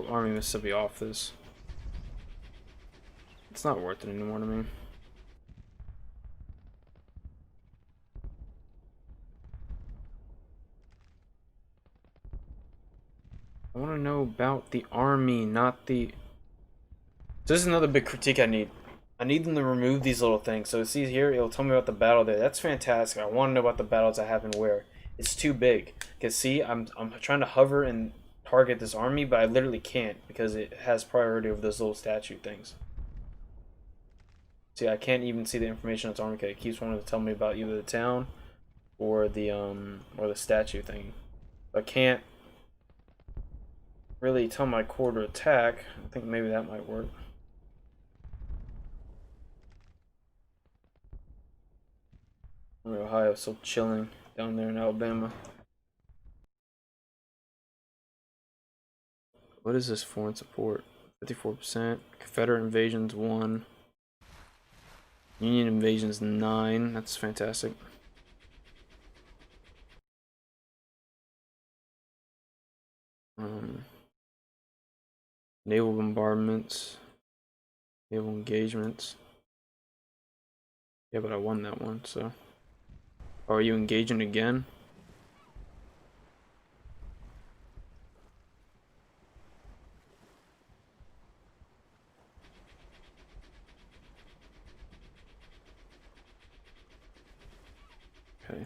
Army Mississippi off this. It's not worth it anymore to me. I want to know about the army, not the This is another big critique I need. I need them to remove these little things. So see here, it'll tell me about the battle there. That's fantastic. I want to know about the battles that happen where. It's too big. Cause see, I'm trying to hover and target this army, but I literally can't because it has priority over those little statue things. See, I can't even see the information on its army. It keeps wanting to tell me about either the town or the statue thing. I can't really tell my corps to attack. I think maybe that might work. Ohio's still chilling down there in Alabama. What is this foreign support? 54%. Confederate invasions 1. Union invasions 9. That's fantastic. Naval bombardments. Naval engagements. Yeah, but I won that one, so. Oh, are you engaging again? Okay.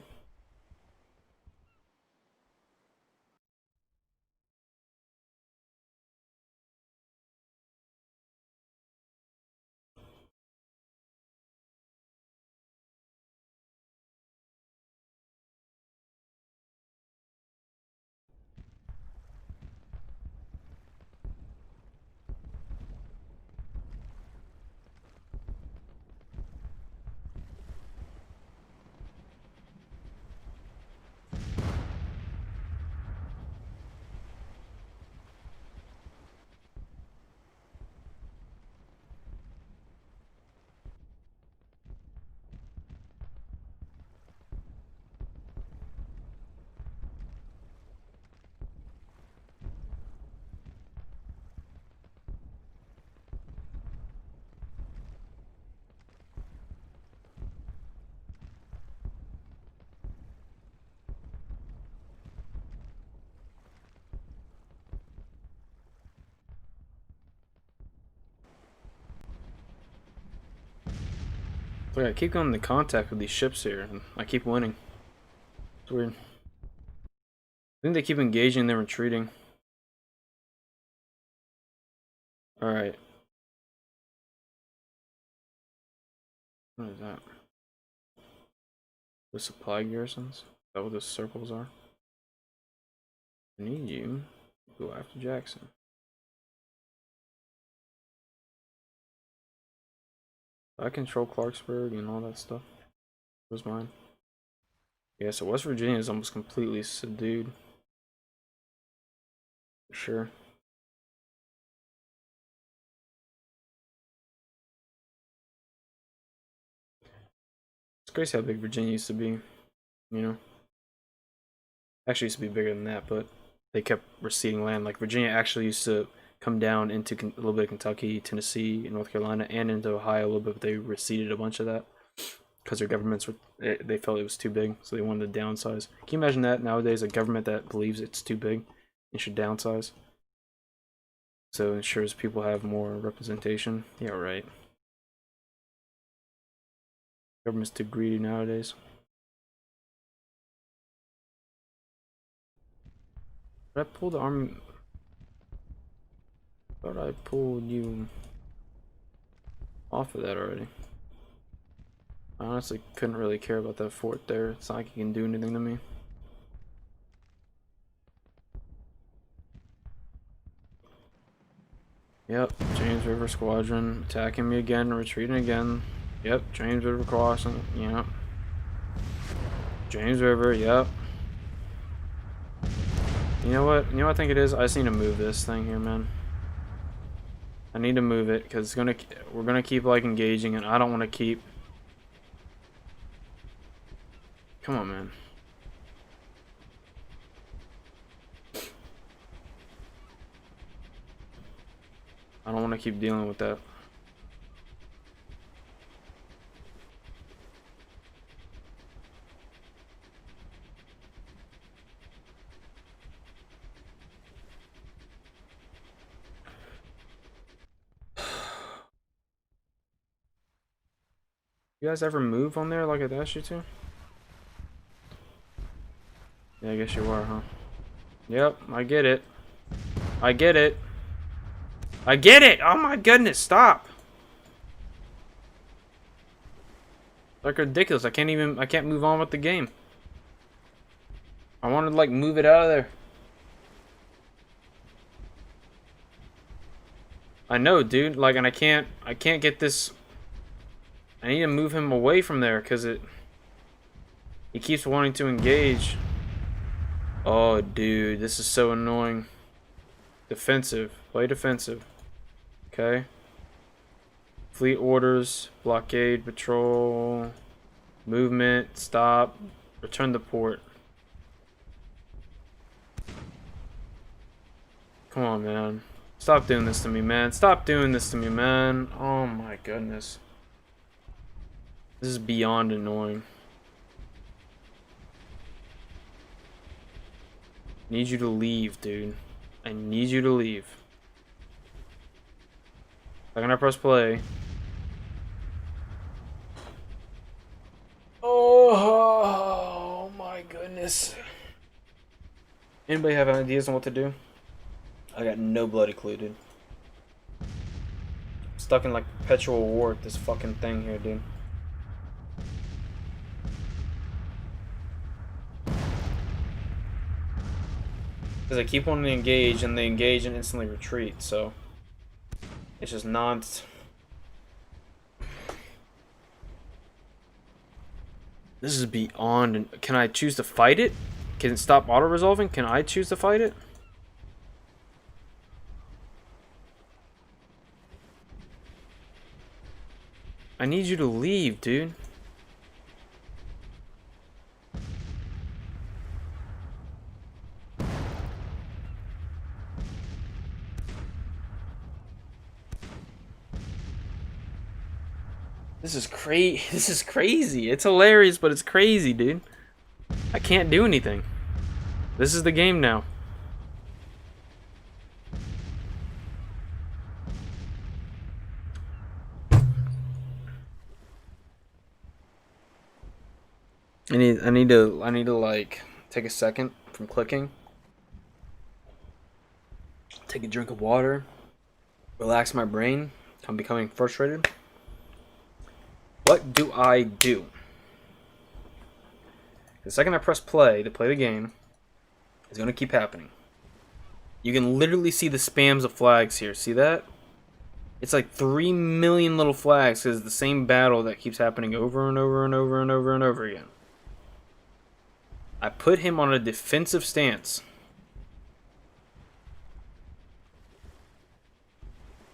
Look, I keep going into contact with these ships here, and I keep winning. It's weird. I think they keep engaging and then retreating. Alright. What is that? The supply garrisons? Is that what the circles are? I need you to go after Jackson. I control Clarksburg and all that stuff. Where's mine? Yeah, so West Virginia is almost completely subdued. For sure. It's crazy how big Virginia used to be, you know? Actually used to be bigger than that, but they kept receding land. Like Virginia actually used to come down into a little bit of Kentucky, Tennessee, North Carolina, and into Ohio a little bit, but they receded a bunch of that because their governments were, they felt it was too big, so they wanted to downsize. Can you imagine that nowadays? A government that believes it's too big and should downsize, so it ensures people have more representation. Yeah, right. Government's too greedy nowadays. Did I pull the army? Thought I pulled you off of that already. I honestly couldn't really care about that fort there. It's not like he can do anything to me. Yep, James River Squadron attacking me again, retreating again. Yep, James River crossing. Yep. James River, yep. You know what? You know what I think it is? I just need to move this thing here, man. I need to move it because we're gonna keep like engaging, and I don't want to keep. Come on, man. I don't want to keep dealing with that. You guys ever move on there like I asked you to? Yeah, I guess you are, huh? Yep, I get it. I get it. I get it! Oh my goodness, stop! Like ridiculous. I can't move on with the game. I wanted to like move it out of there. I know, dude. Like, and I can't get this. I need to move him away from there because he keeps wanting to engage. Oh, dude, this is so annoying. Defensive. Play defensive. Okay. Fleet orders. Blockade. Patrol. Movement. Stop. Return to port. Come on, man. Stop doing this to me, man. Stop doing this to me, man. Oh my goodness. This is beyond annoying. Need you to leave, dude. I need you to leave. Second I press play. Oh my goodness. Anybody have ideas on what to do? I got no bloody clue, dude. I'm stuck in like perpetual war with this fucking thing here, dude. Because I keep wanting to engage, and they engage and instantly retreat, so it's just not. This is beyond. Can I choose to fight it? Can it stop auto-resolving? Can I choose to fight it? I need you to leave, dude. This is crazy. This is crazy. It's hilarious, but it's crazy, dude. I can't do anything. This is the game now. I need to like take a second from clicking. Take a drink of water. Relax my brain. I'm becoming frustrated. What do I do? The second I press play to play the game, it's going to keep happening. You can literally see the spams of flags here. See that? It's like 3 million little flags because it's the same battle that keeps happening over and over and over and over and over again. I put him on a defensive stance.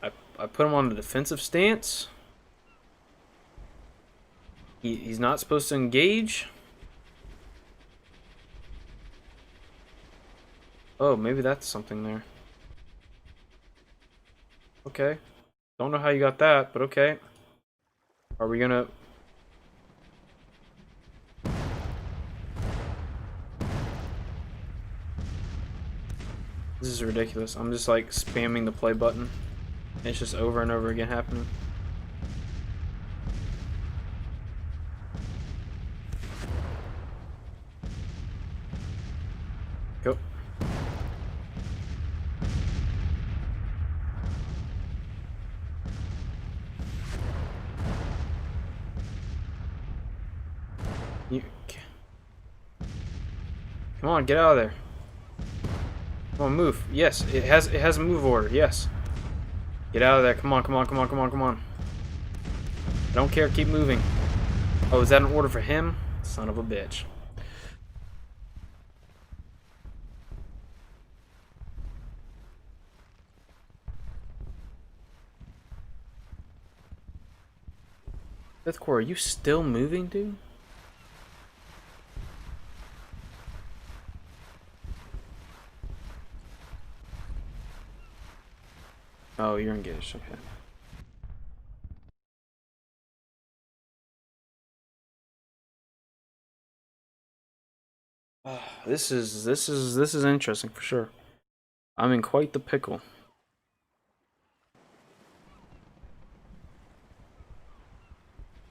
I put him on a defensive stance. He's not supposed to engage. Oh, maybe that's something there. Okay. Don't know how you got that, but okay. Are we gonna... This is ridiculous. I'm just like spamming the play button. It's just over and over again happening. Go. Come on, get out of there. Come on, move. Yes, it has a move order. Yes. Get out of there. Come on, come on, come on, come on, come on. I don't care. Keep moving. Oh, is that an order for him? Son of a bitch. Fifth Corps, are you still moving, dude? Oh, you're engaged. Okay. This is interesting for sure. I'm in quite the pickle.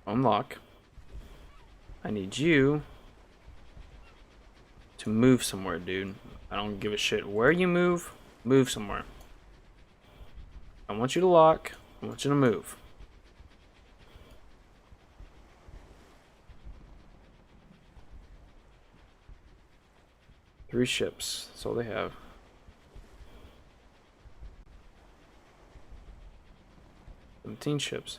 Unlock. I need you to move somewhere, dude. I don't give a shit where you move. Move somewhere. I want you to lock. I want you to move. Three ships. That's all they have. 17 ships.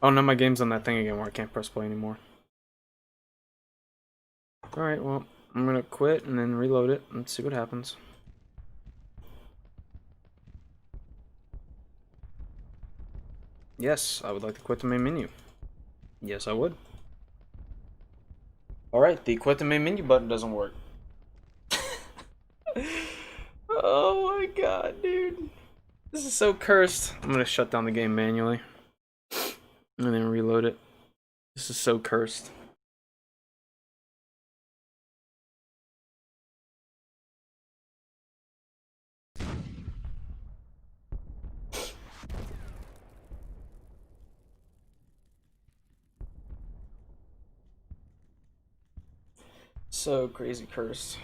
Oh no, my game's on that thing again where I can't press play anymore. Alright, well, I'm gonna quit and then reload it and see what happens. Yes, I would like to quit the main menu. Yes, I would. Alright, the quit the main menu button doesn't work. Oh my god, dude. This is so cursed. I'm gonna shut down the game manually. And then reload it. This is so cursed. So crazy cursed.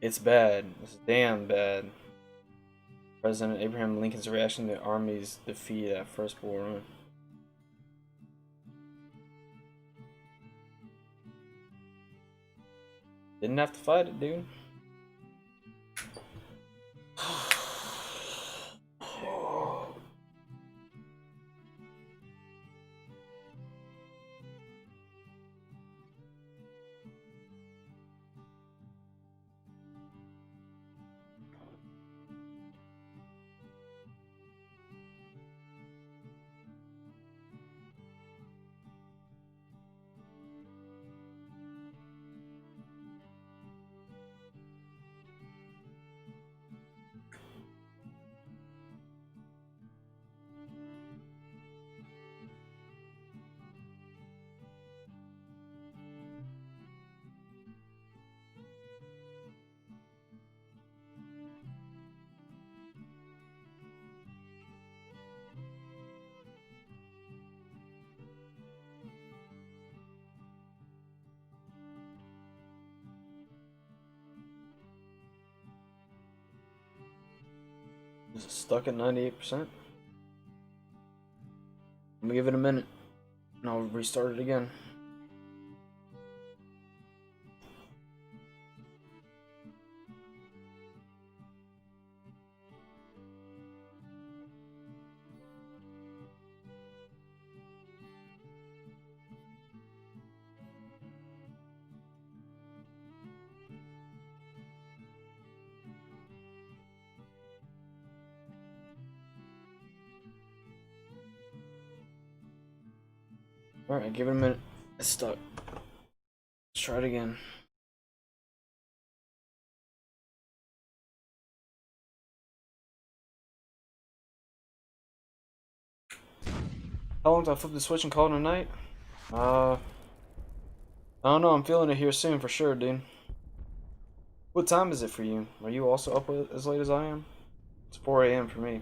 It's bad. It's damn bad. President Abraham Lincoln's reaction to the Army's defeat at First Bull Run. Didn't have to fight it, dude. Is it stuck at 98%? I'm gonna give it a minute and I'll restart it again. Alright, give it a minute. It's stuck. Let's try it again. How long till I flip the switch and call it a night? I don't know. I'm feeling it here soon for sure, dude. What time is it for you? Are you also up as late as I am? It's 4 a.m. for me.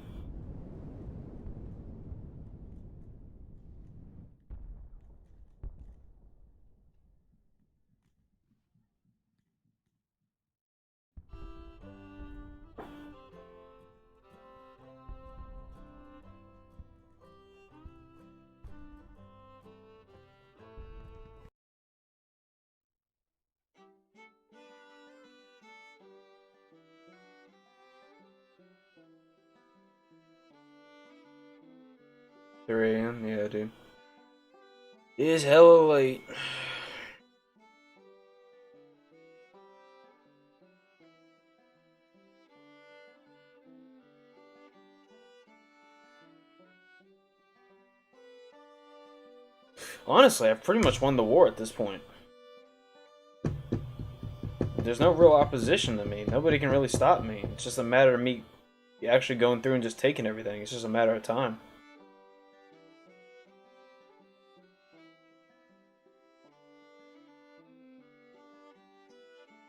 Three a.m. Yeah, dude. It is hella late. Honestly, I've pretty much won the war at this point. there's no real opposition to me. Nobody can really stop me. It's just a matter of me actually going through and just taking everything. It's just a matter of time.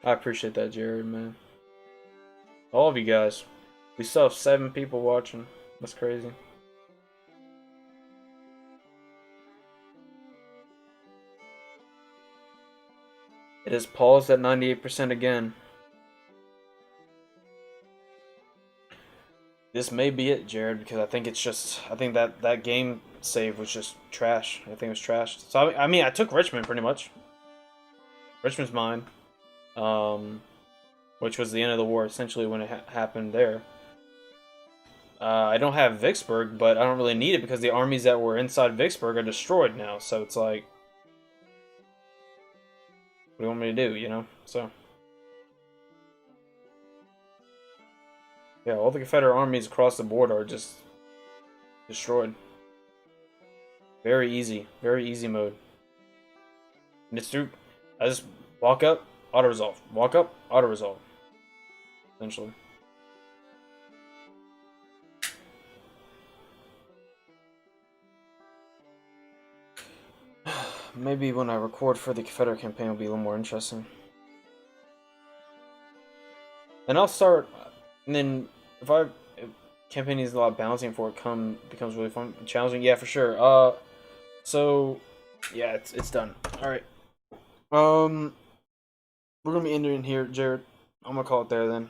I appreciate that, Jared, man. All of you guys. We still have 7 people watching. That's crazy. It is paused at 98% again. This may be it, Jared, because I think it's just I think that game save was just trash. I think it was trash. So I mean, I took Richmond pretty much. Richmond's mine, um, which was the end of the war essentially when it happened there. I don't have Vicksburg, but I don't really need it because the armies that were inside Vicksburg are destroyed now. So it's like, what do you want me to do? You know? So yeah, all the Confederate armies across the board are just destroyed. Very easy mode. And it's through. I just walk up, auto resolve. Walk up, auto resolve. Essentially. Maybe when I record for the Confederate campaign, it'll be a little more interesting. And I'll start. And then if campaign needs a lot of balancing before it becomes really fun, challenging. Yeah, for sure. So yeah, it's done. All right. We're gonna be ending here, Jared. I'm gonna call it there then,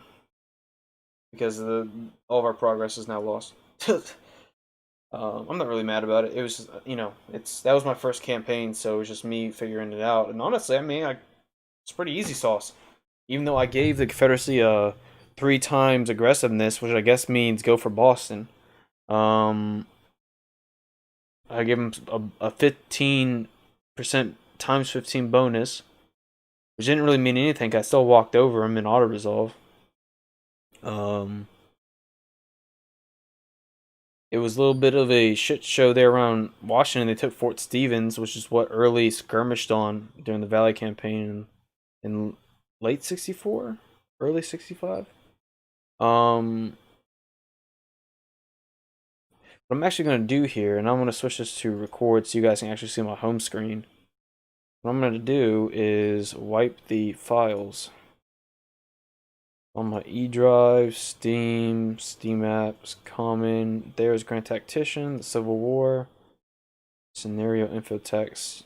because all of our progress is now lost. I'm not really mad about it. It was just, that was my first campaign, so it was just me figuring it out. And honestly, I mean, it's pretty easy sauce. Even though I gave the Confederacy 3 times aggressiveness, which I guess means go for Boston. I gave them a 15% times 15 bonus, which didn't really mean anything. I still walked over them in auto resolve. It was a little bit of a shit show there around Washington. They took Fort Stevens, which is what Early skirmished on during the Valley campaign in late '64, early '65. What I'm actually going to do here, and I'm going to switch this to record so you guys can actually see my home screen. What I'm going to do is wipe the files on my E drive, Steam apps, Common. There's Grand Tactician, the Civil War, scenario info text.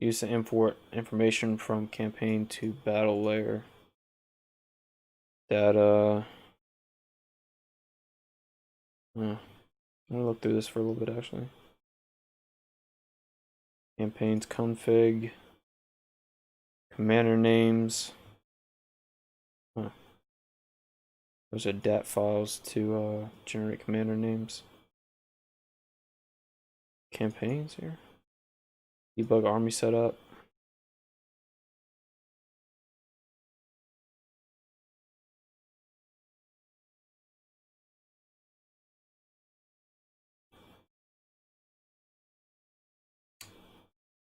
Use to import information from campaign to battle layer. Data. I'm gonna look through this for a little bit actually. Campaigns config. Commander names. Those are DAT files to generate commander names. Campaigns here. Debug army setup.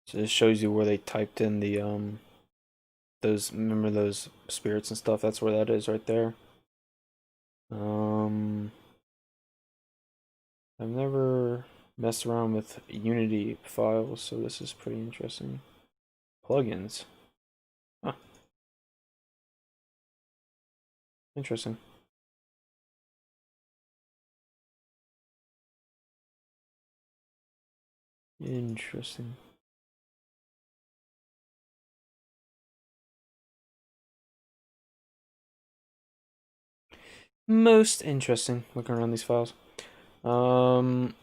So this shows you where they typed in the remember those spirits and stuff. That's where that is right there. I've never messed around with Unity files, so this is pretty interesting. Plugins. Huh. Interesting. Interesting. Most interesting looking around these files. Long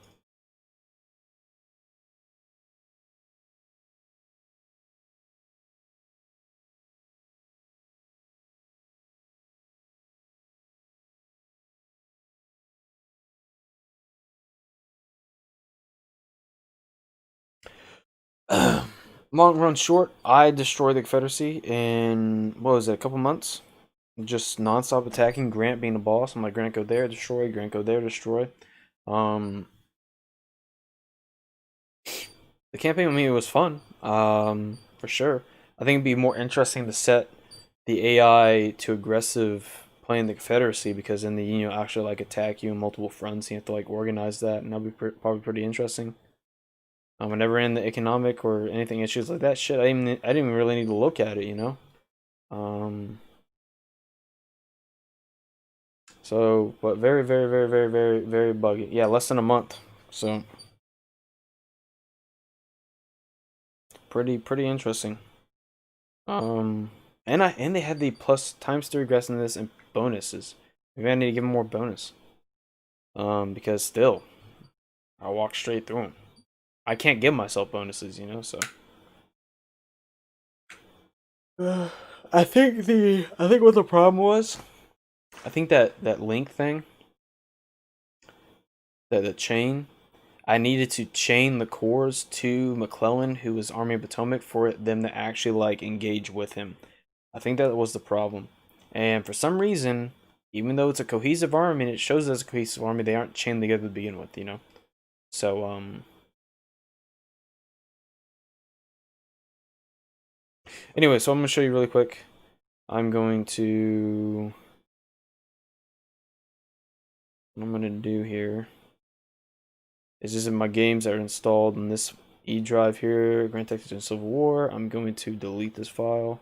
run short, I destroyed the Confederacy in, what was it, a couple months? Just non-stop attacking, Grant being the boss. I'm like, Grant go there, destroy, Grant go there, destroy. The campaign with me was fun, for sure. I think it'd be more interesting to set the AI to aggressive playing the Confederacy, because then they actually like attack you in multiple fronts. You have to like organize that, and that'll be probably pretty interesting. Whenever in the economic or anything issues like that, shit, I didn't even really need to look at it. Um, so, but very, very, very, very, very, very buggy. Yeah, less than a month. So pretty interesting. Um, and they had the plus times 3 regress in this and bonuses. Maybe I need to give them more bonus. Because still, I walk straight through them. I can't give myself bonuses. So. I think what the problem was. I think that link thing, that the chain. I needed to chain the cores to McClellan, who was Army of Potomac, for them to actually like engage with him. I think that was the problem. And for some reason, even though it's a cohesive army and it shows as a cohesive army, they aren't chained together to begin with. So anyway, so I'm gonna show you really quick. I'm going to what I'm gonna do here is just in my games that are installed in this E drive here, Grand Tactician Civil War. I'm going to delete this file.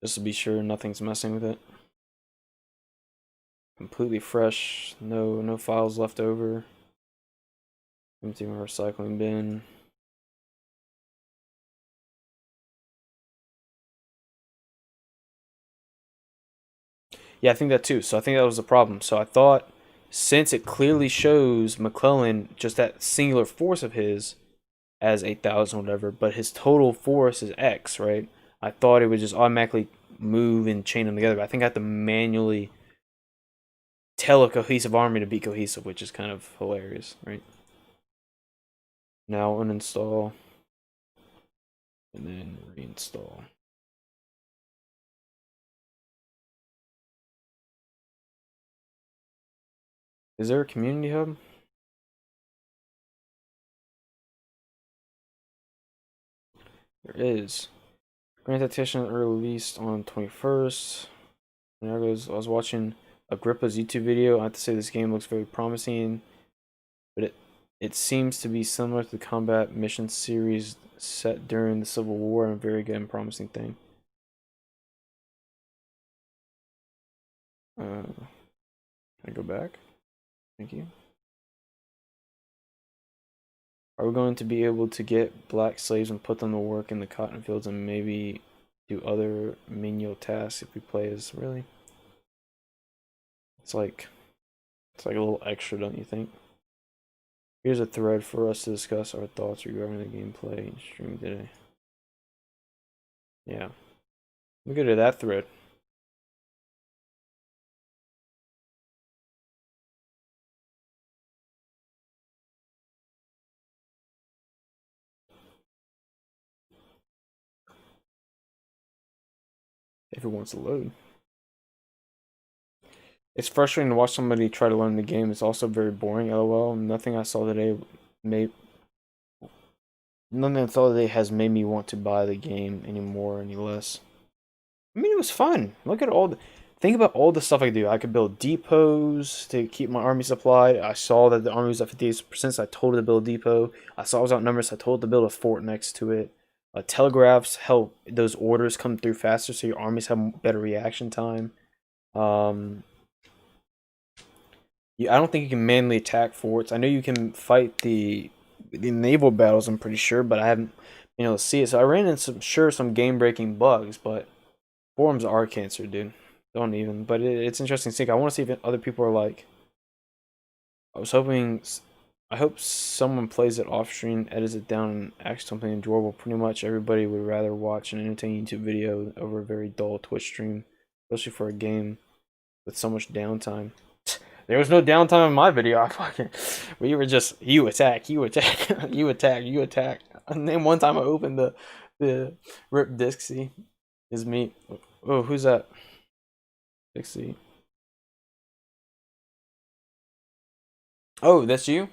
Just to be sure nothing's messing with it. Completely fresh, no files left over. Empty my recycling bin. Yeah, I think that too. So I think that was the problem. So I thought, since it clearly shows McClellan just that singular force of his as 8,000 whatever, but his total force is X, right? I thought it would just automatically move and chain them together. But I think I have to manually tell a cohesive army to be cohesive, which is kind of hilarious, right? Now uninstall and then reinstall. Is there a community hub? There is. Grand Tactician released on 21st. And I was watching Agrippa's YouTube video. I have to say this game looks very promising, but it seems to be similar to the combat mission series set during the Civil War, and a very good and promising thing. Can I go back? Thank you. Are we going to be able to get black slaves and put them to work in the cotton fields and maybe do other menial tasks if we play as really? It's like a little extra, don't you think? Here's a thread for us to discuss our thoughts regarding the gameplay and stream today. Yeah. Look at that thread. If it wants to load. It's frustrating to watch somebody try to learn the game. It's also very boring, lol. Nothing I saw today made nothing I saw today has made me want to buy the game anymore, any less. I mean, it was fun. Look at think about all the stuff I could do. I could build depots to keep my army supplied. I saw that the army was at 58%, so I told it to build a depot. I saw it was outnumbered, so I told it to build a fort next to it. Telegraphs help those orders come through faster, so your armies have better reaction time. Um, I don't think you can manually attack forts. I know you can fight the naval battles, I'm pretty sure, but I haven't been able to see it. So I ran into some game breaking bugs, but forums are cancer, dude. Don't even. But it's interesting to see. I want to see if other people are like. I was hoping. I hope someone plays it off stream, edits it down, and acts something enjoyable. Pretty much everybody would rather watch an entertaining YouTube video over a very dull Twitch stream, especially for a game with so much downtime. There was no downtime in my video. We were just you attack, you attack, you attack, you attack. And then one time I opened the Rip Dixie is me. Oh, who's that? Dixie. Oh, that's you?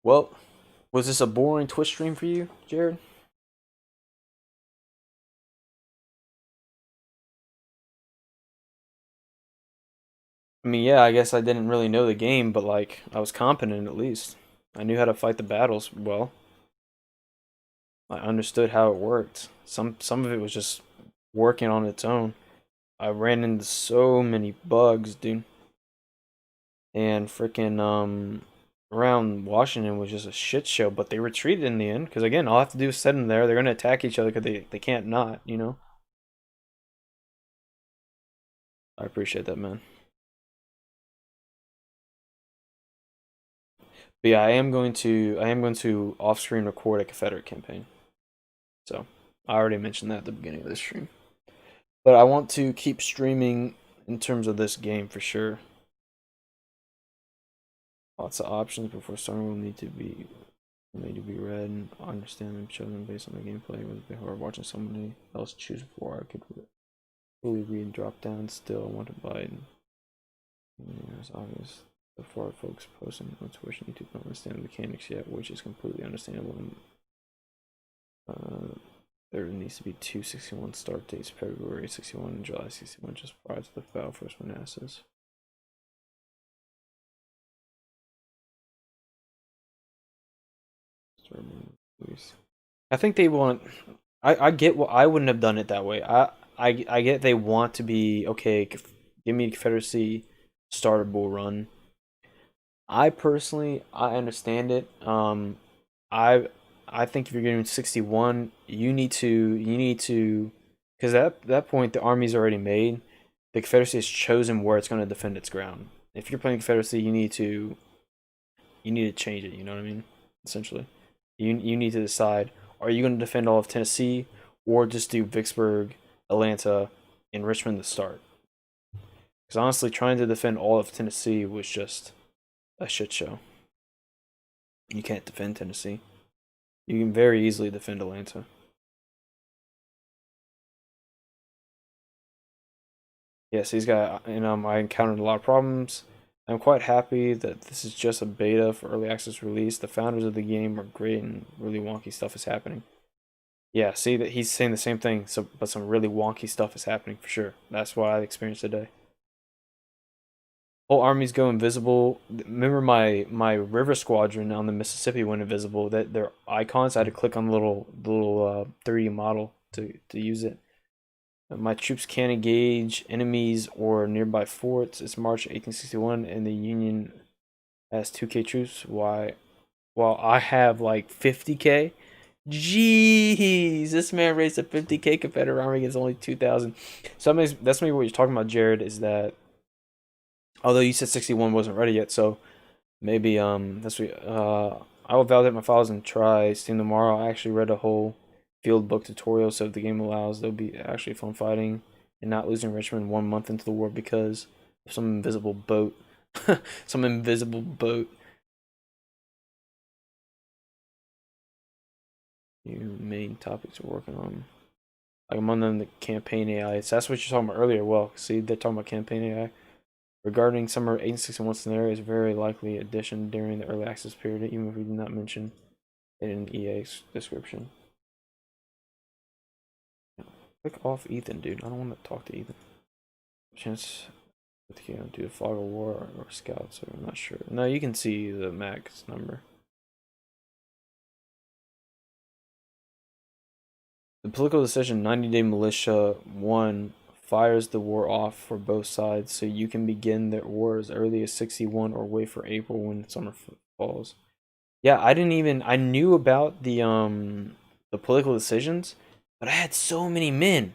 Well, was this a boring Twitch stream for you, Jared? I mean, yeah, I guess I didn't really know the game, but like I was competent at least. I knew how to fight the battles well. I understood how it worked. Some of it was just working on its own. I ran into so many bugs, dude. And freaking around Washington was just a shit show, but they retreated in the end because again, all I have to do is set them there. They're gonna attack each other because they can't not, you know. I appreciate that, man. But yeah, I am going to off screen record a Confederate campaign. So I already mentioned that at the beginning of this stream. But I want to keep streaming in terms of this game for sure. Lots of options before starting will need to be read and understand them chosen based on the gameplay. It would be hard watching somebody else choose before I could fully read and drop down. Still, I want to buy it. It's obvious. The far folks posting on Twitch and YouTube don't understand the mechanics yet, which is completely understandable. Uh, there needs to be two 61 start dates, February 61 and July 61, just prior to the Battle First Manassas. I think they want. I get what I wouldn't have done it that way. I get they want to be okay. Give me Confederacy starter bull run. I personally I understand it. I I think if you're getting 61, you need to because at that point the army's already made. The Confederacy has chosen where it's going to defend its ground. If you're playing Confederacy, you need to change it. You know what I mean? Essentially, you need to decide: are you going to defend all of Tennessee, or just do Vicksburg, Atlanta, and Richmond to start? Because honestly, trying to defend all of Tennessee was just a shit show. You can't defend Tennessee. You can very easily defend Atlanta. Yes, he's got. And I encountered a lot of problems. I'm quite happy that this is just a beta for early access release. The founders of the game are great, and really wonky stuff is happening. Yeah, see that he's saying the same thing. So, but some really wonky stuff is happening for sure. That's what I experienced today. Whole armies go invisible. Remember my river squadron on the Mississippi went invisible. That their icons. I had to click on the little 3D model to use it. My troops can't engage enemies or nearby forts. It's March 1861, and the Union has 2K troops. Why? While I have like 50K. Jeez, this man raised a 50K Confederate army against only 2,000. So that's maybe what you're talking about, Jared. Is that although you said 61 wasn't ready yet, so maybe that's what I will validate my files and try Steam tomorrow. I actually read a whole field book tutorial, so if the game allows, there'll be actually fun fighting and not losing Richmond 1 month into the war because of some invisible boat. Some invisible boat. You main topics we're working on. Like among them, the campaign AI. So that's what you're talking about earlier. Well, see, they're talking about campaign AI. Regarding summer 1861 scenario is very likely addition during the early access period, even if we did not mention it in EA's description. Click off Ethan, dude. I don't want to talk to Ethan. Chance with you know, do the fog of war or scouts, so I'm not sure. No, you can see the max number. The political decision 90-day militia 1 fires the war off for both sides, so you can begin the war as early as 61 or wait for April when summer falls. Yeah, I knew about the political decisions, but I had so many men.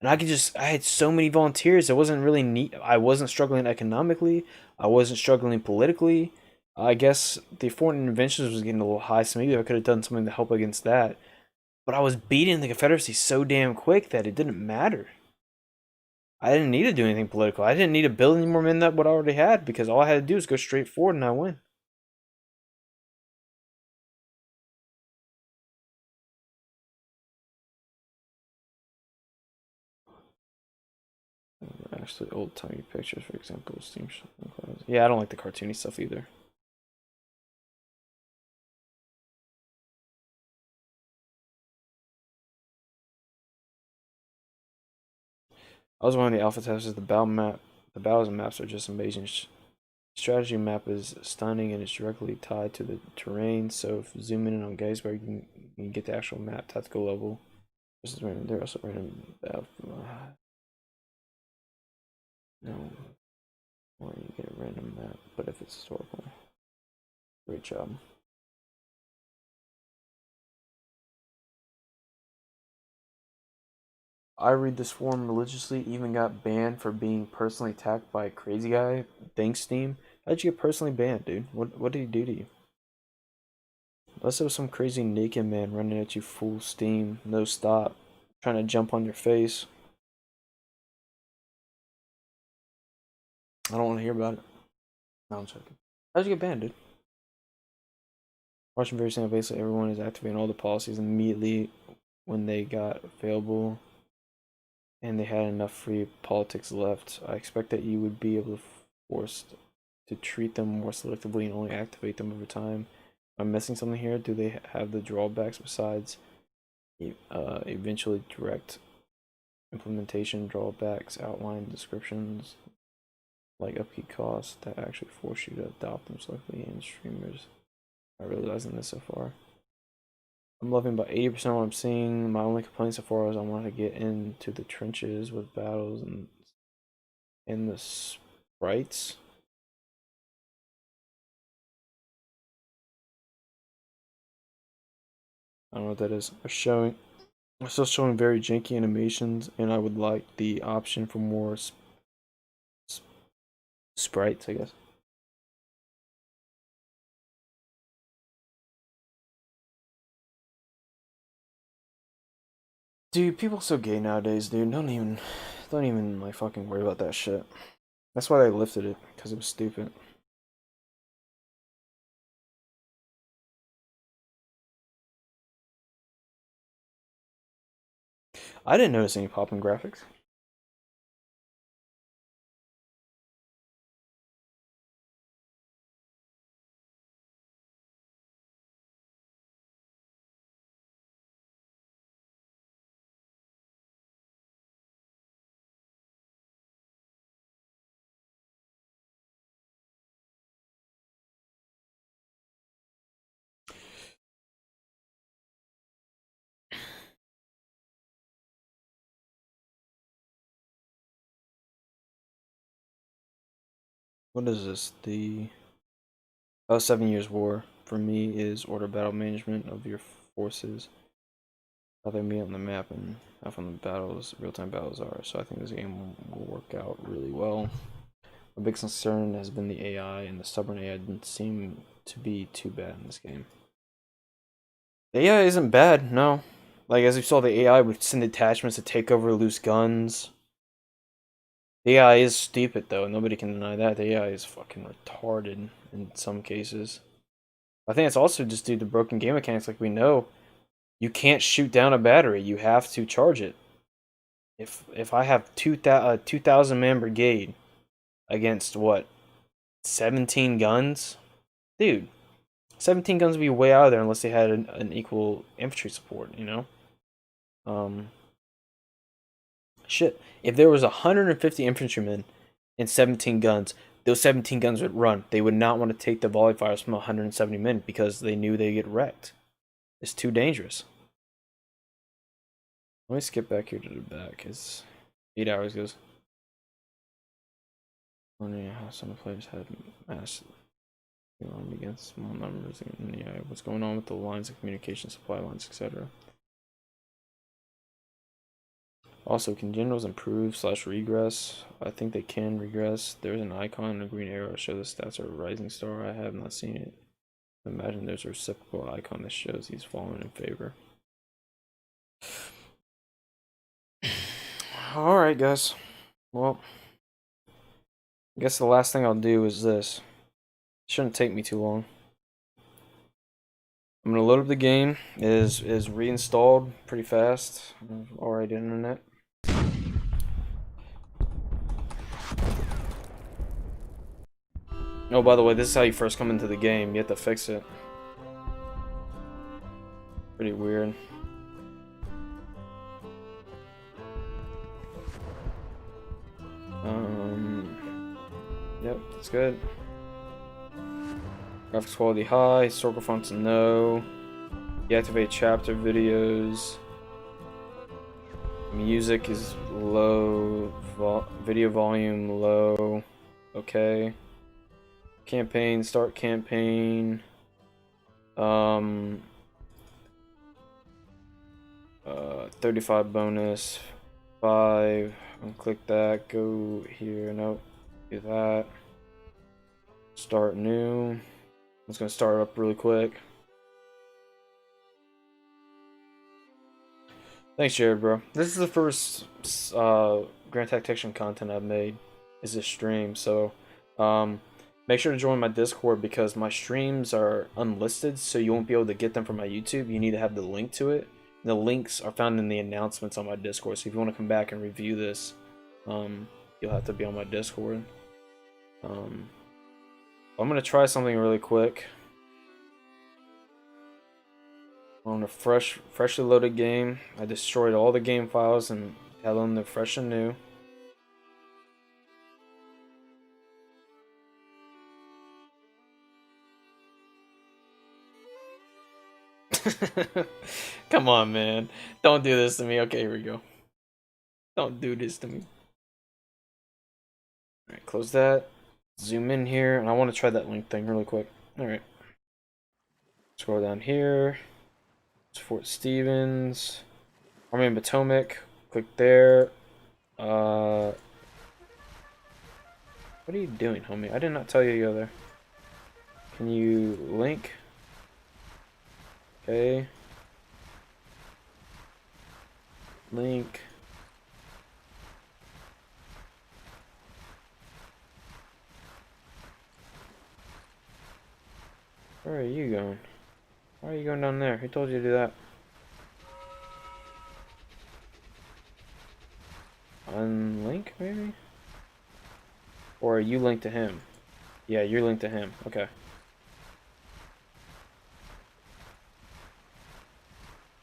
And I had so many volunteers. It wasn't really neat. I wasn't struggling economically. I wasn't struggling politically. I guess the foreign interventions was getting a little high, so maybe I could have done something to help against that. But I was beating the Confederacy so damn quick that it didn't matter. I didn't need to do anything political. I didn't need to build any more men than what I already had because all I had to do was go straight forward and I win. Actually, old timey pictures, for example, steam. Yeah, I don't like the cartoony stuff either. I was one of the alpha testers. The battles and maps are just amazing. Strategy map is stunning and it's directly tied to the terrain. So if zooming in on Gettysburg, you can get the actual map tactical level. They're also random. No, or you get a random map, but if it's historical, great job. I read this forum religiously, even got banned for being personally attacked by a crazy guy. Thanks, Steam. How'd you get personally banned, dude? What did he do to you? Unless it was some crazy naked man running at you full steam, no stop, trying to jump on your face. I don't want to hear about it. No, I'm joking. How'd you get banned, dude? Watching very simple. Basically, everyone is activating all the policies immediately when they got available and they had enough free politics left. I expect that you would be able to force to treat them more selectively and only activate them over time. I'm missing something here. Do they have the drawbacks besides eventually direct implementation drawbacks, outline descriptions, like upkeep costs that actually force you to adopt them selectively, and streamers are realizing this so far? I'm loving about 80% of what I'm seeing. My only complaint so far is I want to get into the trenches with battles and the sprites. I don't know what that is. They're still showing very janky animations, and I would like the option for more sprites, I guess. Dude, people are so gay nowadays, dude. Don't even like fucking worry about that shit. That's why they lifted it, because it was stupid. I didn't notice any popping graphics. What is this? The 7 Years War for me is order battle management of your forces, how they meet on the map, and how fun the battles, real-time battles are. So I think this game will work out really well. My big concern has been the AI, and the stubborn AI didn't seem to be too bad in this game. The AI isn't bad, no. Like, as you saw, the AI would send attachments to take over loose guns. The AI is stupid, though. Nobody can deny that. The AI is fucking retarded in some cases. I think it's also just due to broken game mechanics. Like we know, you can't shoot down a battery. You have to charge it. If I have 2,000 man brigade against what 17 guns, dude, 17 guns would be way out of there unless they had an equal infantry support. You know, shit. If there was 150 infantrymen and 17 guns, those 17 guns would run. They would not want to take the volley fires from 170 men because they knew they'd get wrecked. It's too dangerous. Let me skip back here to the back. It's 8 hours goes. Wondering how some players had mass against small numbers, and yeah, what's going on with the lines of communication, supply lines, etc. Also, can generals improve / regress? I think they can regress. There's an icon and a green arrow to show the stats are a rising star. I have not seen it. Imagine there's a reciprocal icon that shows he's fallen in favor. Alright, guys. Well, I guess the last thing I'll do is this. It shouldn't take me too long. I'm gonna load up the game. It is reinstalled pretty fast. Alright, internet. Oh, by the way, this is how you first come into the game. You have to fix it. Pretty weird. Yep, that's good. Graphics quality high, historical fonts no. Deactivate chapter videos. Music is low. Video volume low. Okay. Campaign, start campaign. 35 bonus. 5. Unclick that. Go here. Nope. Do that. Start new. I'm just gonna start up really quick. Thanks, Jared, bro. This is the first Grand Tactician content I've made. Is this stream? So, make sure to join my Discord because my streams are unlisted, so you won't be able to get them from my YouTube. You need to have the link to it. The links are found in the announcements on my Discord. So if you want to come back and review this, you'll have to be on my Discord. I'm gonna try something really quick. On a freshly loaded game. I destroyed all the game files and tell them they're fresh and new. Come on, man. Don't do this to me. Okay, here we go. Don't do this to me. Alright, close that. Zoom in here, and I want to try that link thing really quick. Alright. Scroll down here. It's Fort Stevens. Army of Potomac. Click there. What are you doing, homie? I did not tell you to go there. Can you link? Okay. Link. Where are you going? Why are you going down there? Who told you to do that? Unlink, maybe? Or are you linked to him? Yeah, you're linked to him. Okay.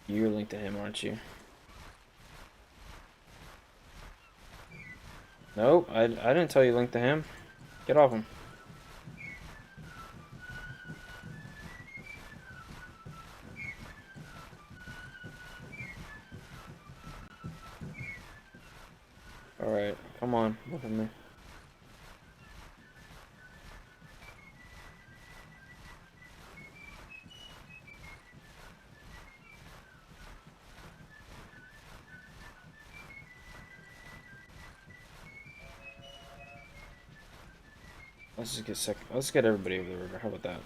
You're linked to him, aren't you? Nope, I didn't tell you linked to him. Get off him. Alright, come on, look at me. Let's get everybody over the river. How about that?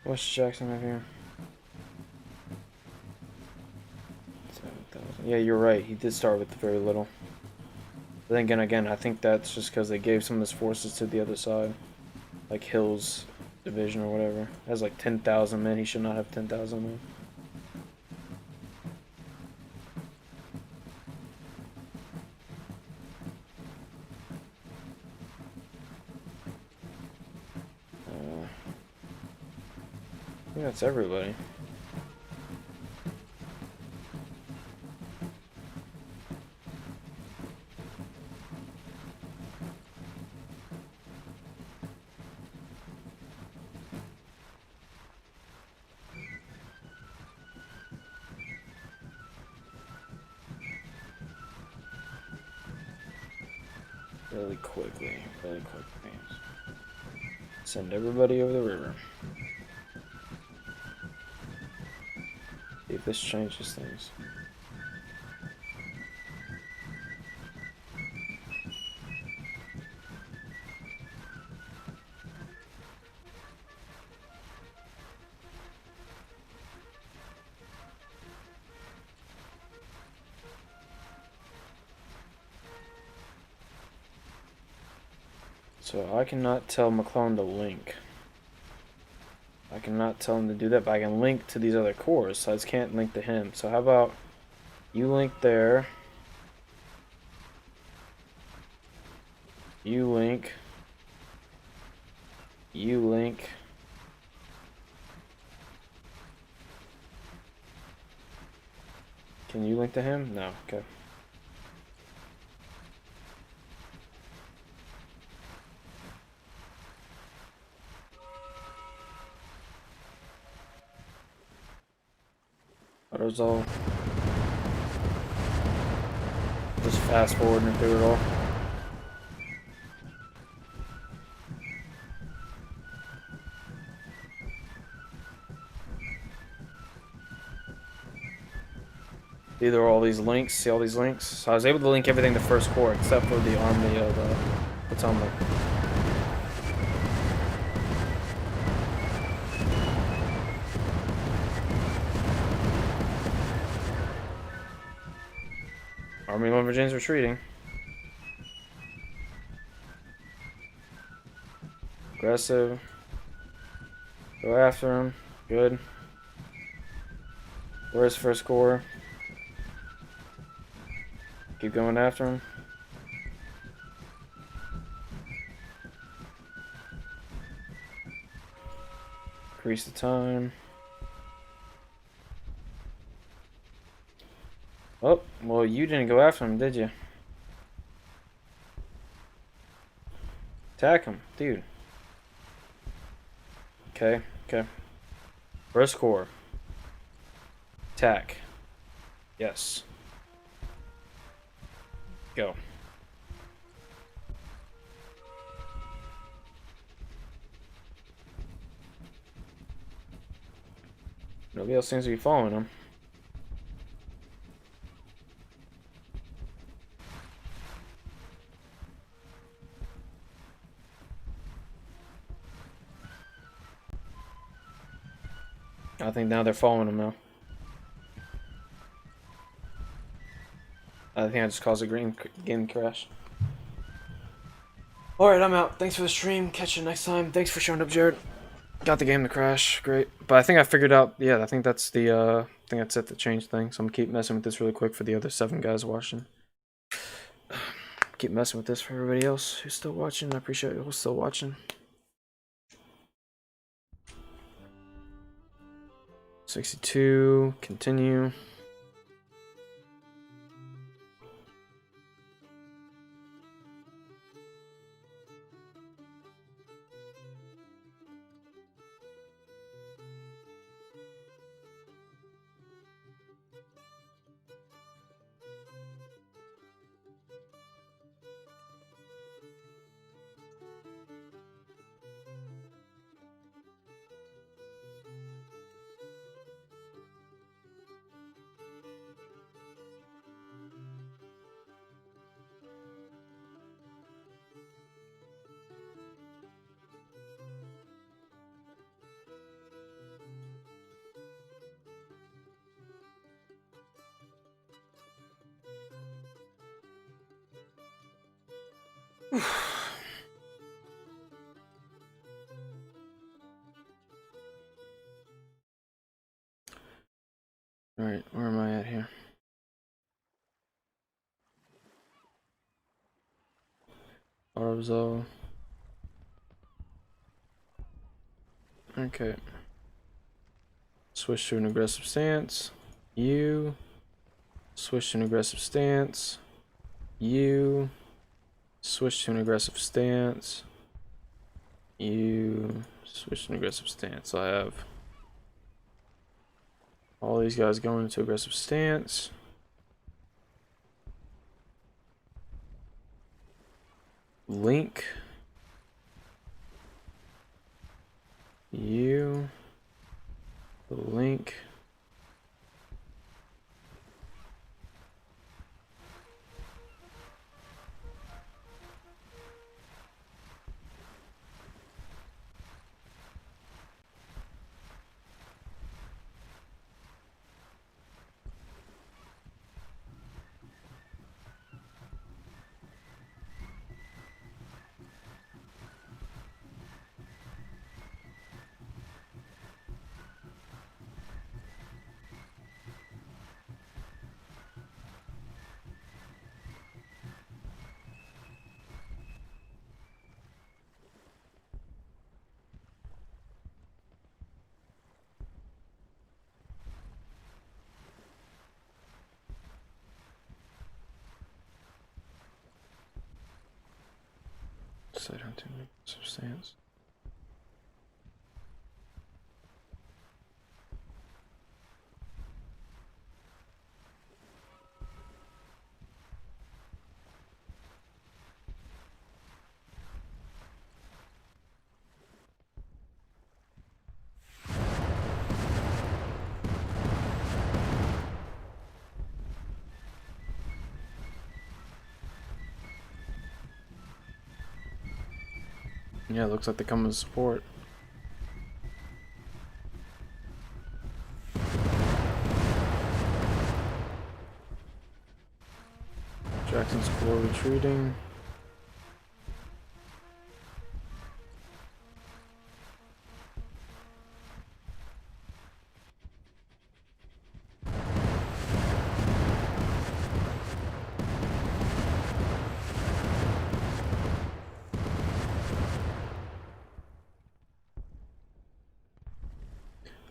What's Jackson over here? 7,000. Yeah, you're right. He did start with very little. But then again, I think that's just because they gave some of his forces to the other side. Like Hill's division or whatever. It has like 10,000 men. He should not have 10,000 men. I think that's everybody. Really quickly. Send everybody over the river. See if this changes things. So I cannot tell McClellan to link. I cannot tell him to do that, but I can link to these other cores, so I just can't link to him. So how about you link there. You link. You link. Can you link to him? No, okay. But it was all just fast forwarding through it all. These are all these links. See all these links? So I was able to link everything to first core except for the army of Potomac. Army 1 Virginia's retreating. Aggressive. Go after him. Good. Where's first core? Keep going after him. Increase the time. Oh, well, you didn't go after him, did you? Attack him, dude. Okay, okay. First core. Attack. Yes. Go. Nobody else seems to be following him. I think now they're following him now. I think I just caused a game crash. Alright, I'm out. Thanks for the stream. Catch you next time. Thanks for showing up, Jared. Got the game to crash. Great. But I think I figured out, yeah, I think that's the, I think that's it, the change thing. So I'm gonna keep messing with this really quick for the other 7 guys watching. Keep messing with this for everybody else who's still watching. I appreciate you all still watching. 62, continue. Alright, where am I at here? Auto. Okay. Switch to an aggressive stance. You. Switch to an aggressive stance. You. Switch to an aggressive stance. You. Switch to an aggressive stance. I have all these guys going into aggressive stance. Link. You. Link. Set down to aggressive stance. Yeah, it looks like they come in support. Jackson's corps retreating.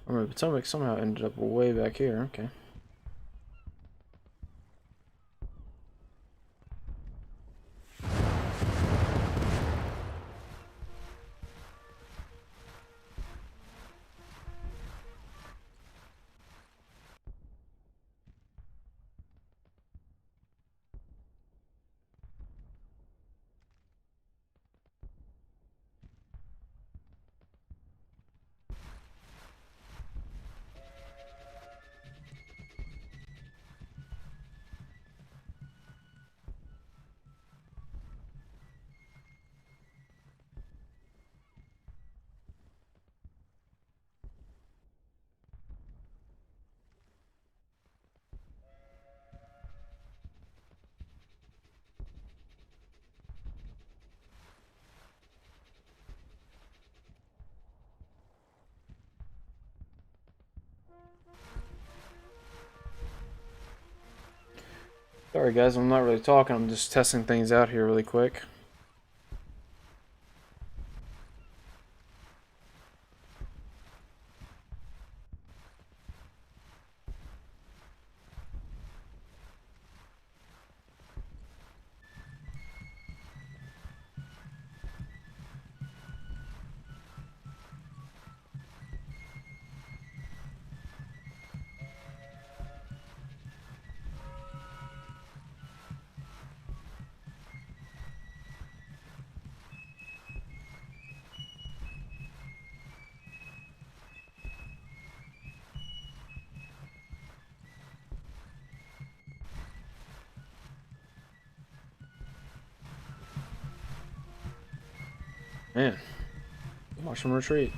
Alright, Potomac somehow ended up way back here. Okay. Sorry guys, I'm not really talking, I'm just testing things out here really quick. Man, watch them retreat.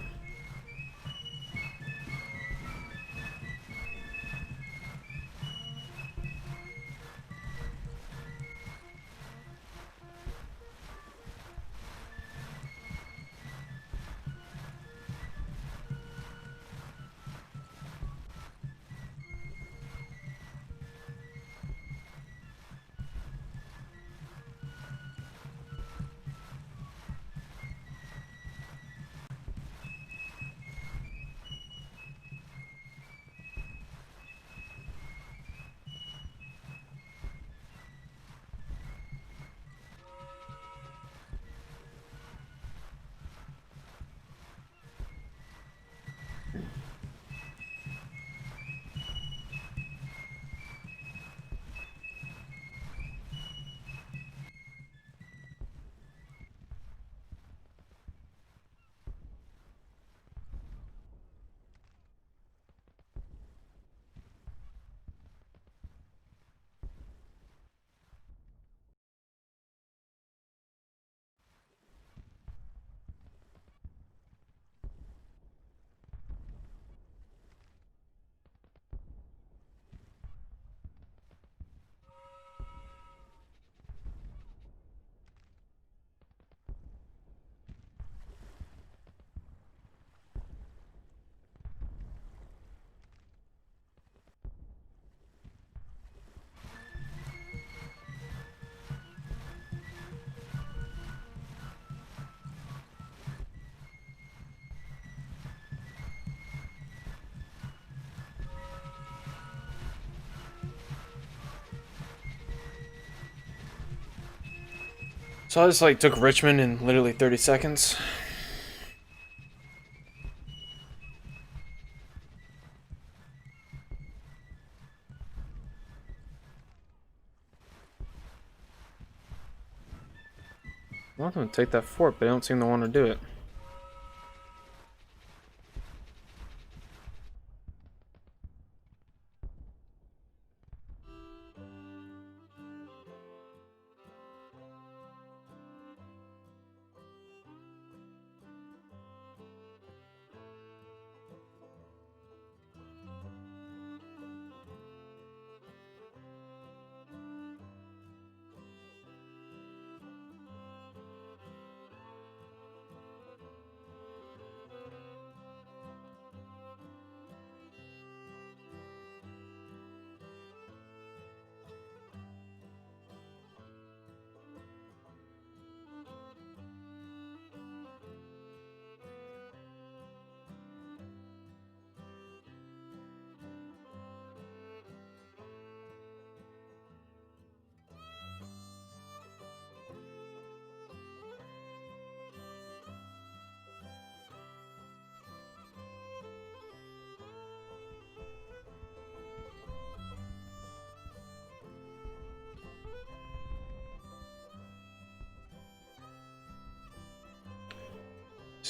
So I just like took Richmond in literally 30 seconds. I want them to take that fort, but they don't seem to want to do it.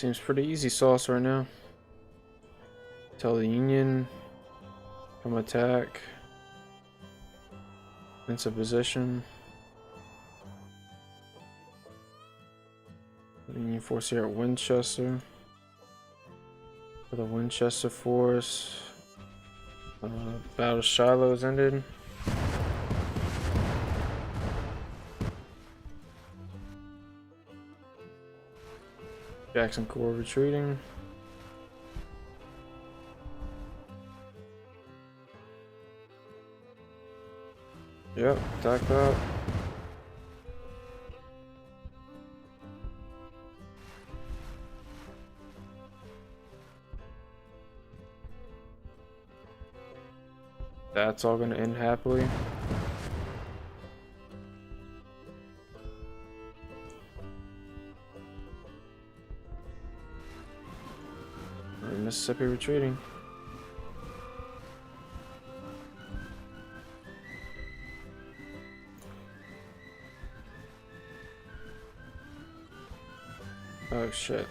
Seems pretty easy sauce right now. Tell the Union, come attack, into position. Union force here at Winchester. For the Winchester force, Battle of Shiloh has ended. Jackson Corps retreating. Yep, attack that. That's all gonna end happily. Mississippi retreating. Oh shit.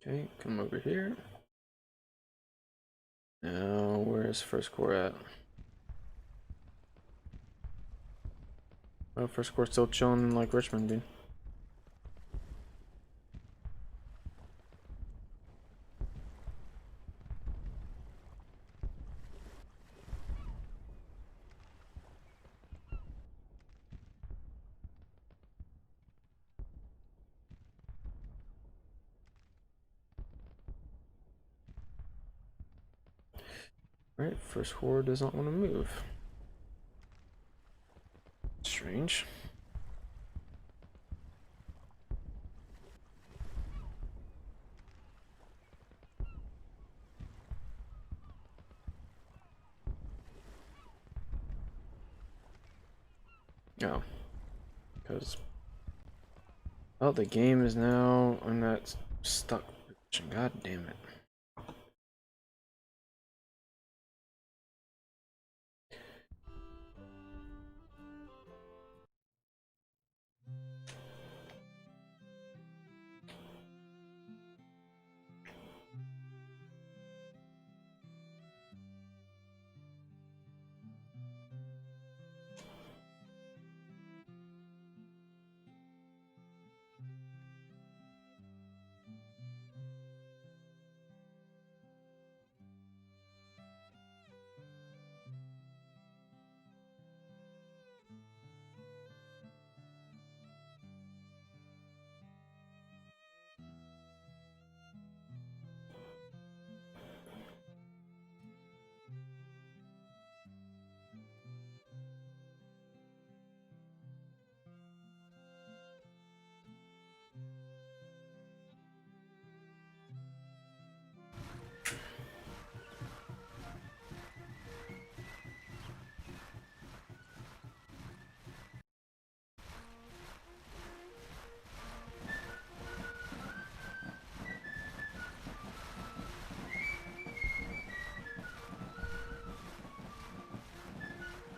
Okay, come over here. Now, where's First Corps at? Oh, First Corps still chilling in like Richmond, dude. Alright, First Corps does not want to move. Strange. Oh. Because... oh, the game is now in that stuck position. God damn it.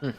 Hmm.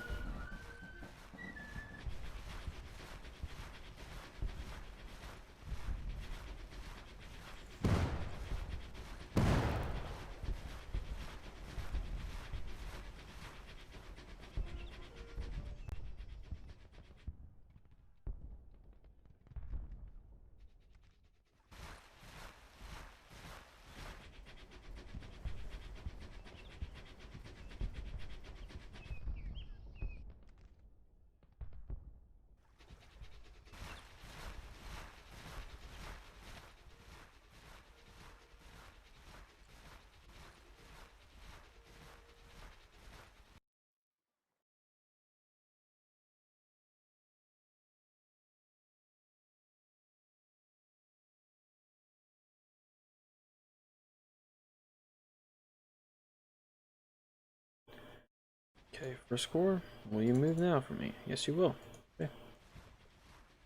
Okay, first score. Will you move now for me? Yes, you will. Okay.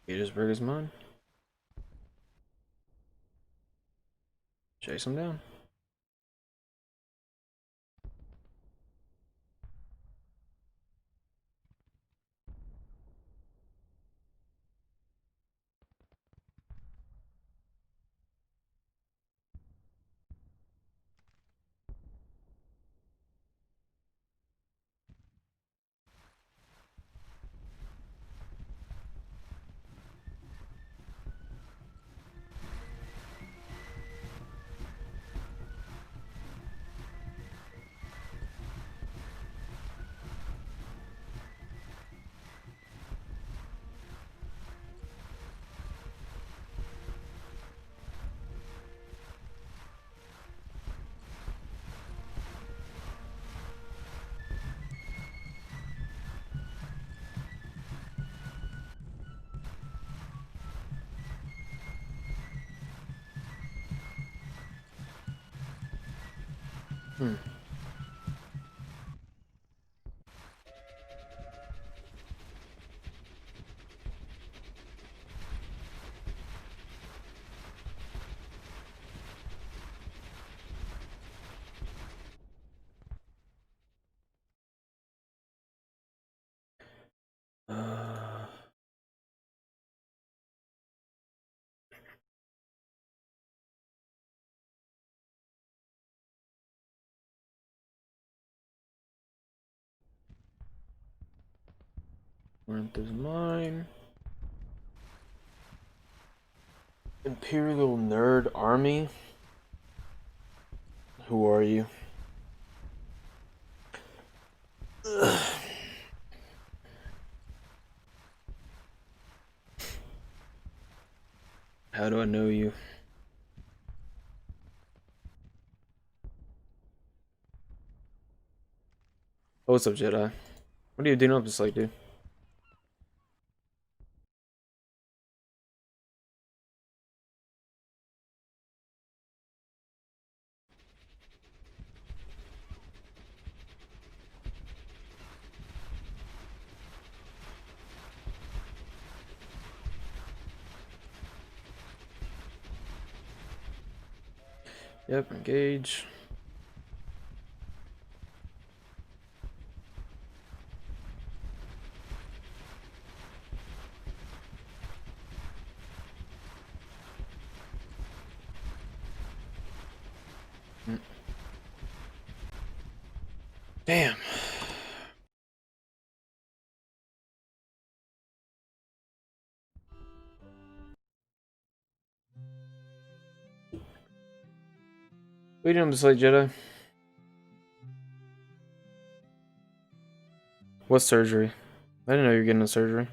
Petersburg is mine. Chase him down. Hmm. Uh, Corinth is mine. Imperial Nerd Army. Who are you? Ugh. How do I know you? Oh, what's up, Jedi? What are you doing up this late, dude? Yep, engage. Damn. What are you doing this late, Jedi? What surgery? I didn't know you were getting a surgery.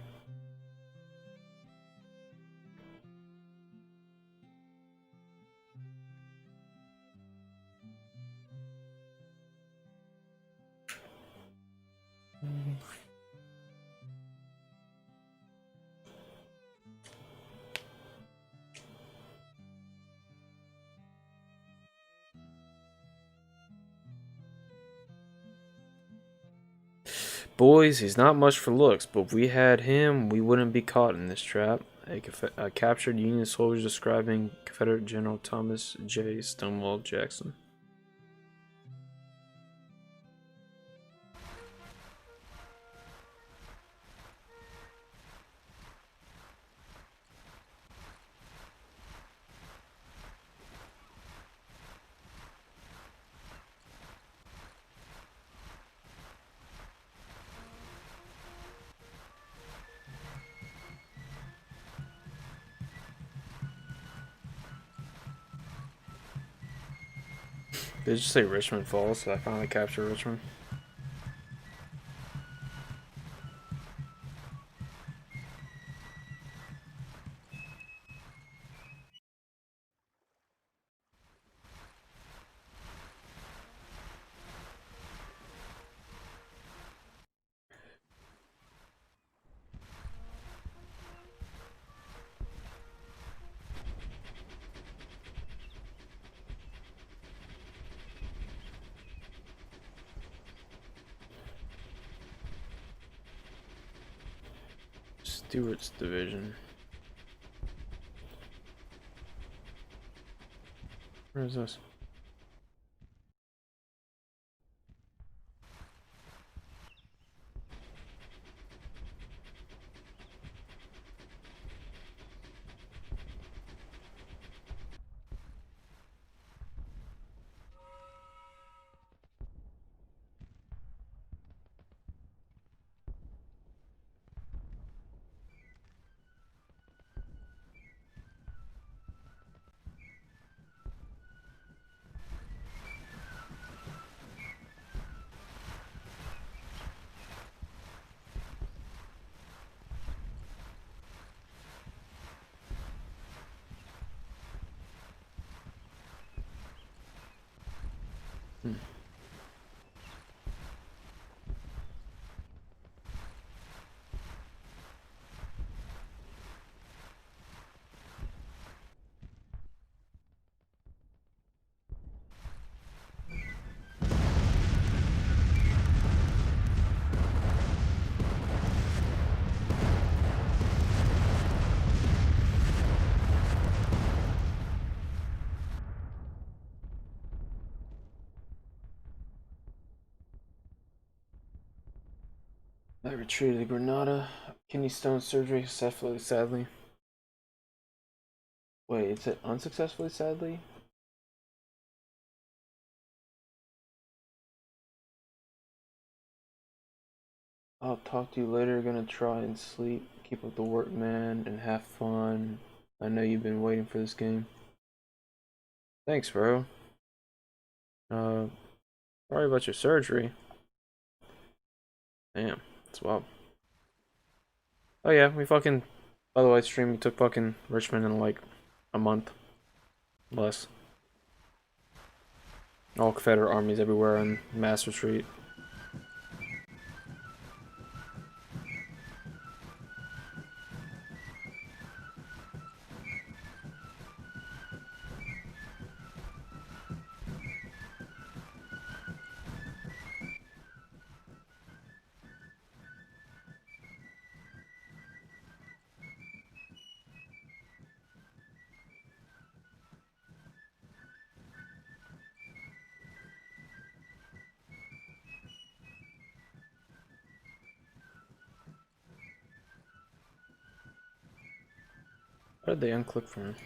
Boys, he's not much for looks, but if we had him, we wouldn't be caught in this trap. A captured Union soldier describing Confederate General Thomas J. Stonewall Jackson. Did you say Richmond Falls? Did I finally capture Richmond? Stewart's division. Where is this? I retreated to Granada. Kidney stone surgery successfully, sadly. Wait, is it unsuccessfully, sadly? I'll talk to you later. Gonna try and sleep. Keep up the work, man, and have fun. I know you've been waiting for this game. Thanks, bro. Sorry about your surgery. Damn, that's wild. Oh yeah, we fucking. By the way, stream, we took fucking Richmond in like a month. Less. All Confederate armies everywhere in mass retreat. How did they unclick from him?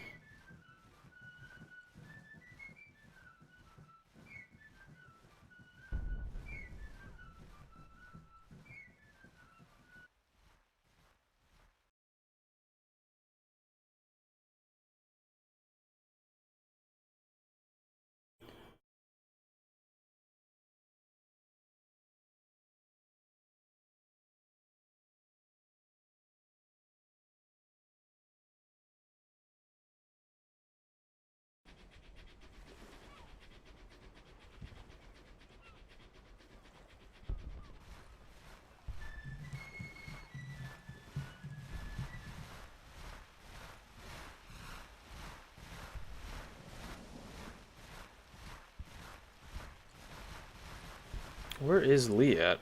Where is Lee at?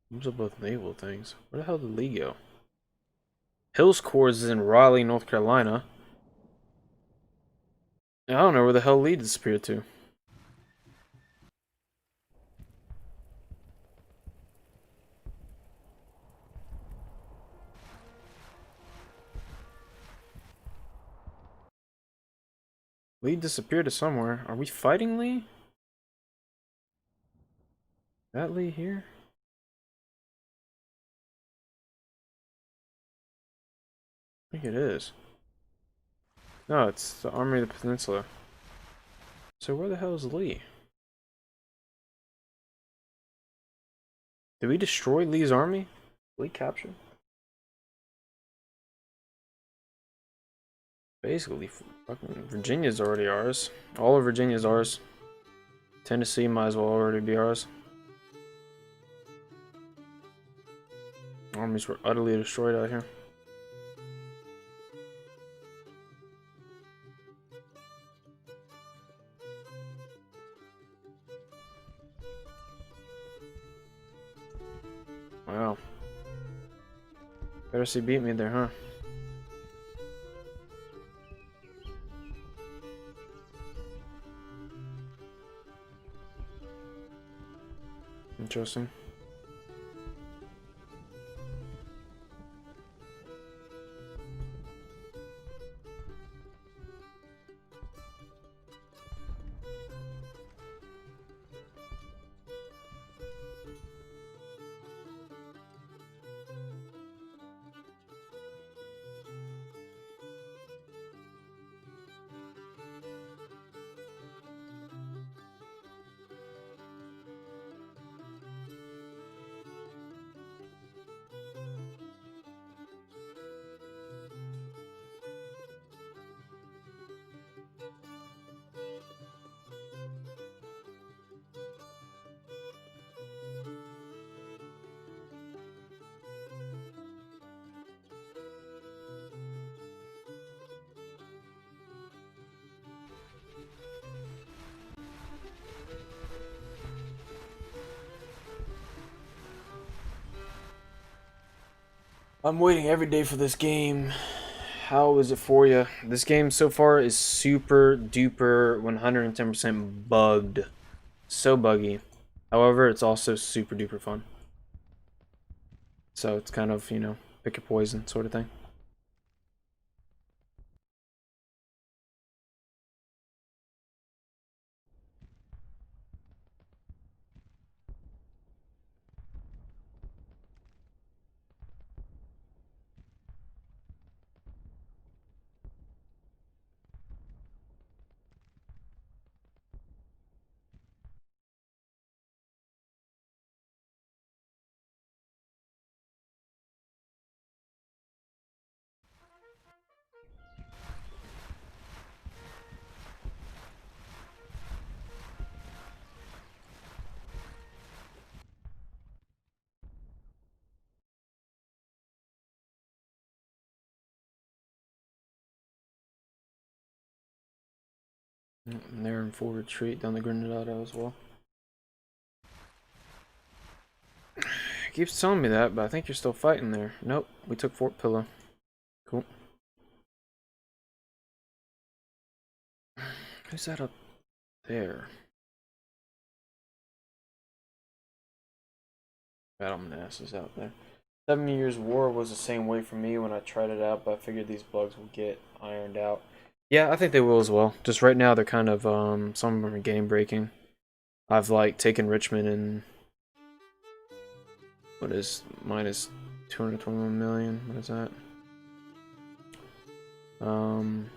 What's up with naval things? Where the hell did Lee go? Hill's Corps is in Raleigh, North Carolina. I don't know where the hell Lee disappeared to. Lee disappeared to somewhere. Are we fighting Lee? That Lee here? I think it is. No, it's the Army of the Peninsula. So where the hell is Lee? Did we destroy Lee's army? Lee captured? Basically, fucking Virginia's already ours. All of Virginia's ours. Tennessee might as well already be ours. Armies were utterly destroyed out here. Wow. Pharisee beat me there, huh? Interesting. I'm waiting every day for this game. How is it for you? This game so far is super duper 110% bugged. So buggy. However, it's also super duper fun. So it's kind of, you know, pick your poison sort of thing. And they're in full retreat down the Granada as well. It keeps telling me that, but I think you're still fighting there. Nope, we took Fort Pillow. Cool. Who's that up there? Battlemaness is out there. 7 Years War was the same way for me when I tried it out, but I figured these bugs would get ironed out. Yeah, I think they will as well. Just right now, they're kind of some of them are game breaking. I've like taken Richmond and what is minus 221 million? What is that? Um,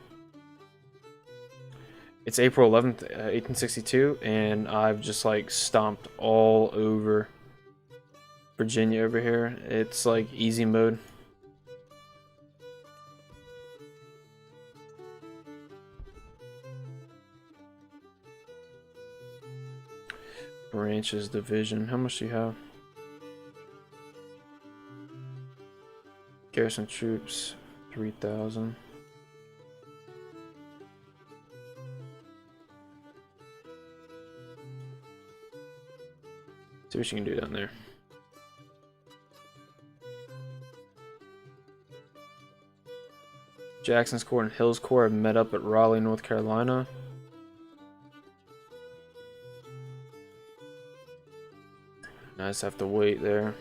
it's April 11th, 1862, and I've just like stomped all over Virginia over here. It's like easy mode. Branches division. How much do you have? Garrison troops, 3,000. See what you can do down there. Jackson's Corps and Hill's Corps have met up at Raleigh, North Carolina. I just have to wait there.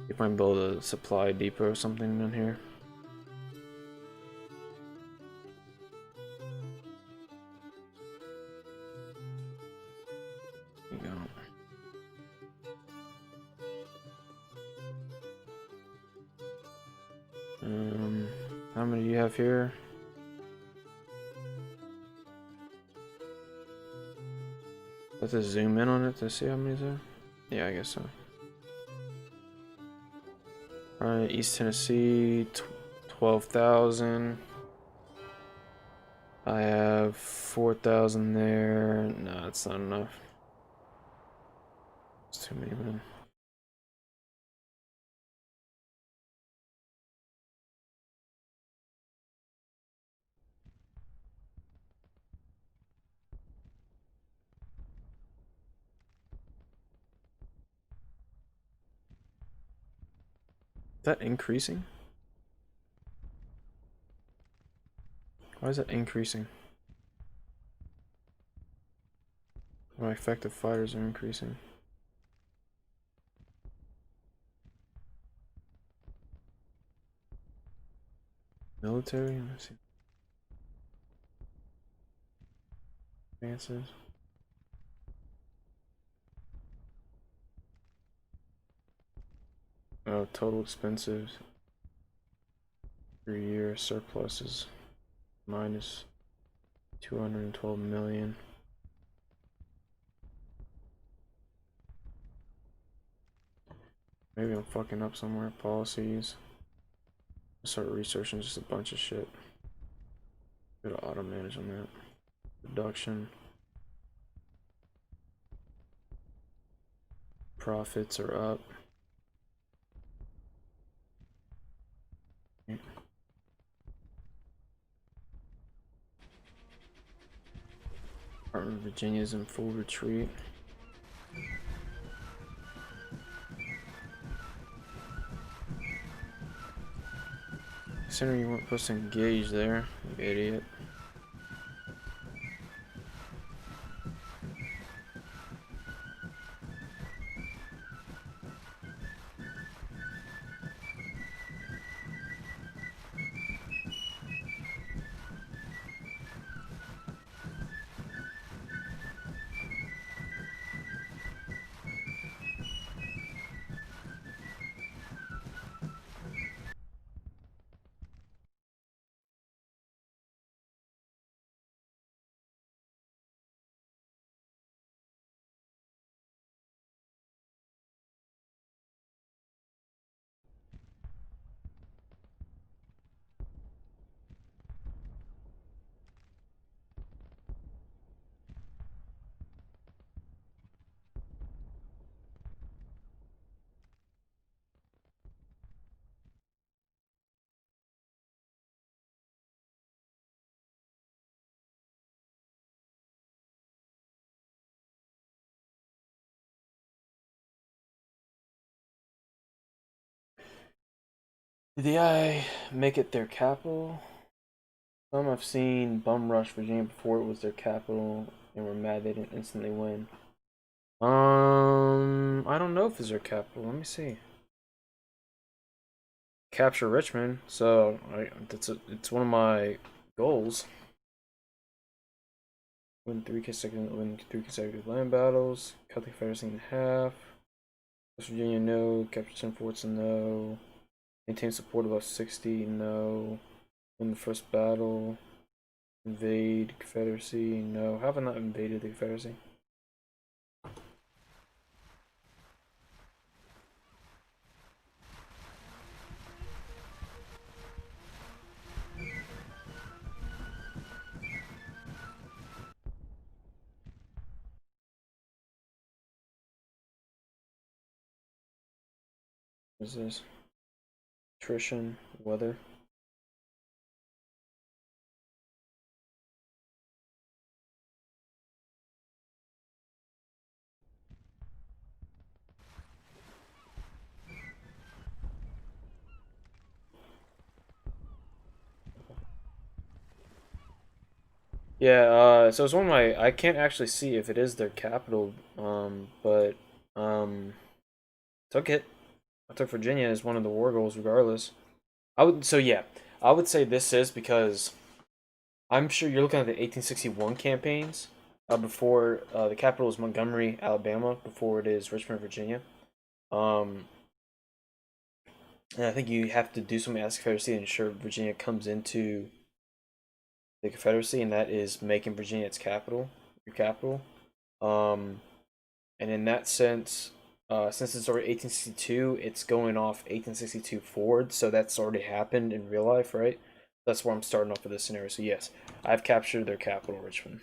You might build a supply depot or something in here. There you go. How many do you have here? Let's just zoom in on it to see how many there. Yeah, I guess so. Alright, East Tennessee, 12,000. I have 4,000 there. No, that's not enough. It's too many men. Is that increasing? Why is that increasing? My effective fighters are increasing. Military? Let me see. Advances. Oh, total expenses per year surpluses minus 212 million. Maybe I'm fucking up somewhere. Policies. Start researching just a bunch of shit. Go to auto manage on that. Production. Profits are up. Department of Virginia is in full retreat. Considering you weren't supposed to engage there, you idiot. Did the AI make it their capital? Some I've seen bum rush Virginia before it was their capital and were mad they didn't instantly win. I don't know if it's their capital. Let me see. Capture Richmond. So it's one of my goals. Win three consecutive land battles. Cut the Confederacy in half. West Virginia, no. Capture 10 forts, no. Maintain support above 60, no. Win the first battle. Invade Confederacy, no. How have I not invaded the Confederacy? What is this? Attrition, weather. Yeah, so it's one of my, I can't actually see if it is their capital, but, took it. I took Virginia as one of the war goals regardless. Yeah, I would say this is because I'm sure you're looking at the 1861 campaigns, before, the capital was Montgomery, Alabama, before it is Richmond, Virginia. Um, and I think you have to do something as Confederacy to ensure Virginia comes into the Confederacy, and that is making Virginia its capital, your capital. Um, and in that sense, since it's already 1862, it's going off 1862 forward, so that's already happened in real life, right? That's where I'm starting off with this scenario. So yes, I've captured their capital, Richmond.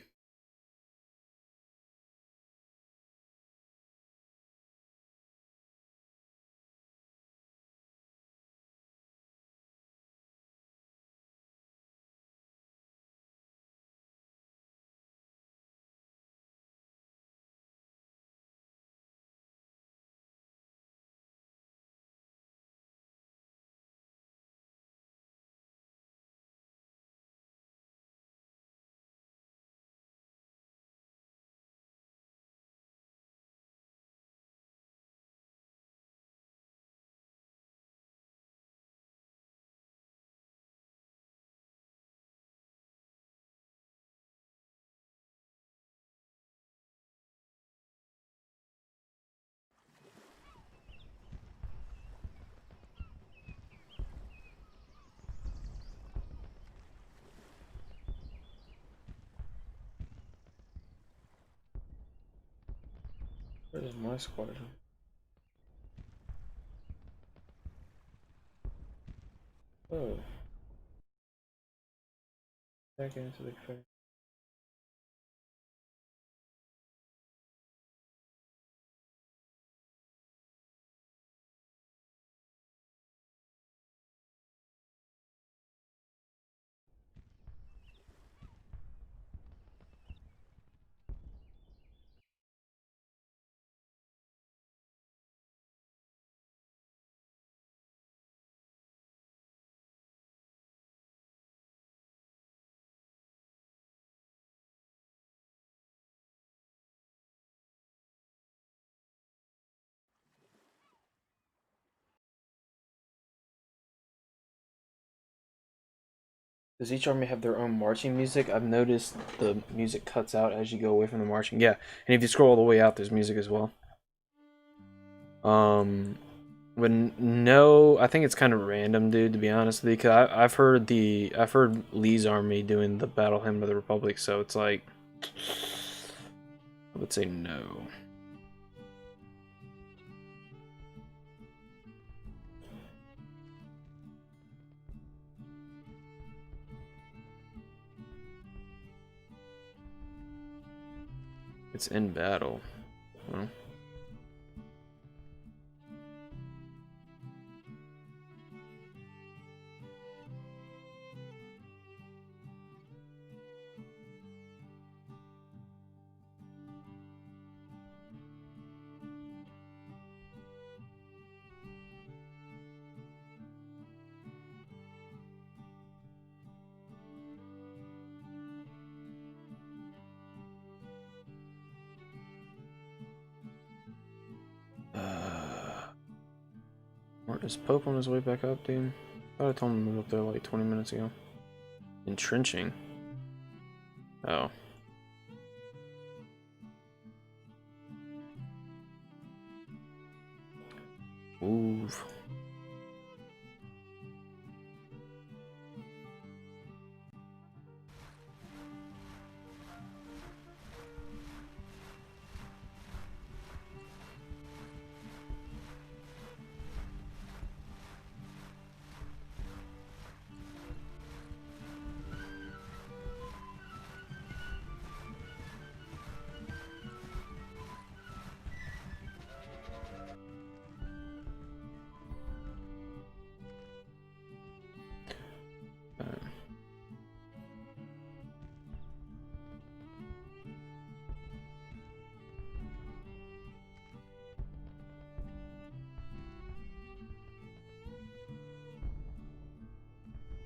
Where's my squadron? Oh. Back into the fair. Does each army have their own marching music? I've noticed the music cuts out as you go away from the marching. Yeah, and if you scroll all the way out, there's music as well. When no, I think it's kind of random, dude. To be honest with you, because I've heard Lee's army doing the Battle Hymn of the Republic, so it's like I would say no. It's in battle. Well. Is Pope on his way back up, dude? I thought I told him to move up there like 20 minutes ago. Entrenching. Oh. Move.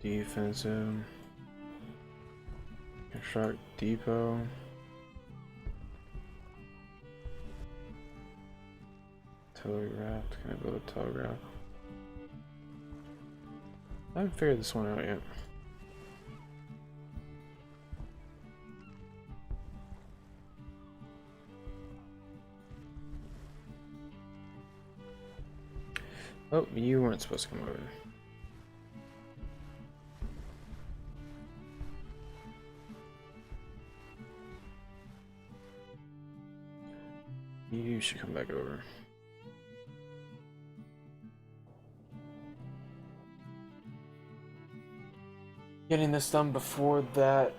Defensive. Shark Depot. Telegraph. Can I build a telegraph? I haven't figured this one out yet. Oh, you weren't supposed to come over. You should come back over. Getting this done before that,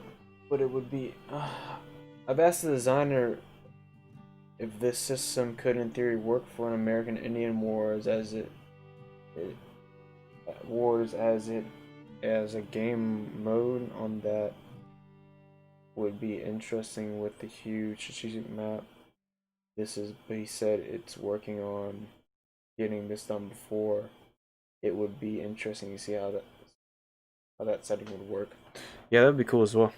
but it would be... I've asked the designer if this system could in theory work for an American Indian wars as a game mode on that would be interesting with the huge strategic map. But he said it's working on getting this done before. It would be interesting to see how that setting would work. Yeah, that'd be cool as well.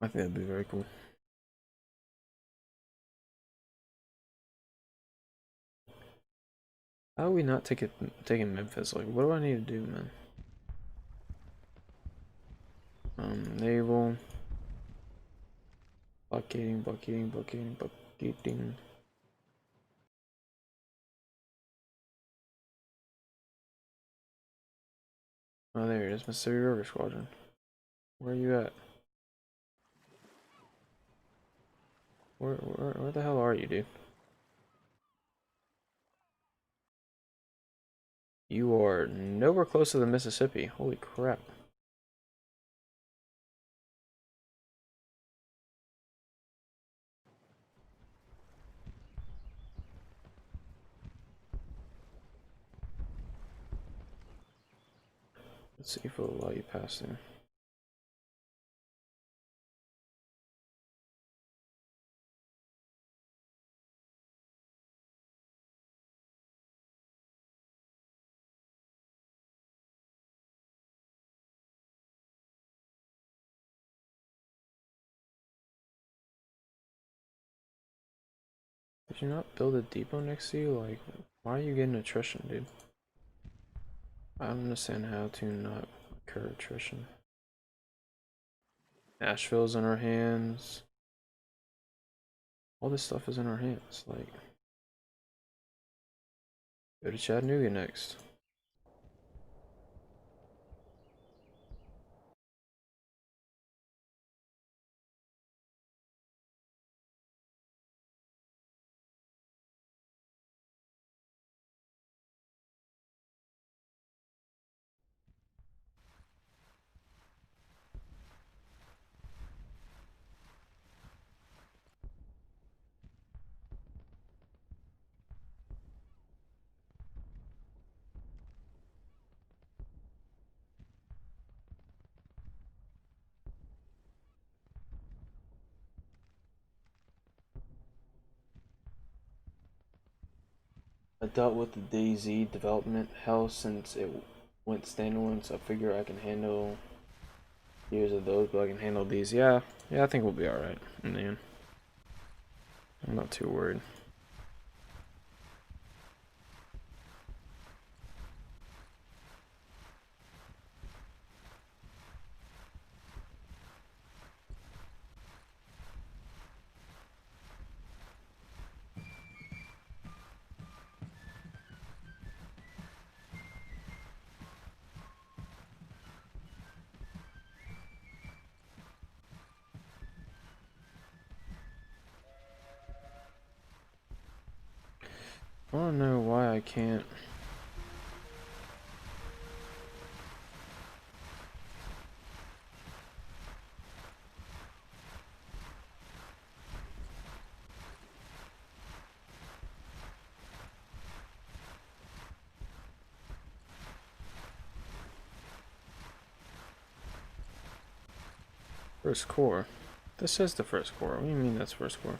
I think that'd be very cool. How are we not taking Memphis? Like, what do I need to do, man? Naval. Blockading. Oh, there it is, Mississippi River Squadron. Where are you at? Where the hell are you, dude? You are nowhere close to the Mississippi. Holy crap. Let's see if it'll allow you passing. Did you not build a depot next to you? Like, why are you getting attrition, dude? I don't understand how to not incur attrition. Nashville's in our hands. All this stuff is in our hands. Like, go to Chattanooga next. I dealt with the DayZ development hell since it went standalone, so I figure I can handle years of those, but I can handle these. Yeah, I think we'll be alright in the end. I'm not too worried. I don't know why I can't. First core. This is the first core. What do you mean that's first core?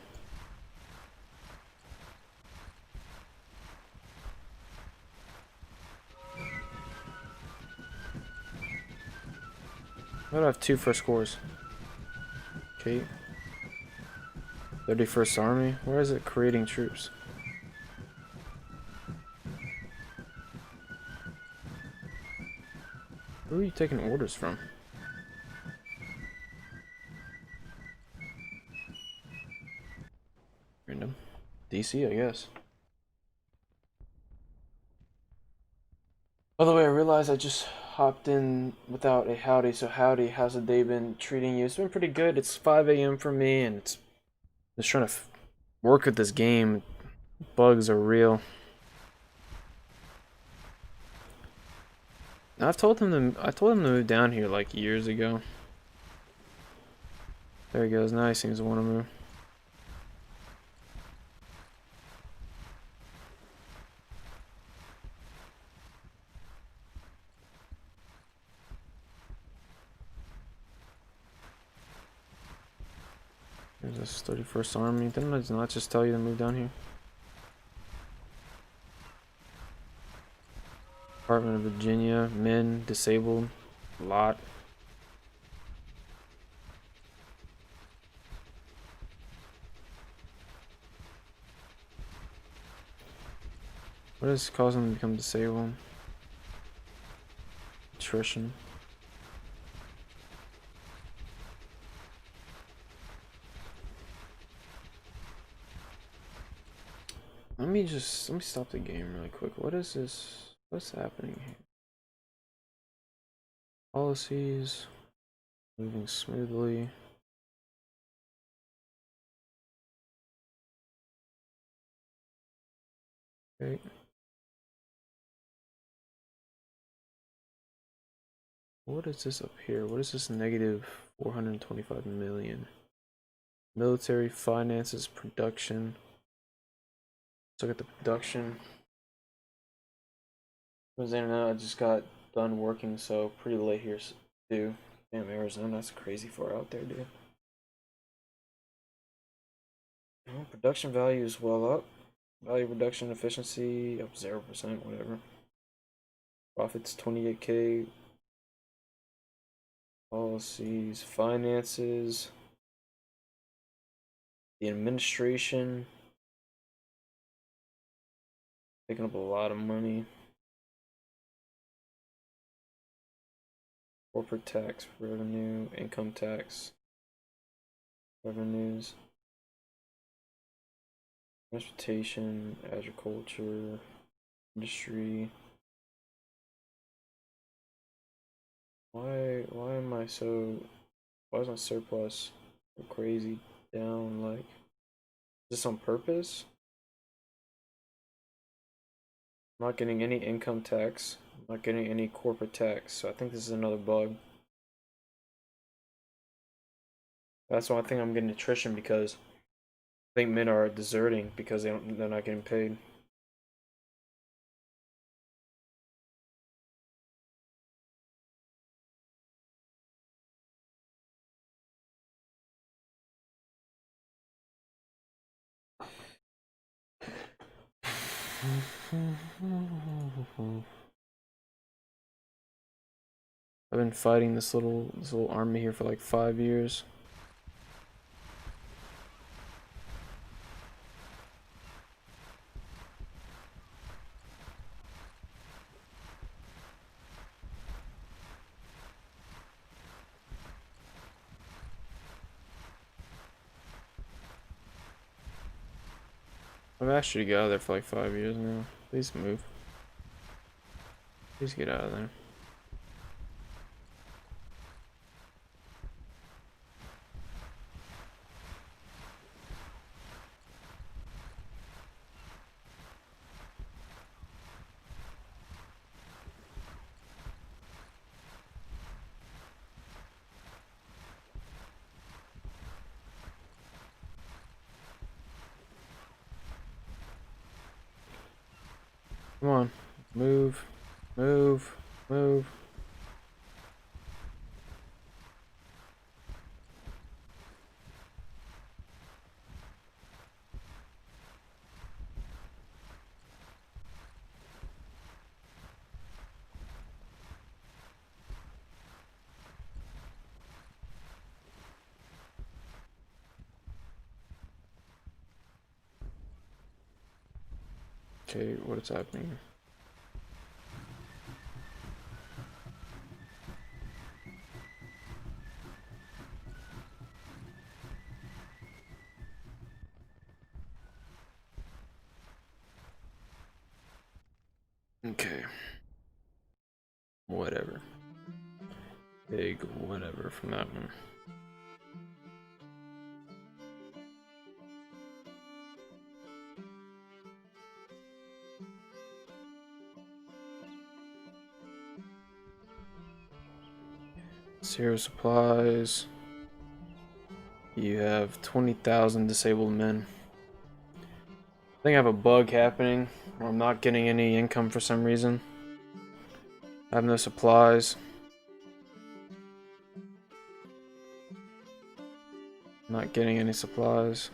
I have two first cores. Okay. 31st Army? Where is it creating troops? Who are you taking orders from? Random. DC, I guess. By the way, I realized I just hopped in without a howdy, so howdy, how's the day been treating you? It's been pretty good. It's 5 a.m. for me, and it's just trying to work with this game. Bugs are real. I told him to move down here like years ago. There he goes. Now he seems to want to move. There's this 31st Army. Didn't I not just tell you to move down here? Department of Virginia, men, disabled, a lot. What is causing them to become disabled? Attrition. Let me stop the game really quick. What is this? What's happening here? Policies, moving smoothly. Okay. What is this up here? What is this negative 425 million? Military, finances, production. Let's look at the production. I just got done working, so pretty late here too. Damn, Arizona, that's crazy far out there, dude. Well, production value is well up. Value reduction efficiency up 0%, whatever. Profits 28K. Policies, finances, the administration, taking up a lot of money. Corporate tax, revenue, income tax, revenues, transportation, agriculture, industry. Why am I so, why is my surplus so crazy down? Like, is this on purpose? I'm not getting any income tax. I'm not getting any corporate tax. So I think this is another bug. That's why I think I'm getting attrition, because I think men are deserting because they're not getting paid. I've been fighting this little army here for like 5 years. I've asked you to get out of there for like 5 years now. Please move. Please get out of there. Come on. Move. Move. Move. Okay, what is happening? Okay. Whatever. Big whatever from that one. Zero supplies. You have 20,000 disabled men. I think I have a bug happening where I'm not getting any income for some reason. I have no supplies. Not getting any supplies.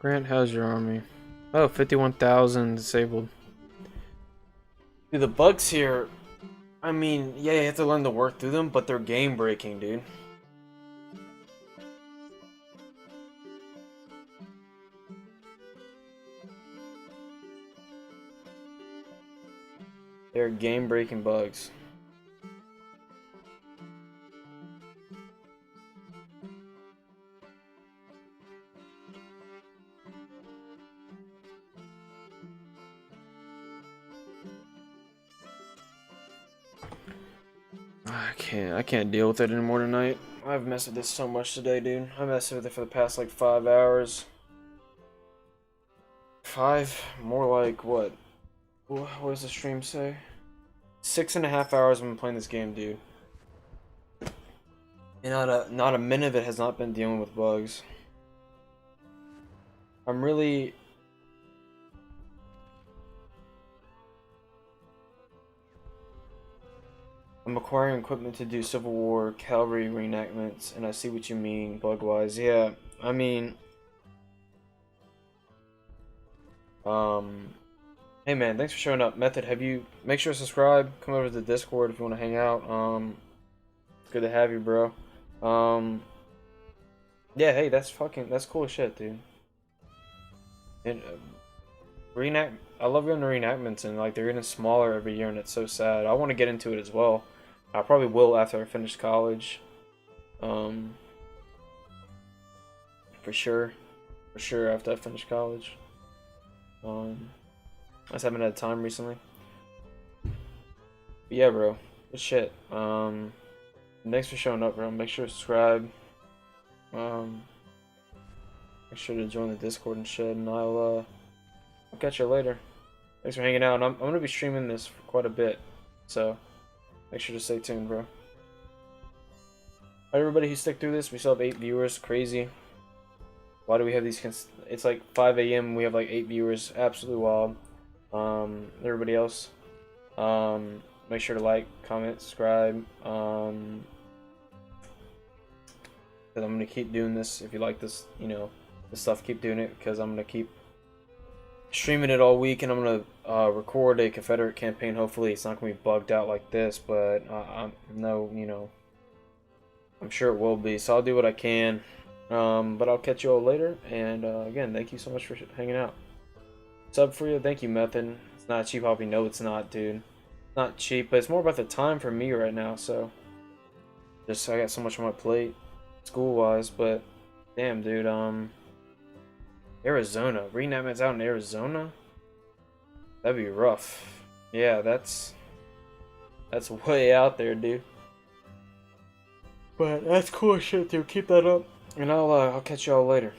Grant, how's your army? Oh, 51,000 disabled. Dude, the bugs here, I mean, yeah, you have to learn to work through them, but they're game breaking, dude. They're game breaking bugs. I can't deal with it anymore tonight. I've messed with this so much today, dude. I messed with it for the past like 5 hours. 5? More like what? What does the stream say? 6.5 hours I've been playing this game, dude. And not a minute of it has not been dealing with bugs. I'm really... I'm acquiring equipment to do Civil War cavalry reenactments, and I see what you mean, bug-wise. Yeah, I mean... Hey man, thanks for showing up. Method, have you... Make sure to subscribe. Come over to the Discord if you want to hang out. It's good to have you, bro. Yeah, hey, that's cool as shit, dude. And I love going to reenactments, and like they're getting smaller every year, and it's so sad. I want to get into it as well. I probably will after I finish college. For sure, after I finish college. I just haven't had time recently. But yeah, bro. Good shit. Thanks for showing up, bro. Make sure to subscribe. Make sure to join the Discord and shit, and I'll catch you later. Thanks for hanging out. And I'm gonna be streaming this for quite a bit, so make sure to stay tuned, bro. Hi, everybody who stick through this. We still have 8 viewers. Crazy. Why do we have these? It's like 5 a.m. We have like 8 viewers. Absolutely wild. Everybody else, make sure to like, comment, subscribe. Because I'm gonna keep doing this. If you like this, you know, this stuff, keep doing it, because I'm gonna keep streaming it all week, and I'm gonna record a Confederate campaign. Hopefully, it's not gonna be bugged out like this, but you know, I'm sure it will be. So I'll do what I can. But I'll catch you all later. And again, thank you so much for hanging out. Sub for you, thank you, Method. It's not a cheap hobby. No, it's not, dude. It's not cheap, but it's more about the time for me right now. So just I got so much on my plate, school-wise. But damn, dude. Arizona, reenactments out in Arizona. That'd be rough. Yeah, that's way out there, dude. But that's cool shit, dude. Keep that up, and I'll catch y'all later.